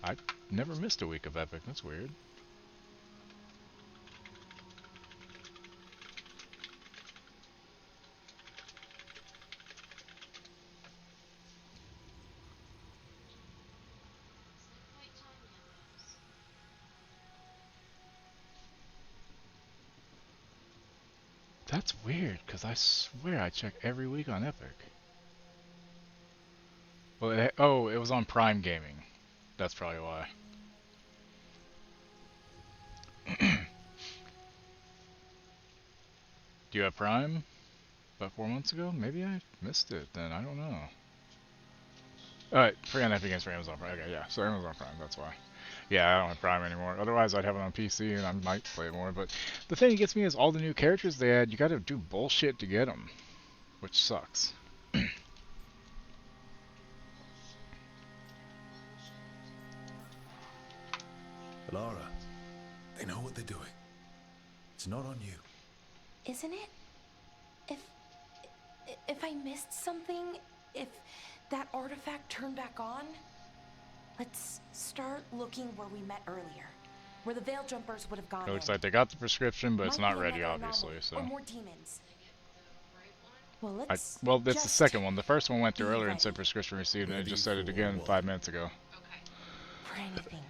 I never missed a week of Epic. That's weird. That's weird, because I swear I check every week on Epic. Well, oh, it was on Prime Gaming. That's probably why. Do you have Prime? About 4 months ago? Maybe I missed it then. I don't know. Alright, free on Epic Games for Amazon Prime. Okay, yeah, so Amazon Prime, that's why. Yeah, I don't have Prime anymore. Otherwise, I'd have it on PC and I might play it more. But the thing that gets me is all the new characters they add, you gotta do bullshit to get them. Which sucks. Balara, they know what they're doing. It's not on you. Isn't it? If I missed something, if that artifact turned back on, let's start looking where we met earlier, where the Veil Jumpers would have gone. It looks like they got the prescription, but it's Might not be ready, another obviously. anomaly, So. or more demons. Well, let's Well, that's the just second one. The first one went through be earlier and said ready. prescription received, and it just said it again 5 minutes ago. For anything.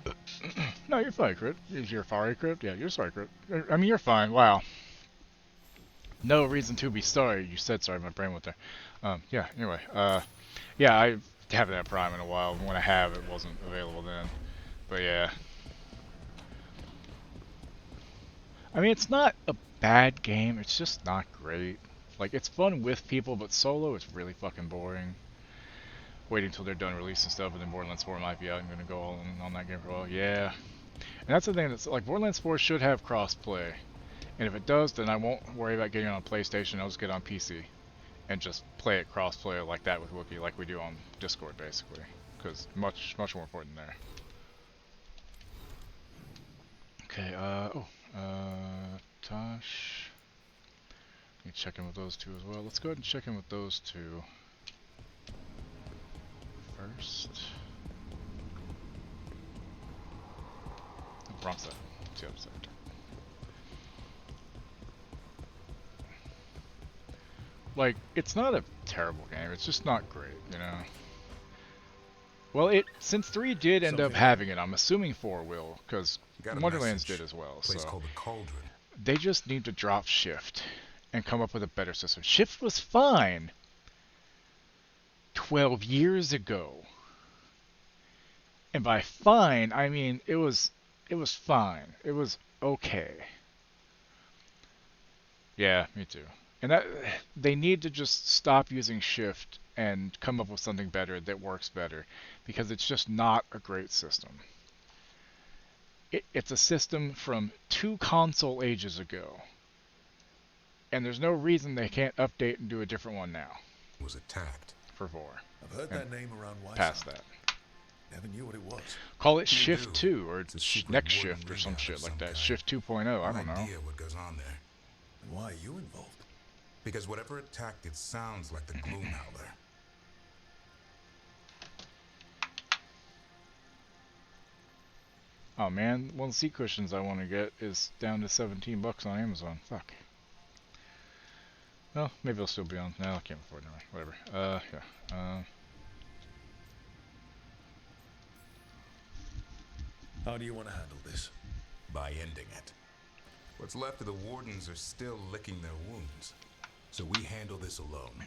No, you're fine, Crypt. You're sorry, Crypt? Yeah, you're sorry, Crypt. I mean, you're fine. Wow. No reason to be sorry. You said sorry, my brain went there. Yeah, anyway. Yeah, I haven't had Prime in a while. When I have, it wasn't available then. But yeah. I mean, it's not a bad game. It's just not great. Like, it's fun with people, but solo is really fucking boring. Waiting until they're done releasing stuff, and then Borderlands 4 might be out. I'm gonna go all in on that game for a while. Yeah. And that's the thing, that's like, Borderlands 4 should have cross-play. And if it does, then I won't worry about getting it on PlayStation. I'll just get it on PC. And just play it cross-play like that with Wookiee, like we do on Discord, basically. Because much more important there. Okay, Tosh. Let me check in with those two as well. Let's go ahead and check in with those two first. Oh, wrong side. It's the other side. Like, it's not a terrible game. It's just not great, you know. Well, since 3 did end up having it, I'm assuming 4 will, because Wonderlands did as well. Place So called the Cauldron. they just need to drop Shift and come up with a better system. Shift was fine 12 years ago. And by fine, I mean it was fine. It was okay. Yeah, me too. And that they need to just stop using Shift and come up with something better that works better, because it's just not a great system. It's a system from 2 console ages ago. And there's no reason they can't update and do a different one now. Was attacked. For 4. I've heard that name around White. Past that. Never knew what it was. Call it Shift 2 or Next Shift or some shit like that. Shift 2.0, I don't know. idea what goes on there. And why are you involved? Because whatever attacked it sounds like the Gloom Howler. Oh man, one of the seat cushions I want to get is down to $17 on Amazon. Fuck. Well, maybe it'll still be on. No, I can't afford it. Whatever. Yeah. How do you want to handle this? By ending it. What's left of the Wardens are still licking their wounds. So we handle this alone.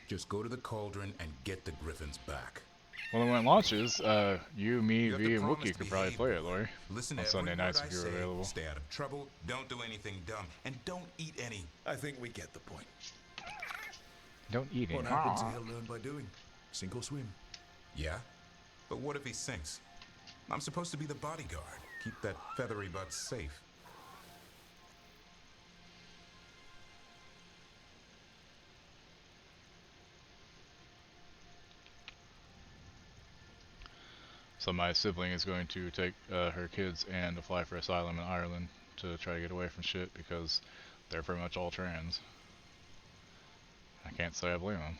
Just go to the cauldron and get the Griffins back. Well, when it launches, you, me, V, and Wookie could probably play it, Lori. Listen On to Sunday every nights word if I you're say, available. Stay out of trouble, don't do anything dumb, and don't eat any. I think we get the point. Don't eat any. What happens he'll learn by doing. Sink or swim. Yeah? But what if he sinks? I'm supposed to be the bodyguard. Keep that feathery butt safe. So my sibling is going to take her kids and apply for asylum in Ireland to try to get away from shit because they're pretty much all trans. I can't say I blame them.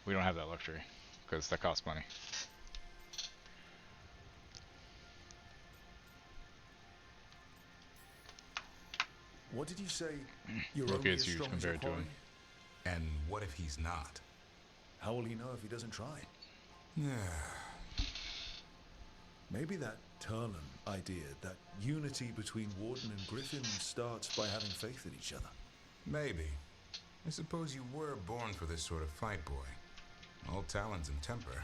We don't have that luxury because that costs money. What did you say? You're Rookie only is as huge strong as your compared to him. quarry? And what if he's not? How will he know if he doesn't try? Yeah. Maybe that Turlan idea, that unity between Warden and Griffin starts by having faith in each other. Maybe. I suppose you were born for this sort of fight, boy. All talons and temper.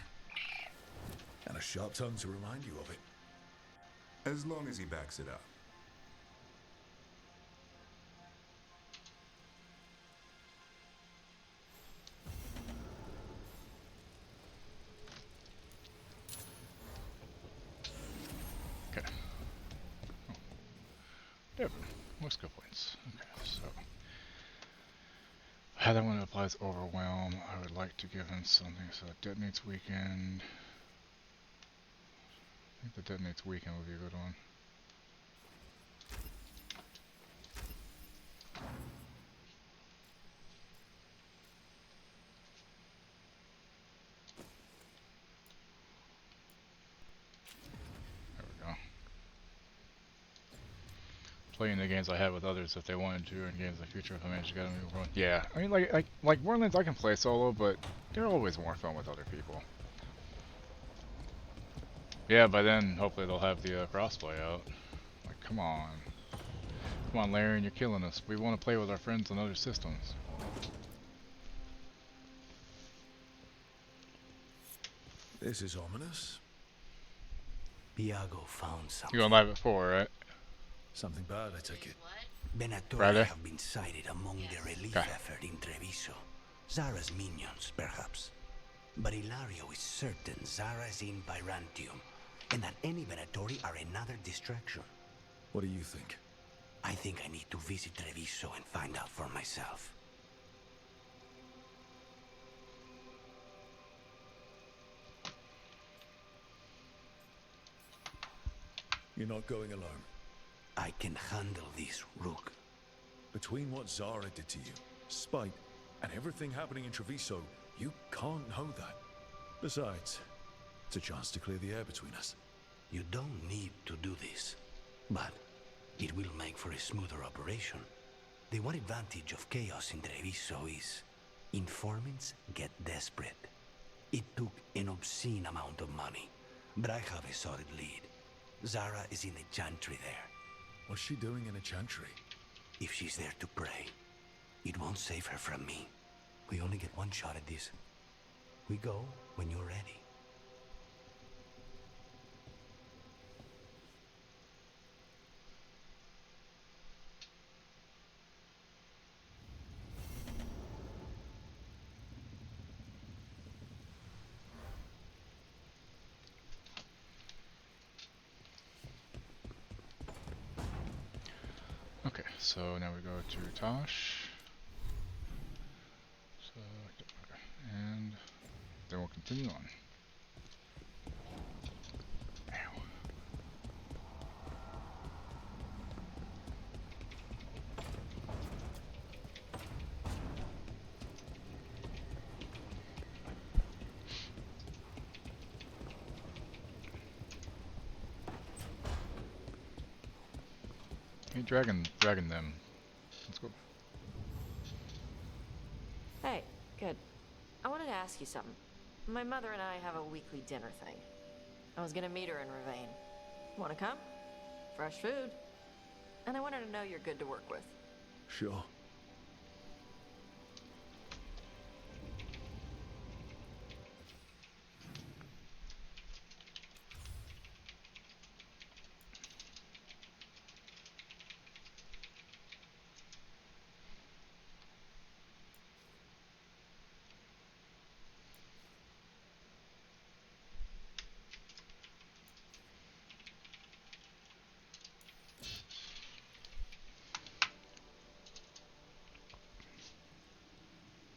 And a sharp tongue to remind you of it. As long as he backs it up. Okay. Oh. There. More skill points. Okay, so how that one applies overwhelm, I would like to give him something so it detonates weekend. I think the detonates weekend would be a good one. There we go. Playing the games I had with others if they wanted to, and games like Future of the Managed Academy. Yeah, I mean, like Borderlands I can play solo, but they're always more fun with other people. Yeah, by then, hopefully they'll have the crossplay out. Like, come on. Come on, Larian, you're killing us. We want to play with our friends on other systems. This is ominous. Biago found something. You're going live at 4, right? Something bad, I take it. Venatori Friday? have been sighted among the relief effort in Treviso. Zara's minions, perhaps. But Ilario is certain Zara is in Byzantium, and that any Venatori are another distraction. What do you think? I think I need to visit Treviso and find out for myself. You're not going alone. I can handle this, Rook. Between what Zara did to you, spite, and everything happening in Treviso, you can't know that. Besides, it's a chance to clear the air between us. You don't need to do this, but it will make for a smoother operation. The one advantage of chaos in Treviso is informants get desperate. It took an obscene amount of money, but I have a solid lead. Zara is in a chantry there. What's she doing in a chantry? If she's there to pray, it won't save her from me. We only get one shot at this. We go when you're ready. Okay, so now we go to Tosh. So, okay, and then we'll continue on. He dragging them. Let's go. Hey, good. I wanted to ask you something. My mother and I have a weekly dinner thing. I was gonna meet her in Ravane. Wanna come? Fresh food. And I wanted to know you're good to work with. Sure.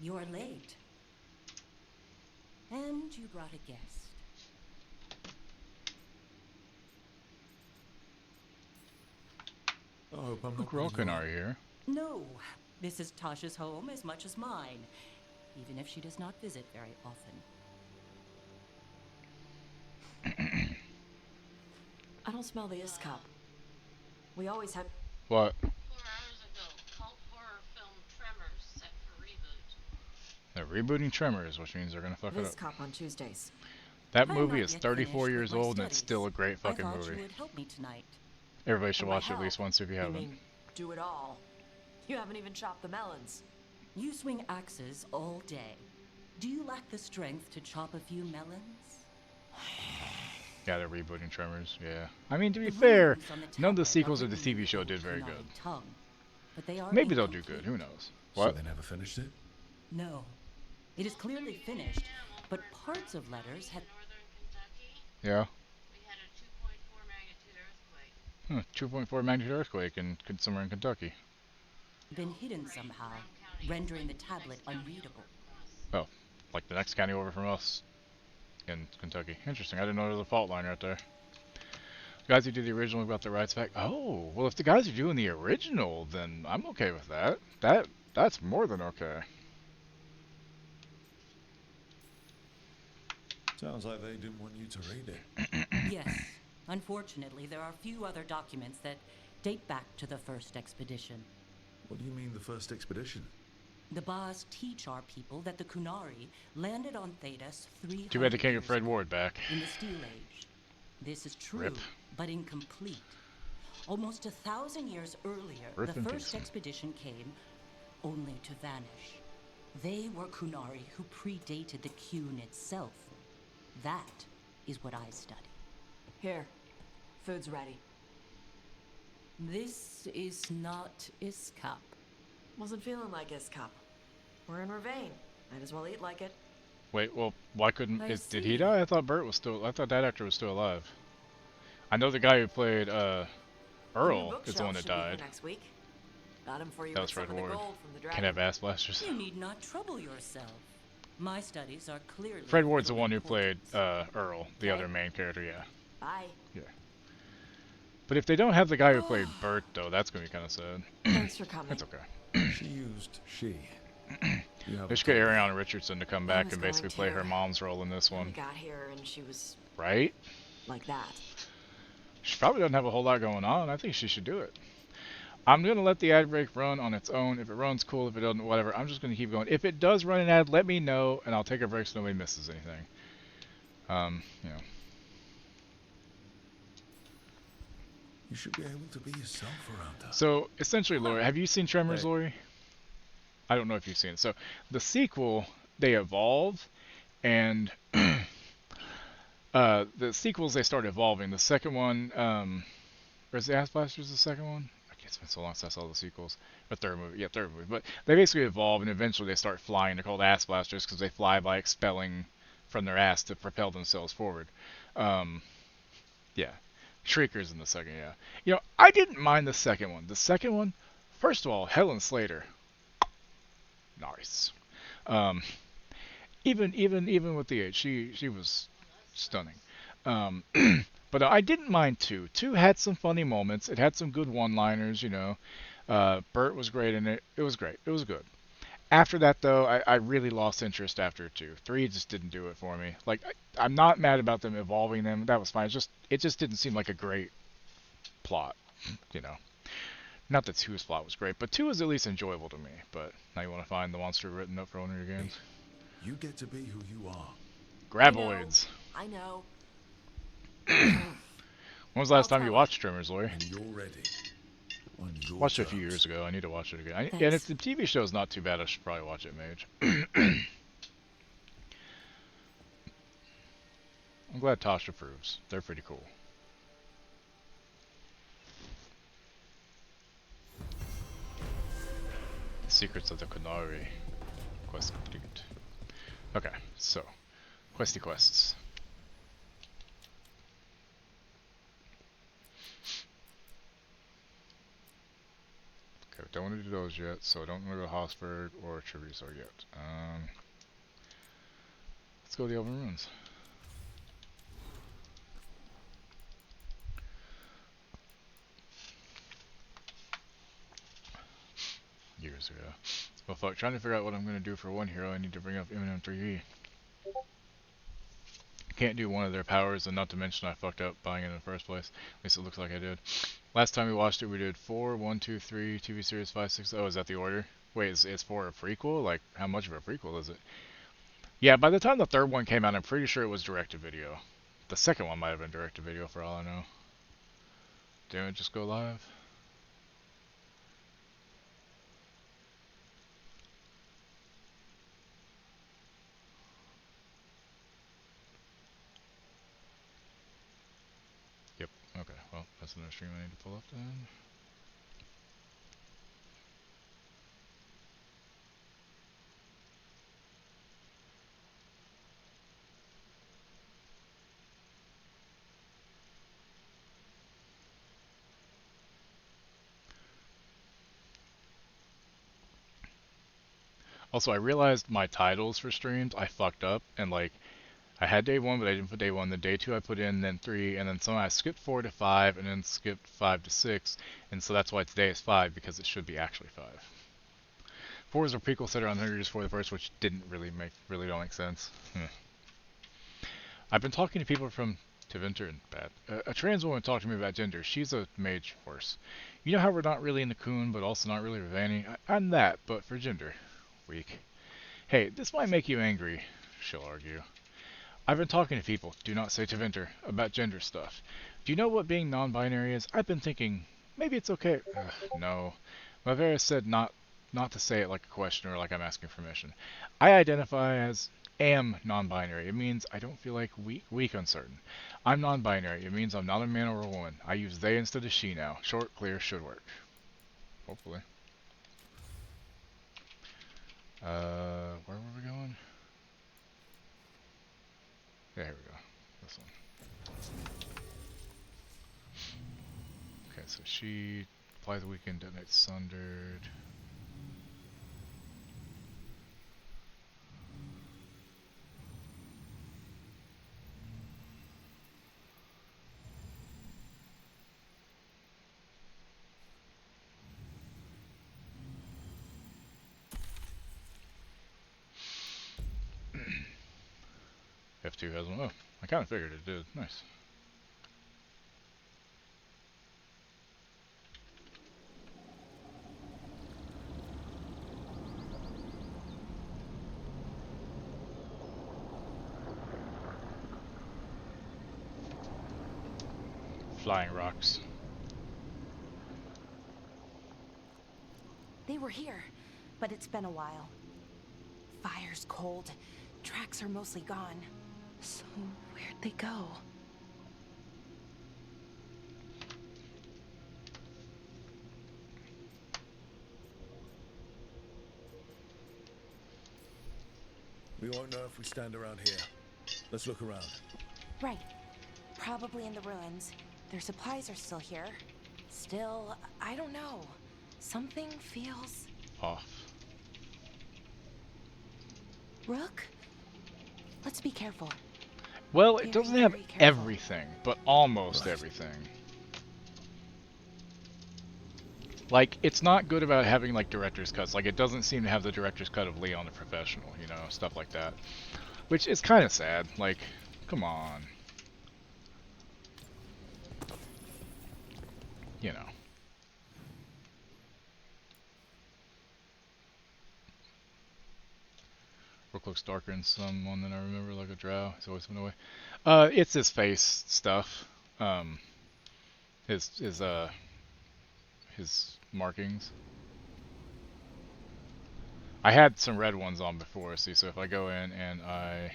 You're late. And you brought a guest. I hope I'm not Look, Qunari here. No, this is Tasha's home as much as mine, even if she does not visit very often. I don't smell the Iskop. We always had... What? 4 hours ago, cult horror film Tremors set for reboot. They're rebooting Tremors, which means they're gonna fuck it up. Iskop on Tuesdays. That I'm movie not is yet 34 finished years with my old and it's studies. still a great fucking I thought movie. you would help me tonight. Everybody should Oh, my watch it at hell. least once if you You haven't. mean, do it all? You haven't even chopped the melons. You swing axes all day. Do you lack the strength to chop a few melons? Yeah, they're rebooting Tremors. Yeah. I mean, to be fair, none of the sequels of the TV show did very good. Tongue, but they are Maybe they'll do good. Who knows? What? So they never finished it? No. It is clearly finished, but parts of letters had... Yeah. We had a 2.4 magnitude earthquake. 2.4 magnitude earthquake in somewhere in Kentucky. been hidden somehow, rendering the tablet unreadable. Oh, like the next county over from us in Kentucky. Interesting. I didn't know there was a fault line right there. Guys who did the original got the rights back. Oh, well, if the guys are doing the original, then I'm okay with that. That's more than okay. Sounds like they didn't want you to read it. Yes. Unfortunately, there are few other documents that date back to the first expedition. What do you mean, the first expedition? The Bas teach our people that the Qunari landed on Thedas 300 Too bad they can't get years Fred ago, Ward back. in the Steel Age. This is true, Rip. but incomplete. Almost 1,000 years earlier, Rip the in first peace. expedition came only to vanish. They were Qunari who predated the Qun itself. That is what I study. Here, food's ready. This is not Iskap. Wasn't feeling like Iskop. We're in Ravane. Might as well eat like it. Wait, well, why couldn't... I did he see. die? I thought Bert was still... I thought that actor was still alive. I know the guy who played, Earl is the one that Should be here died. next week. Got him for you That with was Fred some of the Ward. gold from the Can't dragon. have ass blasters. You need not trouble yourself. My studies are clearly... Fred Ward's the one who played, Earl, the other main character, yeah. Bye. Yeah. But if they don't have the guy who played Bert, though, that's gonna be kind of sad. Thanks for coming. That's okay. She used she. You They haven't should get told me. Ariana Richardson to come I back was and going basically play to. her mom's role in this We one. got here and she was Right? like that. She probably doesn't have a whole lot going on. I think she should do it. I'm going to let the ad break run on its own. If it runs, cool. If it doesn't, whatever. I'm just going to keep going. If it does run an ad, let me know, and I'll take a break so nobody misses anything. You know. You should be able to be yourself around her. So, essentially, Lori, have you seen Tremors, Hey. Lori? I don't know if you've seen it. So, the sequel, they evolve, and the sequels, they start evolving. The second one, or is the Ass Blasters the second one? It's been so long since I saw the sequels. The third movie, yeah, third movie. But they basically evolve, and eventually they start flying. They're called Ass Blasters because they fly by expelling from their ass to propel themselves forward. Yeah. Shriekers in the second, yeah. You know, I didn't mind the second one. The second one, first of all, Helen Slater. Nice. Even with the age, she was stunning. But I didn't mind 2. 2 had some funny moments. It had some good one-liners, you know. Bert was great in it. It was great. It was good. After that, though, I really lost interest after 2. 3 just didn't do it for me. Like, I'm not mad about them evolving them. That was fine. It just didn't seem like a great plot, you know. Not that 2's plot was great, but 2 is at least enjoyable to me. But now you want to find the monster written up for one of your games? You get to be who you are. Graboids. I know. When was the last time you watched Tremors, Lori? And you're ready. On your Watched it a few terms. years ago. I need to watch it again. And if the TV show is not too bad, I should probably watch it, Mage. I'm glad Tosh approves. They're pretty cool. Secrets of the Qunari. Quest complete. Okay, so. Questy quests. Okay, don't want to do those yet, so I don't want to go to Hosberg or Treviso yet. Let's go to the Elven Ruins. Years ago. Well, fuck, trying to figure out what I'm going to do for one hero, I need to bring up MM3E. Can't do one of their powers, and not to mention I fucked up buying it in the first place. At least it looks like I did. Last time we watched it, we did 4, 1, 2, 3, TV series 5, 6. Oh, is that the order? Wait, is 4 a prequel? Like, how much of a prequel is it? Yeah, by the time the third one came out, I'm pretty sure it was direct-to-video. The second one might have been direct-to-video for all I know. Didn't it just go live? Yep, okay, well, that's another stream I need to pull up then. Also, I realized my titles for streams, I fucked up, and like, I had day 1, but I didn't put day 1, then day 2 I put in, then 3, and then somehow I skipped 4 to 5, and then skipped 5 to 6, and so that's why today is 5, because it should be actually 5. 4 is a prequel set around 100 years before the first, which didn't really don't make sense. I've been talking to people from Tevinter and a trans woman talked to me about gender. She's a mage horse. You know how we're not really into Kun, but also not really Ravani? I'm that, but for gender. Weak. Hey, this might make you angry, she'll argue. I've been talking to people, do not say Tevinter, about gender stuff. Do you know what being non-binary is? I've been thinking, maybe it's okay. No. Mavera said not to say it like a question or like I'm asking permission. I identify as am non-binary. It means I don't feel like weak uncertain. I'm non-binary. It means I'm not a man or a woman. I use they instead of she now. Short, clear, should work. Hopefully. Where were we going? Yeah, here we go. This one. Okay, so she applies the weekend, detonates sundered. F2 has one. Oh, I kind of figured it did. Nice. Flying rocks. They were here, but it's been a while. Fire's cold. Tracks are mostly gone. So, where'd they go? We won't know if we stand around here. Let's look around. Right. Probably in the ruins. Their supplies are still here. Still, I don't know. Something feels... off. Rook? Let's be careful. Well, it doesn't have everything, but almost everything. Like, it's not good about having, like, director's cuts. Like, it doesn't seem to have the director's cut of Leon the Professional, you know, stuff like that. Which is kind of sad. Like, come on. You know. Brook looks darker in someone than I remember, like a drow. He's always been away. It's his face stuff. His markings. I had some red ones on before, see, so if I go in and I...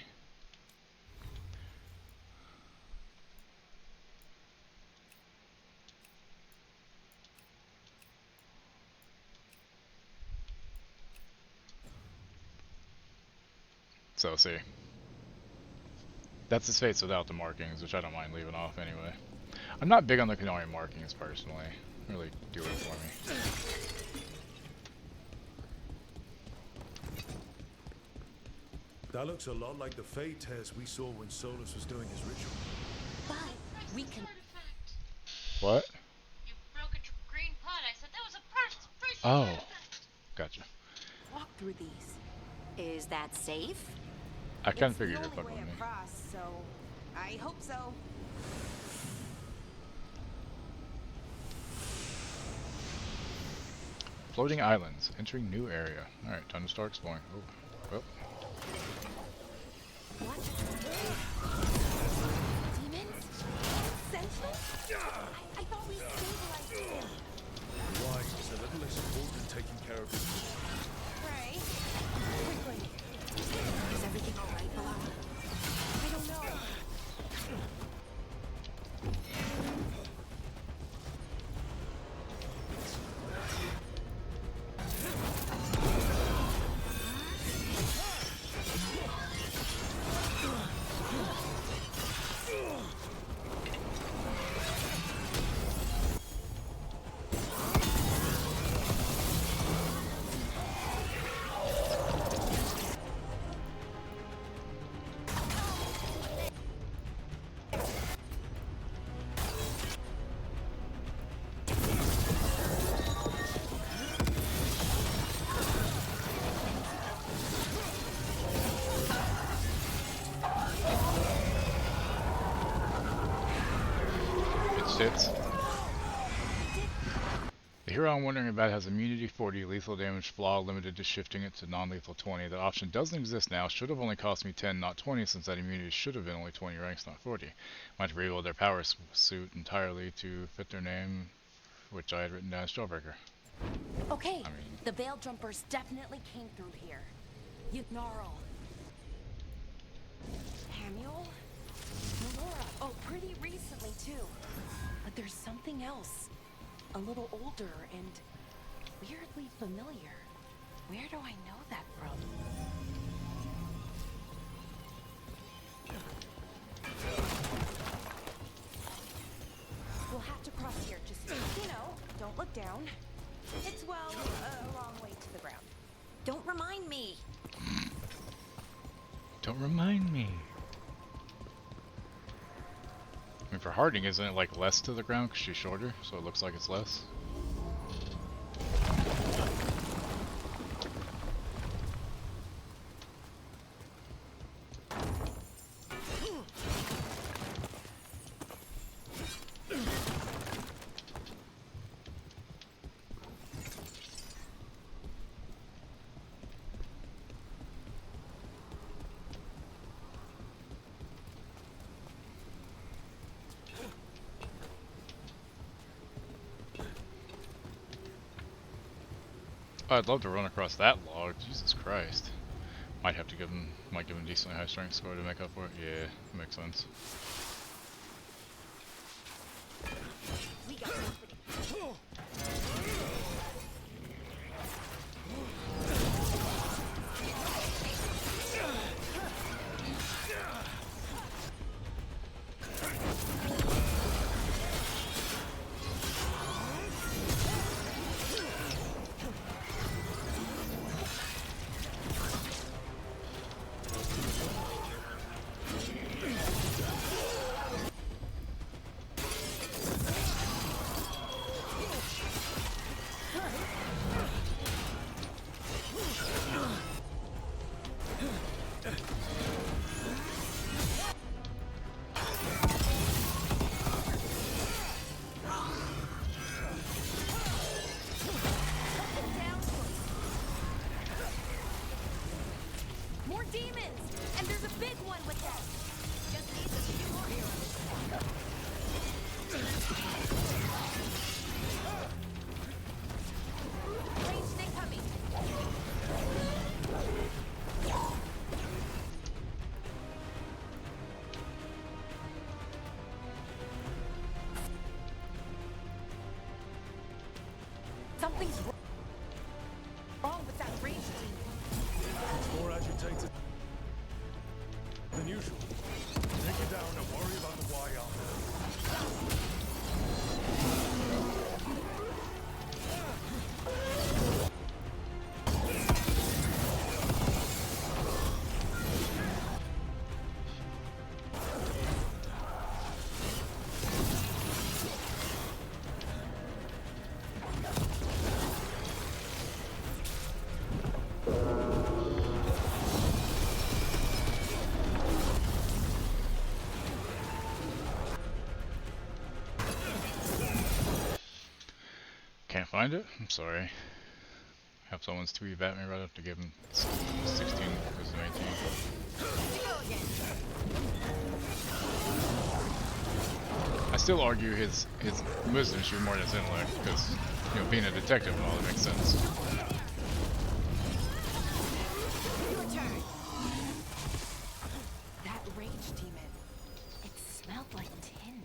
So, see. That's his face without the markings, which I don't mind leaving off anyway. I'm not big on the Qunari markings, personally. Really do it for me. That looks a lot like the Fade test we saw when Solus was doing his ritual. But we can... What? You broke a green pot. I said that was a first Oh. Gotcha. walk through these. Is that safe? I kind of figured you'd fuck with me. Across, so I hope so. Floating islands. Entering new area. Alright, time to start exploring. Oh. Well. What? Demons? Sentinels? I thought we stabilized them. Why is a little less important taking care of it? Pray. Quickly. Is everything alright, Valara? I don't know. Sits. The hero I'm wondering about has immunity 40, lethal damage flaw limited to shifting it to non-lethal 20. The option doesn't exist now. Should have only cost me 10, not 20, since that immunity should have been only 20 ranks, not 40. Might have rebuild their power suit entirely to fit their name, which I had written down as Jawbreaker. Okay, the Veil Jumpers definitely came through here. You gnarl. Samuel? Melora. Oh, pretty recently too. But there's something else. A little older and weirdly familiar. Where do I know that from? We'll have to cross here. Just, you know, don't look down. It's, well, a long way to the ground. Don't remind me. Don't remind me. I mean, for Harding, isn't it like less to the ground because she's shorter, so it looks like it's less? I'd love to run across that log. Jesus Christ. Might have to give him, decently high strength score to make up for it. Yeah, that makes sense. We got company. Something's wrong with that range team. It's more agitated than usual. Take it down and worry about the Y armor. Can't find it? I'm sorry. Have someone's tweet at me right up to give him 16 versus 19. I still argue his wisdom should be more than his intellect, because, you know, being a detective and all, it makes sense. That rage demon. It smelled like tin.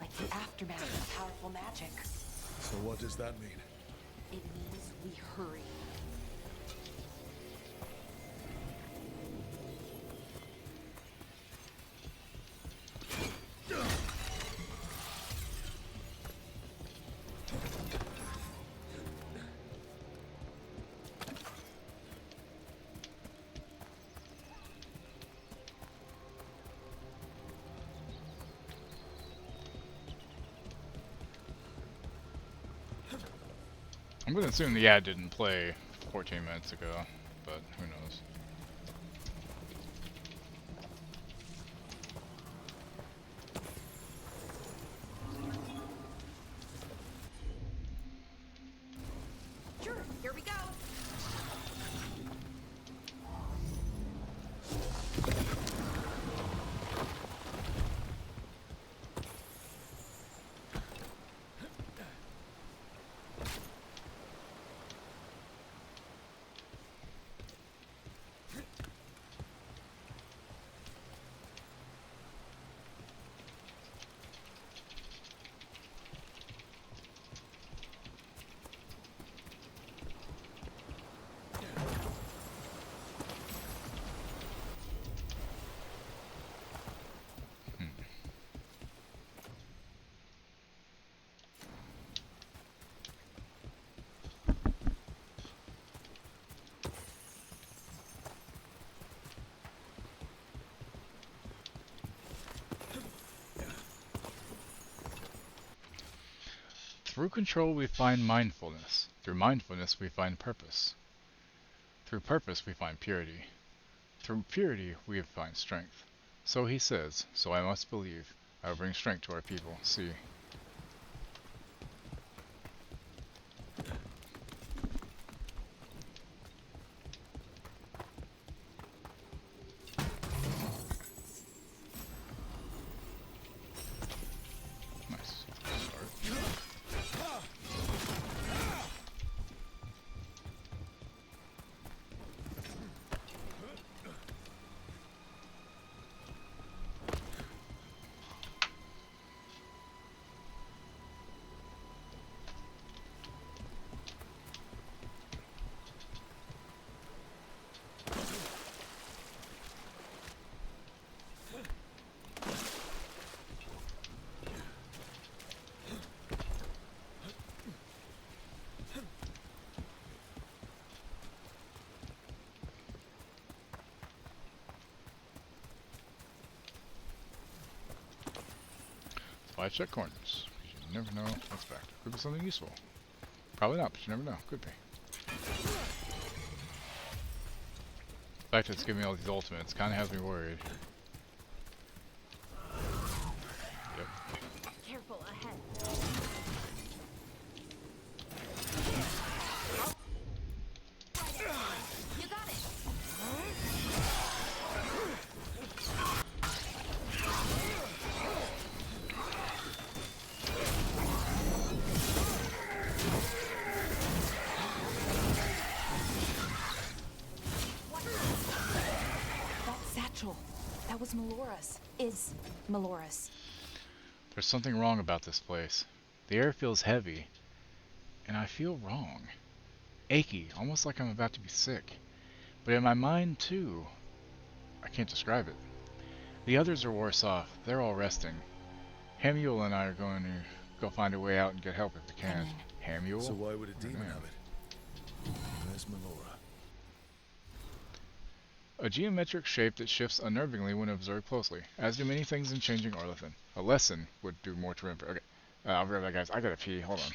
Like the aftermath of powerful magic. So what does that mean? It means we hurry. I'm gonna assume the ad didn't play 14 minutes ago, but who knows. Sure, here we go. Through control we find mindfulness. Through mindfulness we find purpose. Through purpose we find purity. Through purity we find strength. So he says, so I must believe. I will bring strength to our people. See. Five check corners. You never know what's back there. Could be something useful. Probably not, but you never know. Could be. The fact that it's giving me all these ultimates kind of has me worried. Yep. Careful ahead. You got it. That was Melora's. Is Melora's. There's something wrong about this place. The air feels heavy, and I feel wrong. Achy, almost like I'm about to be sick. But in my mind, too, I can't describe it. The others are worse off. They're all resting. Hamuel and I are going to go find a way out and get help if we can. Hamuel? So why would a demon have it? Where's Melora? A geometric shape that shifts unnervingly when observed closely, as do many things in changing Arlethan. A lesson would do more to remember. Okay, I'll be right back, guys. I gotta pee. Hold on.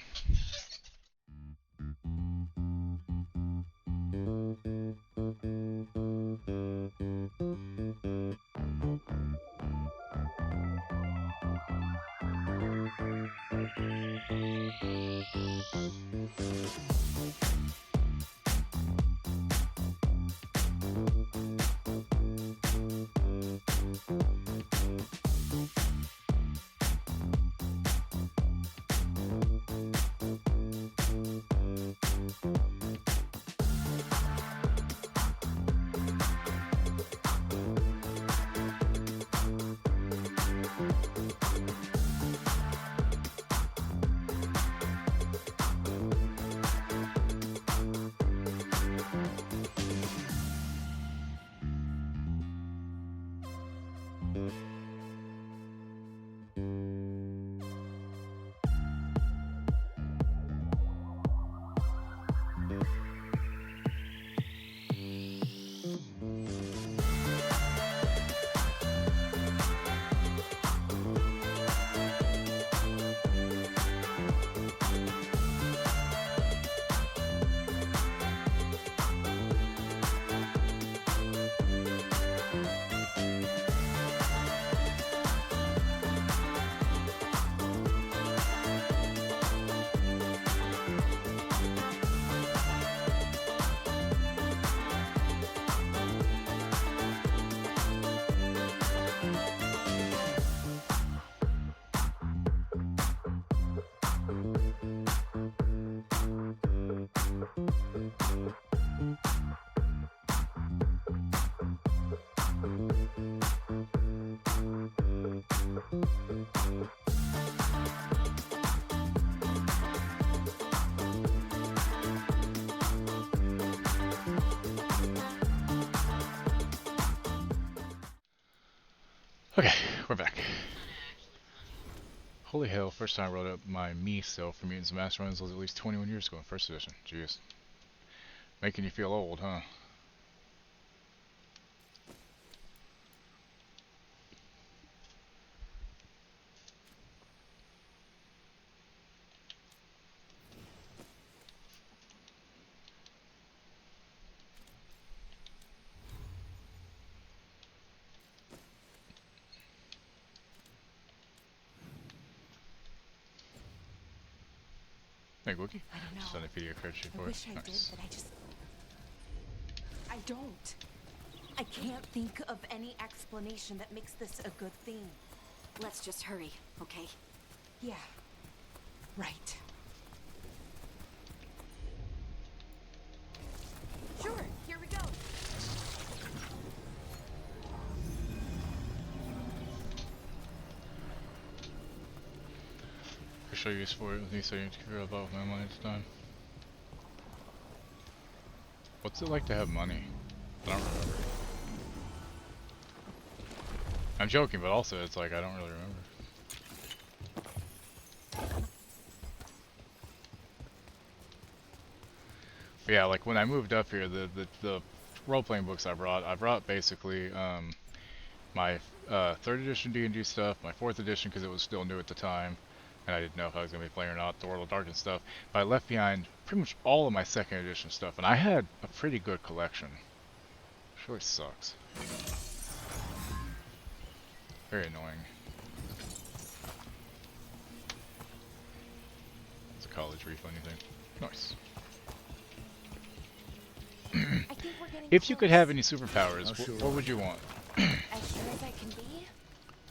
Okay, we're back. Holy hell, first time I wrote up my me self for Mutants and Masterminds was at least 21 years ago in first edition. Jeez. Making you feel old, huh? Hey, Wookie. I don't know. Just send a video card sheet for I it. wish I did, Nice. but I don't. I can't think of any explanation that makes this a good thing. Let's just hurry, okay? Yeah. Right. Sure, here we go. For sure use for it with me, so you need to figure out about my money at the time. What's it like to have money? I don't remember. I'm joking, but also it's like I don't really remember. But yeah, like when I moved up here, the role-playing books I brought basically my 3rd edition D&D stuff, my 4th edition because it was still new at the time, and I didn't know if I was going to be playing or not, the World of Darkness stuff. But I left behind pretty much all of my 2nd edition stuff, and I had a pretty good collection. Which really sucks. Very annoying. It's a college refund, you think? Nice. If you could have any superpowers, what would you want? As sure as I can be?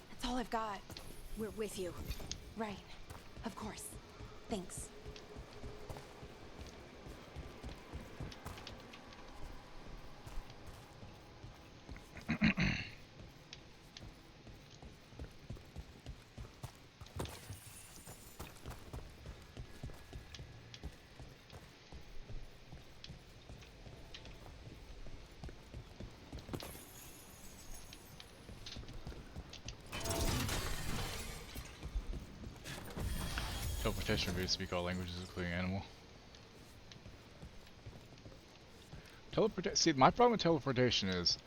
That's all I've got. We're with you. Right. Of course. Thanks. Teleportation ability to speak all languages, including animal. See, my problem with teleportation is,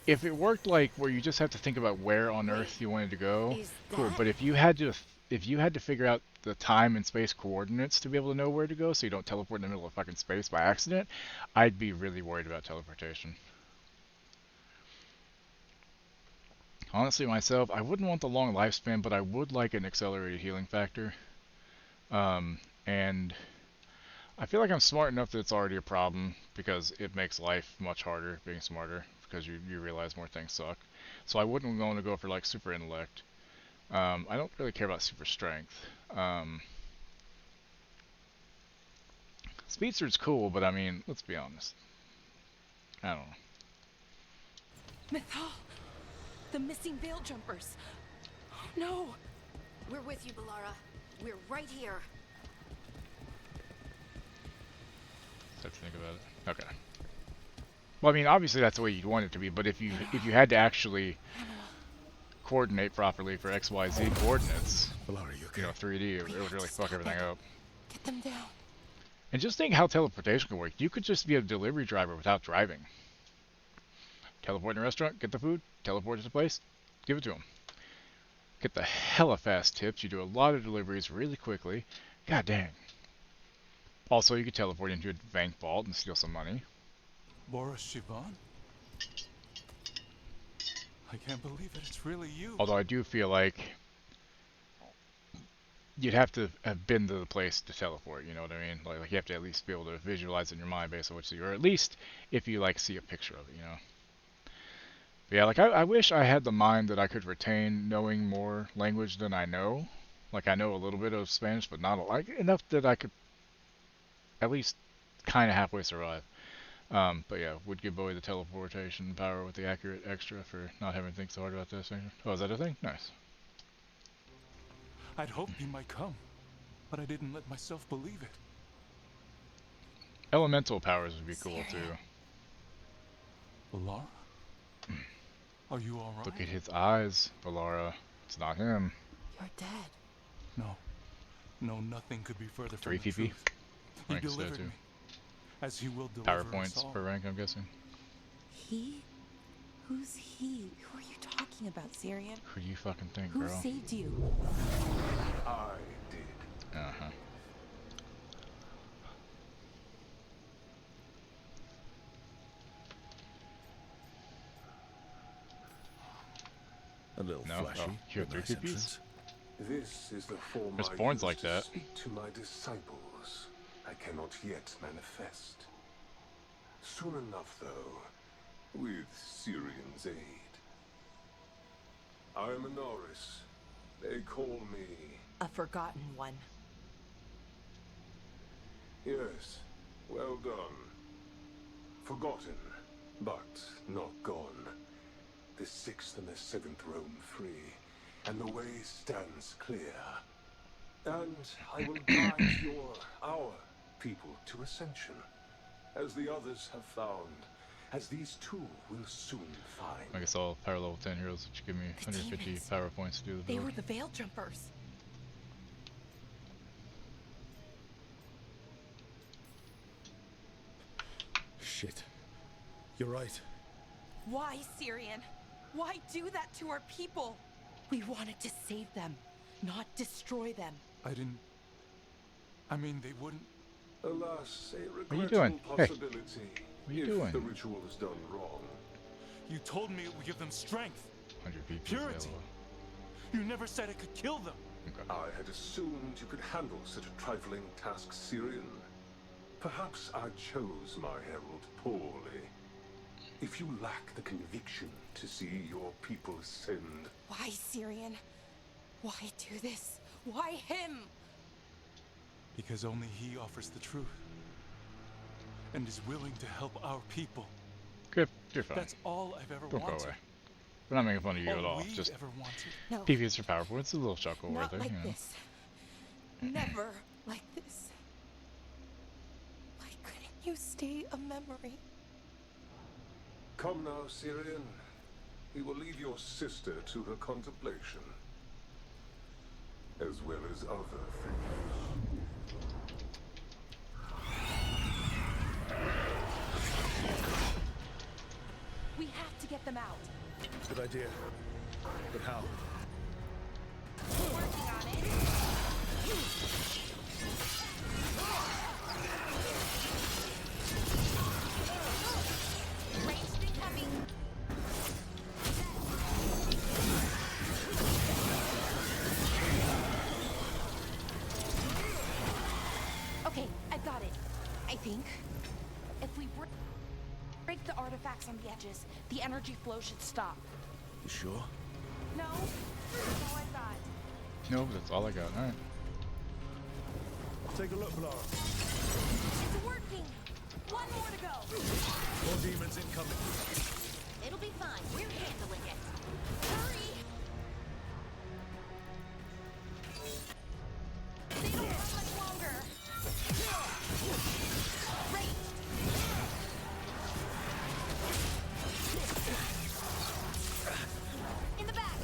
if it worked like where you just have to think about where on Earth you wanted to go, cool. But if you had to figure out the time and space coordinates to be able to know where to go, so you don't teleport in the middle of fucking space by accident, I'd be really worried about teleportation. Honestly, myself, I wouldn't want the long lifespan, but I would like an accelerated healing factor. And I feel like I'm smart enough that it's already a problem, because it makes life much harder being smarter, because you realize more things suck. So I wouldn't want to go for like super intellect. I don't really care about super strength. Speedster's cool, but I mean, let's be honest. I don't know. Mythal! The missing veil jumpers! Oh, no! We're with you, Balara. We're right here. Let's have to think about it. Okay. Well, I mean, obviously that's the way you'd want it to be, but if you had to actually coordinate properly for XYZ coordinates, you know, 3D, it would really fuck everything up. Get them down. And just think how teleportation can work. You could just be a delivery driver without driving. Teleport in a restaurant, get the food, teleport to the place, give it to them. Get the hella fast tips. You do a lot of deliveries really quickly. God dang. Also, you could teleport into a bank vault and steal some money. Boris Shivan? I can't believe it. It's really you. Although I do feel like you'd have to have been to the place to teleport, you know what I mean? Like you have to at least be able to visualize it in your mind based on what you see, or at least if you like see a picture of it, you know? But yeah, like I wish I had the mind that I could retain knowing more language than I know. Like I know a little bit of Spanish, but not like enough that I could at least kind of halfway survive. But yeah, would give Bowie the teleportation power with the accurate extra for not having to think so hard about this. Oh, is that a thing? Nice. I'd hoped you might come, but I didn't let myself believe it. Elemental powers would be cool too. Balara? Are you alright? Look at his eyes, Balara. It's not him. You're dead. No, nothing could be further from 3 the TP. truth. You delivered me, as you will deliver Power us points all. per rank, I'm guessing. He? Who's he? Who are you talking about, Syrian? Who do you fucking think, Who girl? saved you? I did. Uh-huh. A little No? flashy. Oh, you have 3 nice TPs? entrance. This is the form There's I Borns use like to that. speak to my disciples. I cannot yet manifest. Soon enough, though, with Syrian's aid. I am a Norris. They call me... A forgotten one. Yes, well done. Forgotten, but not gone. The 6th and the 7th roam free, and the way stands clear. And I will guide our people to ascension, as the others have found, as these two will soon find. I guess all power level 10 heroes, which give me 150 demons. power points to do the They build. were the veil jumpers. Shit. You're right. Why, Syrian? Why do that to our people? We wanted to save them, not destroy them. I mean, they wouldn't... Alas, a What are you regrettable doing? Hey. possibility What are you if doing? the ritual is done wrong. You told me it would give them strength. 100 PP. Purity. You never said it could kill them. Okay. I had assumed you could handle such a trifling task, Syrian. Perhaps I chose my herald poorly. If you lack the conviction to see your people ascend... Why, Syrian? Why do this? Why him? Because only he offers the truth. And is willing to help our people. Good. You're fine. That's all I've ever Don't go wanted. away. We're not making fun of you at all. we Just ever wanted. No. PVs for power points. A little chuckle Not right there. like You know. this. Never like this. Why couldn't you stay a memory? Come now, Syrian. We will leave your sister to her contemplation. as well as other things. We have to get them out. Good idea. But how? Working on it. Ranged incoming. Okay, I've got it. I think. If we break the artifacts on the edges, the energy flow should stop. You sure? No? That's all I've got. No, that's all I got. All right. Take a look, Lara. It's working! One more to go! More demons incoming. It'll be fine. We're handling it. Hurry! They don't have much longer. Ranged. In the back.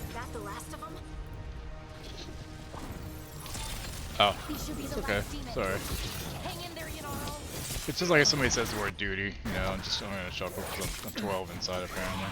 Is that the last of them? Oh, These should be it's the okay. last demons. Sorry. Hang in there, Yunaro. It's just like if somebody says the word duty, you know, I'm gonna chuckle because I'm 12 inside apparently.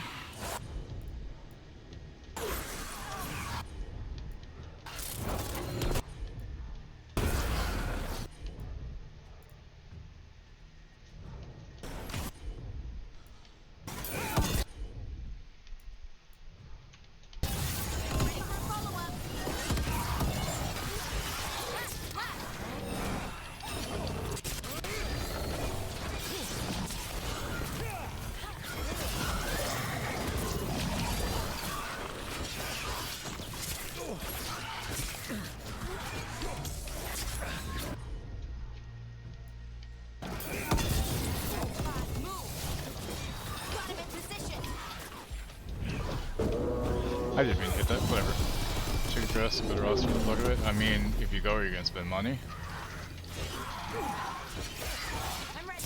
I didn't mean to hit that, whatever. Chicken dress, better roster for the look of it. I mean, if you go, you're gonna spend money. I'm ready.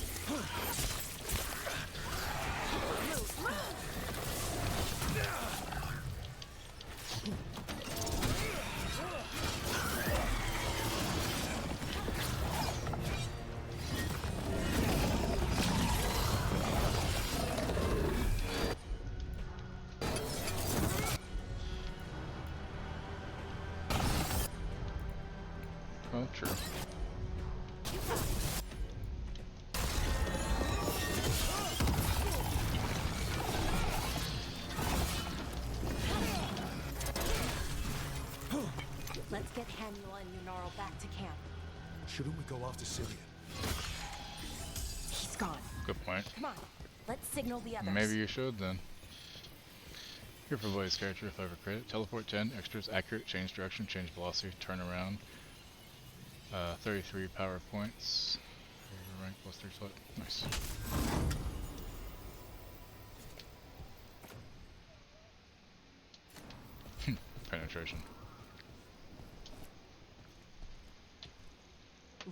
Oh, true. Let's get Haniel and Yunaro back to camp. Shouldn't we go after Syrian? He's gone. Good point. Come on. Let's signal the others. Maybe you should then. Here for Blaze character if I ever credit. Teleport 10, extras, accurate, change direction, change velocity, turn around. 33 power points. Rank plus 3 slot. Nice. Penetration.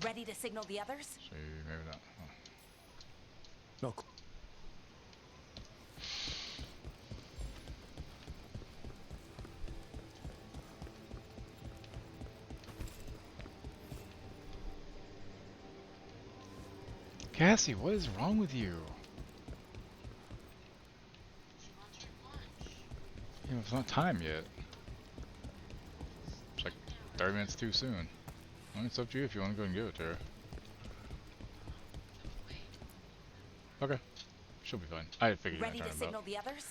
Ready to signal the others? See, maybe not. Oh. No. Cassie, what is wrong with you? You know, it's not time yet. It's like 30 minutes too soon. Well, it's up to you if you want to go and give it to her. Okay. She'll be fine. I figured Ready you were to talking signal about. the others?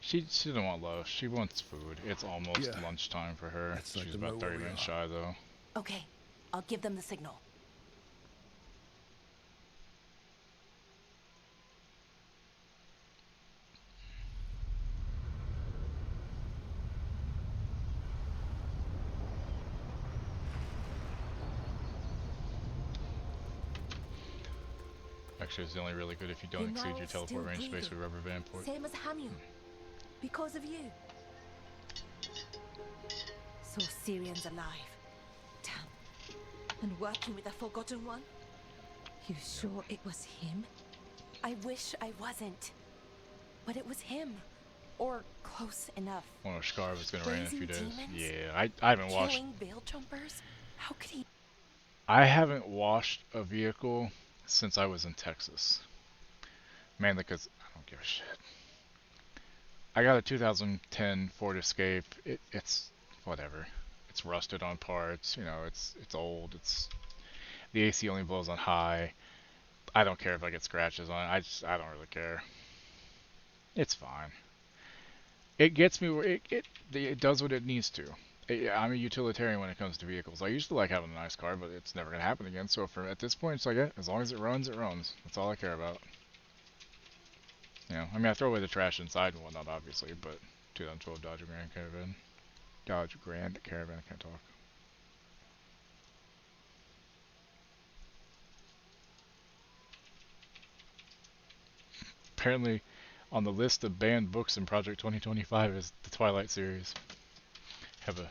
She doesn't want love. She wants food. It's almost Yeah. lunchtime for her. That's like She's to about know 30 where we minutes are. shy though. Okay, I'll give them the signal. Actually, it's only really good if you don't You're exceed now your teleport still range space breathing, with rubber band port. Same as Hamu. Because of you. So Syrian's alive. Damn. And working with a forgotten one? You sure it was him? I wish I wasn't. But it was him. Or close enough. Well, Scar was gonna rain in a few Raising days. demons? Yeah, I haven't washed. Killing veil jumpers? How could he? I haven't washed a vehicle since I was in Texas. Mainly because I don't give a shit. I got a 2010 Ford Escape. It's whatever. It's rusted on parts. You know, it's old. It's the AC only blows on high. I don't care if I get scratches on it. I don't really care. It's fine. It gets me where it does what it needs to. I'm a utilitarian when it comes to vehicles. I used to like having a nice car, but it's never gonna happen again. So at this point, it's like, yeah, as long as it runs, it runs. That's all I care about. You know, I mean, I throw away the trash inside and whatnot, obviously, but 2012 Dodge Grand Caravan. Dodge Grand Caravan, I can't talk. Apparently, on the list of banned books in Project 2025 is the Twilight series. Have a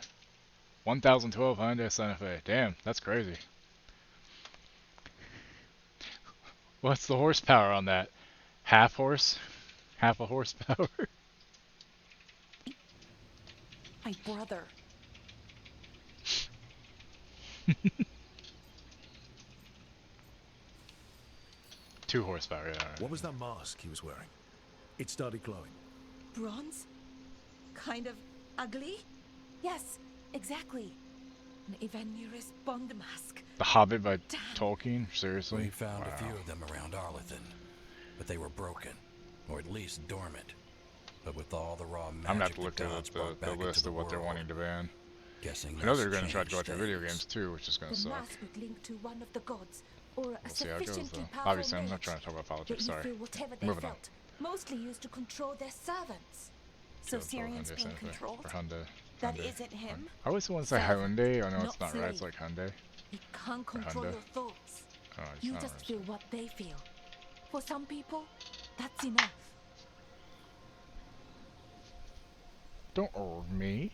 1012 Hyundai Santa Fe. Damn, that's crazy. What's the horsepower on that? Half horse? Half a horsepower? My brother. 2 horsepower, yeah. Right. What was that mask he was wearing? It started glowing. Bronze? Kind of ugly? Yes, exactly. An Evenurus Bond mask. The Hobbit by Tolkien? Seriously? We found a few of them around Arlington, but they were broken, or at least dormant. But with all the raw magic I'm gonna have to look at the list of what they're wanting to ban. Guessing I know they're gonna try to go after video games too, which is gonna The suck. mask would link to one of the gods, or a We'll see how it goes sufficiently though. powerful Obviously, I'm not mage trying to talk about politics, that you sorry. feel whatever they Moving on. felt, mostly used to control their servants. So Syrian's Hyundai being Santa Fe, controlled? or Hyundai. That Hyundai. isn't him? I always want to say Servant, Hyundai. I know not it's not right. It's slave. like Hyundai. He can't control Hyundai. your thoughts. Oh, You I don't just understand. feel what they feel. For some people, that's enough. Don't old me.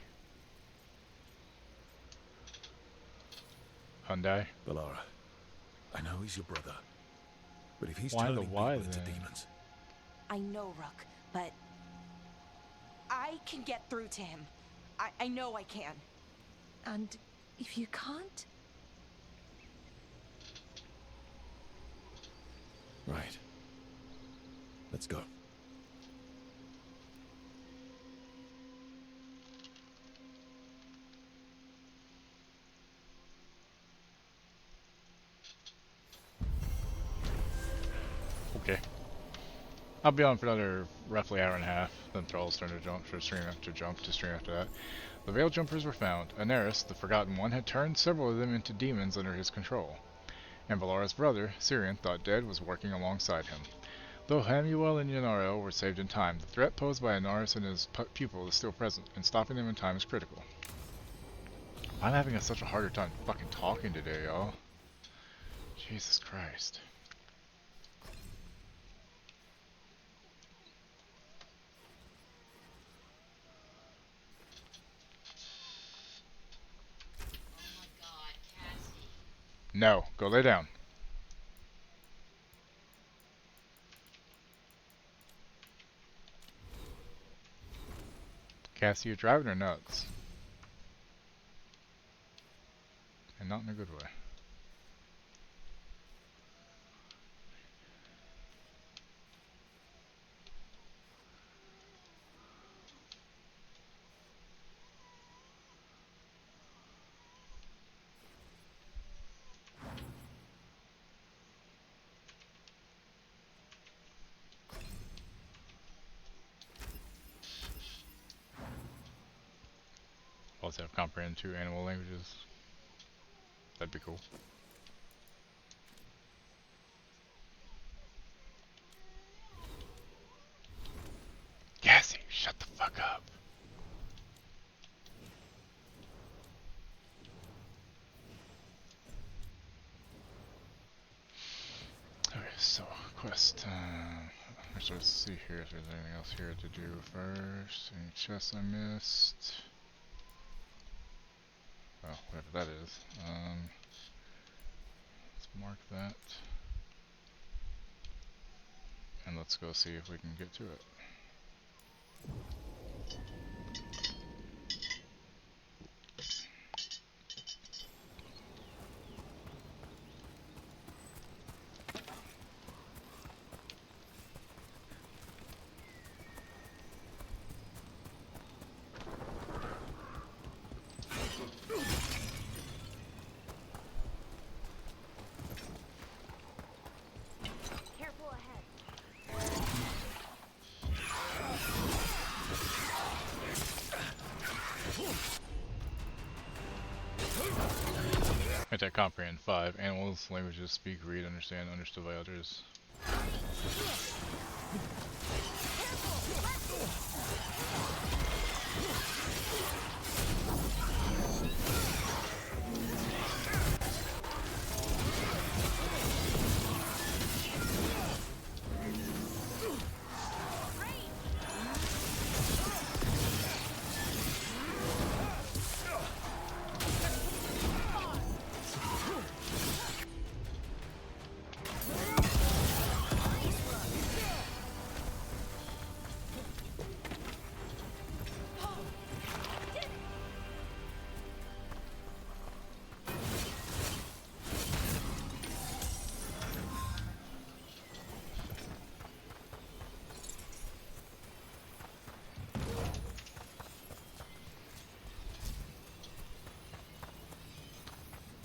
Hyundai. Balara, I know he's your brother, but if he's Why the turning why people into then? demons, I know, Rook, but I can get through to him. I know I can. And if you can't, right? Let's go. Okay. I'll be on for another roughly hour and a half, then Thrall's turn to jump to stream after that. The Veil Jumpers were found. Aneris, the Forgotten One, had turned several of them into demons under his control, and Valara's brother, Syrian, thought dead, was working alongside him. Though Hamuel and Yanarel were saved in time, the threat posed by Aneris and his pupil is still present, and stopping them in time is critical. I'm having such a harder time fucking talking today, y'all. Jesus Christ. No, go lay down. Cassie, you driving her nuts. And not in a good way. Also have comprehend 2 animal languages. That'd be cool. Cassie, shut the fuck up. Okay, so quest. Actually, let's see here if there's anything else here to do first. Any chests I missed? Oh, whatever that is. Let's mark that. And let's go see if we can get to it. Careful ahead. Anti-comprehend 5. Animals, languages, speak, read, understand, understood by others.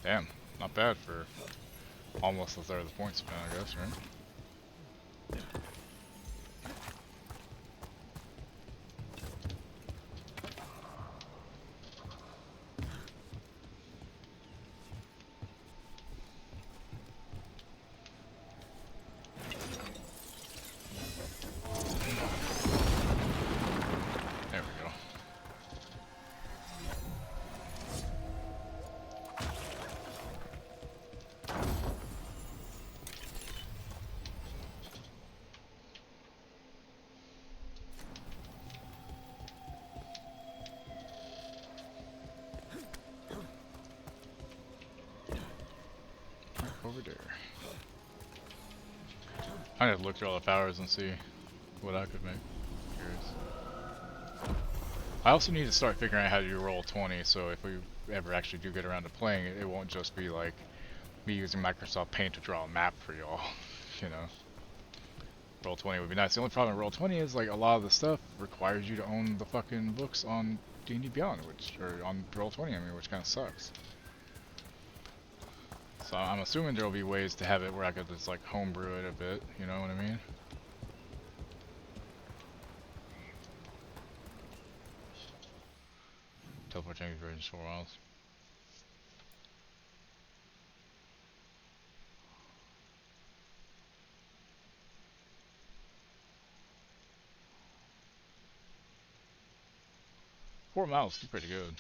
Damn, not bad for almost a third of the points spent, I guess, right? There we go. Over there. I need to look through all the powers and see what I could make. Curious. I also need to start figuring out how to do roll 20, so if we ever actually do get around to playing it, it won't just be like me using Microsoft Paint to draw a map for y'all, you know. Roll 20 would be nice. The only problem with roll 20 is like a lot of the stuff requires you to own the fucking books on D&D Beyond, or on roll 20, I mean, which kind of sucks. So I'm assuming there'll be ways to have it where I could just like homebrew it a bit, you know what I mean? Teleport change range 4 miles. $4 miles is pretty good.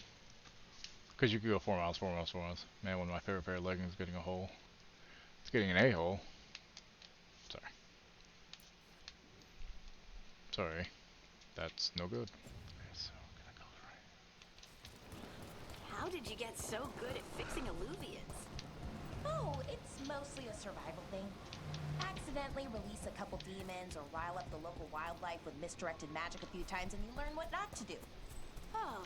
Because you could go 4 miles, 4 miles, 4 miles. Man, one of my favorite pair of leggings is getting a hole. It's getting an a-hole. Sorry. Sorry. That's no good. Okay, so gonna go right. How did you get so good at fixing alluvians? Oh, it's mostly a survival thing. Accidentally release a couple demons or rile up the local wildlife with misdirected magic a few times and you learn what not to do. Oh.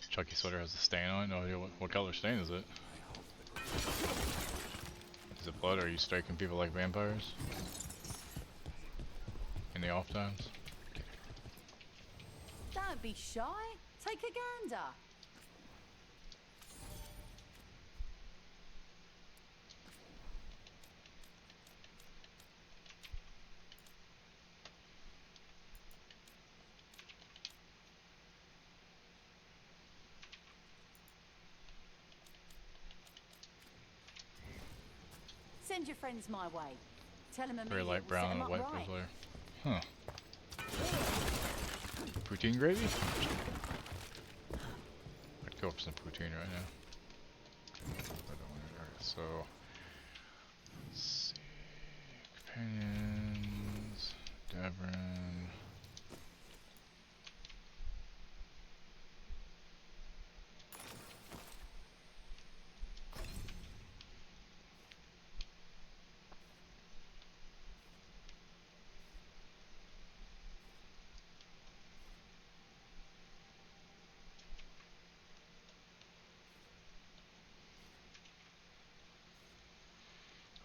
Chucky sweater has a stain on it. No idea what color stain is it. Is it blood, or are you striking people like vampires? In the off times? Don't be shy. Take a gander. Send your friends my way. Tell them Very Amelia light will brown set on 'em the up white right. layer. Huh. Poutine gravy? I'd go for some poutine right now. Alright, so let's see. Companions, Davrin.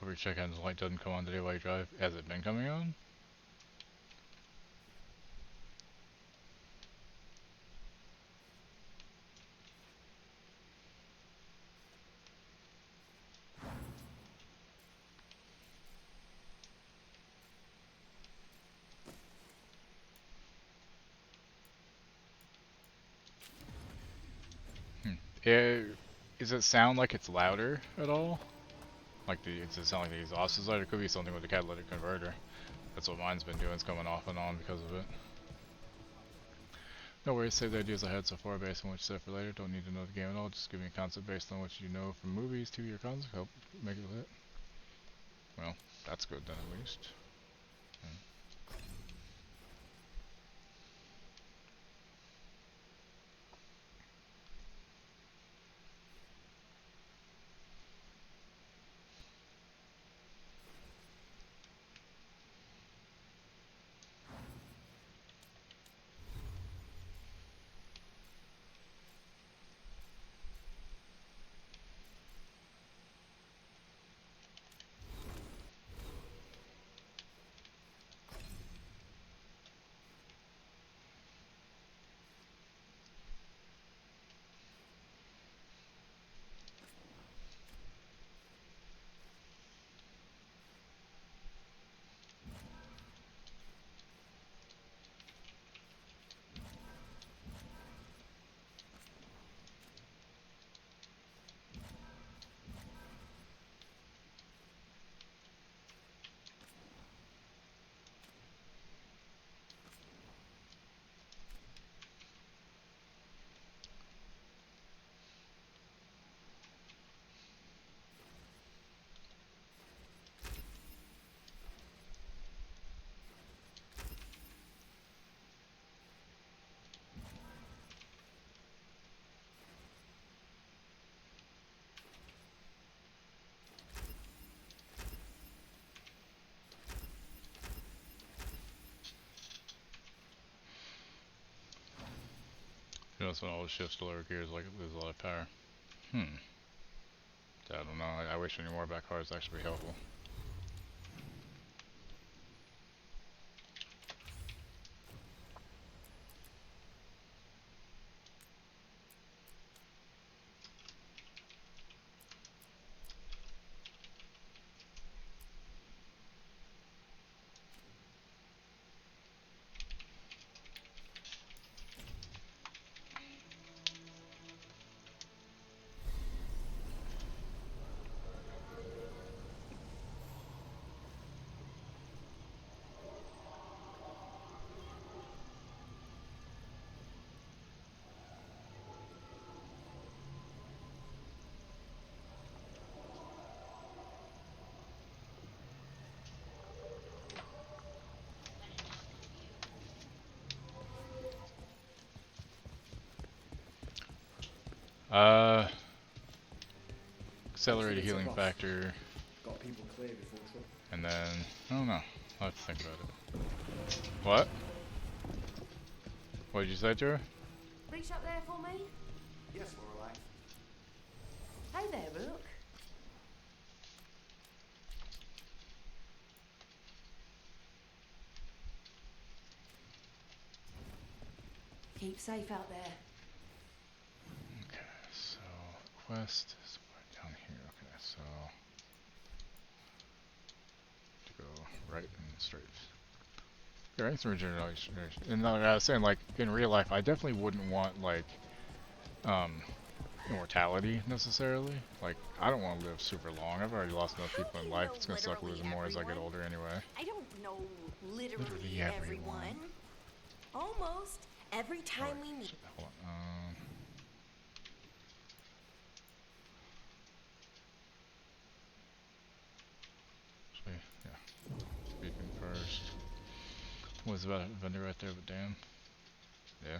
Over check on the light doesn't come on today while you drive. Has it been coming on? Does it sound like it's louder at all? Like does it sound like the exhaust is louder? It could be something with the catalytic converter. That's what mine's been doing, it's coming off and on because of it. No worries, save the ideas I had so far based on what you said for later. Don't need to know the game at all, just give me a concept based on what you know from movies to your concept. Help make it lit. Well, that's good then at least. You notice when all the shifts to lower gears, like it loses a lot of power. I don't know. I wish any more back cars actually be helpful. Accelerated healing factor. Got people clear before trouble. And then, I don't know. I'll have to think about it. What? What did you say, Tara? Reach up there for me? Yes, Lorelei. Hey there, Rook. Keep safe out there. Okay, so quest is right down here. Okay, so to go right and straight. Okay, right, regeneration. And like I was saying, like in real life, I definitely wouldn't want like immortality necessarily. Like, I don't want to live super long. I've already lost enough people in life. It's gonna suck losing more as I get older anyway. I don't know literally everyone. everyone. Almost. Every time we meet. Hold on. Actually, yeah. Speaking first. Was about a vendor right there, but damn. Yeah.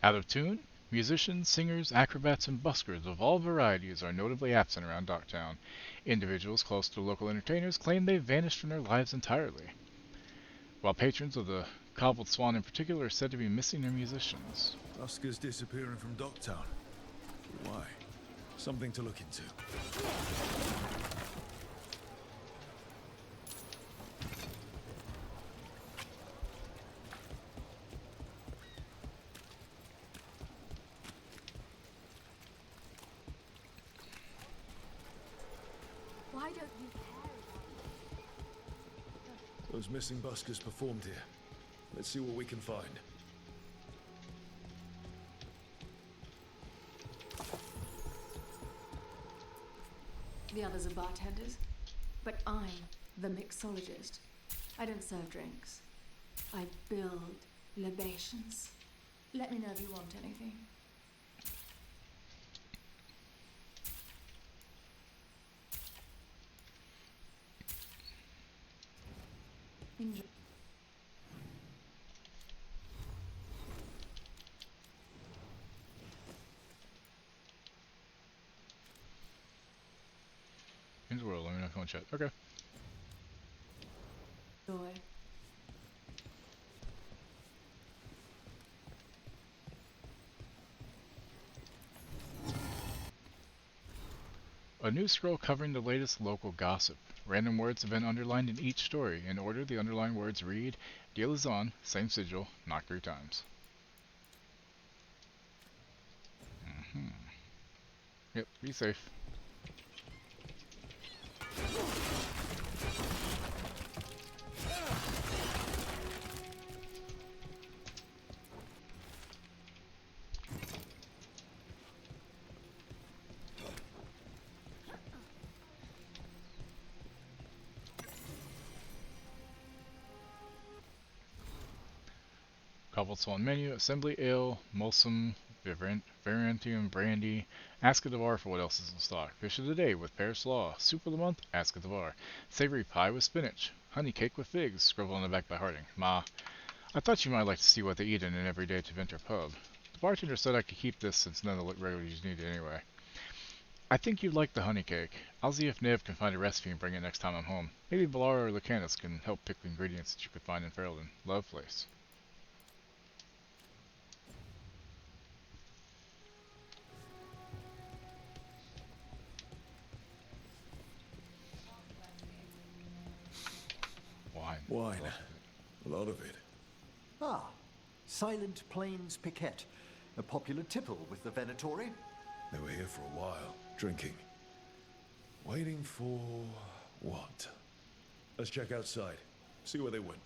Out of tune? Musicians, singers, acrobats, and buskers of all varieties are notably absent around Docktown. Individuals close to local entertainers claim they've vanished from their lives entirely, while patrons of the Cobbled Swan in particular are said to be missing their musicians. Buskers disappearing from Docktown. Why? Something to look into. Why don't you care? Those missing buskers performed here. Let's see what we can find. The others are bartenders, but I'm the mixologist. I don't serve drinks. I build libations. Let me know if you want anything. Enjoy. In the world, let me know if you want to chat. Okay. Enjoy. A new scroll covering the latest local gossip. Random words have been underlined in each story. In order, the underlined words read, "Deal is on, same sigil, knock 3 times. Yep, be safe. Cobbled Swan menu, Assembly Ale, Mulsum, Variantium Brandy. Ask at the bar for what else is in stock. Fish of the day with Pear Slaw. Soup of the month, ask at the bar. Savory pie with spinach. Honey cake with figs, scribbled on the back by Harding. Ma, I thought you might like to see what they eat in an everyday Teventer pub. The bartender said I could keep this since none of the regulars need it anyway. I think you'd like the honey cake. I'll see if Nev can find a recipe and bring it next time I'm home. Maybe Valara or Lucanus can help pick the ingredients that you could find in Ferelden. Love, Place. Wine. A lot of it. Ah, Silent Plains Piquette. A popular tipple with the Venatori. They were here for a while, drinking. Waiting for what? Let's check outside. See where they went.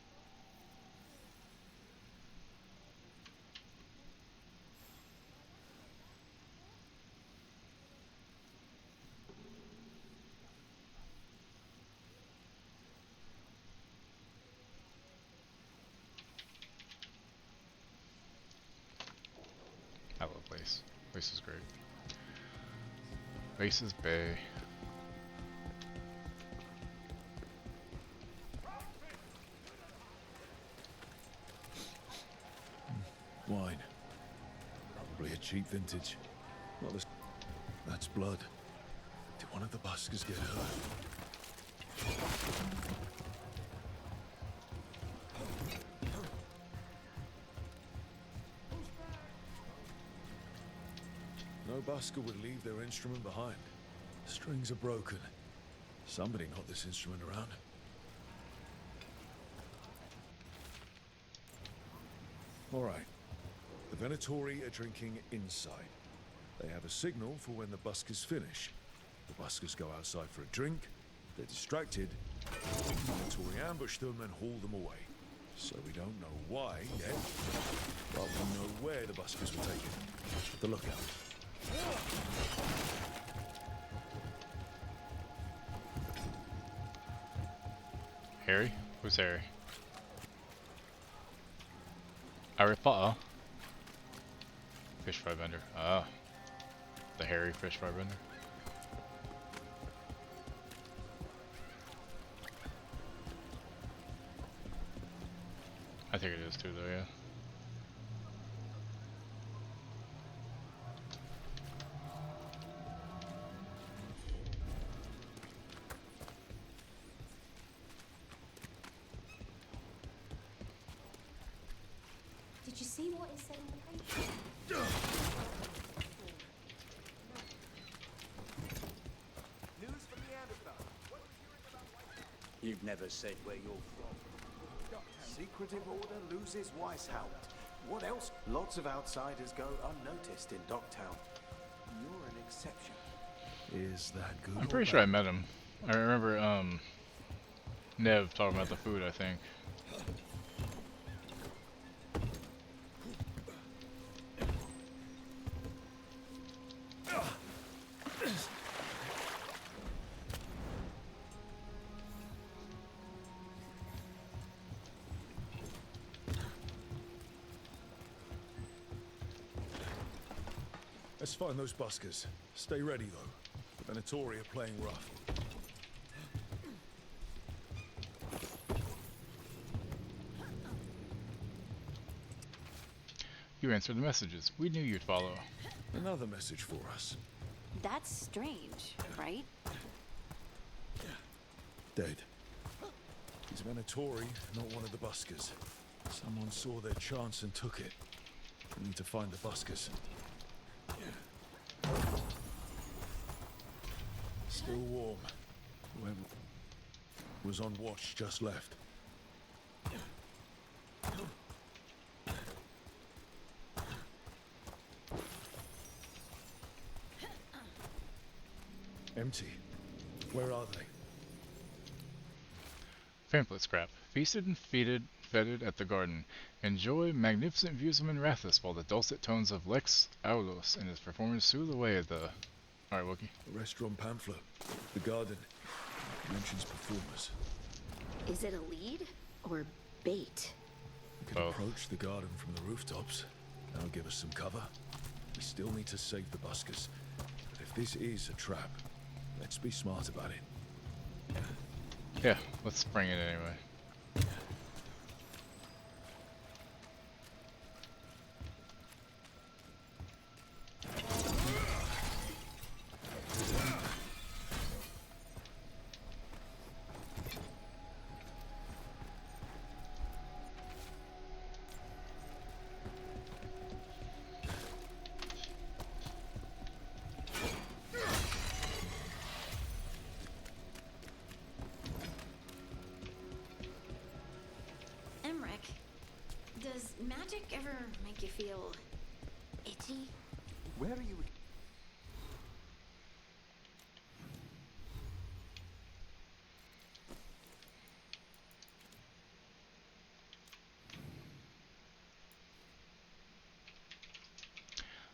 I love Lace. Lace is great. Lace's Bay. Wine. Probably a cheap vintage. Not as... That's blood. Did one of the buskers get hurt? No busker would leave their instrument behind. Strings are broken. Somebody knocked this instrument around. All right. The Venatori are drinking inside. They have a signal for when the buskers finish. The buskers go outside for a drink. They're distracted. The Venatori ambush them and haul them away. So we don't know why yet, but we know where the buskers were taken. The lookout. Harry? Who's Harry? Harry Potter? Fish fry vendor. Ah. The Harry fish fry vendor. I think it is too though, yeah. Did you see what it said in the paper? News from the Neanderthal. What are we hearing about White? You've never said where you're from. Secretive Order loses Weishaupt. What else? Lots of outsiders go unnoticed in Docktown. You're an exception. Is that good? I'm pretty sure I met him. I remember Nev talking about the food, I think. Let's find those buskers. Stay ready, though. The Venatori are playing rough. You answered the messages. We knew you'd follow. Another message for us. That's strange, right? Dead. He's Venatori, not one of the buskers. Someone saw their chance and took it. We need to find the buskers. Still warm. Whoever was on watch just left. Empty. Where are they? Pamphlet scrap. Feasted and feted at the garden. Enjoy magnificent views of Minrathous while the dulcet tones of Lex Aulos and his performance soothe away at the... Alright, Wookie. The restaurant pamphlet. The garden. Mentions performers. Is it a lead or bait? We can approach the garden from the rooftops. That'll give us some cover. We still need to save the buskers. But if this is a trap, let's be smart about it. Yeah, let's bring it anyway. Does magic ever make you feel itchy? Where are you?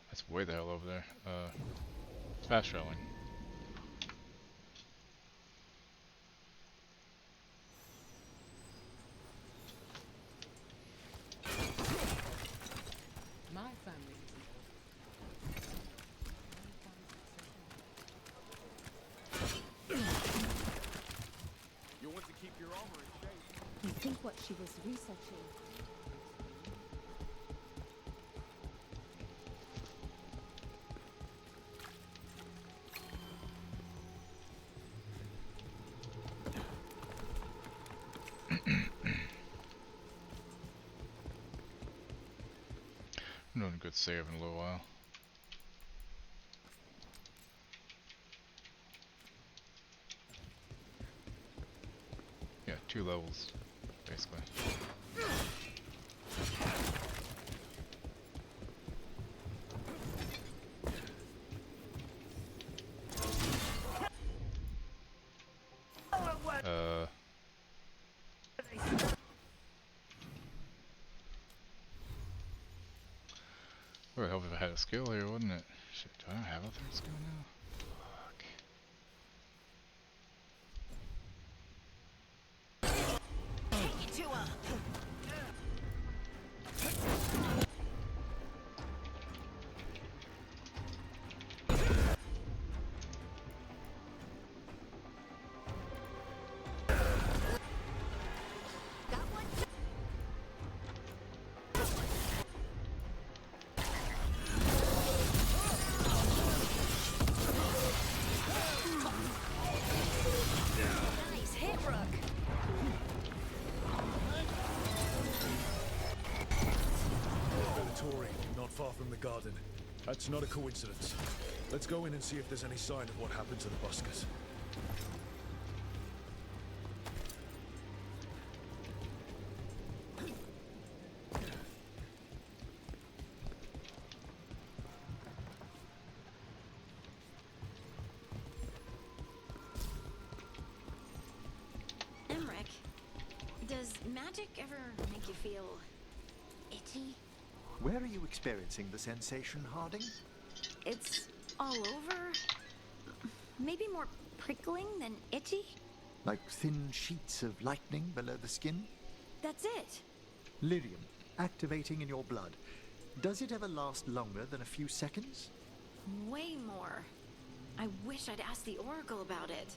That's way the hell over there. Fast traveling. My family You want to keep your armor in shape. I think what she was researching. I'm doing a good save in a little while. 2 levels, basically. It would help if I had a skill here, wouldn't it? Shit, do I not have a 3rd skill now? Nice hit, Rook. Veilguard, not far from the garden. That's not a coincidence. Let's go in and see if there's any sign of what happened to the buskers. Emmerich, does magic ever make you feel itchy? Where are you experiencing the sensation, Harding? It's all over. Maybe more prickling than itchy? Like thin sheets of lightning below the skin? That's it. Lyrium, activating in your blood. Does it ever last longer than a few seconds? Way more. I wish I'd asked the Oracle about it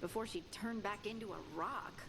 before she turned back into a rock.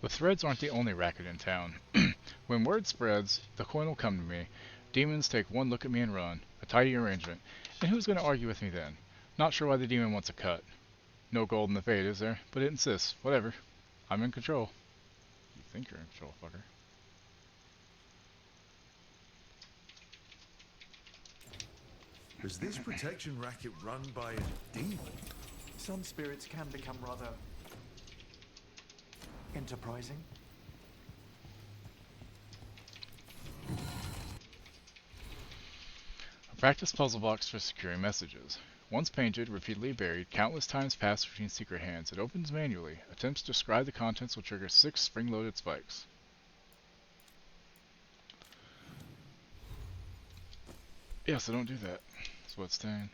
The threads aren't the only racket in town. When word spreads, the coin will come to me. Demons take one look at me and run. A tidy arrangement. And who's going to argue with me then? Not sure why the demon wants a cut. No gold in the fate, is there? But it insists. Whatever. I'm in control. You think you're in control, fucker. Is this protection racket run by a demon? Some spirits can become rather enterprising. A practice puzzle box for securing messages. Once painted, repeatedly buried, countless times passed between secret hands. It opens manually. Attempts to describe the contents will trigger 6 spring-loaded spikes. Yeah, so don't do that. That's what it's saying.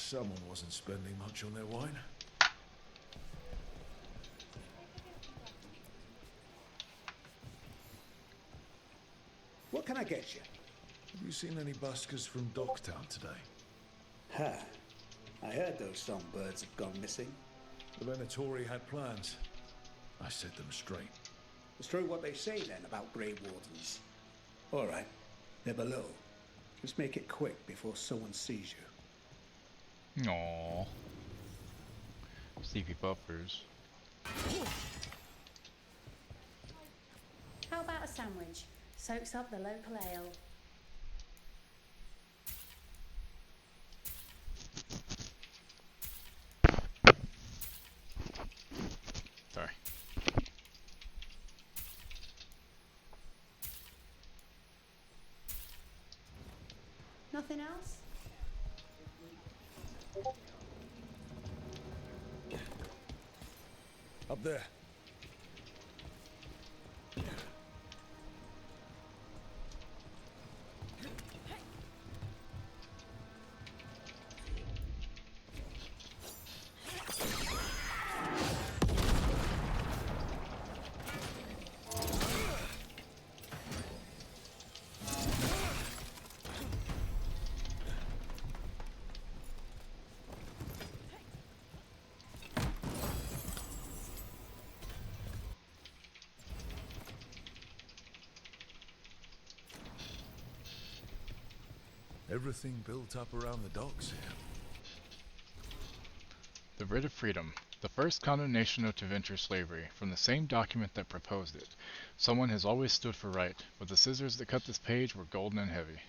Someone wasn't spending much on their wine. What can I get you? Have you seen any buskers from Docktown today? Ha! I heard those songbirds have gone missing. The Venatori had plans. I set them straight. It's true what they say then about Grey Wardens. All right, they're below. Just make it quick before someone sees you. Aww. Sleepy buffers. How about a sandwich? Soaks up the local ale. Sorry. Nothing else? Up there. Everything built up around the docks here. The Writ of Freedom. The first condemnation note to venture slavery, from the same document that proposed it. Someone has always stood for right, but the scissors that cut this page were golden and heavy.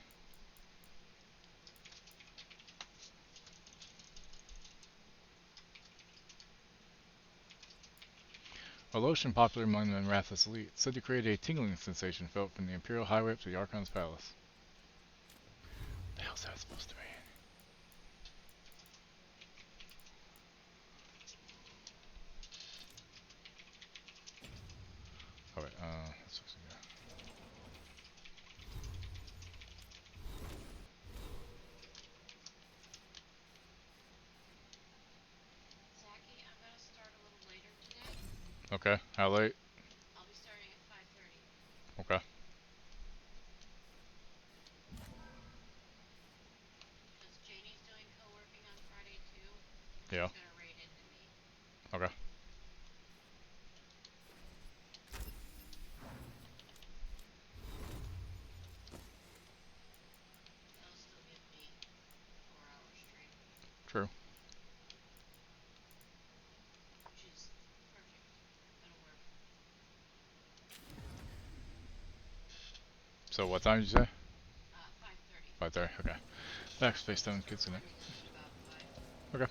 A lotion popular among the Marathas elite, said to create a tingling sensation felt from the Imperial Highway up to the Archon's palace. What the hell's that supposed to mean? Alright, let's look again. Zachy, I'm gonna start a little later today. Okay, how late? I'll be starting at 5:30. Okay. Because Janie's doing co-working on Friday too. Yeah. She's gonna raid into me. Okay. That'll still give me 4 hours straight. True. Which is perfect. That'll work. So what time did you say? 5:30. 5:30, okay. Backspace down kids in it. Okay.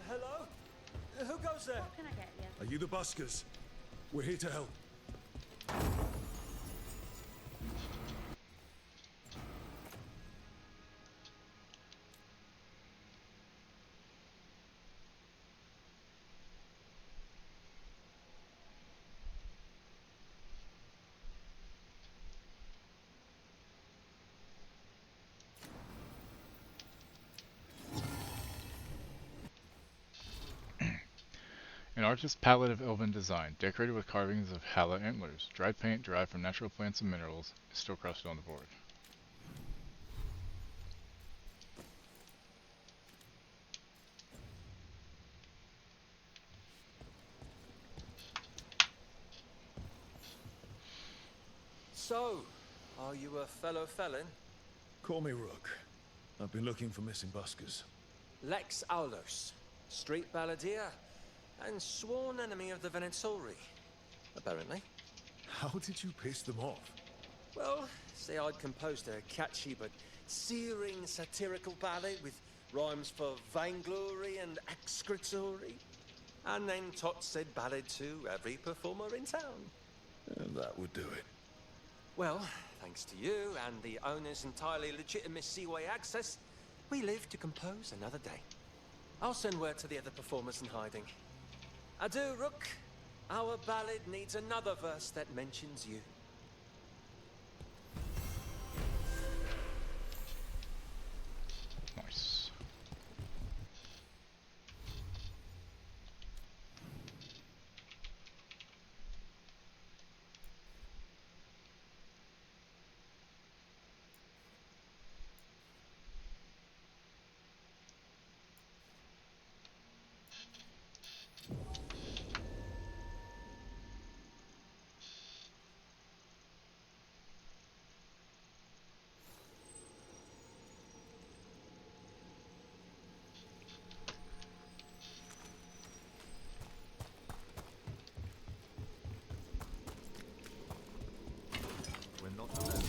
Hello? Who goes there? What can I get you? Are you the buskers? We're here to help. An artist's palette of elven design, decorated with carvings of Hala antlers. Dried paint derived from natural plants and minerals is still crusted on the board. So, are you a fellow felon? Call me Rook. I've been looking for missing buskers. Lex Aulos, street balladeer, and sworn enemy of the Venatori, apparently. How did you piss them off? Well, see, I'd composed a catchy but searing satirical ballad with rhymes for vainglory and excretory. And then Tot said ballad to every performer in town. That would do it. Well, thanks to you and the owner's entirely legitimate seaway access, we live to compose another day. I'll send word to the other performers in hiding. Adieu, Rook. Our ballad needs another verse that mentions you. Nice. We're not alone.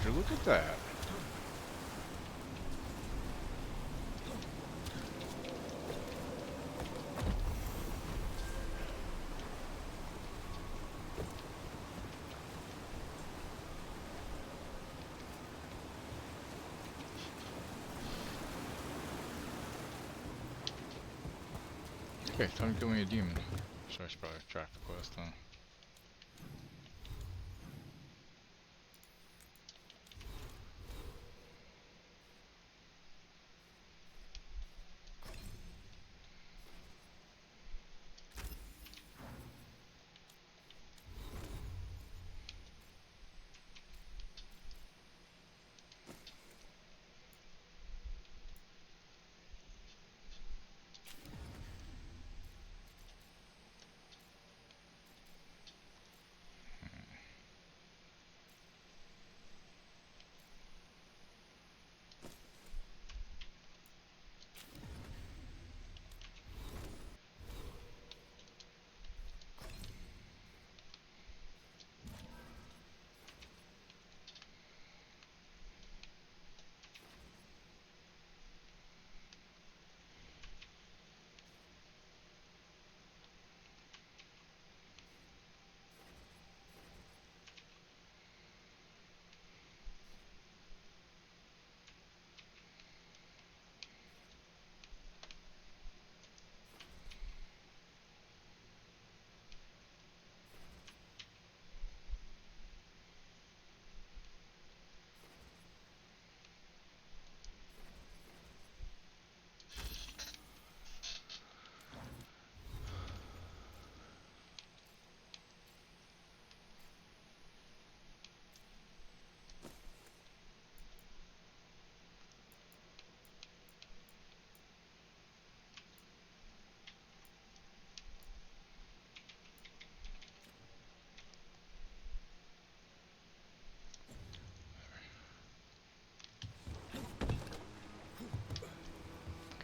Would you look at that? Okay, time to kill me a demon. So I should probably track the quest, huh?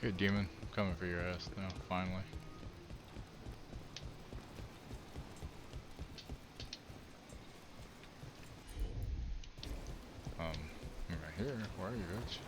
Okay, demon, I'm coming for your ass now, finally. I'm right here. Where are you, bitch?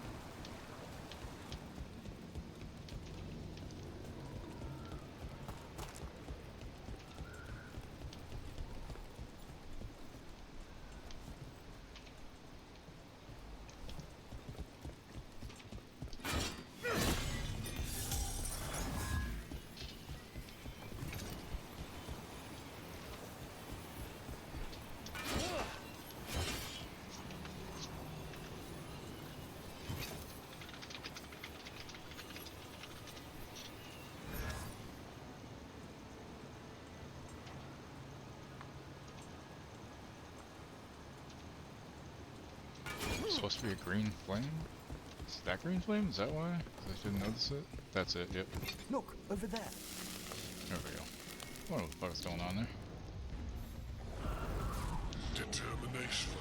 Supposed to be a green flame? Is that green flame? Is that why? 'Cause I didn't notice it? That's it, yep. Look, over there. There we go. I wonder what the fuck is going on there. Determination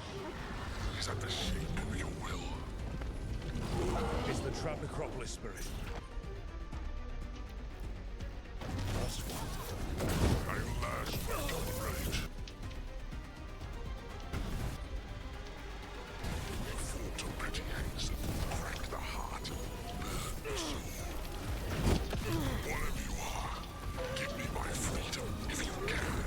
is at the shape of your will. It's the trapped necropolis spirit. Last one. I'll last my double rage. You fought to pretty hands and cracked the heart, burn the soul. Whatever you are, give me my freedom if you can.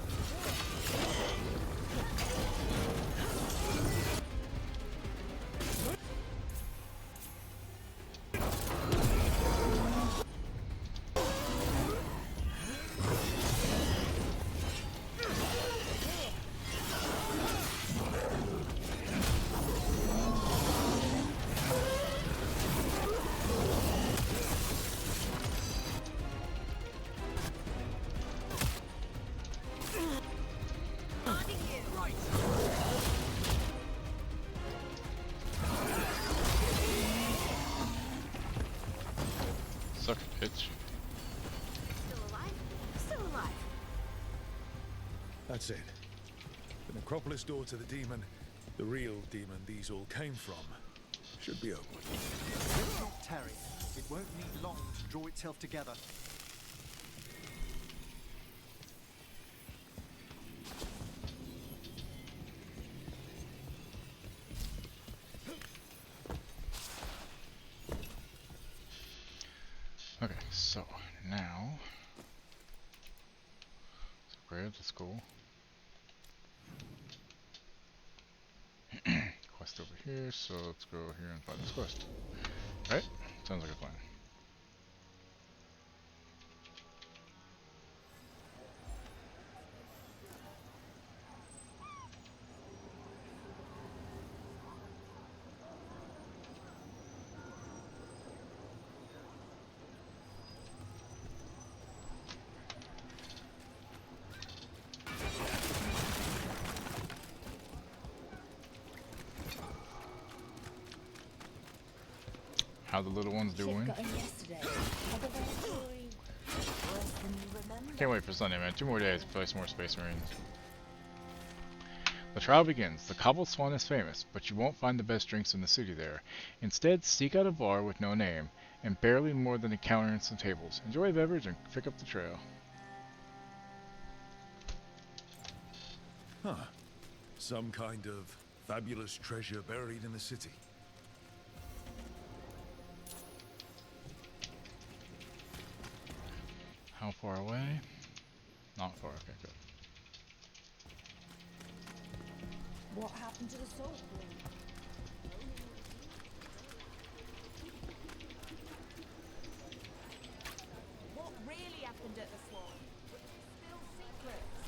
Sucker pitch. Still alive? Still alive. That's it. The necropolis door to the demon, the real demon these all came from, should be open. Let's not tarry. It won't need long to draw itself together. Okay, so now it's upgraded, that's cool. Quest over here, so let's go here and find this quest. Right? Sounds like a plan. How the little ones doing? Can't wait for Sunday, man. 2 more days to play some more Space Marines. The trial begins. The Cobbled Swan is famous, but you won't find the best drinks in the city there. Instead, seek out a bar with no name, and barely more than a counter and some tables. Enjoy a beverage and pick up the trail. Huh. Some kind of fabulous treasure buried in the city. How far away? Not far, okay, good. What happened to the soul pool? What really happened at the Swan? Still secrets.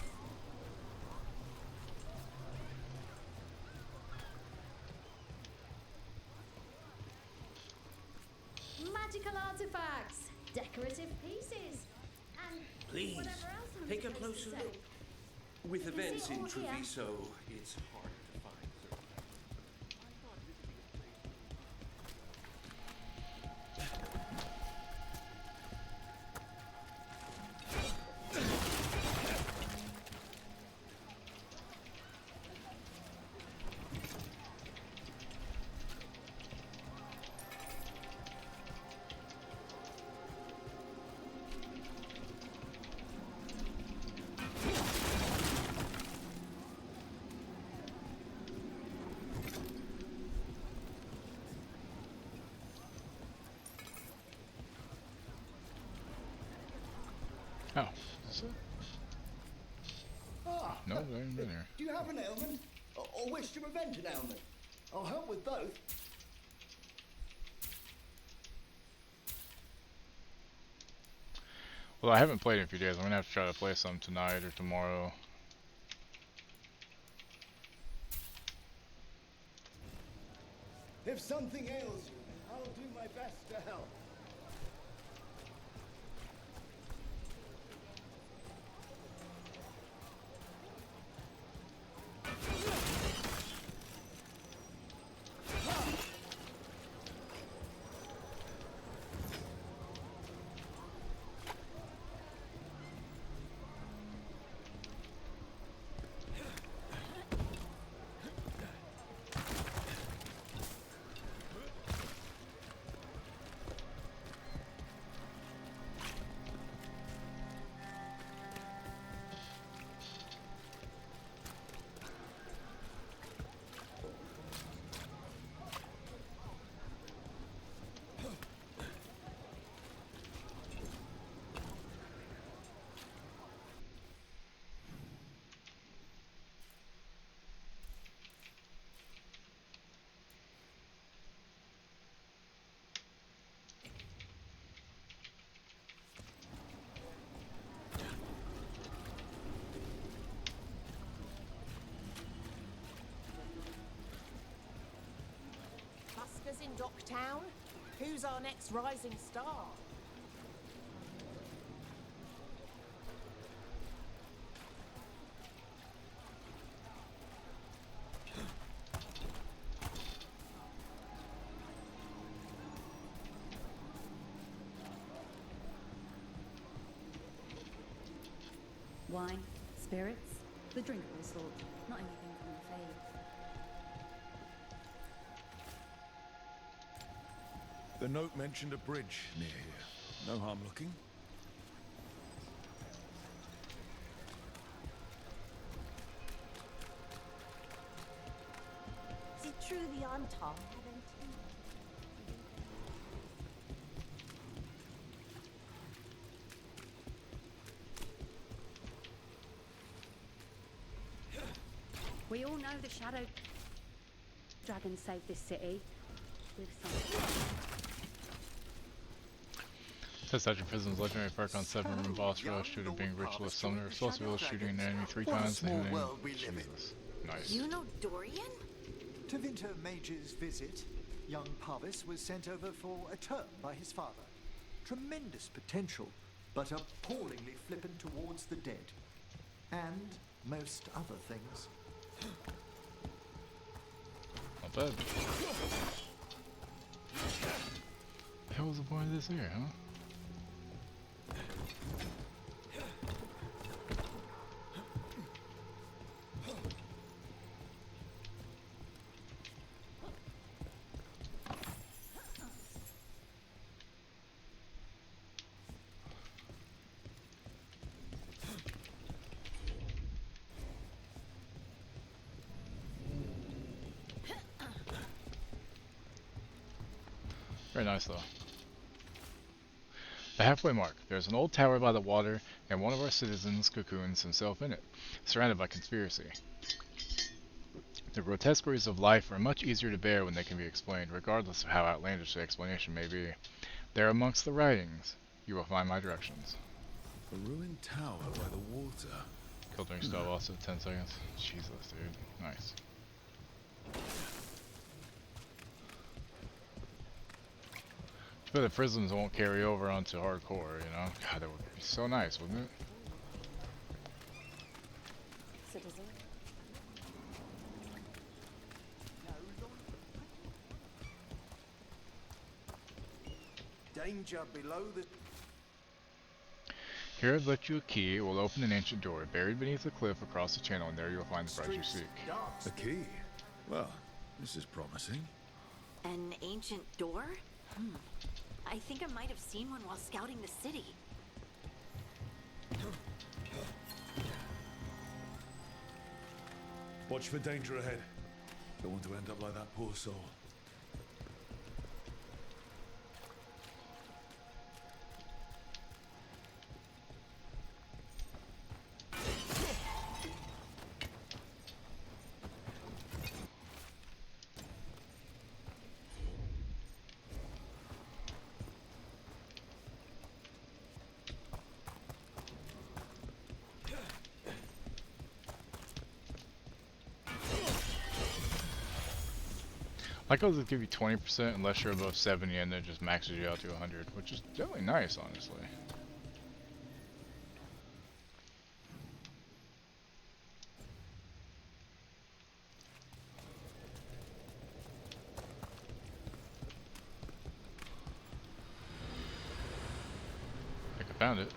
Magical artifacts, decorative pieces, and Please, whatever else I'm take a supposed to closer say. look. With You can events see it in all here. Treviso, it's hard to find. Oh, is it? Ah, No, I haven't been here. do you have an ailment? Or wish to prevent an ailment? I'll help with both. Well, I haven't played in a few days. I'm gonna have to try to play some tonight or tomorrow. If something ails you, I'll do my best to help. Sagas in Docktown? Who's our next rising star? Wine, spirits, the drinkable sort, not anything from the faith. The note mentioned a bridge near here. No harm looking. Is it truly on Tom? We all know the Shadow Dragon saved this city with some. Test Sergeant Prism's legendary perk on 7-room boss rush due to being ritualist summoner. Responsible for shooting an enemy 3 times and hitting. Jesus. Nice. You know Dorian? To Winter Mage's visit, young Parvis was sent over for a term by his father. Tremendous potential, but appallingly flippant towards the dead. And most other things. Not bad. The hell was the point of this here, huh? Very nice though. The halfway mark. There's an old tower by the water, and one of our citizens cocoons himself in it, surrounded by conspiracy. The grotesqueries of life are much easier to bear when they can be explained, regardless of how outlandish the explanation may be. There amongst the writings, you will find my directions. A ruined tower by the water. Kill during stall also 10 seconds. Jesus, dude. Nice. But the prisms won't carry over onto hardcore, you know? God, that would be so nice, wouldn't it? Citizen. Danger below the... Here I've left you a key. It will open an ancient door buried beneath the cliff across the channel, and there you will find the prize you seek. A key? Well, this is promising. An ancient door? I think I might have seen one while scouting the city. Watch for danger ahead. Don't want to end up like that poor soul. Like I'll just give you 20% unless you're above 70 and then just maxes you out to 100, which is definitely nice, honestly. I think I found it.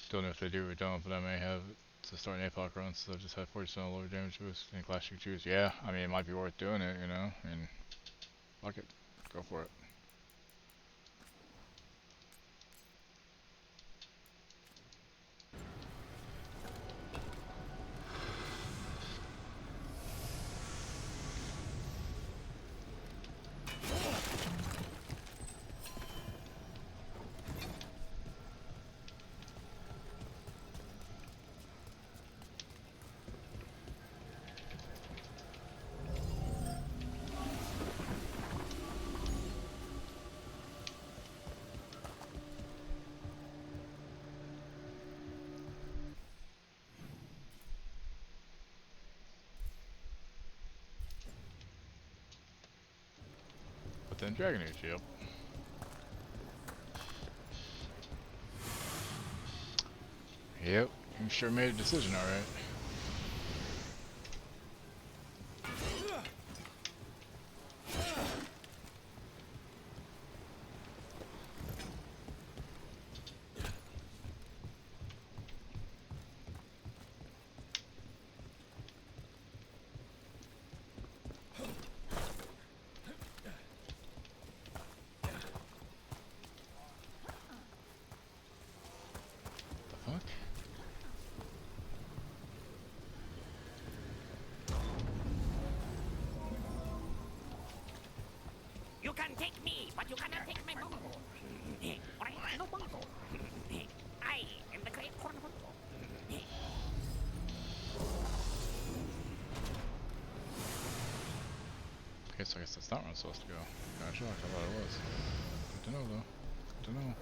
Don't know if they do or don't, but I may have it to start an APOC run, so I've just had 40% lower damage boost in class you choose. Yeah, I mean, it might be worth doing it, you know? I mean, fuck it. Go for it. Then Dragon Age, yep. Yep, you sure made a decision, alright. You can take me, but you cannot take my bungo. I have no bungo. I am the great corn hunter. Okay, so I guess that's not where I'm supposed to go. Gotcha, I thought it was. Good to know, though. Good to know.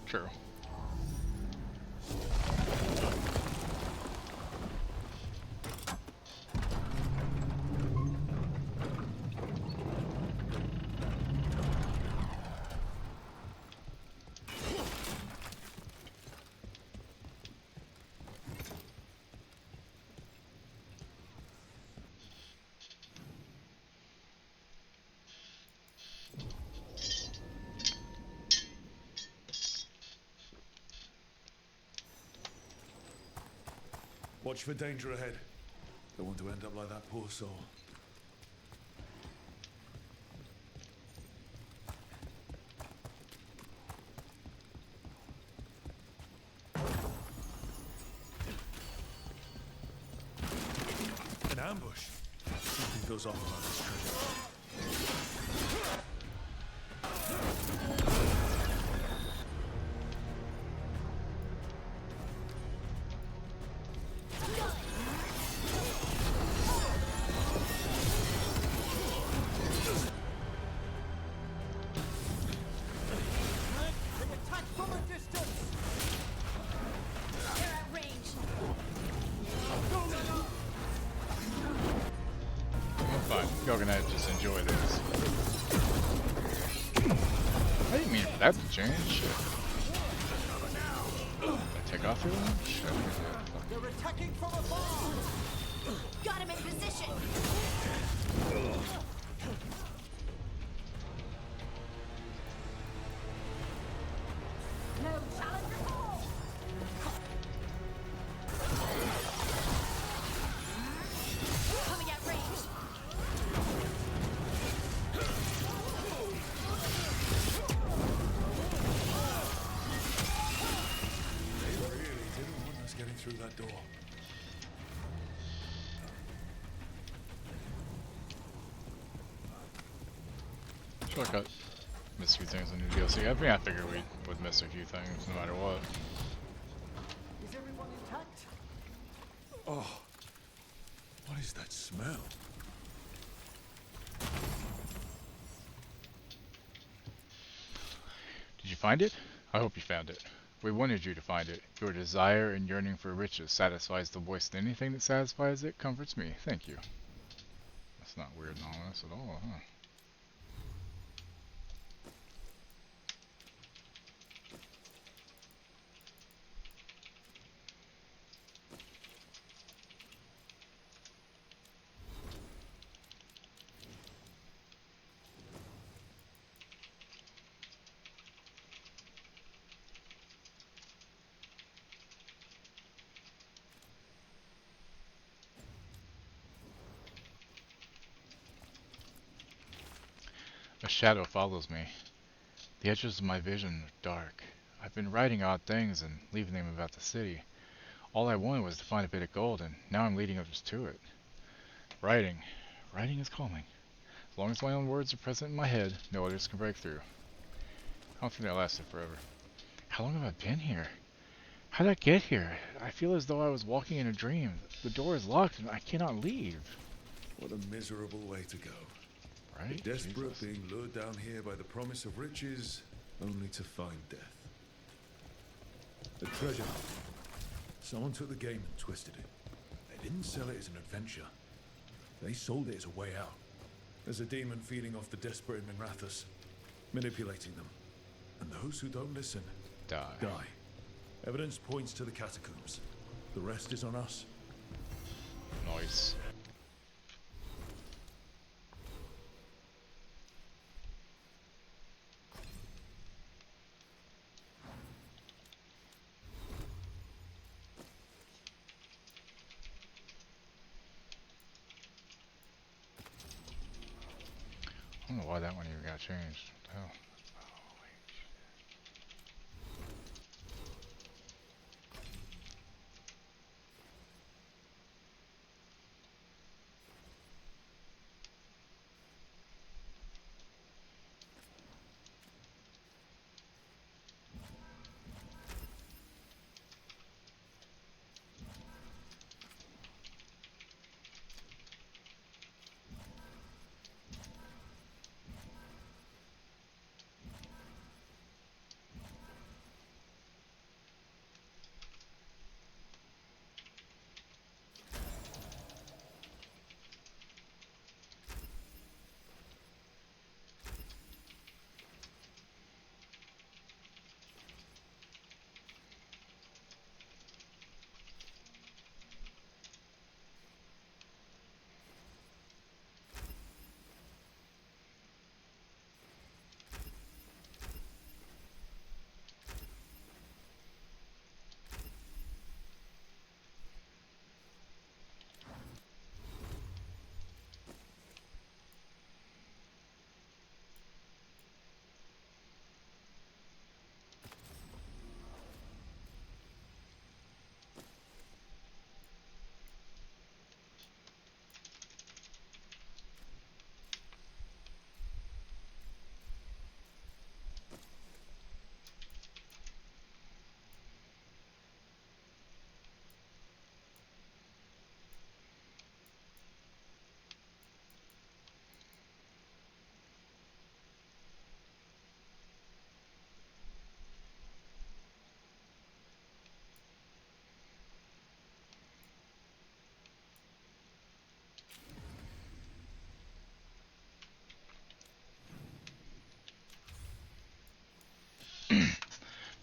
True. Watch for danger ahead. Don't want to end up like that poor soul. An ambush. Something goes off about this treasure. Y'all gonna just enjoy this. I didn't mean for that to change. Shit. Did I take off your one? Shit. They're attacking from afar. Got him in position. No challenge at all. Coming at range. Getting through that door. Shortcut. Missed a few things in the DLC. I mean, I figured we would miss a few things no matter what. Is everyone intact? Oh, what is that smell? Did you find it? I hope you found it. We wanted you to find it. Your desire and yearning for riches satisfies the voice, and anything that satisfies it comforts me. Thank you. That's not weird and ominous at all, huh? A shadow follows me. The edges of my vision are dark. I've been writing odd things and leaving them about the city. All I wanted was to find a bit of gold, and now I'm leading others to it. Writing. Writing is calming. As long as my own words are present in my head, no others can break through. I don't think that lasted forever. How long have I been here? How did I get here? I feel as though I was walking in a dream. The door is locked and I cannot leave. What a miserable way to go. Right? The desperate Jesus. being lured down here by the promise of riches, only to find death. The treasure. Someone took the game and twisted it. They didn't sell it as an adventure. They sold it as a way out. As a demon feeding off the desperate in Minrathous, manipulating them. And those who don't listen die. Evidence points to the catacombs. The rest is on us. Nice. I don't know why that one even got changed. What the hell?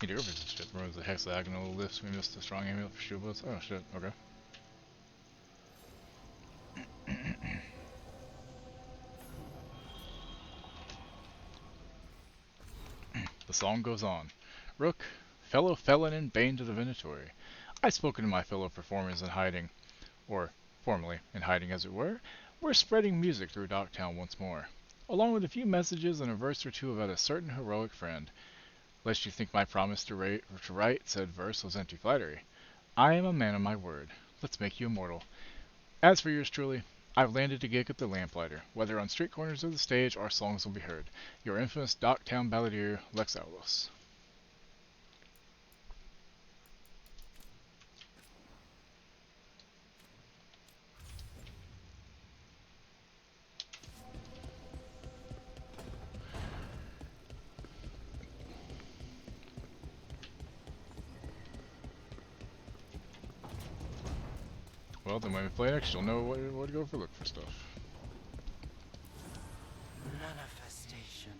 Need to go for this shit. Removes the hexagonal lifts. We missed the strong amulet for shield bullets. Oh shit, okay. The song goes on. Rook, fellow felon and bane to the Venatori. I've spoken to my fellow performers in hiding, or formerly in hiding as it were. We're spreading music through Docktown once more, along with a few messages and a verse or two about a certain heroic friend. Lest you think my promise to write said verse was empty flattery. I am a man of my word. Let's make you immortal. As for yours truly, I've landed a gig at the Lamplighter. Whether on street corners or the stage, our songs will be heard. Your infamous Docktown balladeer, Lex Aulos. Well, then when we play next, you'll know what to go for. Look for stuff. Manifestation.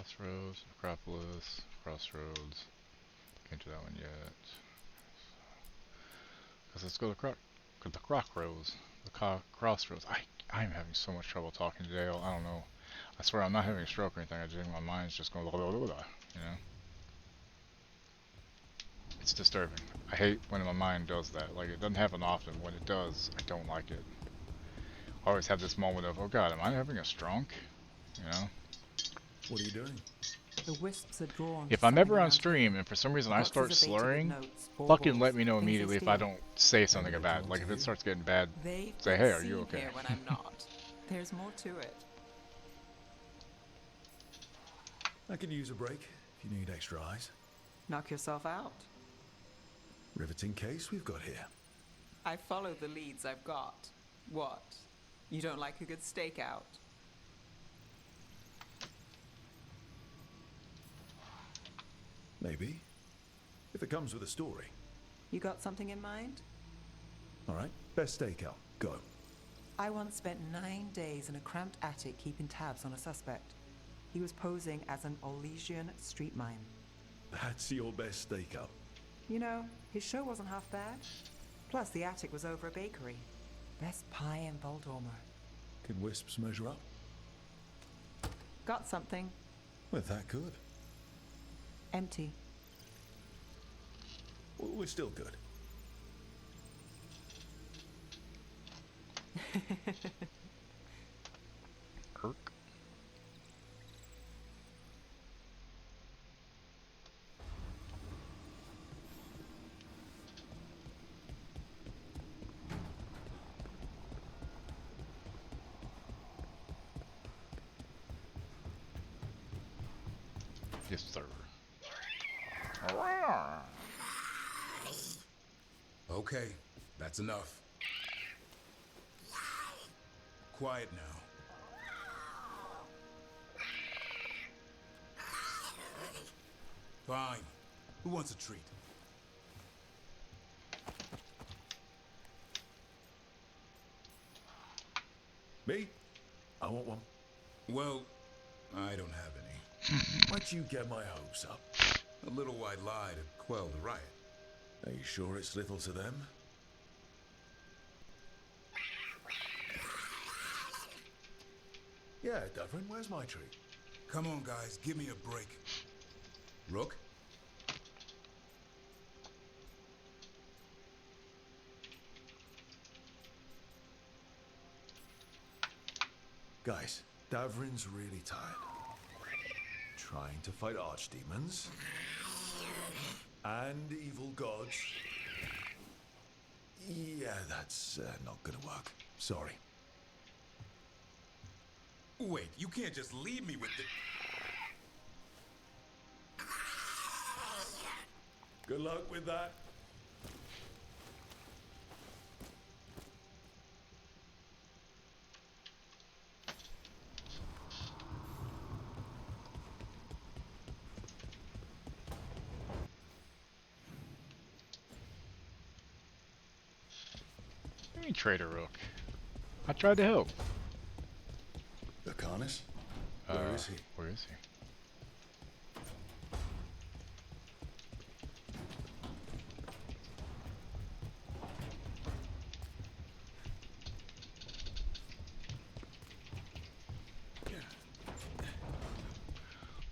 Crossroads, Necropolis, Crossroads. Can't do that one yet. Cause let's go to the Crossroads. Crossroads. I'm having so much trouble talking today. I don't know. I swear I'm not having a stroke or anything. I just think my mind's just going blah, blah, blah, blah, you know. It's disturbing. I hate when my mind does that. Like, it doesn't happen often. When it does, I don't like it. I always have this moment of, oh god, am I having a stroke? You know? What are you doing? The wisps are drawn. If I'm ever on stream and for some reason I start slurring, fucking let me know immediately if I don't say something about it. Like if it starts getting bad, say, hey, are you okay? Here when I'm not. There's more to it. I could use a break if you need extra eyes. Knock yourself out. Riveting case we've got here. I follow the leads I've got. What? You don't like a good stakeout? Maybe. If it comes with a story. You got something in mind? Alright, best stakeout. Go. I once spent 9 days in a cramped attic keeping tabs on a suspect. He was posing as an Orlesian street mime. That's your best stakeout. You know, his show wasn't half bad. Plus, the attic was over a bakery. Best pie in Voldormer. Can wisps measure up? Got something. Well, that good. Empty. We're still good. Kirk. Yes, sir. Okay, that's enough. Quiet now. Fine. Who wants a treat? Me? I want one. Well, I don't have any. Why'd you get my hopes up? A little white lie to quell the riot. Are you sure it's little to them? Yeah, Davrin, where's my treat? Come on, guys, give me a break. Rook? Guys, Davrin's really tired. Trying to fight archdemons and evil gods. Yeah, that's not gonna work. Sorry. Wait, you can't just leave me with the... Good luck with that. Hey, Trader Rook. I tried to help. Lacanis? Where is he? Where is he?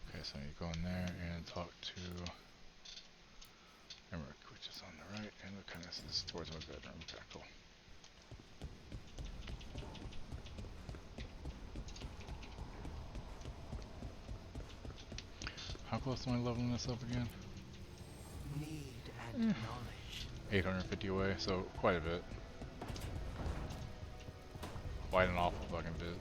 Okay, so you go in there and talk to Emmerich, which is on the right, and Lacanis is towards my bedroom. Okay, cool. How close am I leveling this up again? Need and knowledge. 850 away, so quite a bit. Quite an awful fucking bit.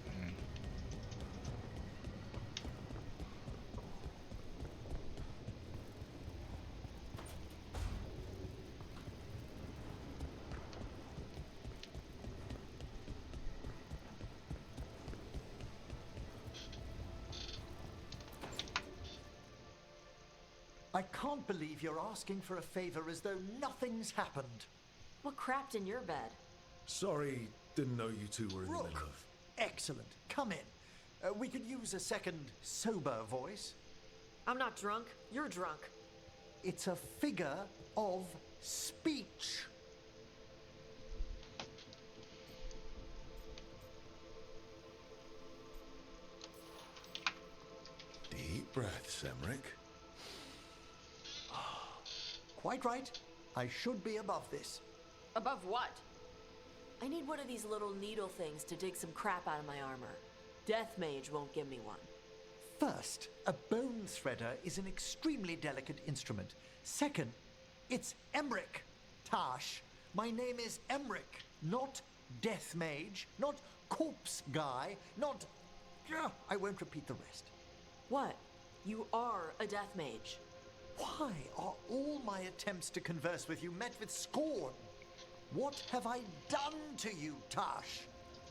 I can't believe you're asking for a favor as though nothing's happened. What crapped in your bed? Sorry, didn't know you two were in the middle Rook, of... excellent. Come in. We could use a second sober voice. I'm not drunk. You're drunk. It's a figure of speech. Deep breaths, Emmerich. Quite right. I should be above this. Above what? I need one of these little needle things to dig some crap out of my armor. Death Mage won't give me one. First, a bone threader is an extremely delicate instrument. Second, it's Emmerich, Tash. My name is Emmerich, not Death Mage, not Corpse Guy, not... I won't repeat the rest. What? You are a Death Mage. Why are all my attempts to converse with you met with scorn? What have I done to you, Tash?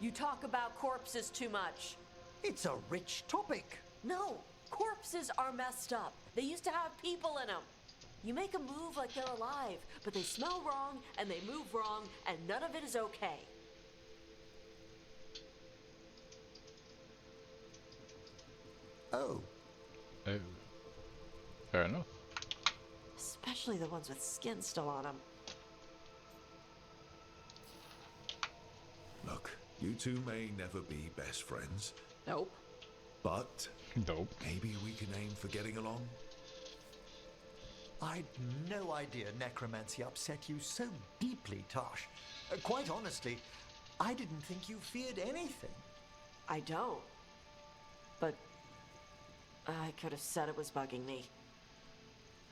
You talk about corpses too much. It's a rich topic. No, corpses are messed up. They used to have people in them. You make a move like they're alive, but they smell wrong and they move wrong, and none of it is okay. Oh. Oh. Fair enough. Especially the ones with skin still on them. Look, you two may never be best friends. Nope. But nope. Maybe we can aim for getting along. I'd no idea necromancy upset you so deeply, Tash. Quite honestly, I didn't think you feared anything. I don't. But I could have said it was bugging me.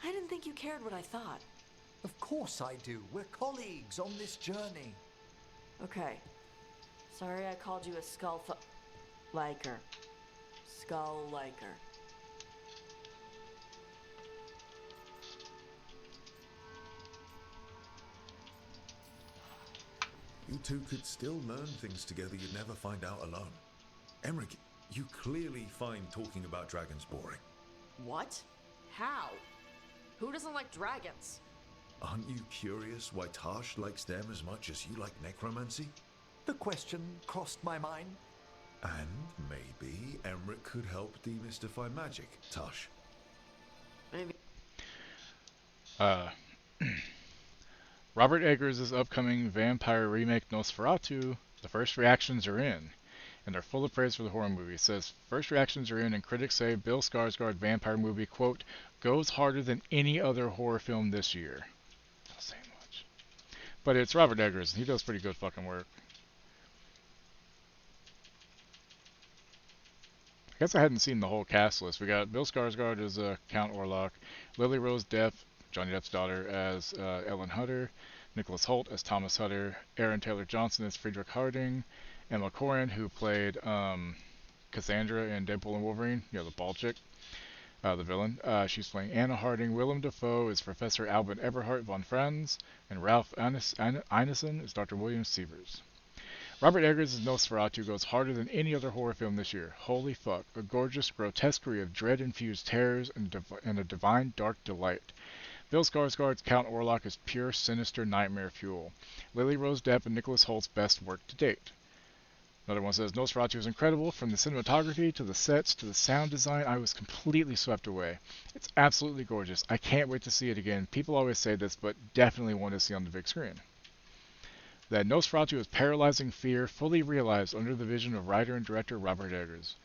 I didn't think you cared what I thought. Of course I do. We're colleagues on this journey. Okay. Sorry I called you a liker. Skull liker. You two could still learn things together you'd never find out alone. Emmerich, you clearly find talking about dragons boring. What? How? Who doesn't like dragons? Aren't you curious why Tash likes them as much as you like necromancy? The question crossed my mind. And maybe Emmerich could help demystify magic, Tash. Maybe. Robert Eggers' upcoming vampire remake Nosferatu, the first reactions are in, and they're full of praise for the horror movie. It says, first reactions are in, and critics say Bill Skarsgård vampire movie, quote, goes harder than any other horror film this year. Not saying much. But it's Robert Eggers, and he does pretty good fucking work. I guess I hadn't seen the whole cast list. We got Bill Skarsgård as Count Orlok, Lily Rose Depp, Johnny Depp's daughter, as Ellen Hutter, Nicholas Hoult as Thomas Hutter, Aaron Taylor Johnson as Friedrich Harding, Emma Corrin, who played Cassandra in Deadpool and Wolverine, you know, the bald chick, the villain. She's playing Anna Harding. Willem Dafoe is Professor Albert Eberhard von Franz, and Ralph Ineson is Dr. William Sievers. Robert Eggers' Nosferatu goes harder than any other horror film this year. Holy fuck. A gorgeous grotesquerie of dread-infused terrors and a divine dark delight. Bill Skarsgård's Count Orlok is pure, sinister nightmare fuel. Lily Rose Depp and Nicholas Holt's best work to date. Another one says, Nosferatu is incredible. From the cinematography, to the sets, to the sound design, I was completely swept away. It's absolutely gorgeous. I can't wait to see it again. People always say this, but definitely want to see on the big screen. That Nosferatu is paralyzing fear, fully realized under the vision of writer and director Robert Eggers.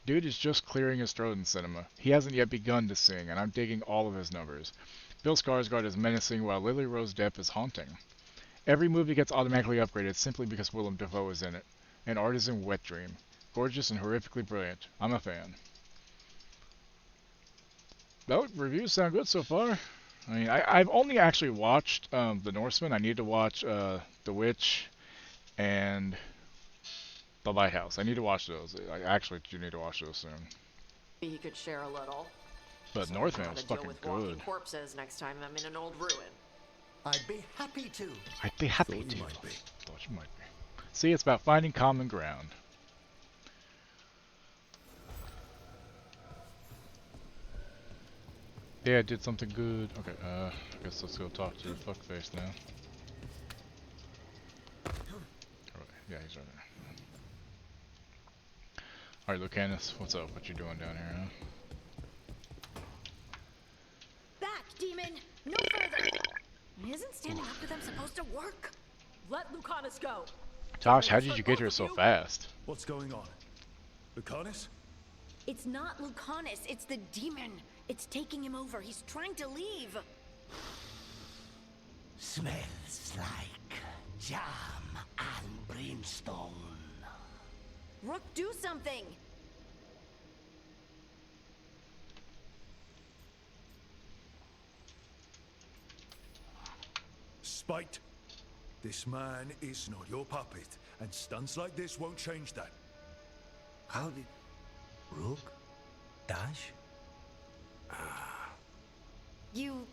Dude is just clearing his throat in cinema. He hasn't yet begun to sing, and I'm digging all of his numbers. Bill Skarsgård is menacing while Lily Rose Depp is haunting. Every movie gets automatically upgraded simply because Willem Dafoe is in it. An artisan wet dream. Gorgeous and horrifically brilliant. I'm a fan. Well, reviews sound good so far. I mean, I've only actually watched The Norseman. I need to watch The Witch and The Lighthouse. I need to watch those. I actually do need to watch those soon. Maybe he could share a little. But So Northman I was gotta deal fucking with walking good. corpses next time I'm in an old ruin. I'd be happy to. I'd be happy Thought to. you might be. Thought you might be. See, it's about finding common ground. Yeah, I did something good. Okay, I guess let's go talk to the fuckface now. Alright, yeah, he's right there. Alright, Lucanus, what's up? What you doing down here, huh? demon! No further! Isn't standing up for them supposed to work? Let Lucanus go. Josh, how did you get here so fast? What's going on? Lucanus? It's not Lucanus, it's the demon. It's taking him over. He's trying to leave. Smells like jam and brimstone. Rook, do something! Spite. This man is not your puppet, and stunts like this won't change that. How did... Rook? Dash? You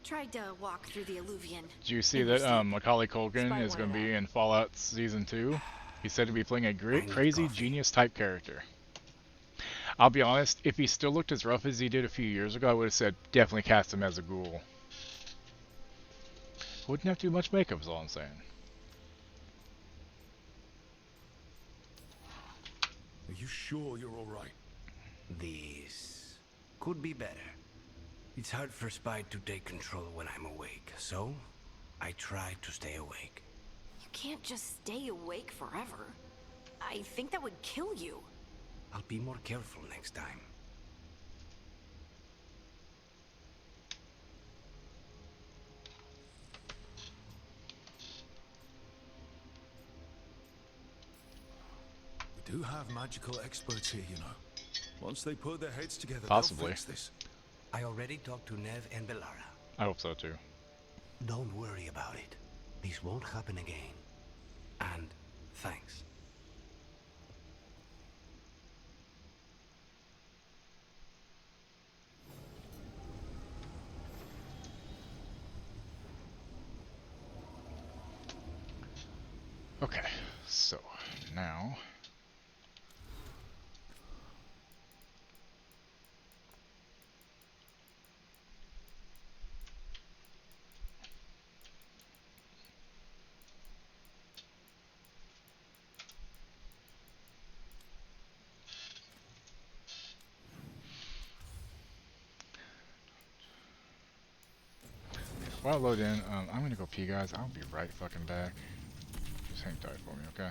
tried to walk through the Alluvion. Did you see that Macaulay Culkin is going to be in Fallout Season 2? He said to be playing a great, crazy, genius type character. I'll be honest, if he still looked as rough as he did a few years ago, I would have said definitely cast him as a ghoul. Wouldn't have to do much makeup is all I'm saying. Are you sure you're alright? This could be better. It's hard for Spite to take control when I'm awake, so I try to stay awake. You can't just stay awake forever. I think that would kill you. I'll be more careful next time. We do have magical experts here, you know. Once they put their heads together, Possibly. they'll fix this. I already talked to Nev and Bellara. I hope so too. Don't worry about it. This won't happen again. And thanks. Okay, so now while I load in, I'm gonna go pee, guys. I'll be right fucking back. Just hang tight for me, okay?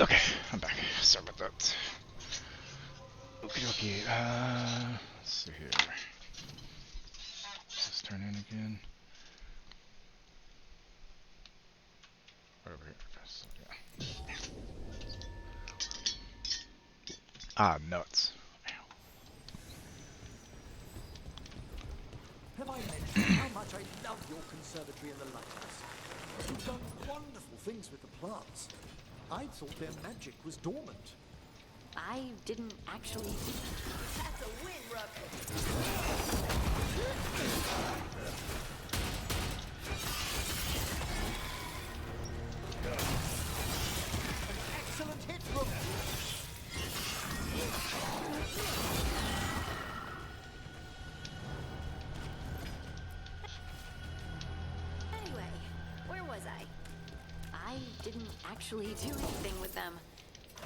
Okay, I'm back. Sorry about that. Okie dokie, let's see here. Does this turn in again? Right over here. Okay, so, yeah. Ah, nuts. I mention how much I love your conservatory and the lighthouse? You've done wonderful things with the plants. I thought their magic was dormant. I didn't actually. That's a win, Ruffin. Excellent hit, Rook. Anyway, where was I? I didn't actually do anything with them.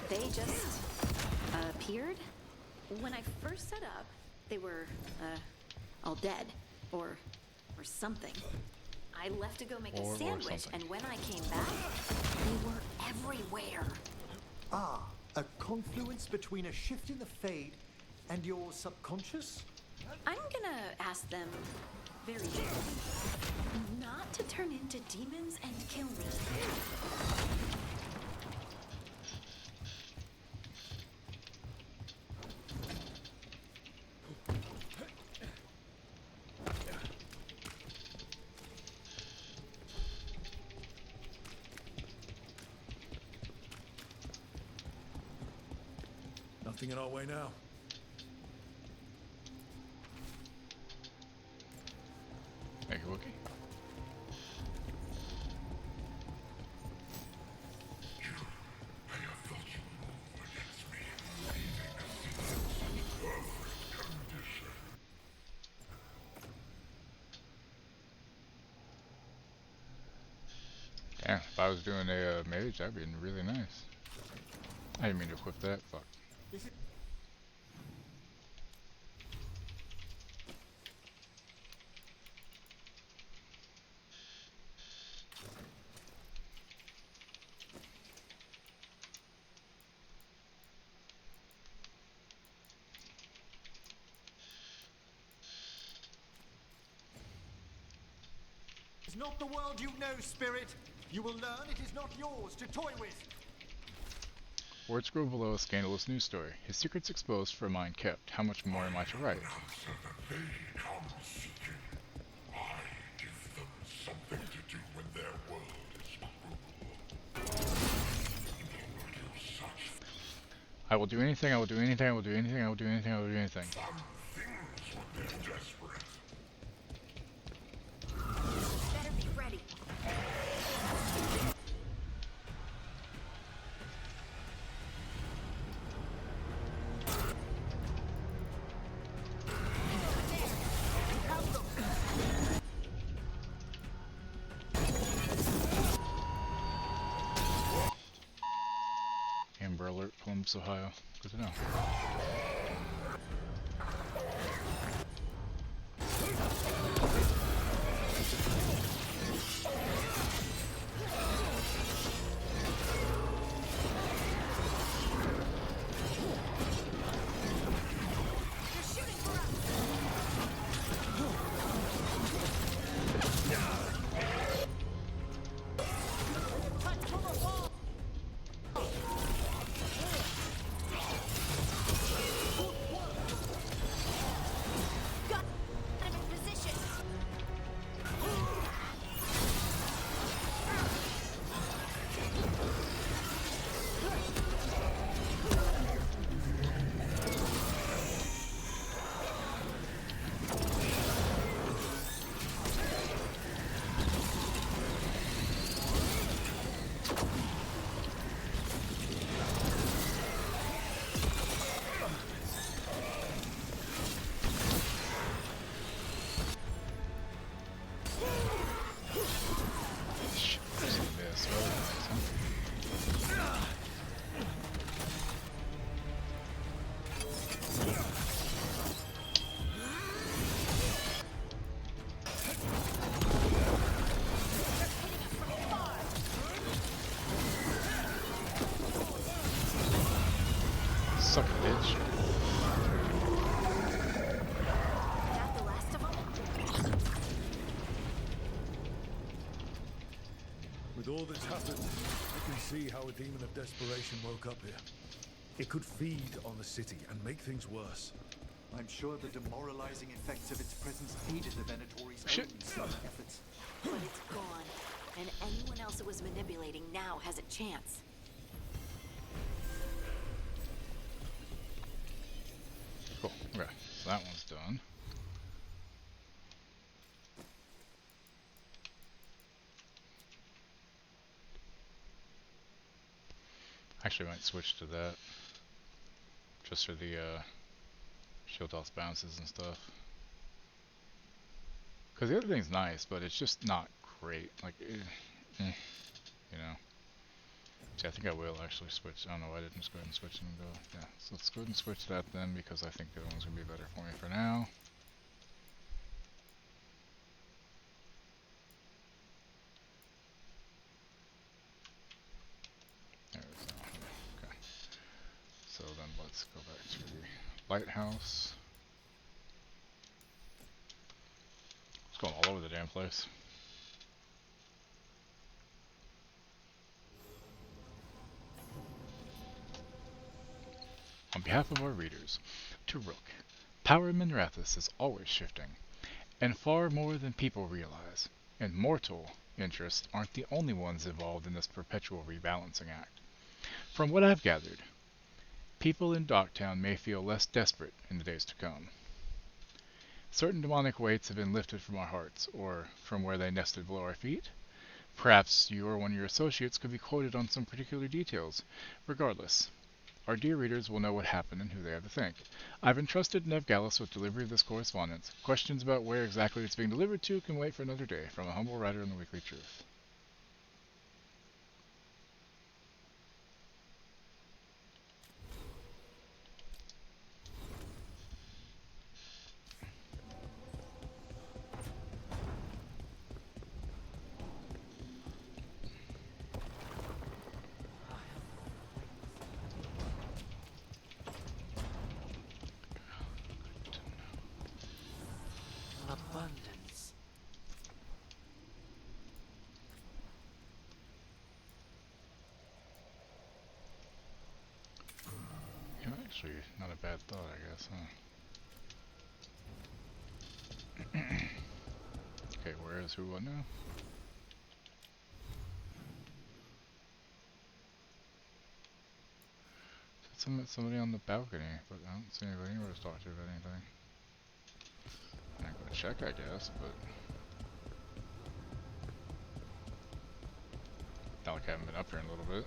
They just appeared. When I first set up, they were all dead or something. I left to go make a sandwich, and when I came back, they were everywhere. Ah, a confluence between a shift in the Fade and your subconscious? I'm gonna ask them very gently not to turn into demons and kill me. Nothing in our way now. Thank you, Wookie. Yeah, if I was doing a mage, that'd be really nice. I didn't mean to equip that. Fuck. It's not the world you know, Spirit. You will learn it is not yours to toy with. Words grow below a scandalous news story. His secrets exposed for a mind kept. How much more am I to write? They come seeking. I give them something to do when their world is cruel. I will do anything, I will do anything, I will do anything, I will do anything, I will do anything. Some things when they're desperate. Better be ready. Amber Alert, Columbus, Ohio. Good to know. Suck a bitch. That the last of them? With all that's happened, I can see how a demon of desperation woke up here. It could feed on the city and make things worse. I'm sure the demoralizing effects of its presence aided the Venatori's own slow efforts. But it's gone, and anyone else it was manipulating now has a chance. Cool. Okay, so that one's done. Actually, I might switch to that. Just for the shield toss bounces and stuff. Because the other thing's nice, but it's just not great. Like, you know. See, I think I will actually switch. I don't know why I didn't just go ahead and switch and go. Yeah, so let's go ahead and switch that then, because I think the other one's going to be better for me for now. There we go. Okay. So then let's go back to the lighthouse. It's going all over the damn place. On behalf of our readers, to Rook, power in Minrathous is always shifting, and far more than people realize, and mortal interests aren't the only ones involved in this perpetual rebalancing act. From what I've gathered, people in Docktown may feel less desperate in the days to come. Certain demonic weights have been lifted from our hearts, or from where they nested below our feet. Perhaps you or one of your associates could be quoted on some particular details. Regardless, our dear readers will know what happened and who they have to thank. I've entrusted Nev Gallus with delivery of this correspondence. Questions about where exactly it's being delivered to can wait for another day, from a humble writer in the Weekly Truth. Abundance. Yeah, actually, not a bad thought, I guess, huh? Okay, where is who what now? Somebody on the balcony, but I don't see anybody anywhere to talk to about anything. I'm gonna check, I guess, but not like I haven't been up here in a little bit.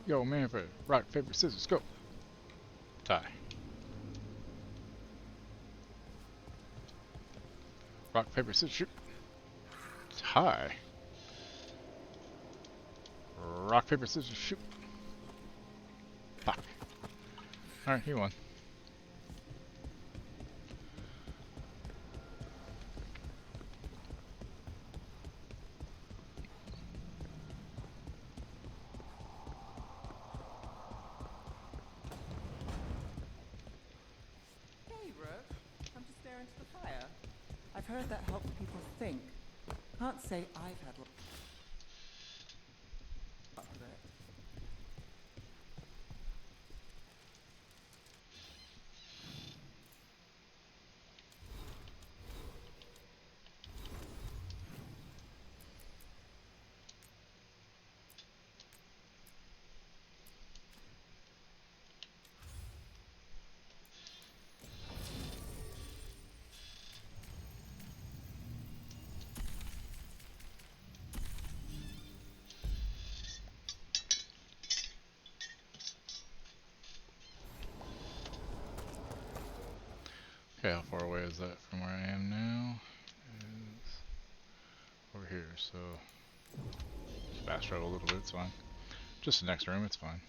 Yo, man, for rock, paper, scissors, go. Tie. Rock, paper, scissors, shoot. Tie. Rock, paper, scissors, shoot. Fuck. Alright, he won. Hey, Rook. Come to stare into the fire. I've heard that helps people think. Can't say I've had luck with it. Okay, how far away is that from where I am now? Is over here, so just fast travel a little bit, it's fine. Just the next room, it's fine.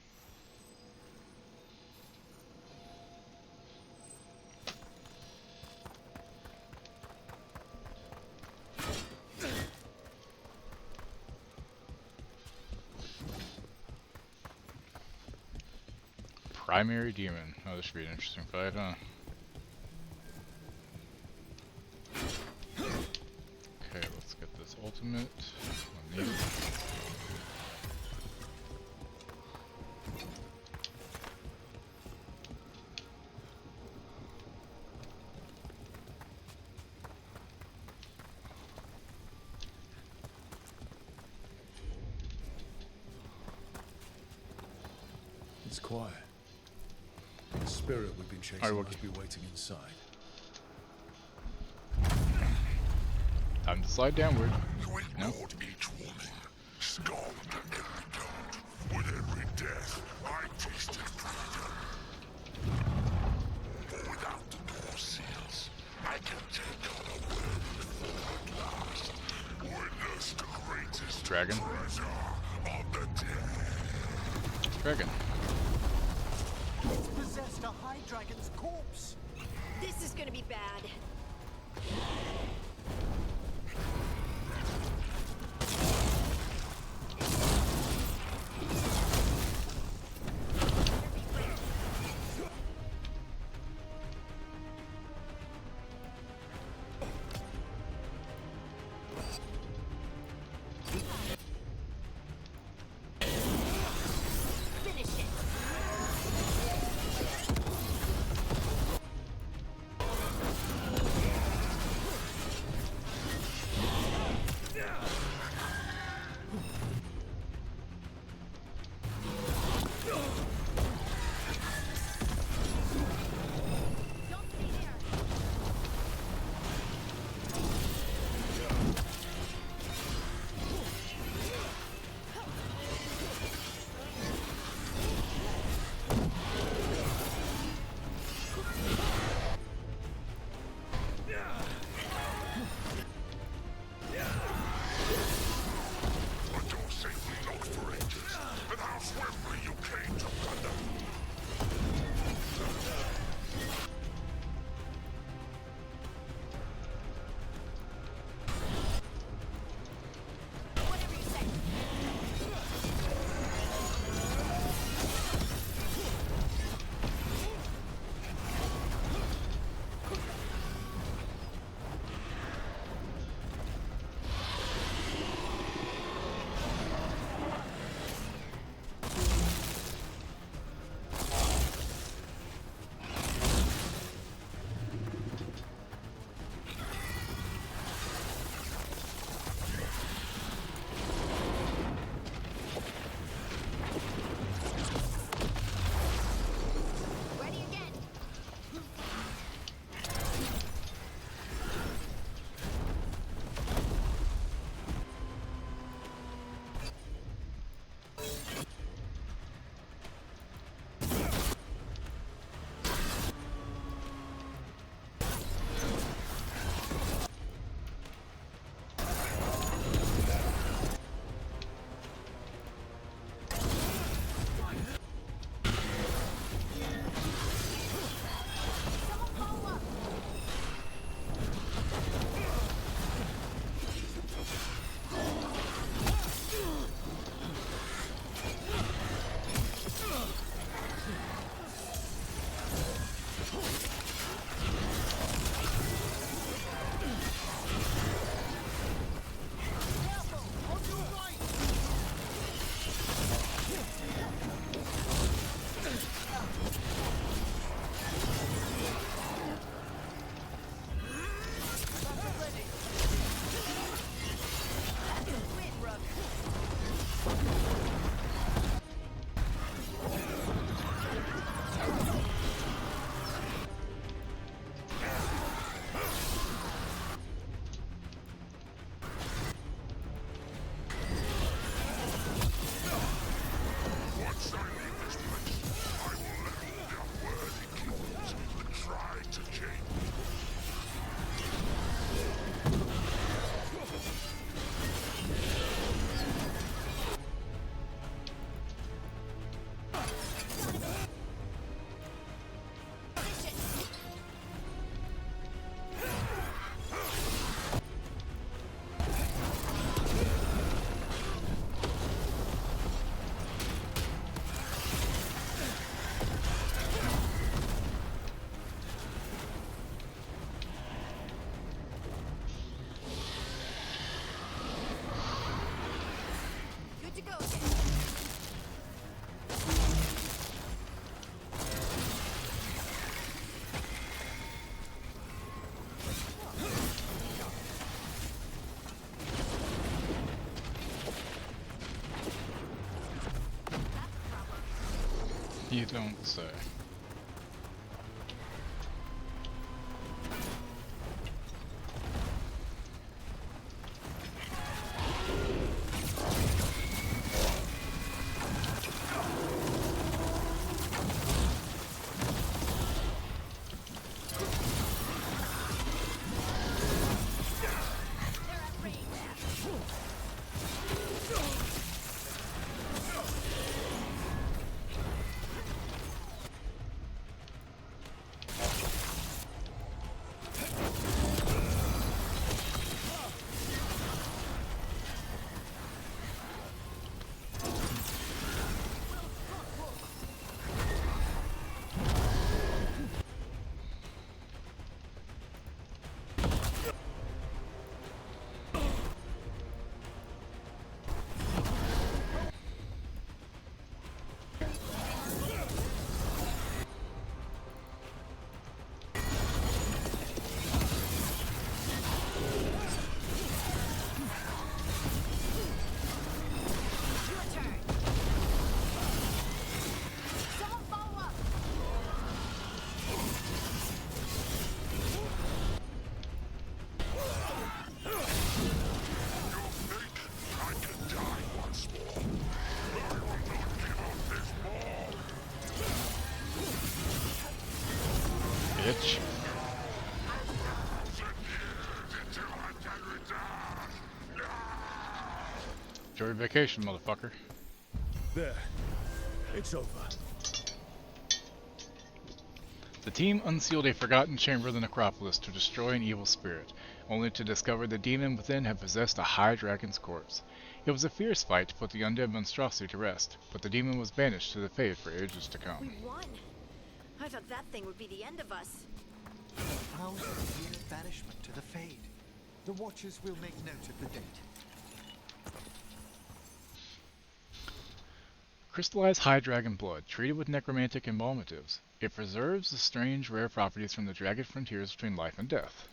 Primary Demon. Oh, this should be an interesting fight, huh? Okay, let's get this ultimate. I'll need it. quiet. The spirit we've been chasing Alright, must be waiting inside. Time to slide downward. No. Ignored each warning, scorned every doubt. With every death, I tasted freedom. For without the door seals, I can take on a world before at last. Witness the greatest Dragon. treasure of the dead. Dragon. It's possessed a high dragon's corpse. This is gonna be bad. Finish it. You don't say. Bitch. Enjoy your vacation, motherfucker. There. It's over. The team unsealed a forgotten chamber of the necropolis to destroy an evil spirit, only to discover the demon within had possessed a high dragon's corpse. It was a fierce fight to put the undead monstrosity to rest, but the demon was banished to the Fade for ages to come. We won. I thought that thing would be the end of us. How's the year banishment to the Fade? The Watchers will make note of the date. Crystallized high dragon blood, treated with necromantic embalmatives. It preserves the strange rare properties from the jagged frontiers between life and death.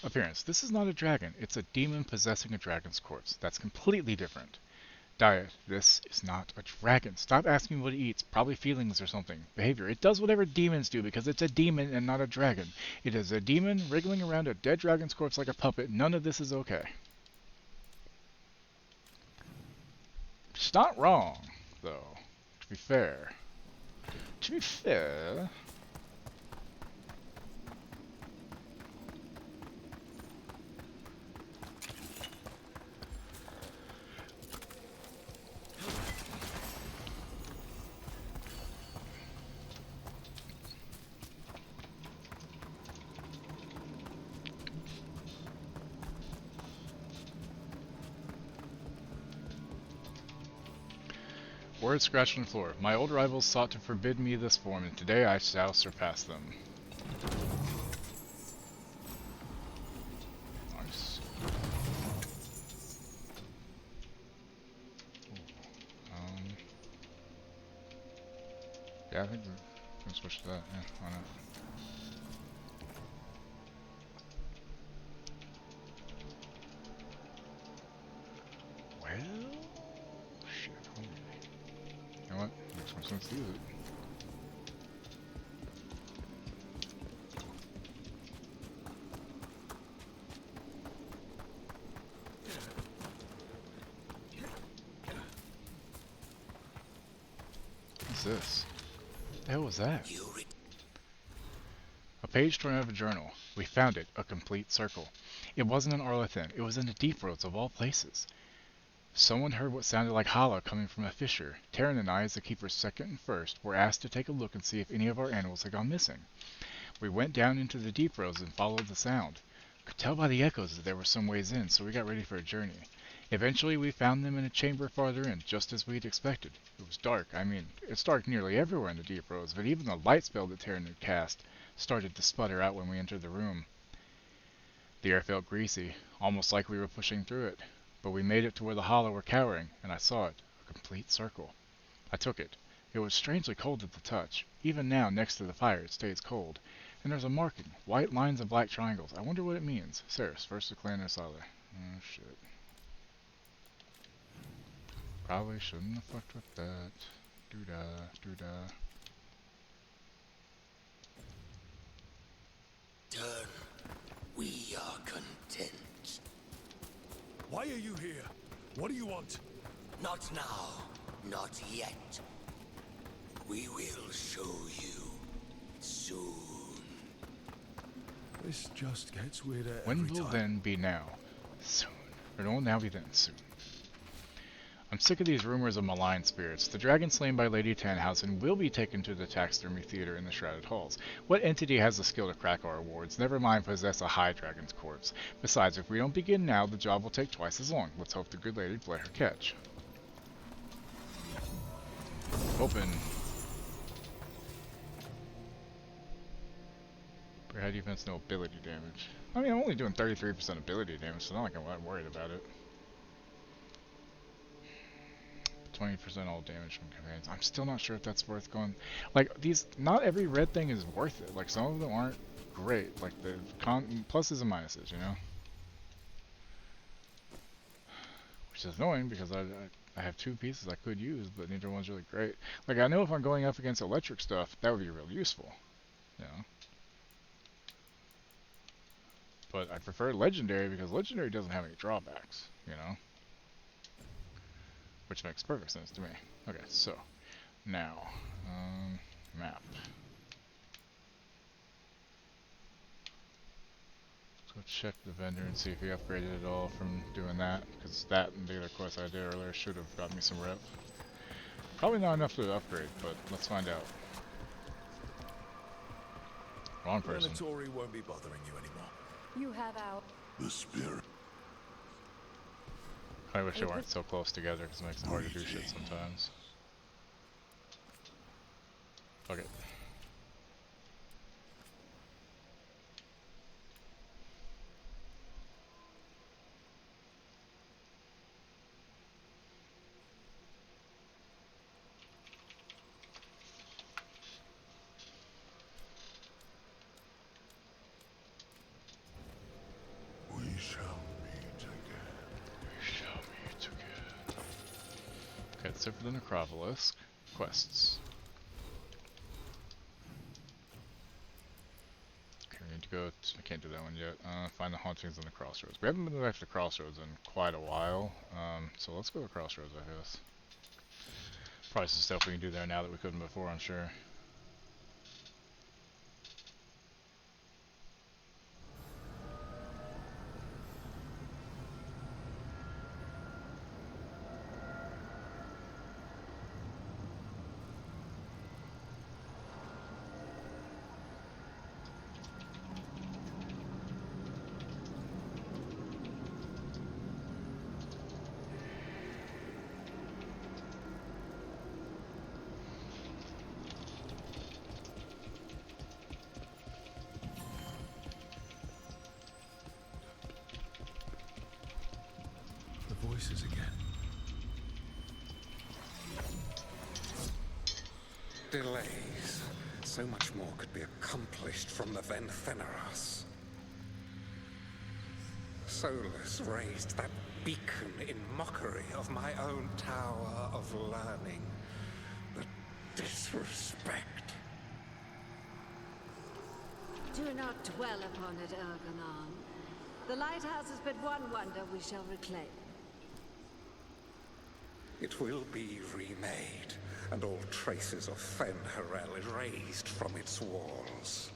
Appearance. This is not a dragon, it's a demon possessing a dragon's corpse. That's completely different. Diet. This is not a dragon. Stop asking what it eats. Probably feelings or something. Behavior. It does whatever demons do because it's a demon and not a dragon. It is a demon wriggling around a dead dragon's corpse like a puppet. None of this is okay. It's not wrong, though, to be fair. To be fair... Words scratched on the floor. My old rivals sought to forbid me this form, and today I shall surpass them. Nice. Yeah, I think we're gonna switch to that. Yeah, why not? Well, shit. You know what? Makes more sense to use it. What's this? What the hell was that? A page torn out of a journal. We found it. A complete circle. It wasn't in Arlethan. It was in the Deep Roads of all places. Someone heard what sounded like holla coming from a fissure. Taryn and I, as the keepers second and first, were asked to take a look and see if any of our animals had gone missing. We went down into the deep roads and followed the sound. Could tell by the echoes that there were some ways in, so we got ready for a journey. Eventually we found them in a chamber farther in, just as we'd expected. It was dark. I mean, it's dark nearly everywhere in the deep roads, but even the light spell that Taryn had cast started to sputter out when we entered the room. The air felt greasy, almost like we were pushing through it. But we made it to where the hollow were cowering, and I saw it, a complete circle. I took it. It was strangely cold at the touch. Even now, next to the fire, it stays cold. And there's a marking, white lines and black triangles. I wonder what it means. Ceres, first to clan Asala. Oh, shit. Probably shouldn't have fucked with that. Doo-dah, doo-dah. Done. We are content. Why are you here? What do you want? Not now. Not yet. We will show you soon. This just gets weirder When every will time. then be now? Soon. Or will now be then soon. I'm sick of these rumors of malign spirits. The dragon slain by Lady Tannhausen will be taken to the taxidermy theater in the Shrouded Halls. What entity has the skill to crack our wards? Never mind possess a high dragon's corpse. Besides, if we don't begin now, the job will take twice as long. Let's hope the good lady play her catch. Open. High defense, no ability damage. I mean, I'm only doing 33% ability damage, so not like I'm worried about it. 20% all damage from commands. I'm still not sure if that's worth going. Like, these, not every red thing is worth it. Like, some of them aren't great. Like, the pluses and minuses, you know? Which is annoying because I have two pieces I could use, but neither one's really great. Like, I know if I'm going up against electric stuff, that would be real useful. You know? But I prefer Legendary because Legendary doesn't have any drawbacks, you know? Which makes perfect sense to me. Okay, so, now, map. Let's go check the vendor and see if he upgraded at all from doing that, because that and the other quest I did earlier should have got me some rep. Probably not enough to upgrade, but let's find out. Wrong person. Tori won't be bothering you anymore. You have out. The spirit. I wish they weren't so close together because it makes it hard to do shit sometimes. Fuck it. We shall meet again. We shall meet again. Okay, that's it for the Necropolis. Quests. Okay, we need to go I can't do that one yet. Find the hauntings in the Crossroads. We haven't been back to Crossroads in quite a while. So let's go to Crossroads, I guess. Probably some stuff we can do there now that we couldn't before, I'm sure. The voices again. Delays. So much more could be accomplished from the Ventheneras. Solus raised that beacon in mockery of my own tower of learning. The disrespect. Do not dwell upon it, Ergonon. The lighthouse is but one wonder we shall reclaim. It will be remade, and all traces of Fen'Harel erased from its walls.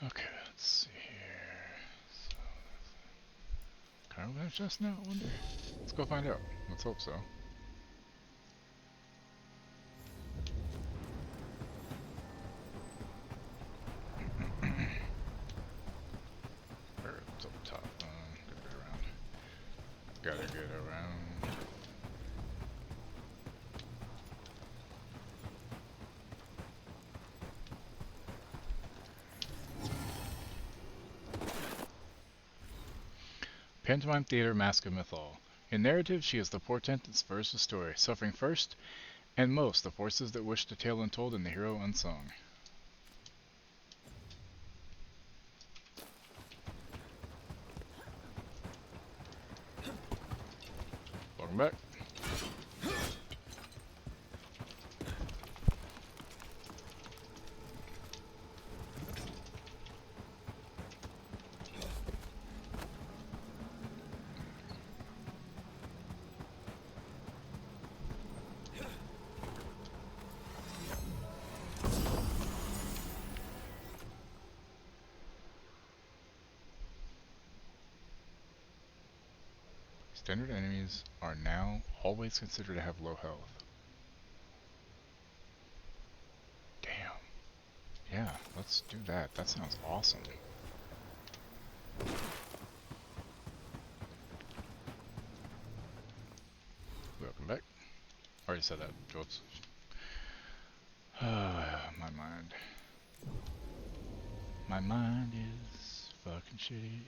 Okay, let's see here. So, kind of just now, I wonder. Let's go find out. Let's hope so. Or it's up top. Gotta get around. Pantomime Theater Mask of Mythal. In narrative, she is the portent that spurs the story, suffering first and most the forces that wish the tale untold and the hero unsung. Welcome back. Standard enemies are now always considered to have low health. Damn. Yeah, let's do that. That sounds awesome. Welcome back. Already said that, Jolts. My mind. My mind is fucking shitty.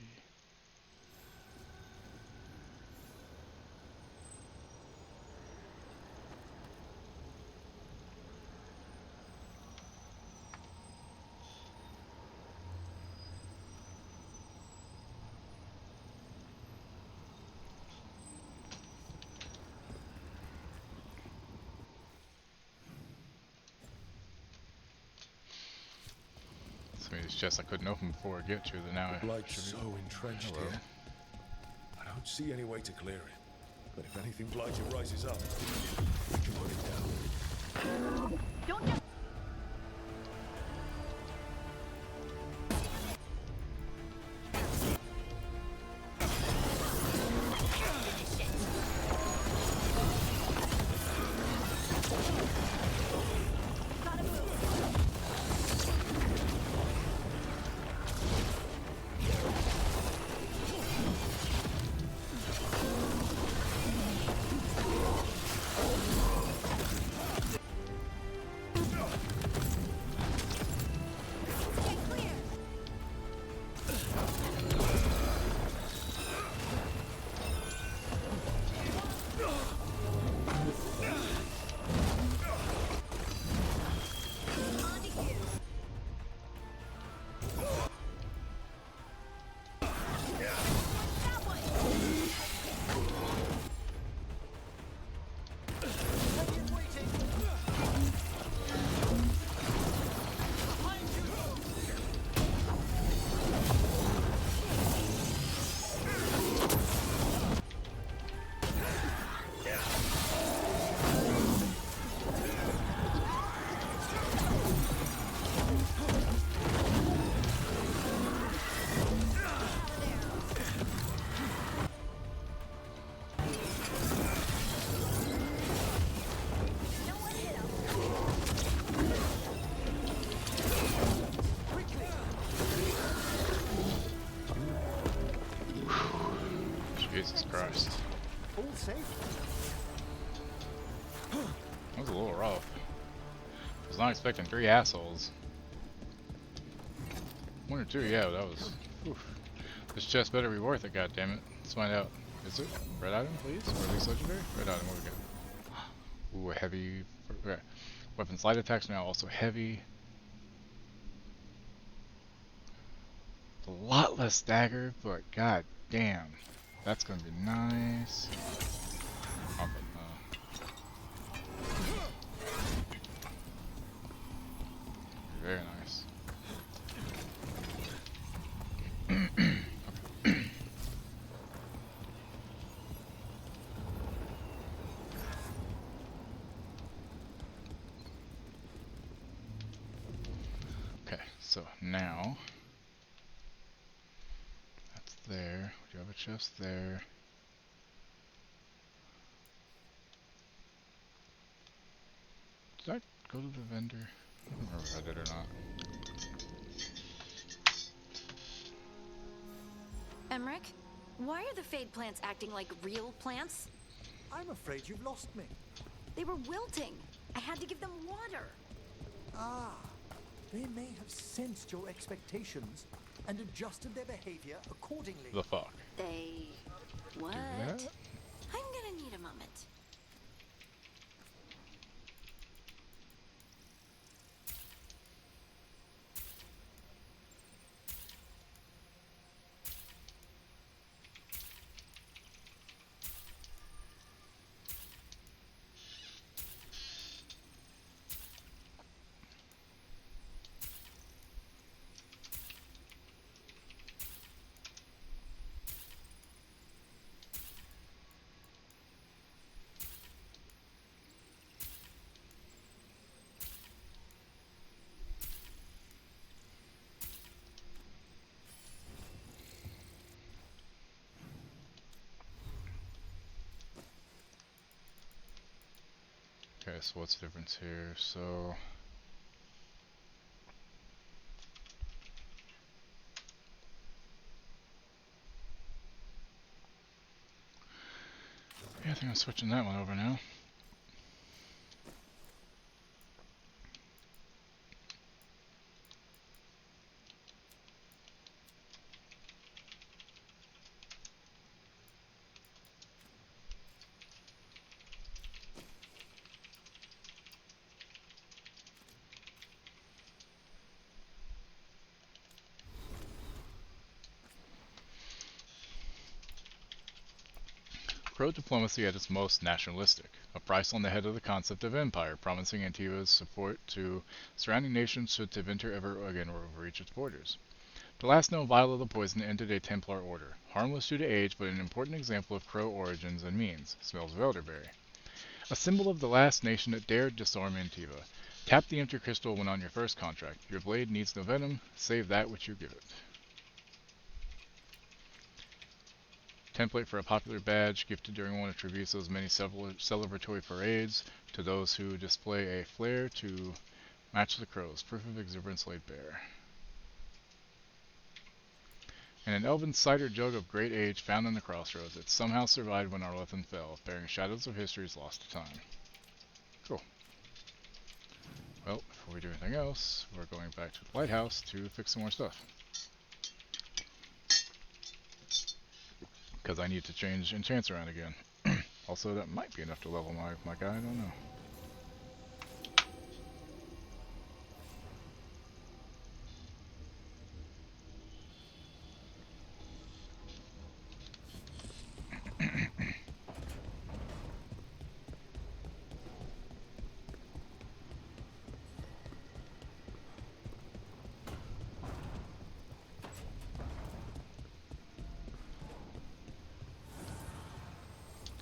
These chests I couldn't open before I get to the now. The blight's so entrenched here. I don't see any way to clear it. But if anything blighted rises up, we can put it down. Don't get... Jesus Christ. All safe. That was a little rough. I was not expecting 3 assholes. 1 or 2, yeah, that was... Oof. This chest better be worth it, goddammit. Let's find out. Is it? Red item, please? Or at least legendary? Red item, what we got? Ooh, a heavy... Okay. Weapons light attacks now also heavy. A lot less dagger, but god damn. That's gonna be nice. Oh, very nice. Okay, so now that's there. We do have a chest there. Did I go to the vendor? I don't remember if I did or not. Emmerich, why are the Fade plants acting like real plants? I'm afraid you've lost me. They were wilting. I had to give them water. Ah, they may have sensed your expectations and adjusted their behavior accordingly. The fuck? They... what? that? I'm gonna need a moment. Okay, so what's the difference here? So yeah, I think I'm switching that one over now. Crow diplomacy at its most nationalistic, a price on the head of the concept of empire, promising Antiva's support to surrounding nations should Tevinter ever again overreach its borders. The last known vial of the poison ended a Templar order, harmless due to age but an important example of Crow origins and means, smells of elderberry. A symbol of the last nation that dared disarm Antiva. Tap the empty crystal when on your first contract. Your blade needs no venom, save that which you give it. Template for a popular badge gifted during one of Treviso's many celebratory parades to those who display a flair to match the crows. Proof of exuberance laid bare. And an elven cider jug of great age found in the crossroads. It somehow survived when Arlethan fell, bearing shadows of history's lost to time. Cool. Well, before we do anything else, we're going back to the lighthouse to fix some more stuff. Because I need to change enchants around again. Also, that might be enough to level my guy, I don't know.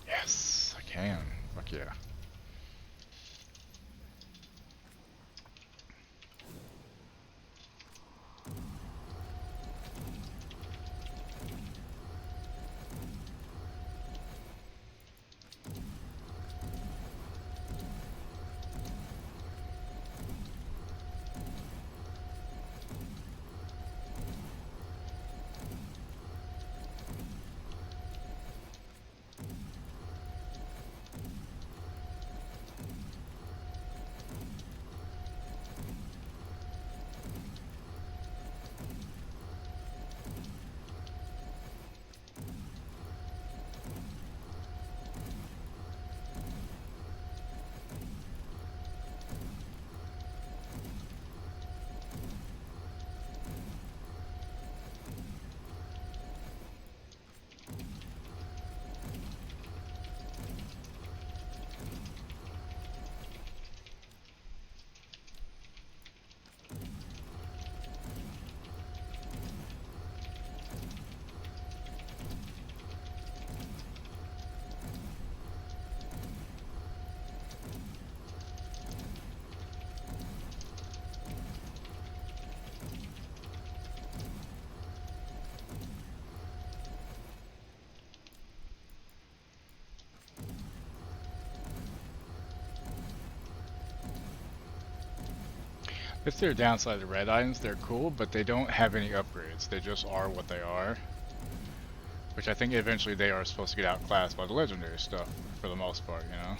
Yes, I can. Fuck yeah. If they're downside to red items, they're cool, but they don't have any upgrades. They just are what they are. Which I think eventually they are supposed to get outclassed by the legendary stuff, for the most part, you know?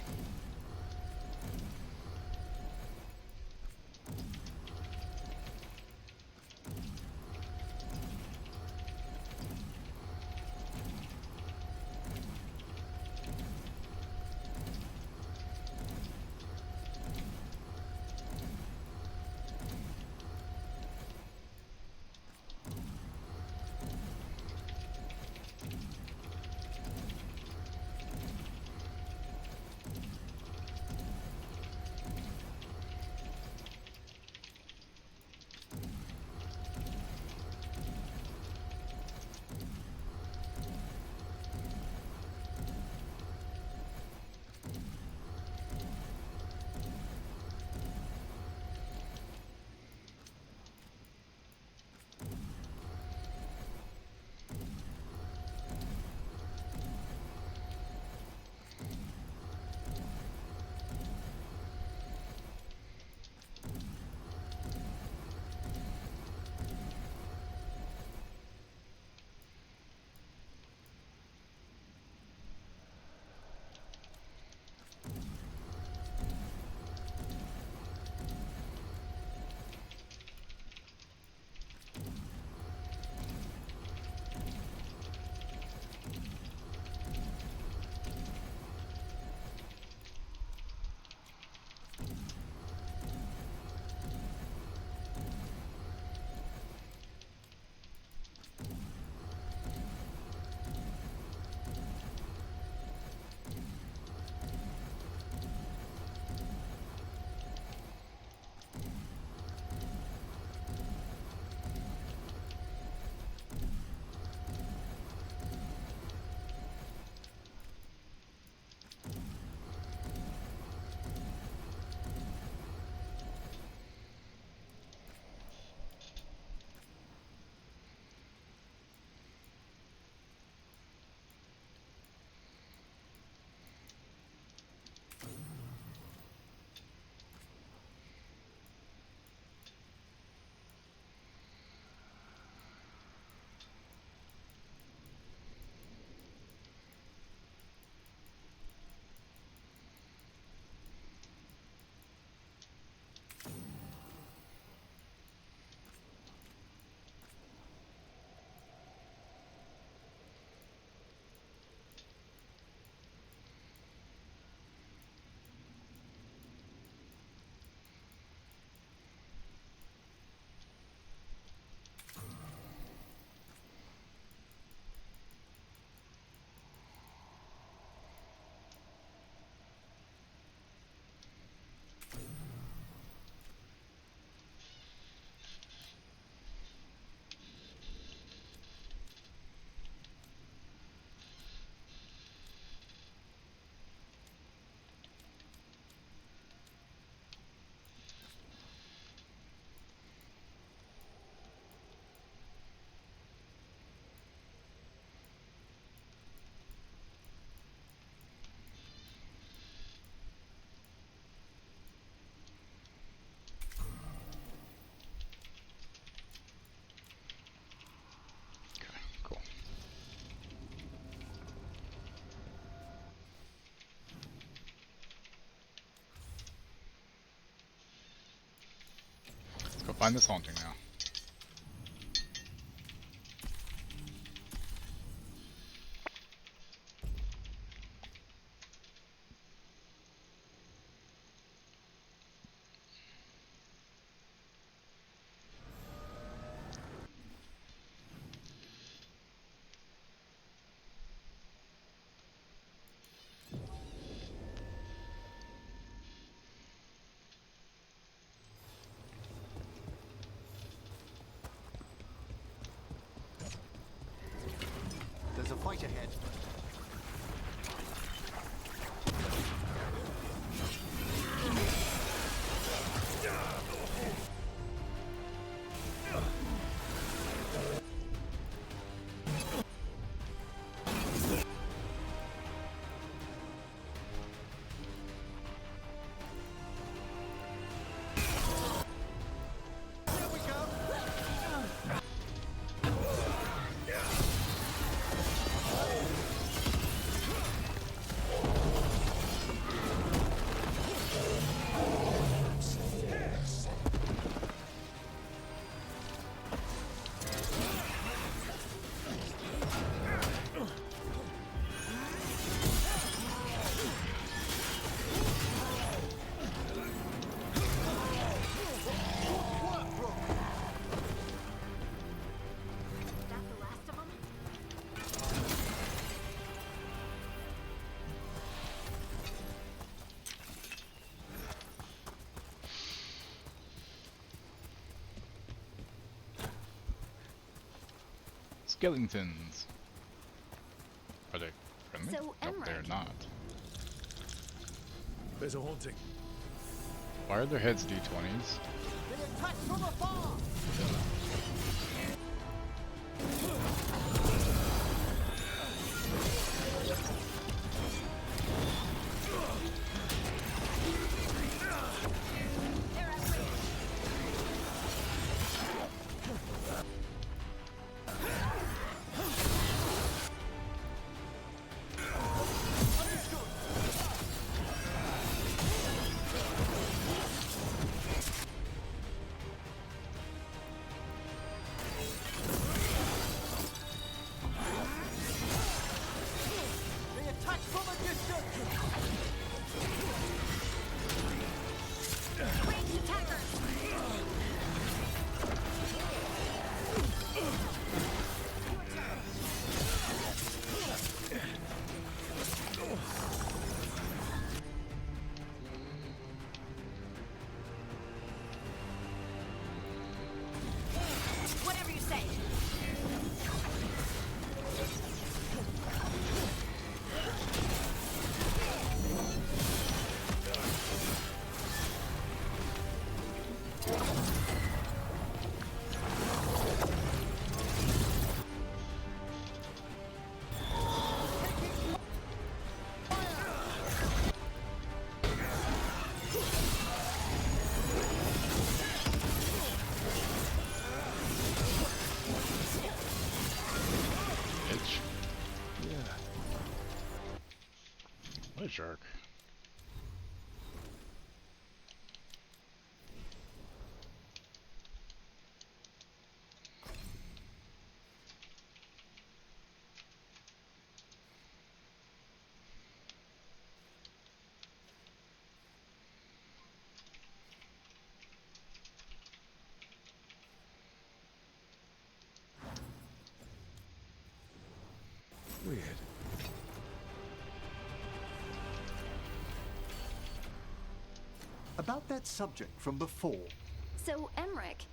Find this haunting now. There's a fight ahead. Skeletons. Are they friendly? So, Nope, they're Emmerich. not. There's a haunting. Why are their heads D20s? They attack from afar! They attack from a distance! Ranged attackers! Whatever you say. Bitch. Yeah. What a jerk. Weird. About that subject from before. So, Emmerich.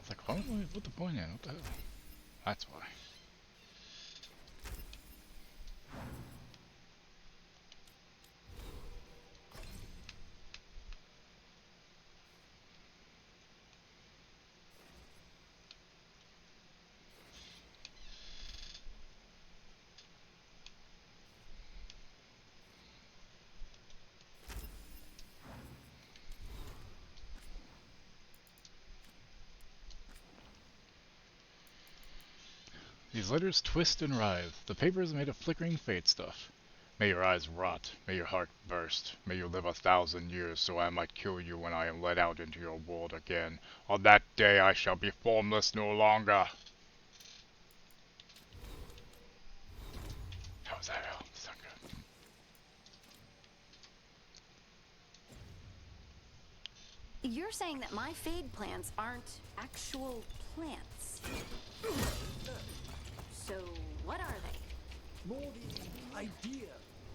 It's like, what the point in? What the hell? That's why. These letters twist and writhe. The paper is made of flickering fate stuff. May your eyes rot, may your heart burst, may you live 1,000 years so I might kill you when I am let out into your world again. On that day I shall be formless no longer. How was that, Al? Sound good. You're saying that my fade plants aren't actual plants. So what are they? More the idea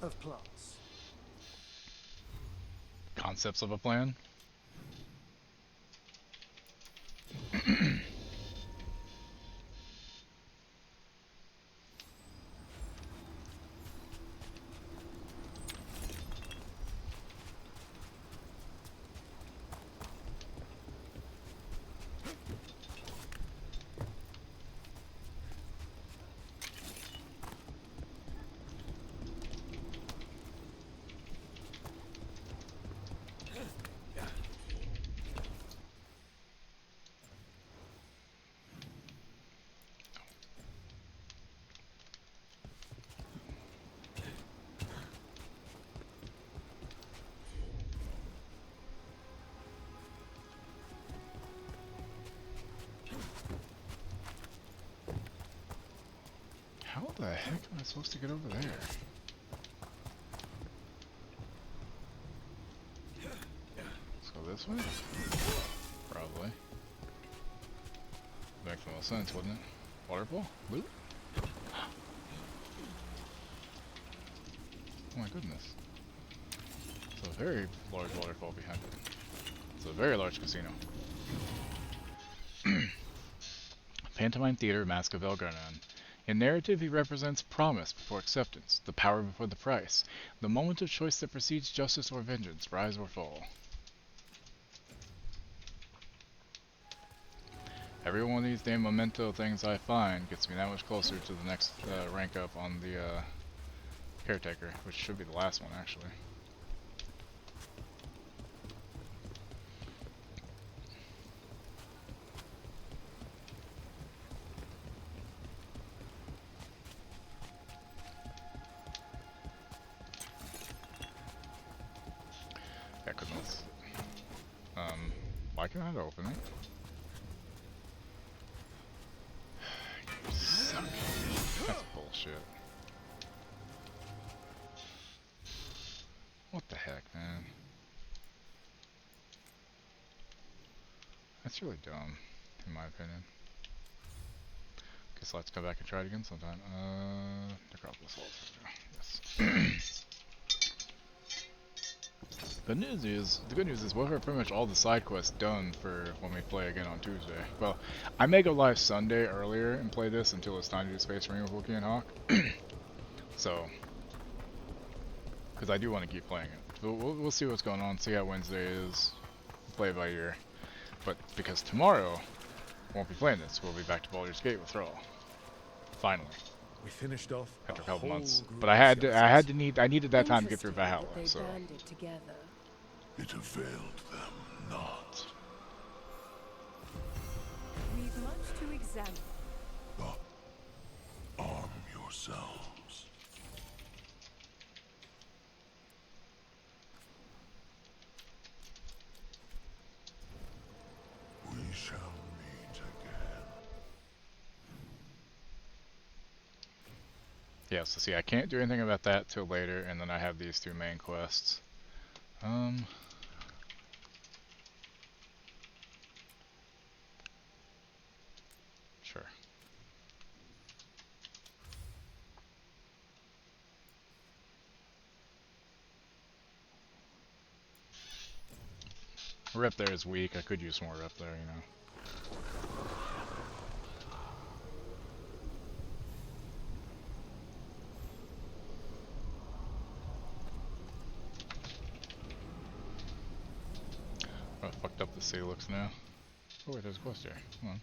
of plants. Concepts of a plan? How the heck am I supposed to get over there? Let's go this way? Probably. Makes the most sense, wouldn't it? Waterfall? Loot? Oh my goodness. It's a very large waterfall behind it. It's a very large casino. Pantomime Theater, Mask of Veilguard. In narrative, he represents promise before acceptance, the power before the price, the moment of choice that precedes justice or vengeance, rise or fall. Every one of these damn memento things I find gets me that much closer to the next rank up on the caretaker, which should be the last one actually. Why can't I open it? You suck. That's bullshit. What the heck, man? That's really dumb, in my opinion. Guess let's go back and try it again sometime. Necropolis Vault. Yes. The good news is we'll have pretty much all the side quests done for when we play again on Tuesday. Well, I may go live Sunday earlier and play this until it's time to do Space Marine with Wookiee and Hawk. So, because I do want to keep playing it. We'll see what's going on, see how Wednesday is, play it by ear. But because tomorrow, won't be playing this, we'll be back to Baldur's Gate with Thrall. Finally. We finished off after a couple months, but I needed that time to get through Valhalla. So. Together. It availed them not. We've much to examine. But arm yourselves. We shall meet again. Yeah, so see, I can't do anything about that till later, and then I have these two main quests. Sure. Rep there is weak. I could use more rep there, you know. Oh, fucked up the city looks now. Oh wait, there's a quest here. Come on.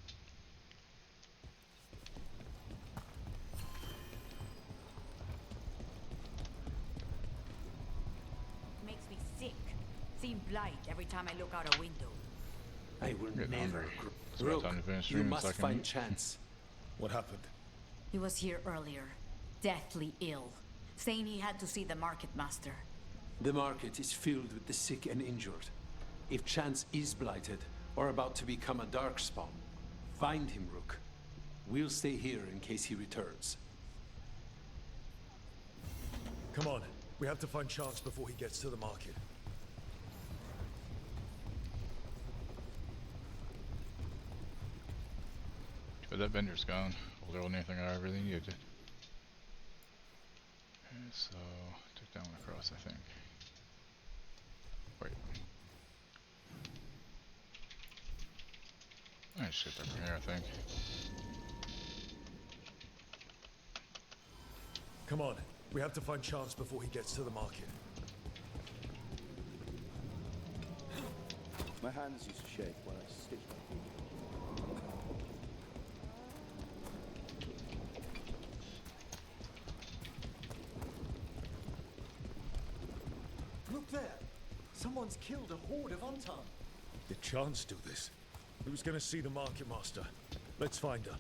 Makes me sick. Seeing blight every time I look out a window. I will never. It's about time to finish You streaming must so I can find eat. Chance. What happened? He was here earlier, deathly ill. saying he had to see the market master. The market is filled with the sick and injured. If Chance is blighted, or about to become a darkspawn, find him, Rook. We'll stay here in case he returns. Come on, we have to find Chance before he gets to the market. But that vendor's gone. Well, there wasn't anything I really needed. Okay, so took that one across, I think. Wait. I just get there from here, I think. Come on, we have to find Chance before he gets to the market. My hands used to shake when I stitched my feet. Look there! Someone's killed a horde of Untarn. Did Chance do this? Who's gonna see the market master? Let's find her.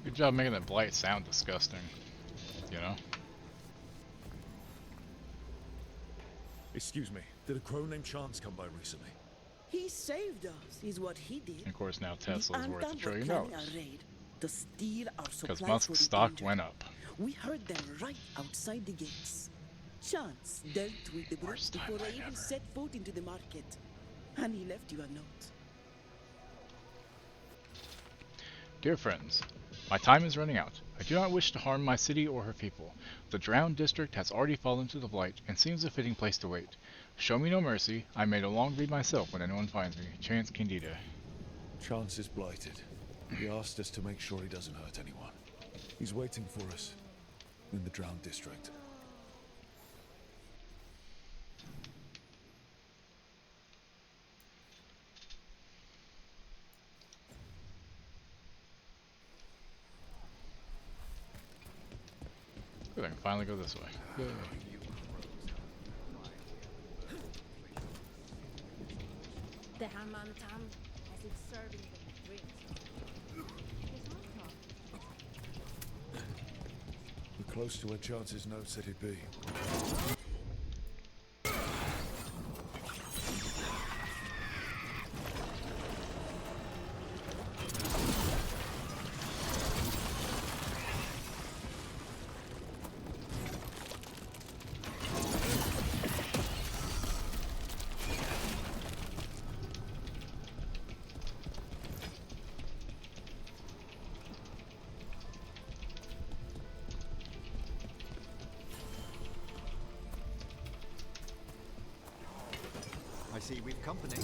Good job making that blight sound disgusting, you know? Excuse me, did a crow named Chance come by recently? He saved us, is what he did. And of course now Tesla's worth $1 The trillion. planning a raid to steal our Because supplies Musk's for the stock injured. went up. We heard them right outside the gates. Chance dealt with the brute before I even set foot into the market. And he left you a note. Dear friends, my time is running out. I do not wish to harm my city or her people. The drowned district has already fallen to the blight and seems a fitting place to wait. Show me no mercy. I may no longer be myself when anyone finds me. Chance Candida. Chance is blighted. He asked us to make sure he doesn't hurt anyone. He's waiting for us in the drowned district. Good, I can finally go this way. Yay. The Haman Tam has it serving the drinks. We're close to where Chance's note said he'd be. I see we've company.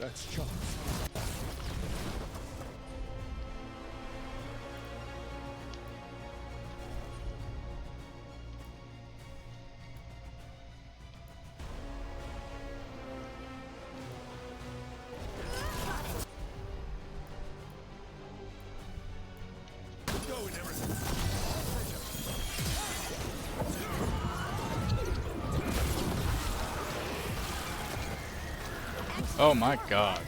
That's Chance. Going, everything. Oh my god.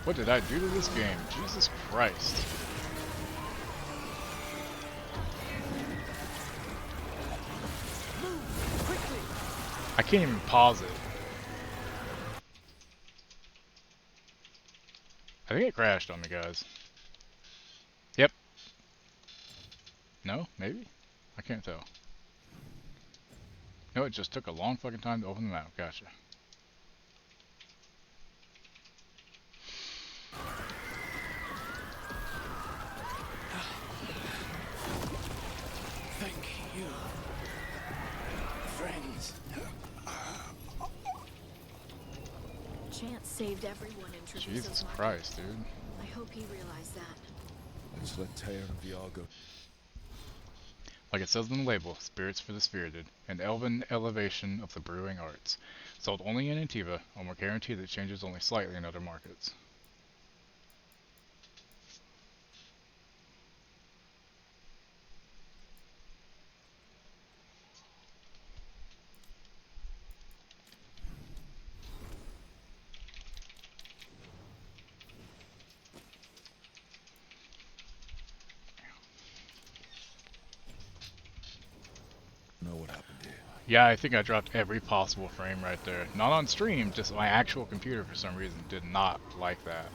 What did I do to this game? Jesus Christ. I can't even pause it. it crashed on me, guys. Yep. No? Maybe? I can't tell. No, it just took a long fucking time to open the map. Gotcha. Thank you, friends. Chance saved everyone in Treviso's Jesus market. Christ, dude. I hope he realized that. Let's let Tear and Viago. Like it says on the label, spirits for the spirited, an elven elevation of the brewing arts. Sold only in Antiva, almost guaranteed that it changes only slightly in other markets. Know what happened here? Yeah, I think I dropped every possible frame right there. Not on stream, just my actual computer for some reason did not like that.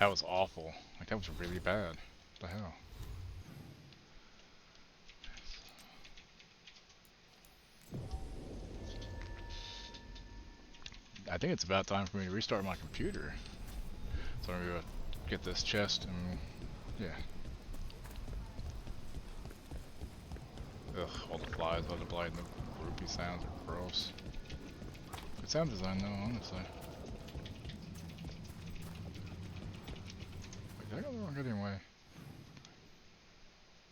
That was awful. Like, that was really bad. What the hell? I think it's about time for me to restart my computer. So I'm gonna get this chest and yeah. Ugh, all the flies, all the blight, and the rupee sounds are gross. Good sound design though, honestly. Wait, did I go the wrong goddamn way?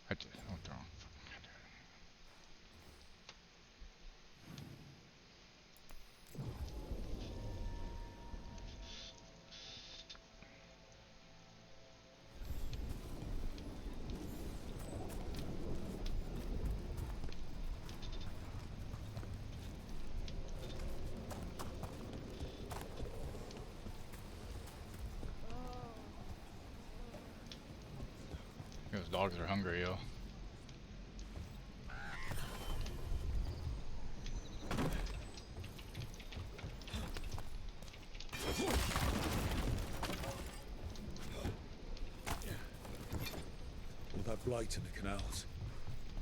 I did. Oh, darn. Those dogs are hungry, yo. All that blight in the canals.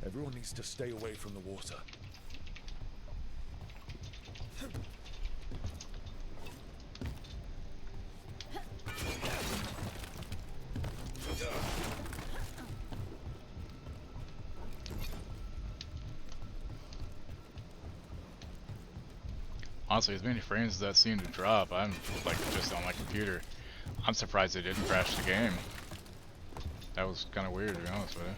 Everyone needs to stay away from the water. Honestly, as many frames as that seemed to drop, I'm like just on my computer. I'm surprised it didn't crash the game. That was kind of weird, to be honest with you.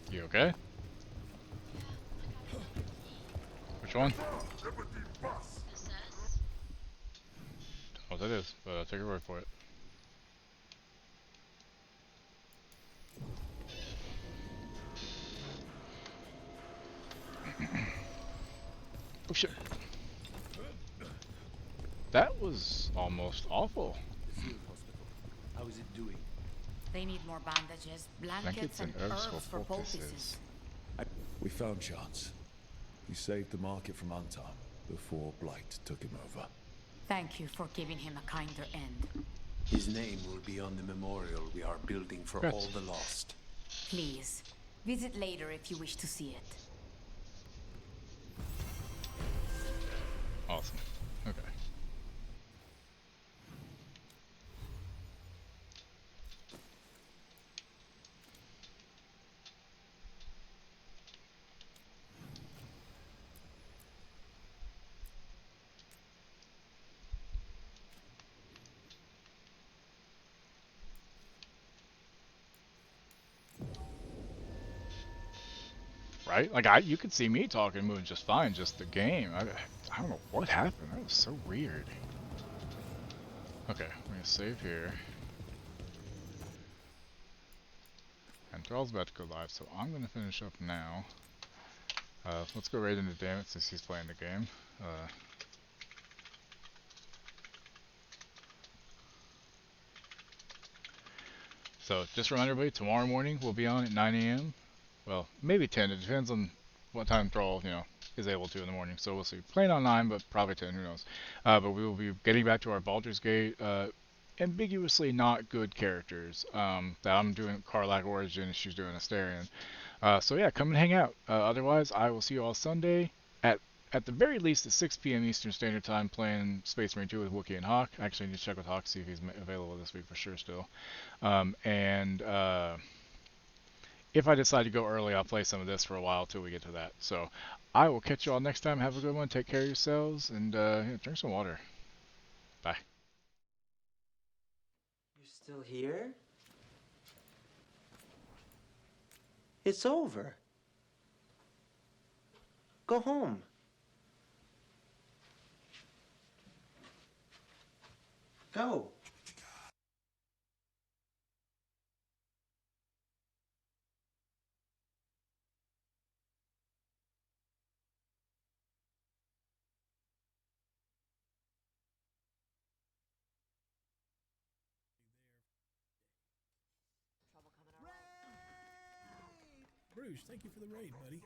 You okay? Which one? Oh, that is, but I'll take your word for it. Oh shit. That was almost awful. How is it doing? They need more bandages, Blankets blankets, and and herbs for poultices. We found Chance. He saved the market from Antar before Blight took him over. Thank you for giving him a kinder end. His name will be on the memorial we are building for Good. all the lost. Please, visit later if you wish to see it. Awesome. Okay. right? Like you could see me talking, moving just fine. Just the game, I don't know what happened. That was so weird. Okay, I'm gonna save here. And Thrall's about to go live, so I'm gonna finish up now. Let's go right into Dammit since he's playing the game. So just remind everybody, tomorrow morning we'll be on at 9 a.m. Well, maybe 10. It depends on what time Thrall, is able to in the morning. So we'll see. Playing on 9, but probably 10. Who knows? But we will be getting back to our Baldur's Gate, ambiguously not good characters. That I'm doing Karlach Origin, and she's doing Astarion. So yeah, come and hang out. Otherwise, I will see you all Sunday at the very least at 6 p.m. Eastern Standard Time, playing Space Marine 2 with Wookiee and Hawk. Actually, I need to check with Hawk, see if he's available this week for sure still. If I decide to go early, I'll play some of this for a while till we get to that. So I will catch you all next time. Have a good one. Take care of yourselves, and yeah, drink some water. Bye. You're still here? It's over. Go home. Go. Bruce, thank you for the raid, buddy.